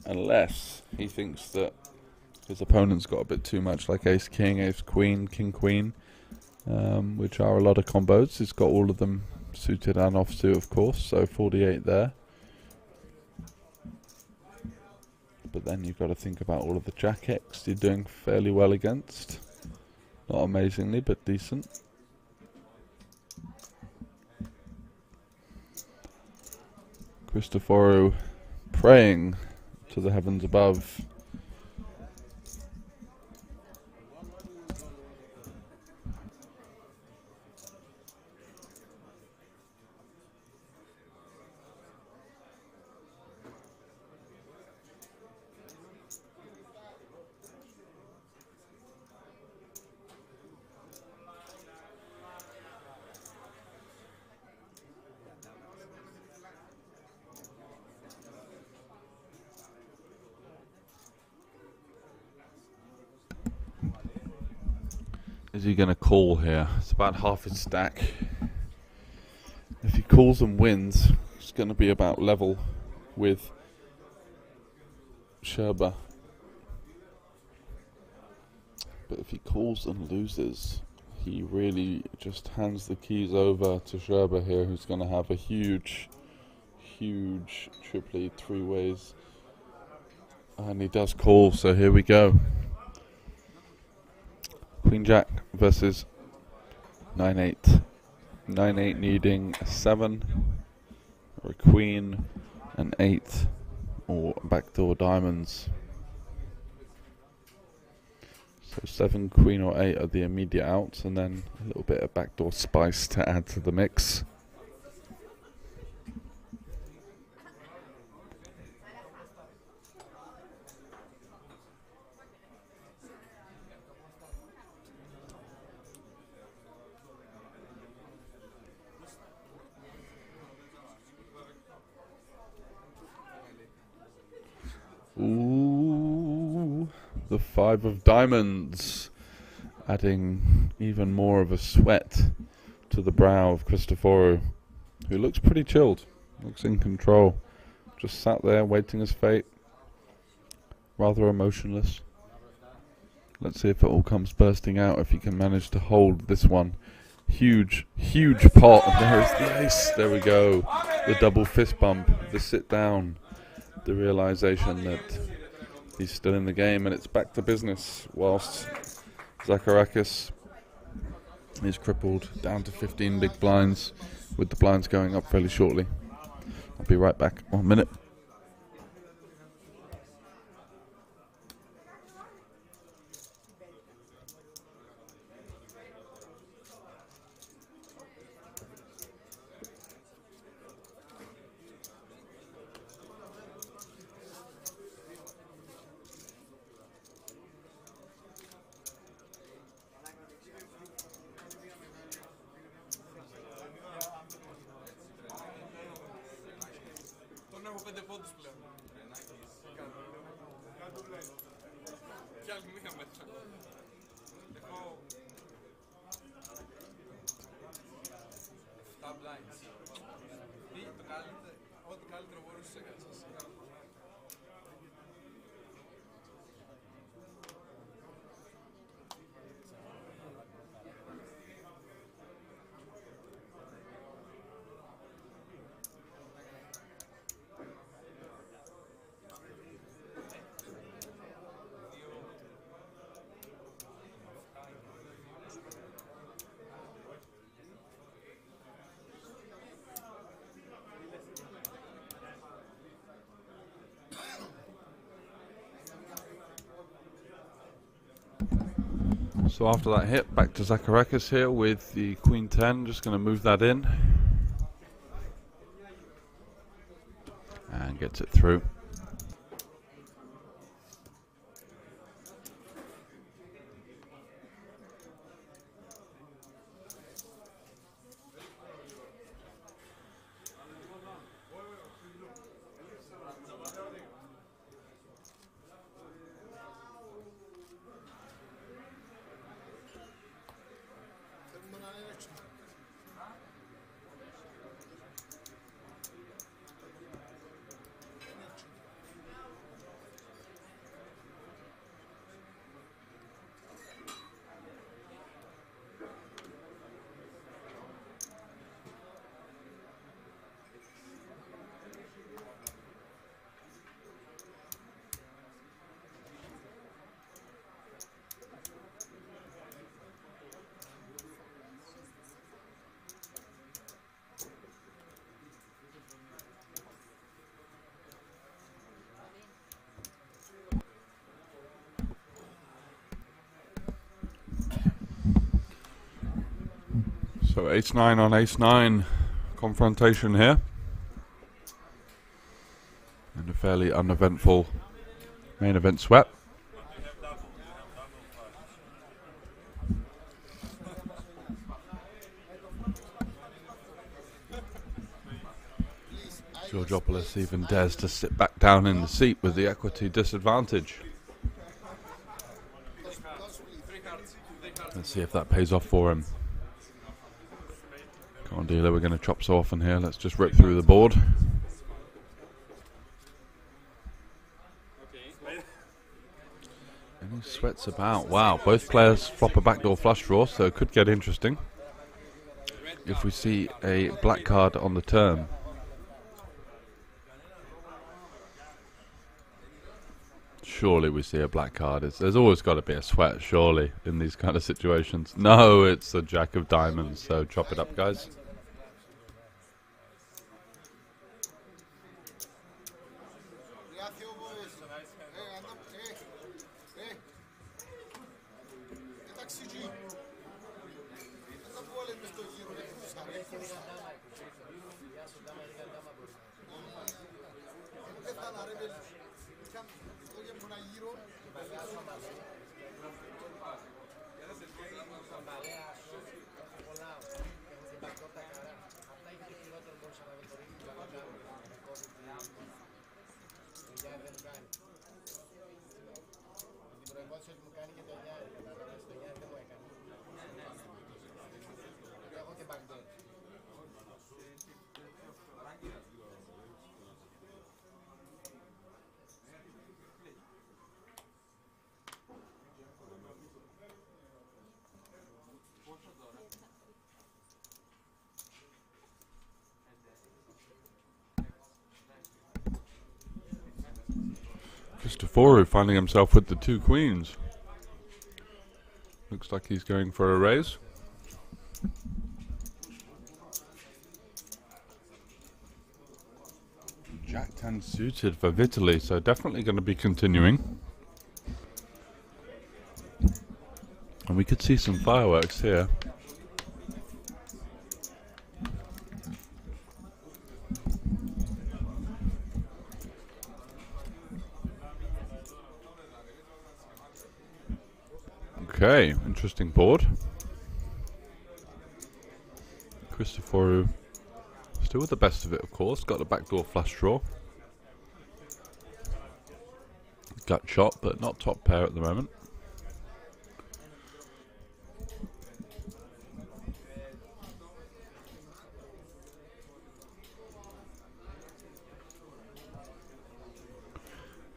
unless he thinks that his opponent's got a bit too much, like ace king, ace queen, king queen, which are a lot of combos. He's got all of them suited and offsuit, of course, so 48 there. But then you've got to think about all of the jack X you're doing fairly well against. Not amazingly, but decent. Christoforou praying to the heavens above. Is he going to call here? It's about half his stack. If he calls and wins, it's going to be about level with Sherba. But if he calls and loses, he really just hands the keys over to Sherba here, who's going to have a huge triply three ways. And he does call, so here we go. Queen Jack versus 9-8. 9-8 needing a 7 or a queen, an 8 or backdoor diamonds. So 7, queen or 8 are the immediate outs, and then a little bit of backdoor spice to add to the mix. Ooh, the 5 of diamonds, adding even more of a sweat to the brow of Christoforou, who looks pretty chilled, looks in control, just sat there waiting his fate, rather emotionless. Let's see if it all comes bursting out, if he can manage to hold this one. Huge pot, and there is the ace. There we go, the double fist bump, the sit down. The realization that he's still in the game and it's back to business, whilst Zacharakis is crippled down to 15 big blinds, with the blinds going up fairly shortly. I'll be right back 1 minute. So after that hit, back to Zacharakis here with the Queen 10. Just going to move that in. And gets it through. So ace-9 on ace-9 confrontation here. And a fairly uneventful main event sweat. Georgopoulos even dares to sit back down in the seat with the equity disadvantage. Let's see if that pays off for him. Come on, dealer, we're going to chop so often here. Let's just rip through the board. Any sweats about? Wow, both players flop a backdoor flush draw, so it could get interesting if we see a black card on the turn. Surely we see a black card. There's always got to be a sweat, surely, in these kind of situations. No, it's a jack of diamonds, so chop it up, guys. Christoforu finding himself with the two queens. Looks like he's going for a raise. Jack 10 suited for Vitaly, so definitely going to be continuing. And we could see some fireworks here. Okay, interesting board. Christoforu still with the best of it, of course. Got the backdoor flush draw. Gut shot, but not top pair at the moment.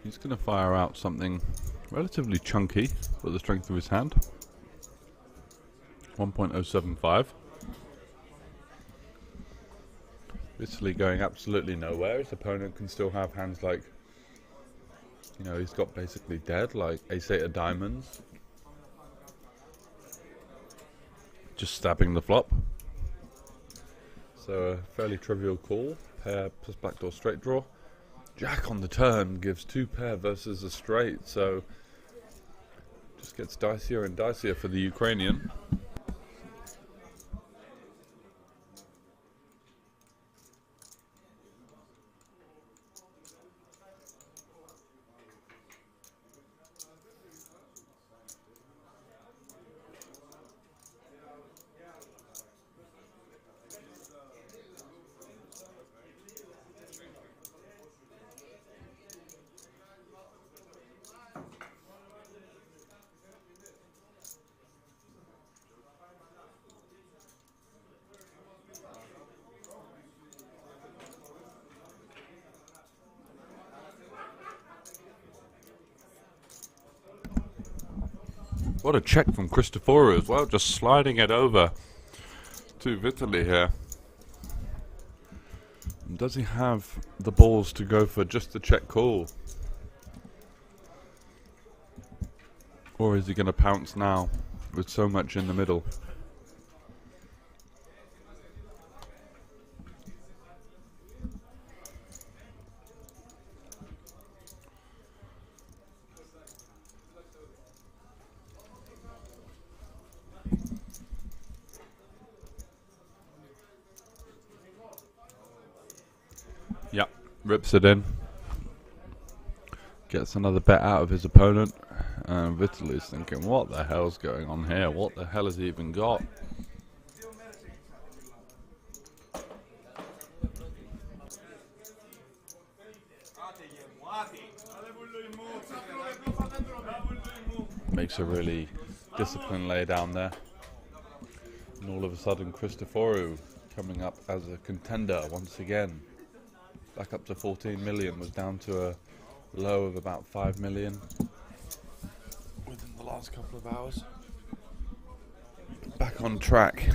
He's going to fire out something relatively chunky for the strength of his hand. 1.075. Italy going absolutely nowhere. His opponent can still have hands like, you know, he's got basically dead, like ace-8 of diamonds. Just stabbing the flop. So a fairly trivial call. Pair plus backdoor straight draw. Jack on the turn gives two pair versus a straight, so Just gets dicier and dicier for the Ukrainian. What a check from Cristoforu as well, just sliding it over to Vitaly here. Does he have the balls to go for just the check call? Or is he going to pounce now with so much in the middle? Yeah, rips it in. Gets another bet out of his opponent. And Vitaly's thinking, what the hell's going on here? What the hell has he even got? Makes a really disciplined lay down there. And all of a sudden Cristoforu coming up as a contender once again. Back up to 14 million, was down to a low of about 5 million within the last couple of hours. Back on track.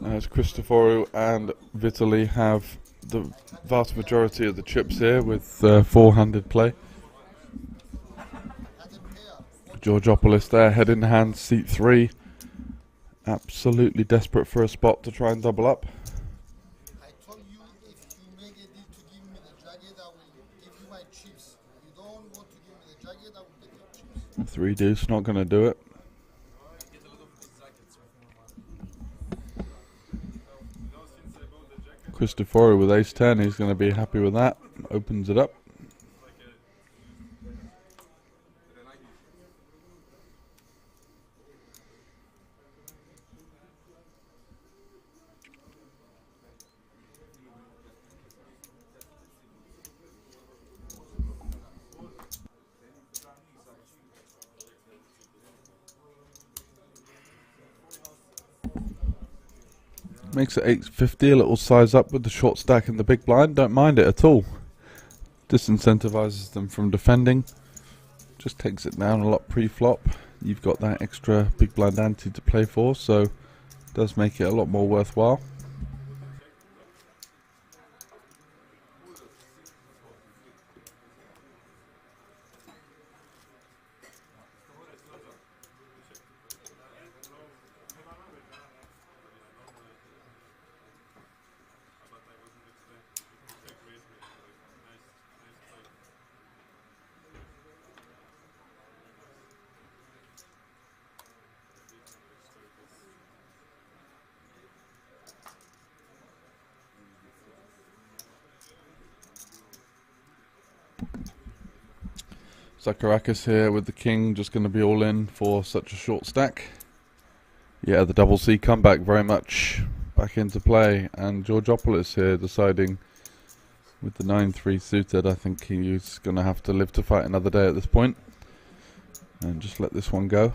As Cristoforu and Vitaly have the vast majority of the chips here with four-handed play. Georgopoulos there, head in hand, seat 3. Absolutely desperate for a spot to try and double up. I told you if you make a deal to give me the jacket, I will give you my chips. If you don't want to give me the jacket, I will take your chips. 3 deuce, not going to do it. Cristoforu with ace 10, he's going to be happy with that. Opens it up. Makes it 850, a little size up with the short stack and the big blind. Don't mind it at all. Disincentivizes them from defending. Just takes it down a lot pre-flop. You've got that extra big blind ante to play for, so does make it a lot more worthwhile. Zakarakis here with the king, just going to be all in for such a short stack. Yeah, the double C comeback very much back into play, and Georgopoulos here deciding with the 9-3 suited. I think he's going to have to live to fight another day at this point and just let this one go.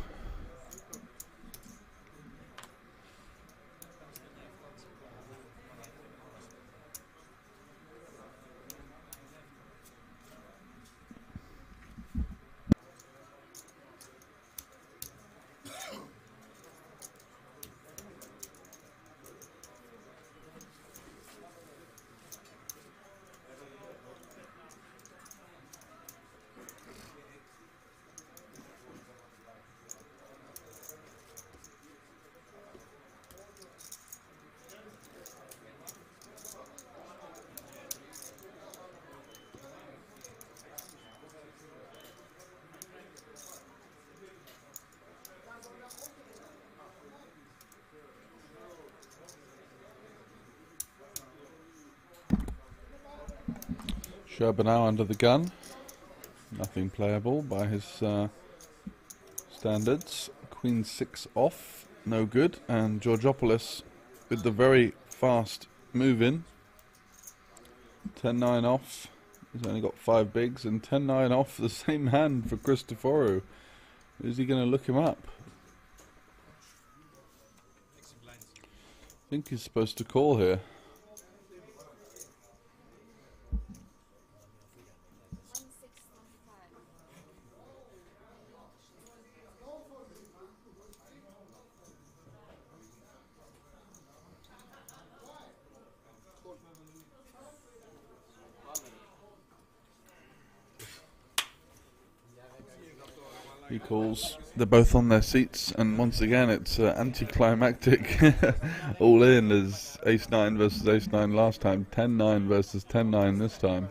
Sherba now under the gun. Nothing playable by his standards. Queen 6 off, no good. And Georgopoulos with the very fast move in. 10-9 off. He's only got 5 bigs, and 10-9 off the same hand for Christoforu. Is he going to look him up? I think he's supposed to call here. He calls. They're both on their seats, and once again it's anticlimactic. All in as ace-9 versus ace-9 last time. 10-9 versus 10-9 this time.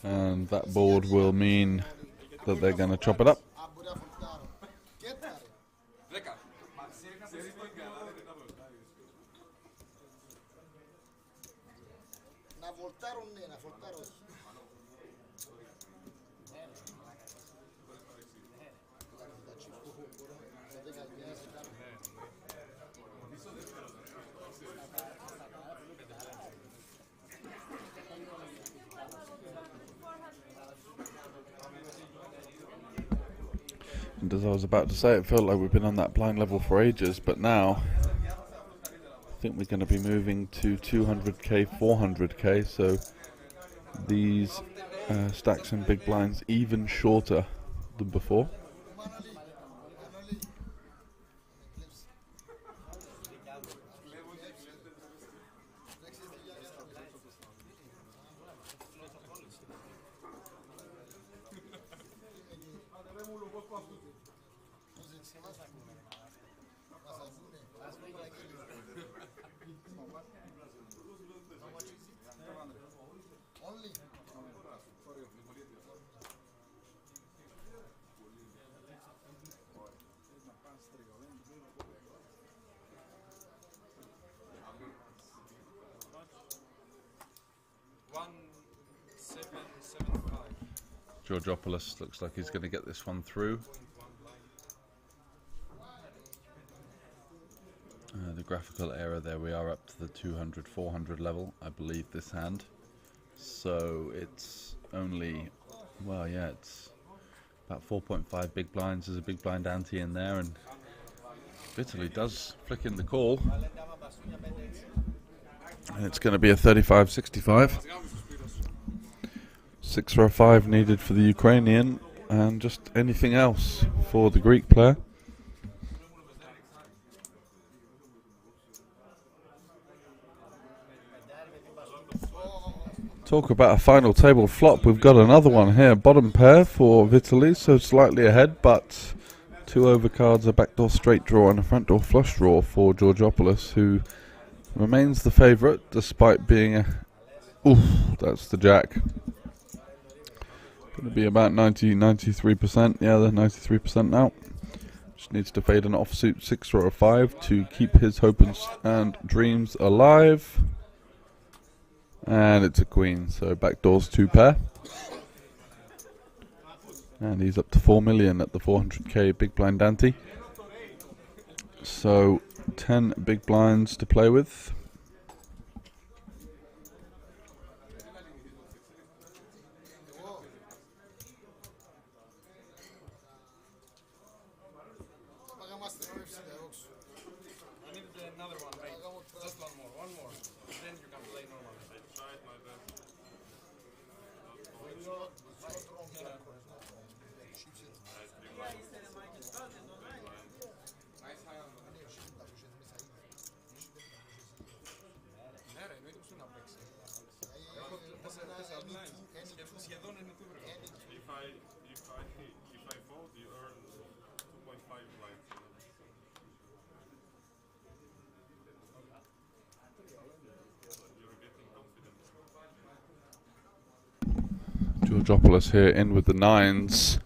And that board will mean that they're going to chop it up. And as I was about to say, it felt like we've been on that blind level for ages, but now I think we're going to be moving to 200k, 400k, so these stacks and big blinds even shorter than before. Georgopoulos looks like he's going to get this one through. The graphical error there, we are up to the 200, 400 level, I believe, this hand. So it's only, well, yeah, it's about 4.5 big blinds. There's a big blind ante in there, and Italy does flick in the call. And it's going to be a 35-65. 6 for a 5 needed for the Ukrainian, and just anything else for the Greek player. Talk about a final table flop. We've got another one here. Bottom pair for Vitaly, so slightly ahead, but 2 overcards, a backdoor straight draw and a front door flush draw for Georgopoulos, who remains the favourite despite being a... Oof, that's the jack. Going to be about 93%. Yeah, they're 93% now. Just needs to fade an offsuit 6 or a 5 to keep his hopes and dreams alive. And it's a queen, so backdoors 2 pair. And he's up to 4 million at the 400k big blind ante. So 10 big blinds to play with. Georgopoulos here in with the 9s.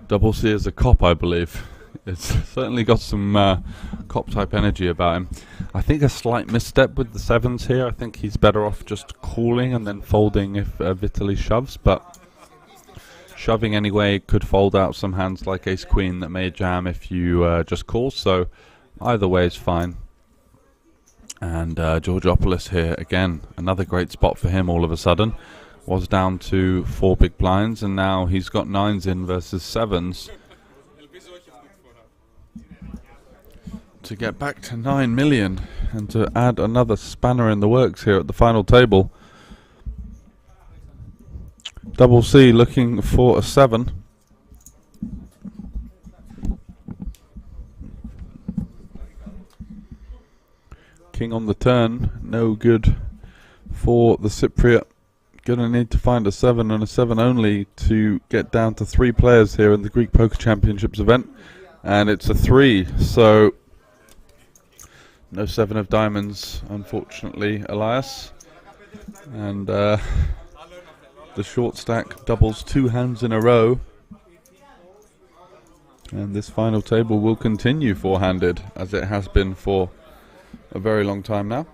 Double C is a cop, I believe. It's certainly got some cop-type energy about him. I think a slight misstep with the sevens here. I think he's better off just calling and then folding if Vitaly shoves, but shoving anyway could fold out some hands like ace-queen that may jam if you just call, so either way is fine. And Georgopoulos here again, another great spot for him all of a sudden. Was down to 4 big blinds, and now he's got 9s in versus 7s. To get back to 9 million and to add another spanner in the works here at the final table. Double C looking for a 7. King on the turn, no good for the Cypriot. Gonna need to find a 7 and a 7 only to get down to 3 players here in the Greek Poker Championships event. And it's a 3, so no 7 of diamonds, unfortunately, Elias. And the short stack doubles 2 hands in a row. And this final table will continue four-handed, as it has been for a very long time now.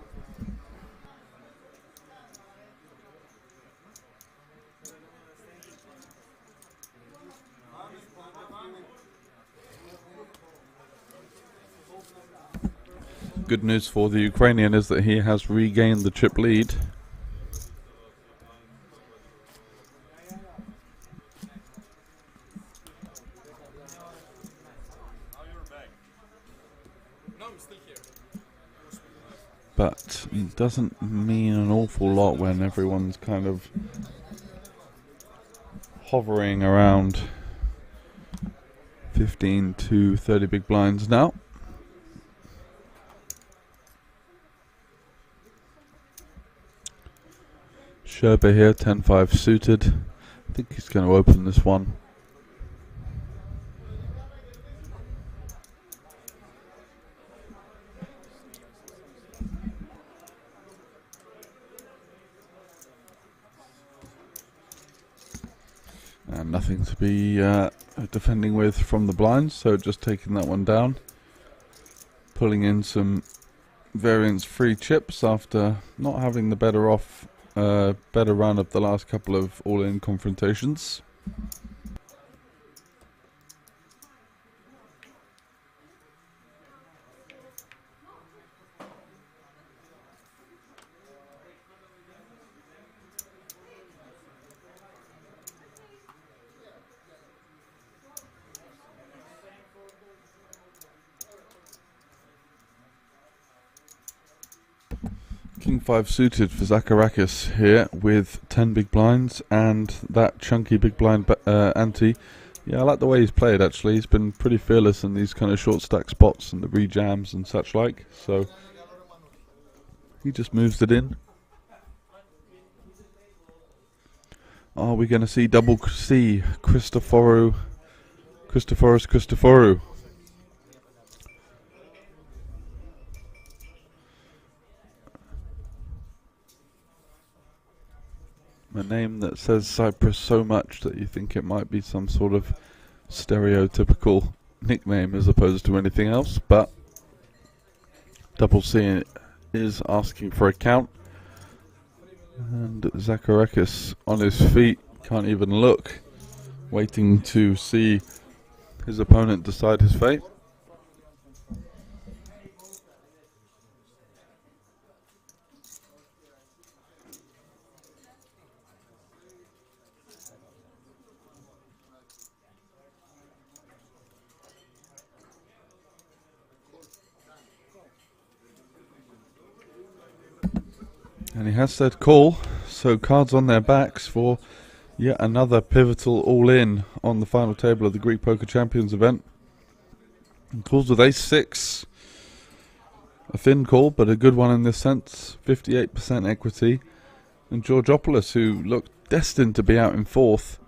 Good news for the Ukrainian is that he has regained the chip lead. But it doesn't mean an awful lot when everyone's kind of hovering around 15 to 30 big blinds now. Sherpa here, 10-5 suited. I think he's going to open this one. And nothing to be defending with from the blinds, so just taking that one down. Pulling in some variance-free chips after not having the better run of the last couple of all-in confrontations. King 5 suited for Zacharakis here with 10 big blinds and that chunky big blind ante. Yeah, I like the way he's played actually. He's been pretty fearless in these kind of short stack spots and the rejams and such like. So he just moves it in. Are we going to see double C Christoforou? A name that says Cyprus so much that you think it might be some sort of stereotypical nickname as opposed to anything else, but Double C is asking for a count, and Zacharakis on his feet, can't even look, waiting to see his opponent decide his fate. And he has said call, so cards on their backs for yet another pivotal all-in on the final table of the Greek Poker Champions event. And calls with ace-6. A thin call, but a good one in this sense. 58% equity. And Georgopoulos, who looked destined to be out in fourth,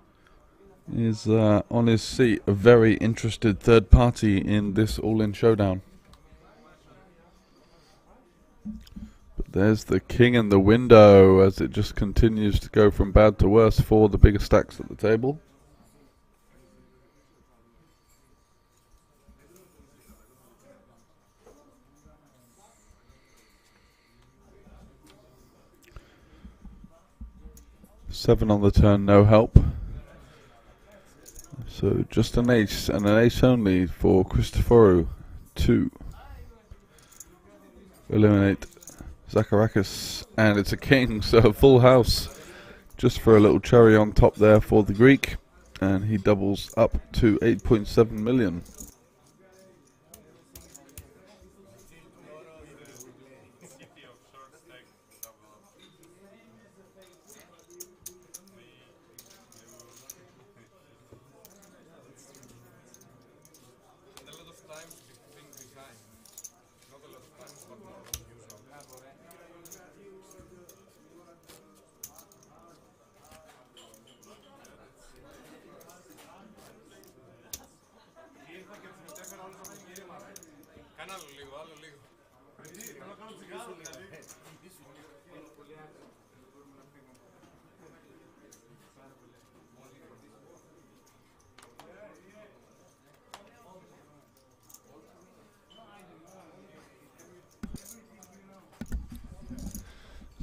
is on his seat, a very interested third party in this all-in showdown. There's the king in the window as it just continues to go from bad to worse for the bigger stacks at the table. 7 on the turn, no help. So just an ace, and an ace only for Christoforou to eliminate Zacharakis, and it's a king, so a full house, just for a little cherry on top there for the Greek, and he doubles up to 8.7 million.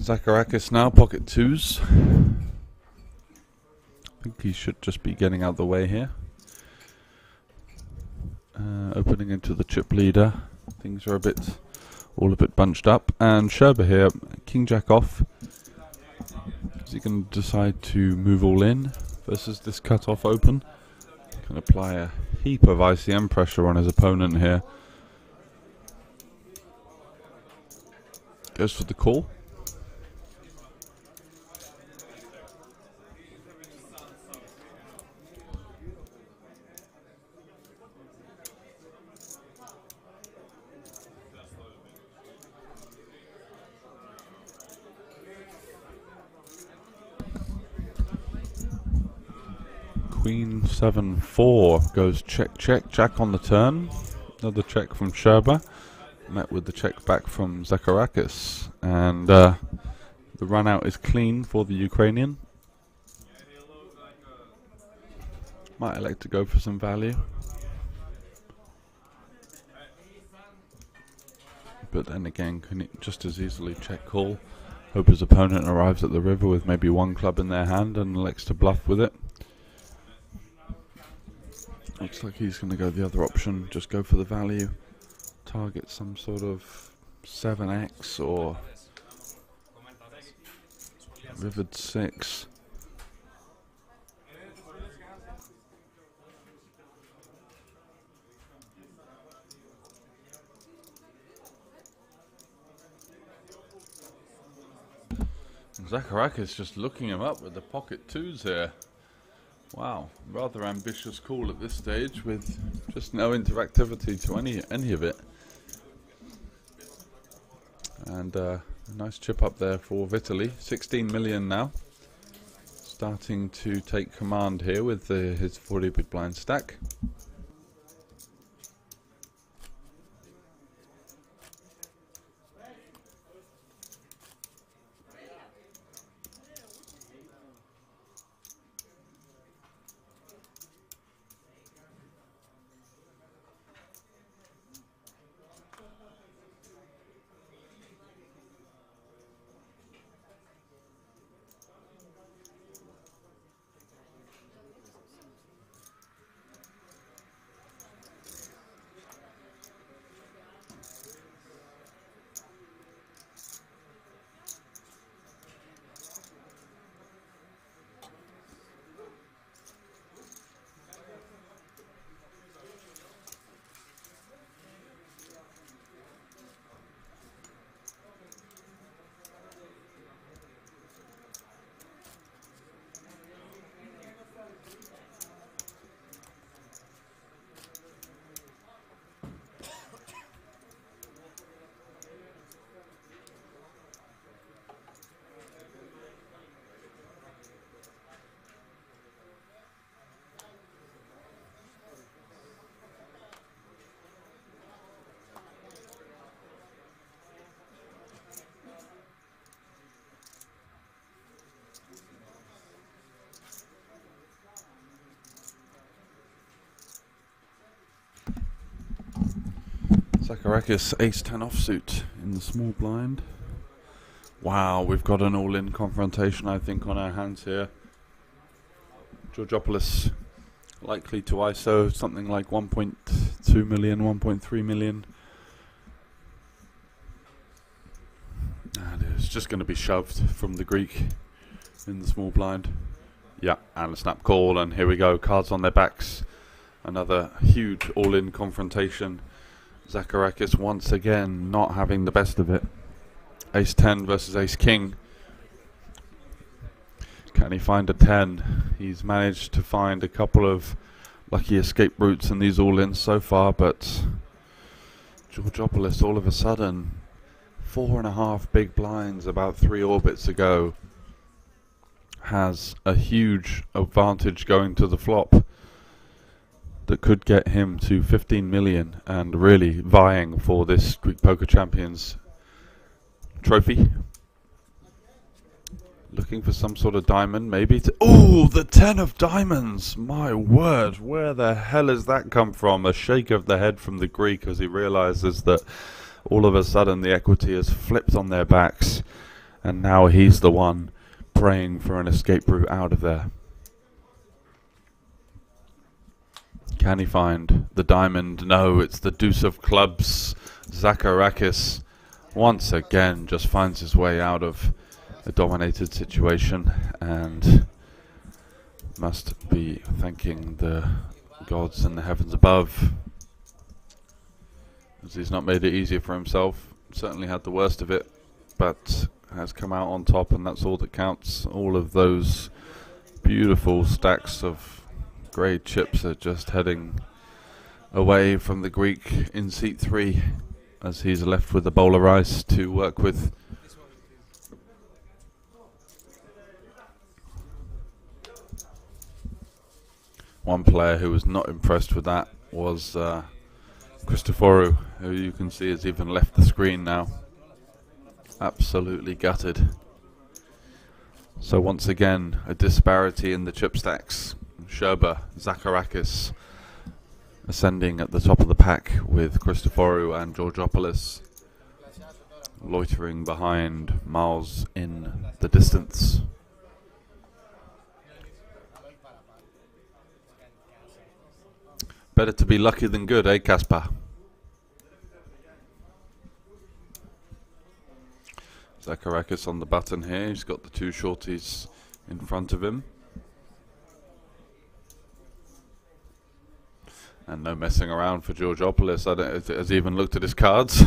Zacharakis now, pocket twos. I think he should just be getting out the way here. Opening into the chip leader. Things are all a bit bunched up. And Sherba here, king jack off. Is he going to decide to move all in versus this cut off open? Can apply a heap of ICM pressure on his opponent here. Goes for the call. Queen 7-4 goes check check, jack on the turn. Another check from Sherba, met with the check back from Zacharakis, and the run out is clean for the Ukrainian. Might elect to go for some value, but then again can just as easily check call. Hope his opponent arrives at the river with maybe one club in their hand and elects to bluff with it. Looks like he's going to go the other option, just go for the value, target some sort of 7x or rivered 6. Zacharakis just looking him up with the pocket twos here. Wow, rather ambitious call at this stage with just no interactivity to any of it. And a nice chip up there for Vitaly, 16 million now. Starting to take command here with his 40 big blind stack. Zacharakis ace 10 offsuit in the small blind. Wow, we've got an all-in confrontation, I think, on our hands here. Georgopoulos likely to ISO something like 1.2 million, 1.3 million. And it's just going to be shoved from the Greek in the small blind. Yeah, and a snap call, and here we go. Cards on their backs. Another huge all-in confrontation. Zacharakis once again not having the best of it. Ace 10 versus Ace King. Can he find a 10? He's managed to find a couple of lucky escape routes in these all-ins so far, but Georgopoulos all of a sudden, 4.5 big blinds about 3 orbits ago, has a huge advantage going to the flop that could get him to 15 million and really vying for this Greek Poker Champions trophy. Looking for some sort of diamond, maybe. Oh, the 10 of diamonds! My word, where the hell has that come from? A shake of the head from the Greek as he realizes that all of a sudden the equity has flipped on their backs, and now he's the one praying for an escape route out of there. Can he find the diamond? No, it's the deuce of clubs. Zacharakis once again just finds his way out of a dominated situation and must be thanking the gods in the heavens above, as he's not made it easier for himself. Certainly had the worst of it, but has come out on top, and that's all that counts. All of those beautiful stacks of grey chips are just heading away from the Greek in seat 3 as he's left with a bowl of rice to work with. One player who was not impressed with that was Christoforou, who you can see has even left the screen now. Absolutely gutted. So once again, a disparity in the chip stacks. Sherba, Zacharakis ascending at the top of the pack, with Christoforou and Georgopoulos loitering behind, miles in the distance. Better to be lucky than good, eh, Kaspar? Zacharakis on the button here. He's got the 2 shorties in front of him. And no messing around for Georgopoulos. Has he even looked at his cards?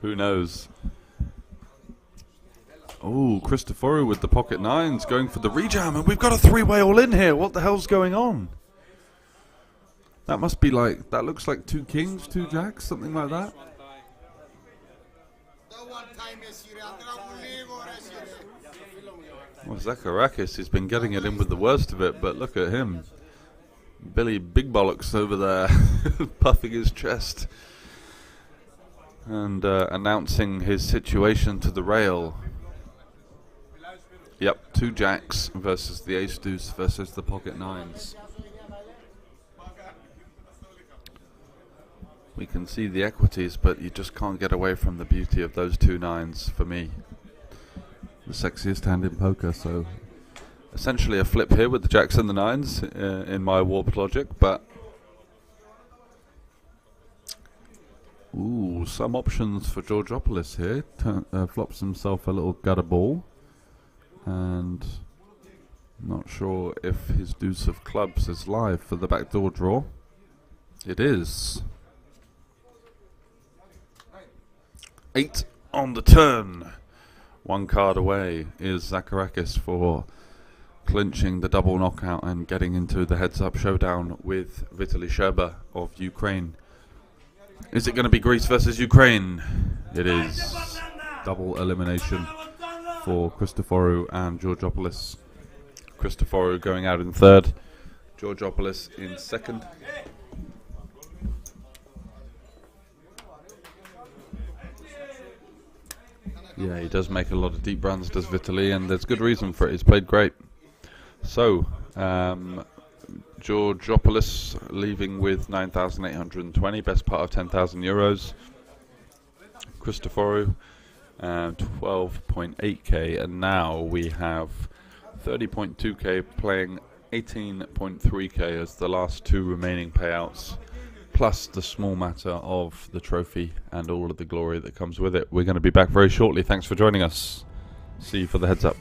Who knows? Oh, Christoforou with the pocket 9s going for the rejam, and we've got a 3-way all in here. What the hell's going on? That must be like, that looks like 2 kings, 2 jacks, something like that. Well, Zacharakis has been getting it in with the worst of it, but look at him. Billy Big Bollocks over there, puffing his chest and announcing his situation to the rail. Yep, 2 jacks versus the ace deuce versus the pocket 9s. We can see the equities, but you just can't get away from the beauty of those 2 9s for me. The sexiest hand in poker, so essentially a flip here with the jacks and the 9s in my warped logic, but ooh, some options for Georgopoulos here. Flops himself a little gutter ball, and not sure if his deuce of clubs is live for the backdoor draw. It is. 8 on the turn. 1 card away is Zacharakis for clinching the double knockout and getting into the heads-up showdown with Vitaly Sherba of Ukraine. Is it going to be Greece versus Ukraine? It is. Double elimination for Christoforou and Georgopoulos. Christoforou going out in 3rd, Georgopoulos in 2nd. Yeah, he does make a lot of deep runs, does Vitaly, and there's good reason for it. He's played great. So, Georgopoulos leaving with 9,820, best part of 10,000 euros. Christoforou 12.8k, and now we have 30.2k playing 18.3k as the last two remaining payouts, plus the small matter of the trophy and all of the glory that comes with it. We're going to be back very shortly. Thanks for joining us. See you for the heads up.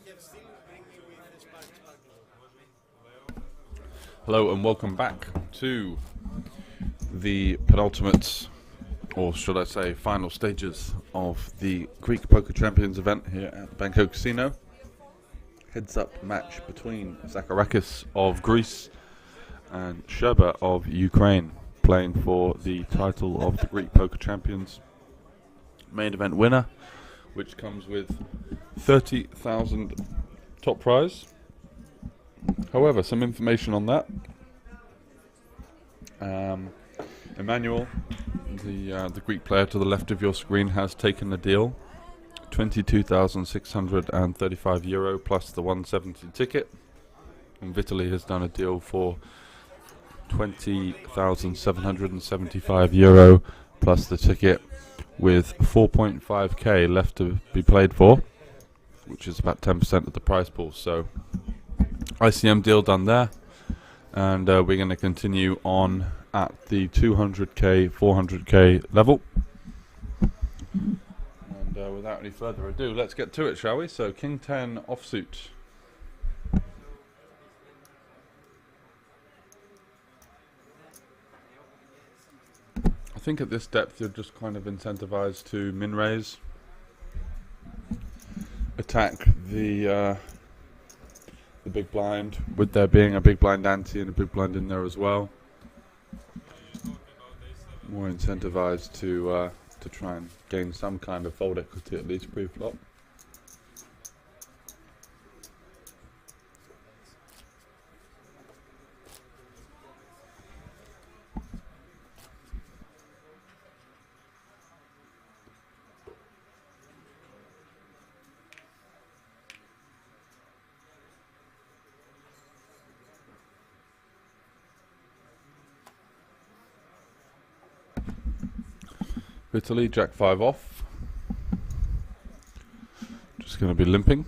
have still bring me with the sparkle. Hello and welcome back to the penultimate, or should I say final stages of the Greek Poker Champions event here at the Banco Casino. Heads up match between Zacharakis of Greece and Sherba of Ukraine, playing for the title of the Greek Poker Champions main event winner, which comes with 30,000 top prize. However, some information on that. Emmanuel, the Greek player to the left of your screen, has taken the deal. 22,635 euro plus the 170 ticket. And Vitaly has done a deal for 20,775 euro plus the ticket, with 4.5k left to be played for, which is about 10% of the prize pool. So ICM deal done there, and we're going to continue on at the 200k, 400k level. And without any further ado, let's get to it, shall we? So King 10 offsuit. I think at this depth you're just kind of incentivized to min raise, attack the big blind, with there being a big blind ante and a big blind in there as well. More incentivized to try and gain some kind of fold equity at least pre-flop. Italy, Jack 5 off. Just going to be limping.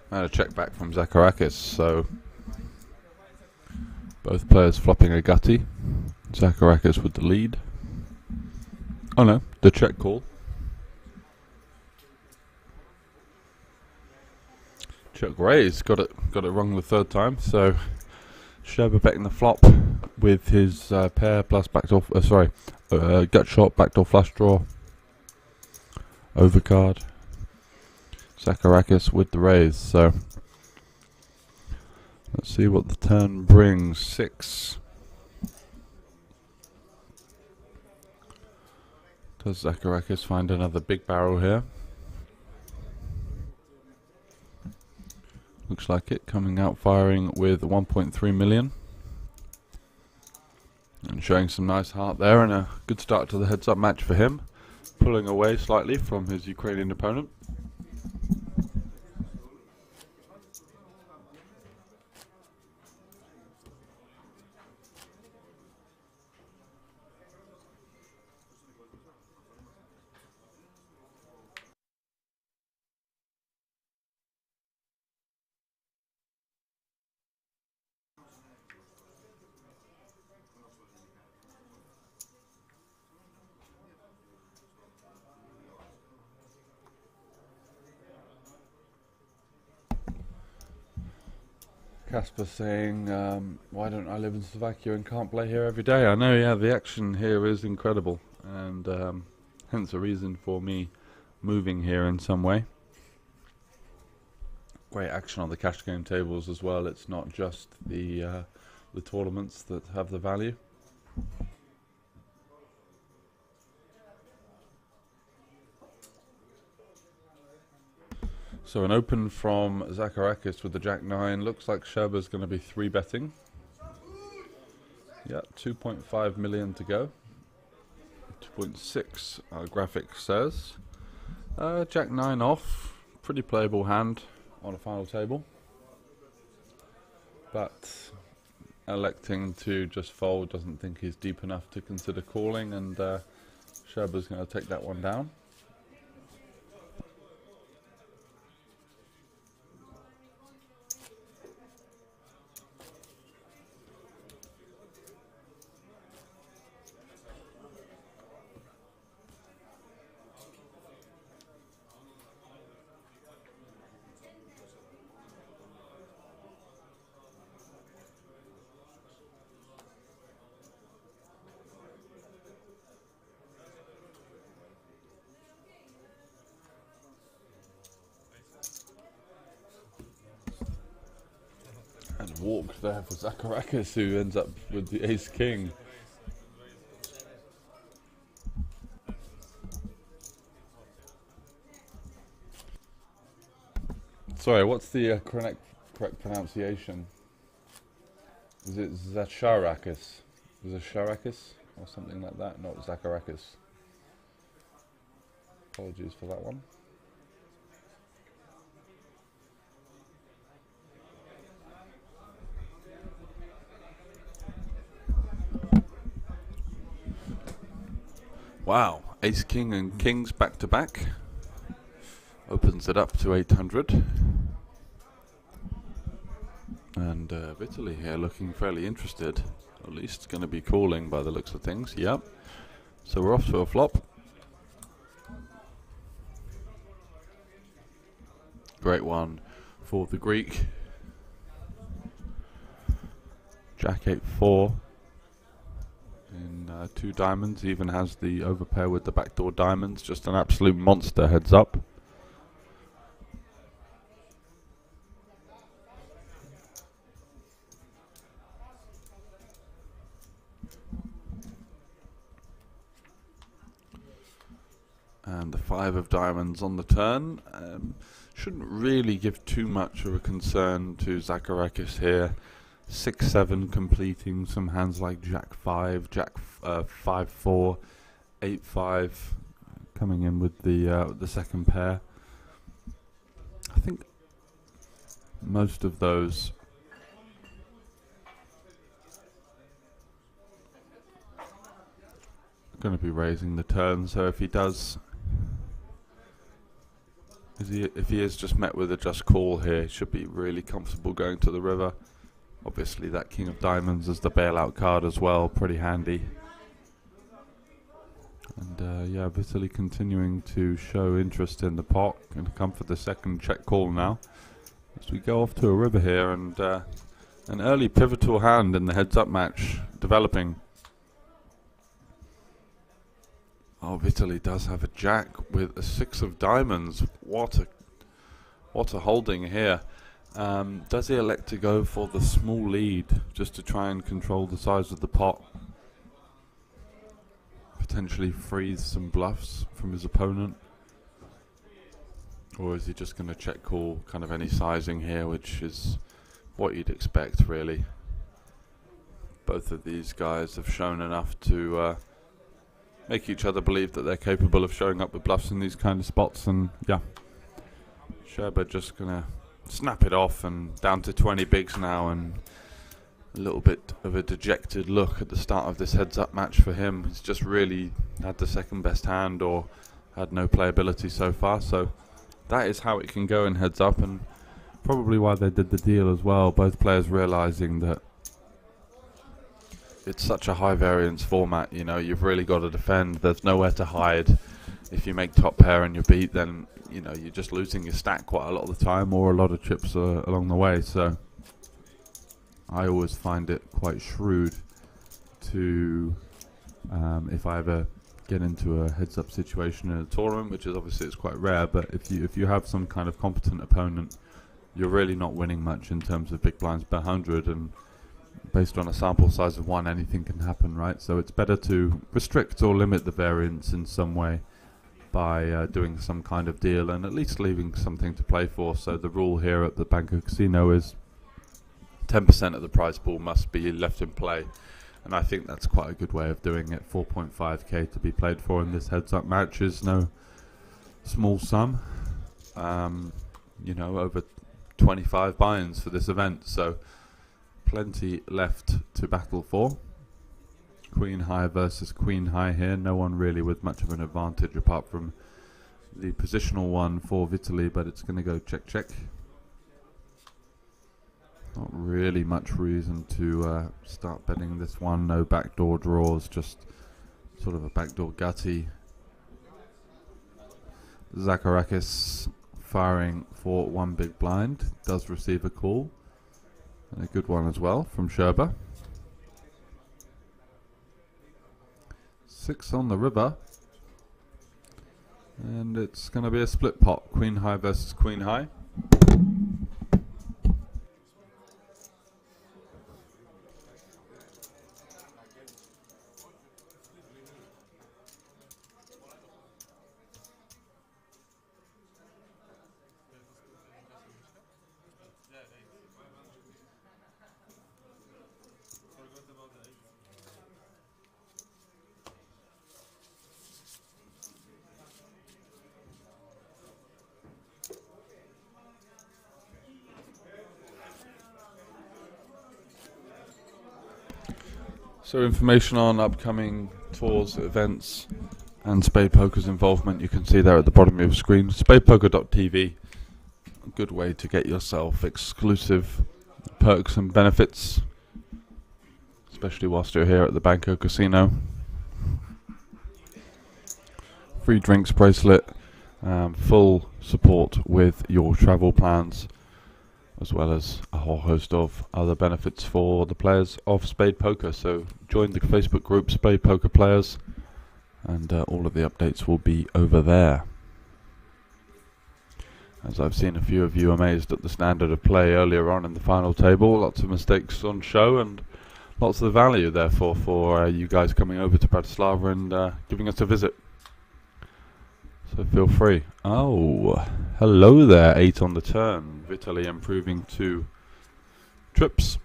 And a check back from Zacharakis, so both players flopping a gutty. Zacharakis with the lead. Oh no, the check call. Check raise, got it wrong the third time. So Sherba betting the flop with his pair plus backdoor, gut shot, backdoor flush draw, overcard. Zacharakis with the raise. So let's see what the turn brings. 6. Does Zacharakis find another big barrel here? Looks like it, coming out firing with 1.3 million. And showing some nice heart there, and a good start to the heads up match for him. Pulling away slightly from his Ukrainian opponent. Casper saying, why don't I live in Slovakia and can't play here every day? I know, yeah, the action here is incredible, and hence a reason for me moving here in some way. Great action on the cash game tables as well. It's not just the tournaments that have the value. So an open from Zacharakis with the Jack 9. Looks like Sherba's going to be 3-betting. Yeah, 2.5 million to go. 2.6 our graphic says. Jack 9 off. Pretty playable hand on a final table. But electing to just fold, doesn't think he's deep enough to consider calling, and Sherba's going to take that one down. And walk there for Zacharakis, who ends up with the ace king. Sorry, what's the correct pronunciation? Is it Zacharakis? Zacharakis or something like that? Not Zacharakis. Apologies for that one. Wow, ace king and kings back to back. Opens it up to 800. And Vitaly here looking fairly interested. At least going to be calling by the looks of things. Yep. So we're off to a flop. Great one for the Greek. Jack 8-4 in 2 diamonds. Even has the overpair with the backdoor diamonds. Just an absolute monster heads up. And the 5 of diamonds on the turn. Shouldn't really give too much of a concern to Zacharakis here. 6-7 completing some hands like Jack 5, Jack 5-4, 8-5 coming in with the second pair. I think most of those are going to be raising the turn, so if he does, if he is just met with a just call here, he should be really comfortable going to the river. Obviously that king of diamonds is the bailout card as well, pretty handy. And yeah, Vitaly continuing to show interest in the pot. Going to come for the second check call now as we go off to a river here, and an early pivotal hand in the heads up match developing. Oh, Vitaly does have a jack with a 6 of diamonds. What a holding here. Does he elect to go for the small lead just to try and control the size of the pot? Potentially freeze some bluffs from his opponent? Or is he just going to check call kind of any sizing here, which is what you'd expect really. Both of these guys have shown enough to make each other believe that they're capable of showing up with bluffs in these kind of spots, and yeah, Sherber just going to snap it off, and down to 20 bigs now, and a little bit of a dejected look at the start of this heads up match for him. He's just really had the second best hand or had no playability so far, so that is how it can go in heads up, and probably why they did the deal as well. Both players realizing that it's such a high variance format, you know, you've really got to defend, there's nowhere to hide. If you make top pair and you beat, then you know you're just losing your stack quite a lot of the time, or a lot of chips along the way. So I always find it quite shrewd to, if I ever get into a heads up situation in a tournament, which is obviously it's quite rare, but if you have some kind of competent opponent, you're really not winning much in terms of big blinds per 100, and based on a sample size of 1, anything can happen, right? So it's better to restrict or limit the variance in some way by doing some kind of deal, and at least leaving something to play for. So the rule here at the Banco Casino is 10% of the prize pool must be left in play, and I think that's quite a good way of doing it. 4.5k to be played for in this heads up match is no small sum. You know, over 25 buy-ins for this event, so plenty left to battle for. Queen high versus queen high here. No one really with much of an advantage apart from the positional one for Vitaly, but it's going to go check check. Not really much reason to start betting this one. No backdoor draws, just sort of a backdoor gutty. Zacharakis firing for 1 big blind, does receive a call, and a good one as well from Sherber. 6 on the river, and it's going to be a split pot, queen high versus queen high. So information on upcoming tours, events, and Spade Poker's involvement you can see there at the bottom of your screen. SpadePoker.tv, a good way to get yourself exclusive perks and benefits, especially whilst you're here at the Banco Casino. Free drinks bracelet, full support with your travel plans, as well as a whole host of other benefits for the players of Spade Poker. So join the Facebook group Spade Poker Players, and all of the updates will be over there. As I've seen a few of you amazed at the standard of play earlier on in the final table, lots of mistakes on show and lots of value therefore for you guys coming over to Bratislava and giving us a visit. So feel free. Oh, hello there, 8 on the turn. Vitaly improving 2 trips.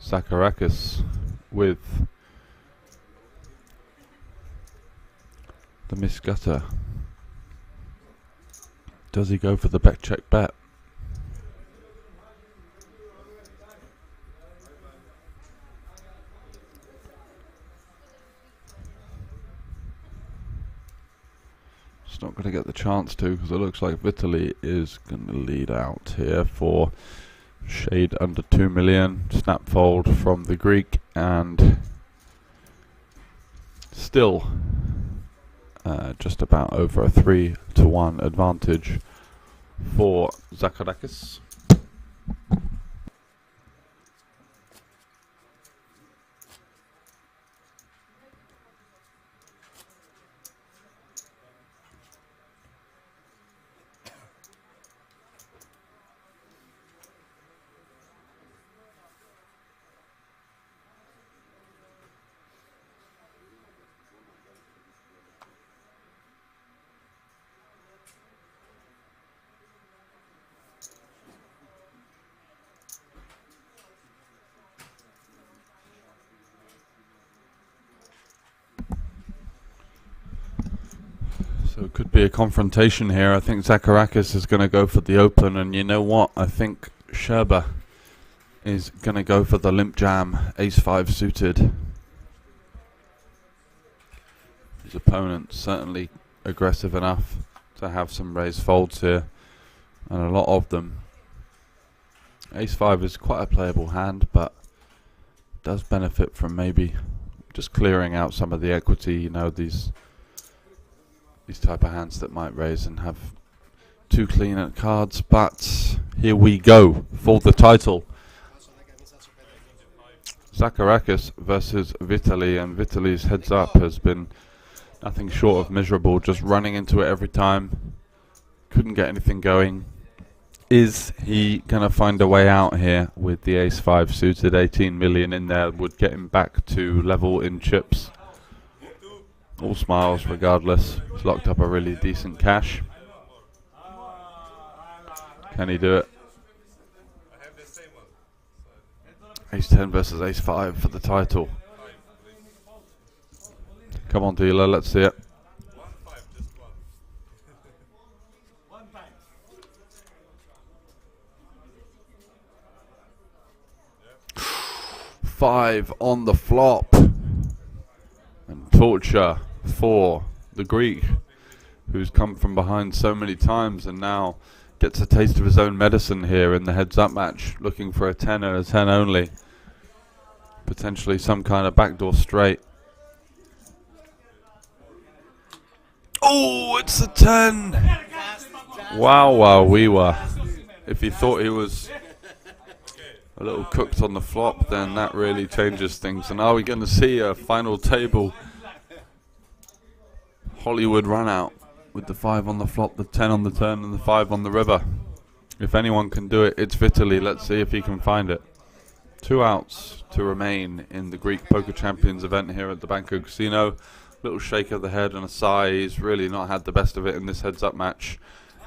Zacharakis with the misgutter. Does he go for the bet check bet? Not going to get the chance to, because it looks like Vitaly is going to lead out here for shade under 2 million. Snap fold from the Greek, and still just about over a 3-1 advantage for Zacharakis. So it could be a confrontation here. I think Zacharakis is going to go for the open, and you know what? I think Sherba is going to go for the limp jam, ace-5 suited. His opponent certainly aggressive enough to have some raised folds here, and a lot of them. Ace-5 is quite a playable hand, but does benefit from maybe just clearing out some of the equity. You know, these type of hands that might raise and have too clean at cards. But here we go for the title. Zacharakis versus Vitaly, and Vitaly's heads up has been nothing short of miserable, just running into it every time. Couldn't get anything going. Is he going to find a way out here with the ace-5 suited? 18 million in there would get him back to level in chips. All smiles regardless. He's locked up a really decent cash. Can he do it? Ace-10 versus ace-5 for the title. Come on, dealer, let's see it. Five on the flop. And torture for the Greek, who's come from behind so many times and now gets a taste of his own medicine here in the heads-up match, looking for a 10 and a 10 only. Potentially some kind of backdoor straight. Oh, it's a 10! Wow, we were. If he thought he was a little cooked on the flop, then that really changes things. And are we going to see a final table Hollywood run out with the 5 on the flop, the 10 on the turn, and the 5 on the river? If anyone can do it, it's Vitaly. Let's see if he can find it. 2 outs to remain in the Greek Poker Champions event here at the Banco Casino. Little shake of the head and a sigh. He's really not had the best of it in this heads-up match,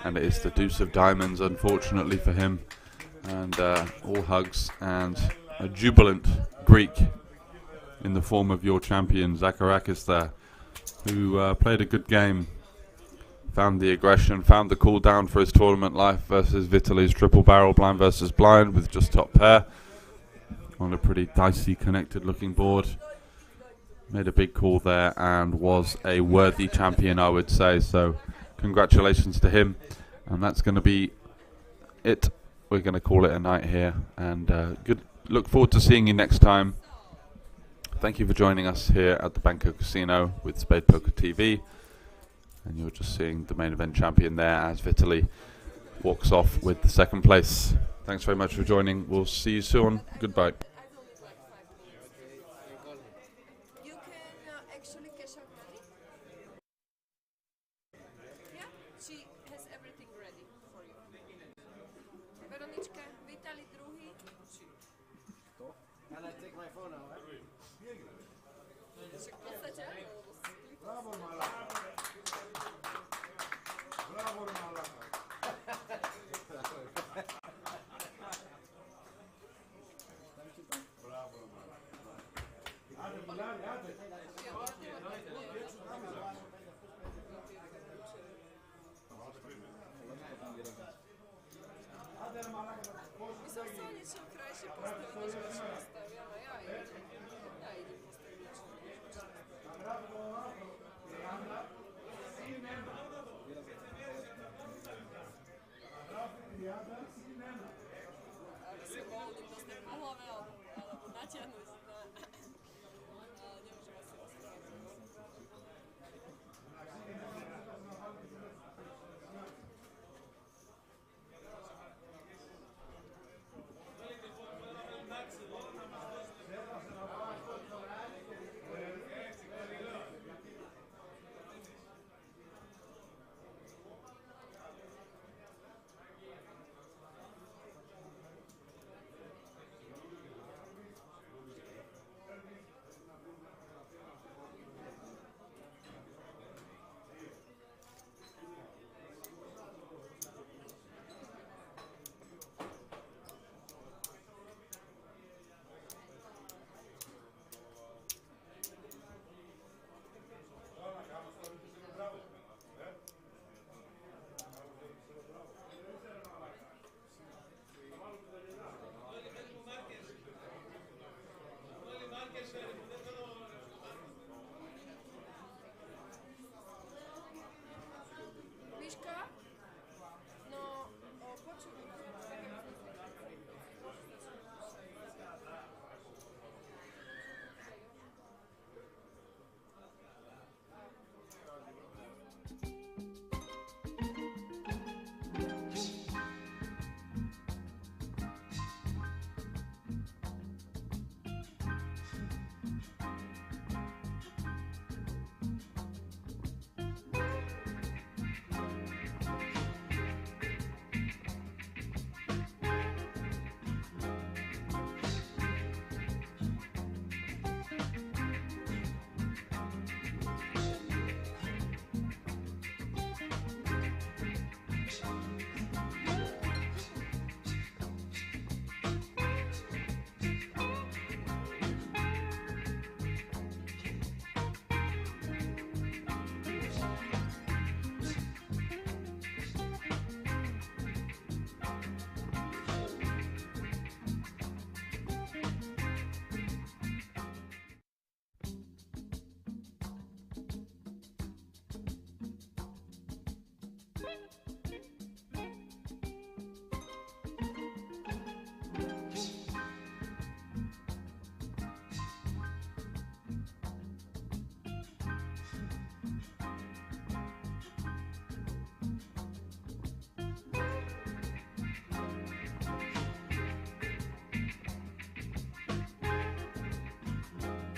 and it is the deuce of diamonds, unfortunately for him. And all hugs and a jubilant Greek in the form of your champion Zacharakis there, who played a good game, found the aggression, found the cool down for his tournament life versus Vitaly's triple barrel blind versus blind with just top pair. on a pretty dicey connected looking board. Made a big call there and was a worthy champion, I would say. So congratulations to him. And that's going to be it. We're going to call it a night here. And good. Look forward to seeing you next time. Thank you for joining us here at the Banco Casino with Spade Poker TV. And you're just seeing the main event champion there as Vitaly walks off with the second place. Thanks very much for joining. We'll see you soon. Goodbye. You can actually cash out money. Yeah, she has everything ready for you. Weroniczka, Witali drugi. Can I take my phone now? W postacie? Bravo, Malaka. Bravo, Malaka. I są w niczym kraju się postawić, że się postawia, no ja idę postawić.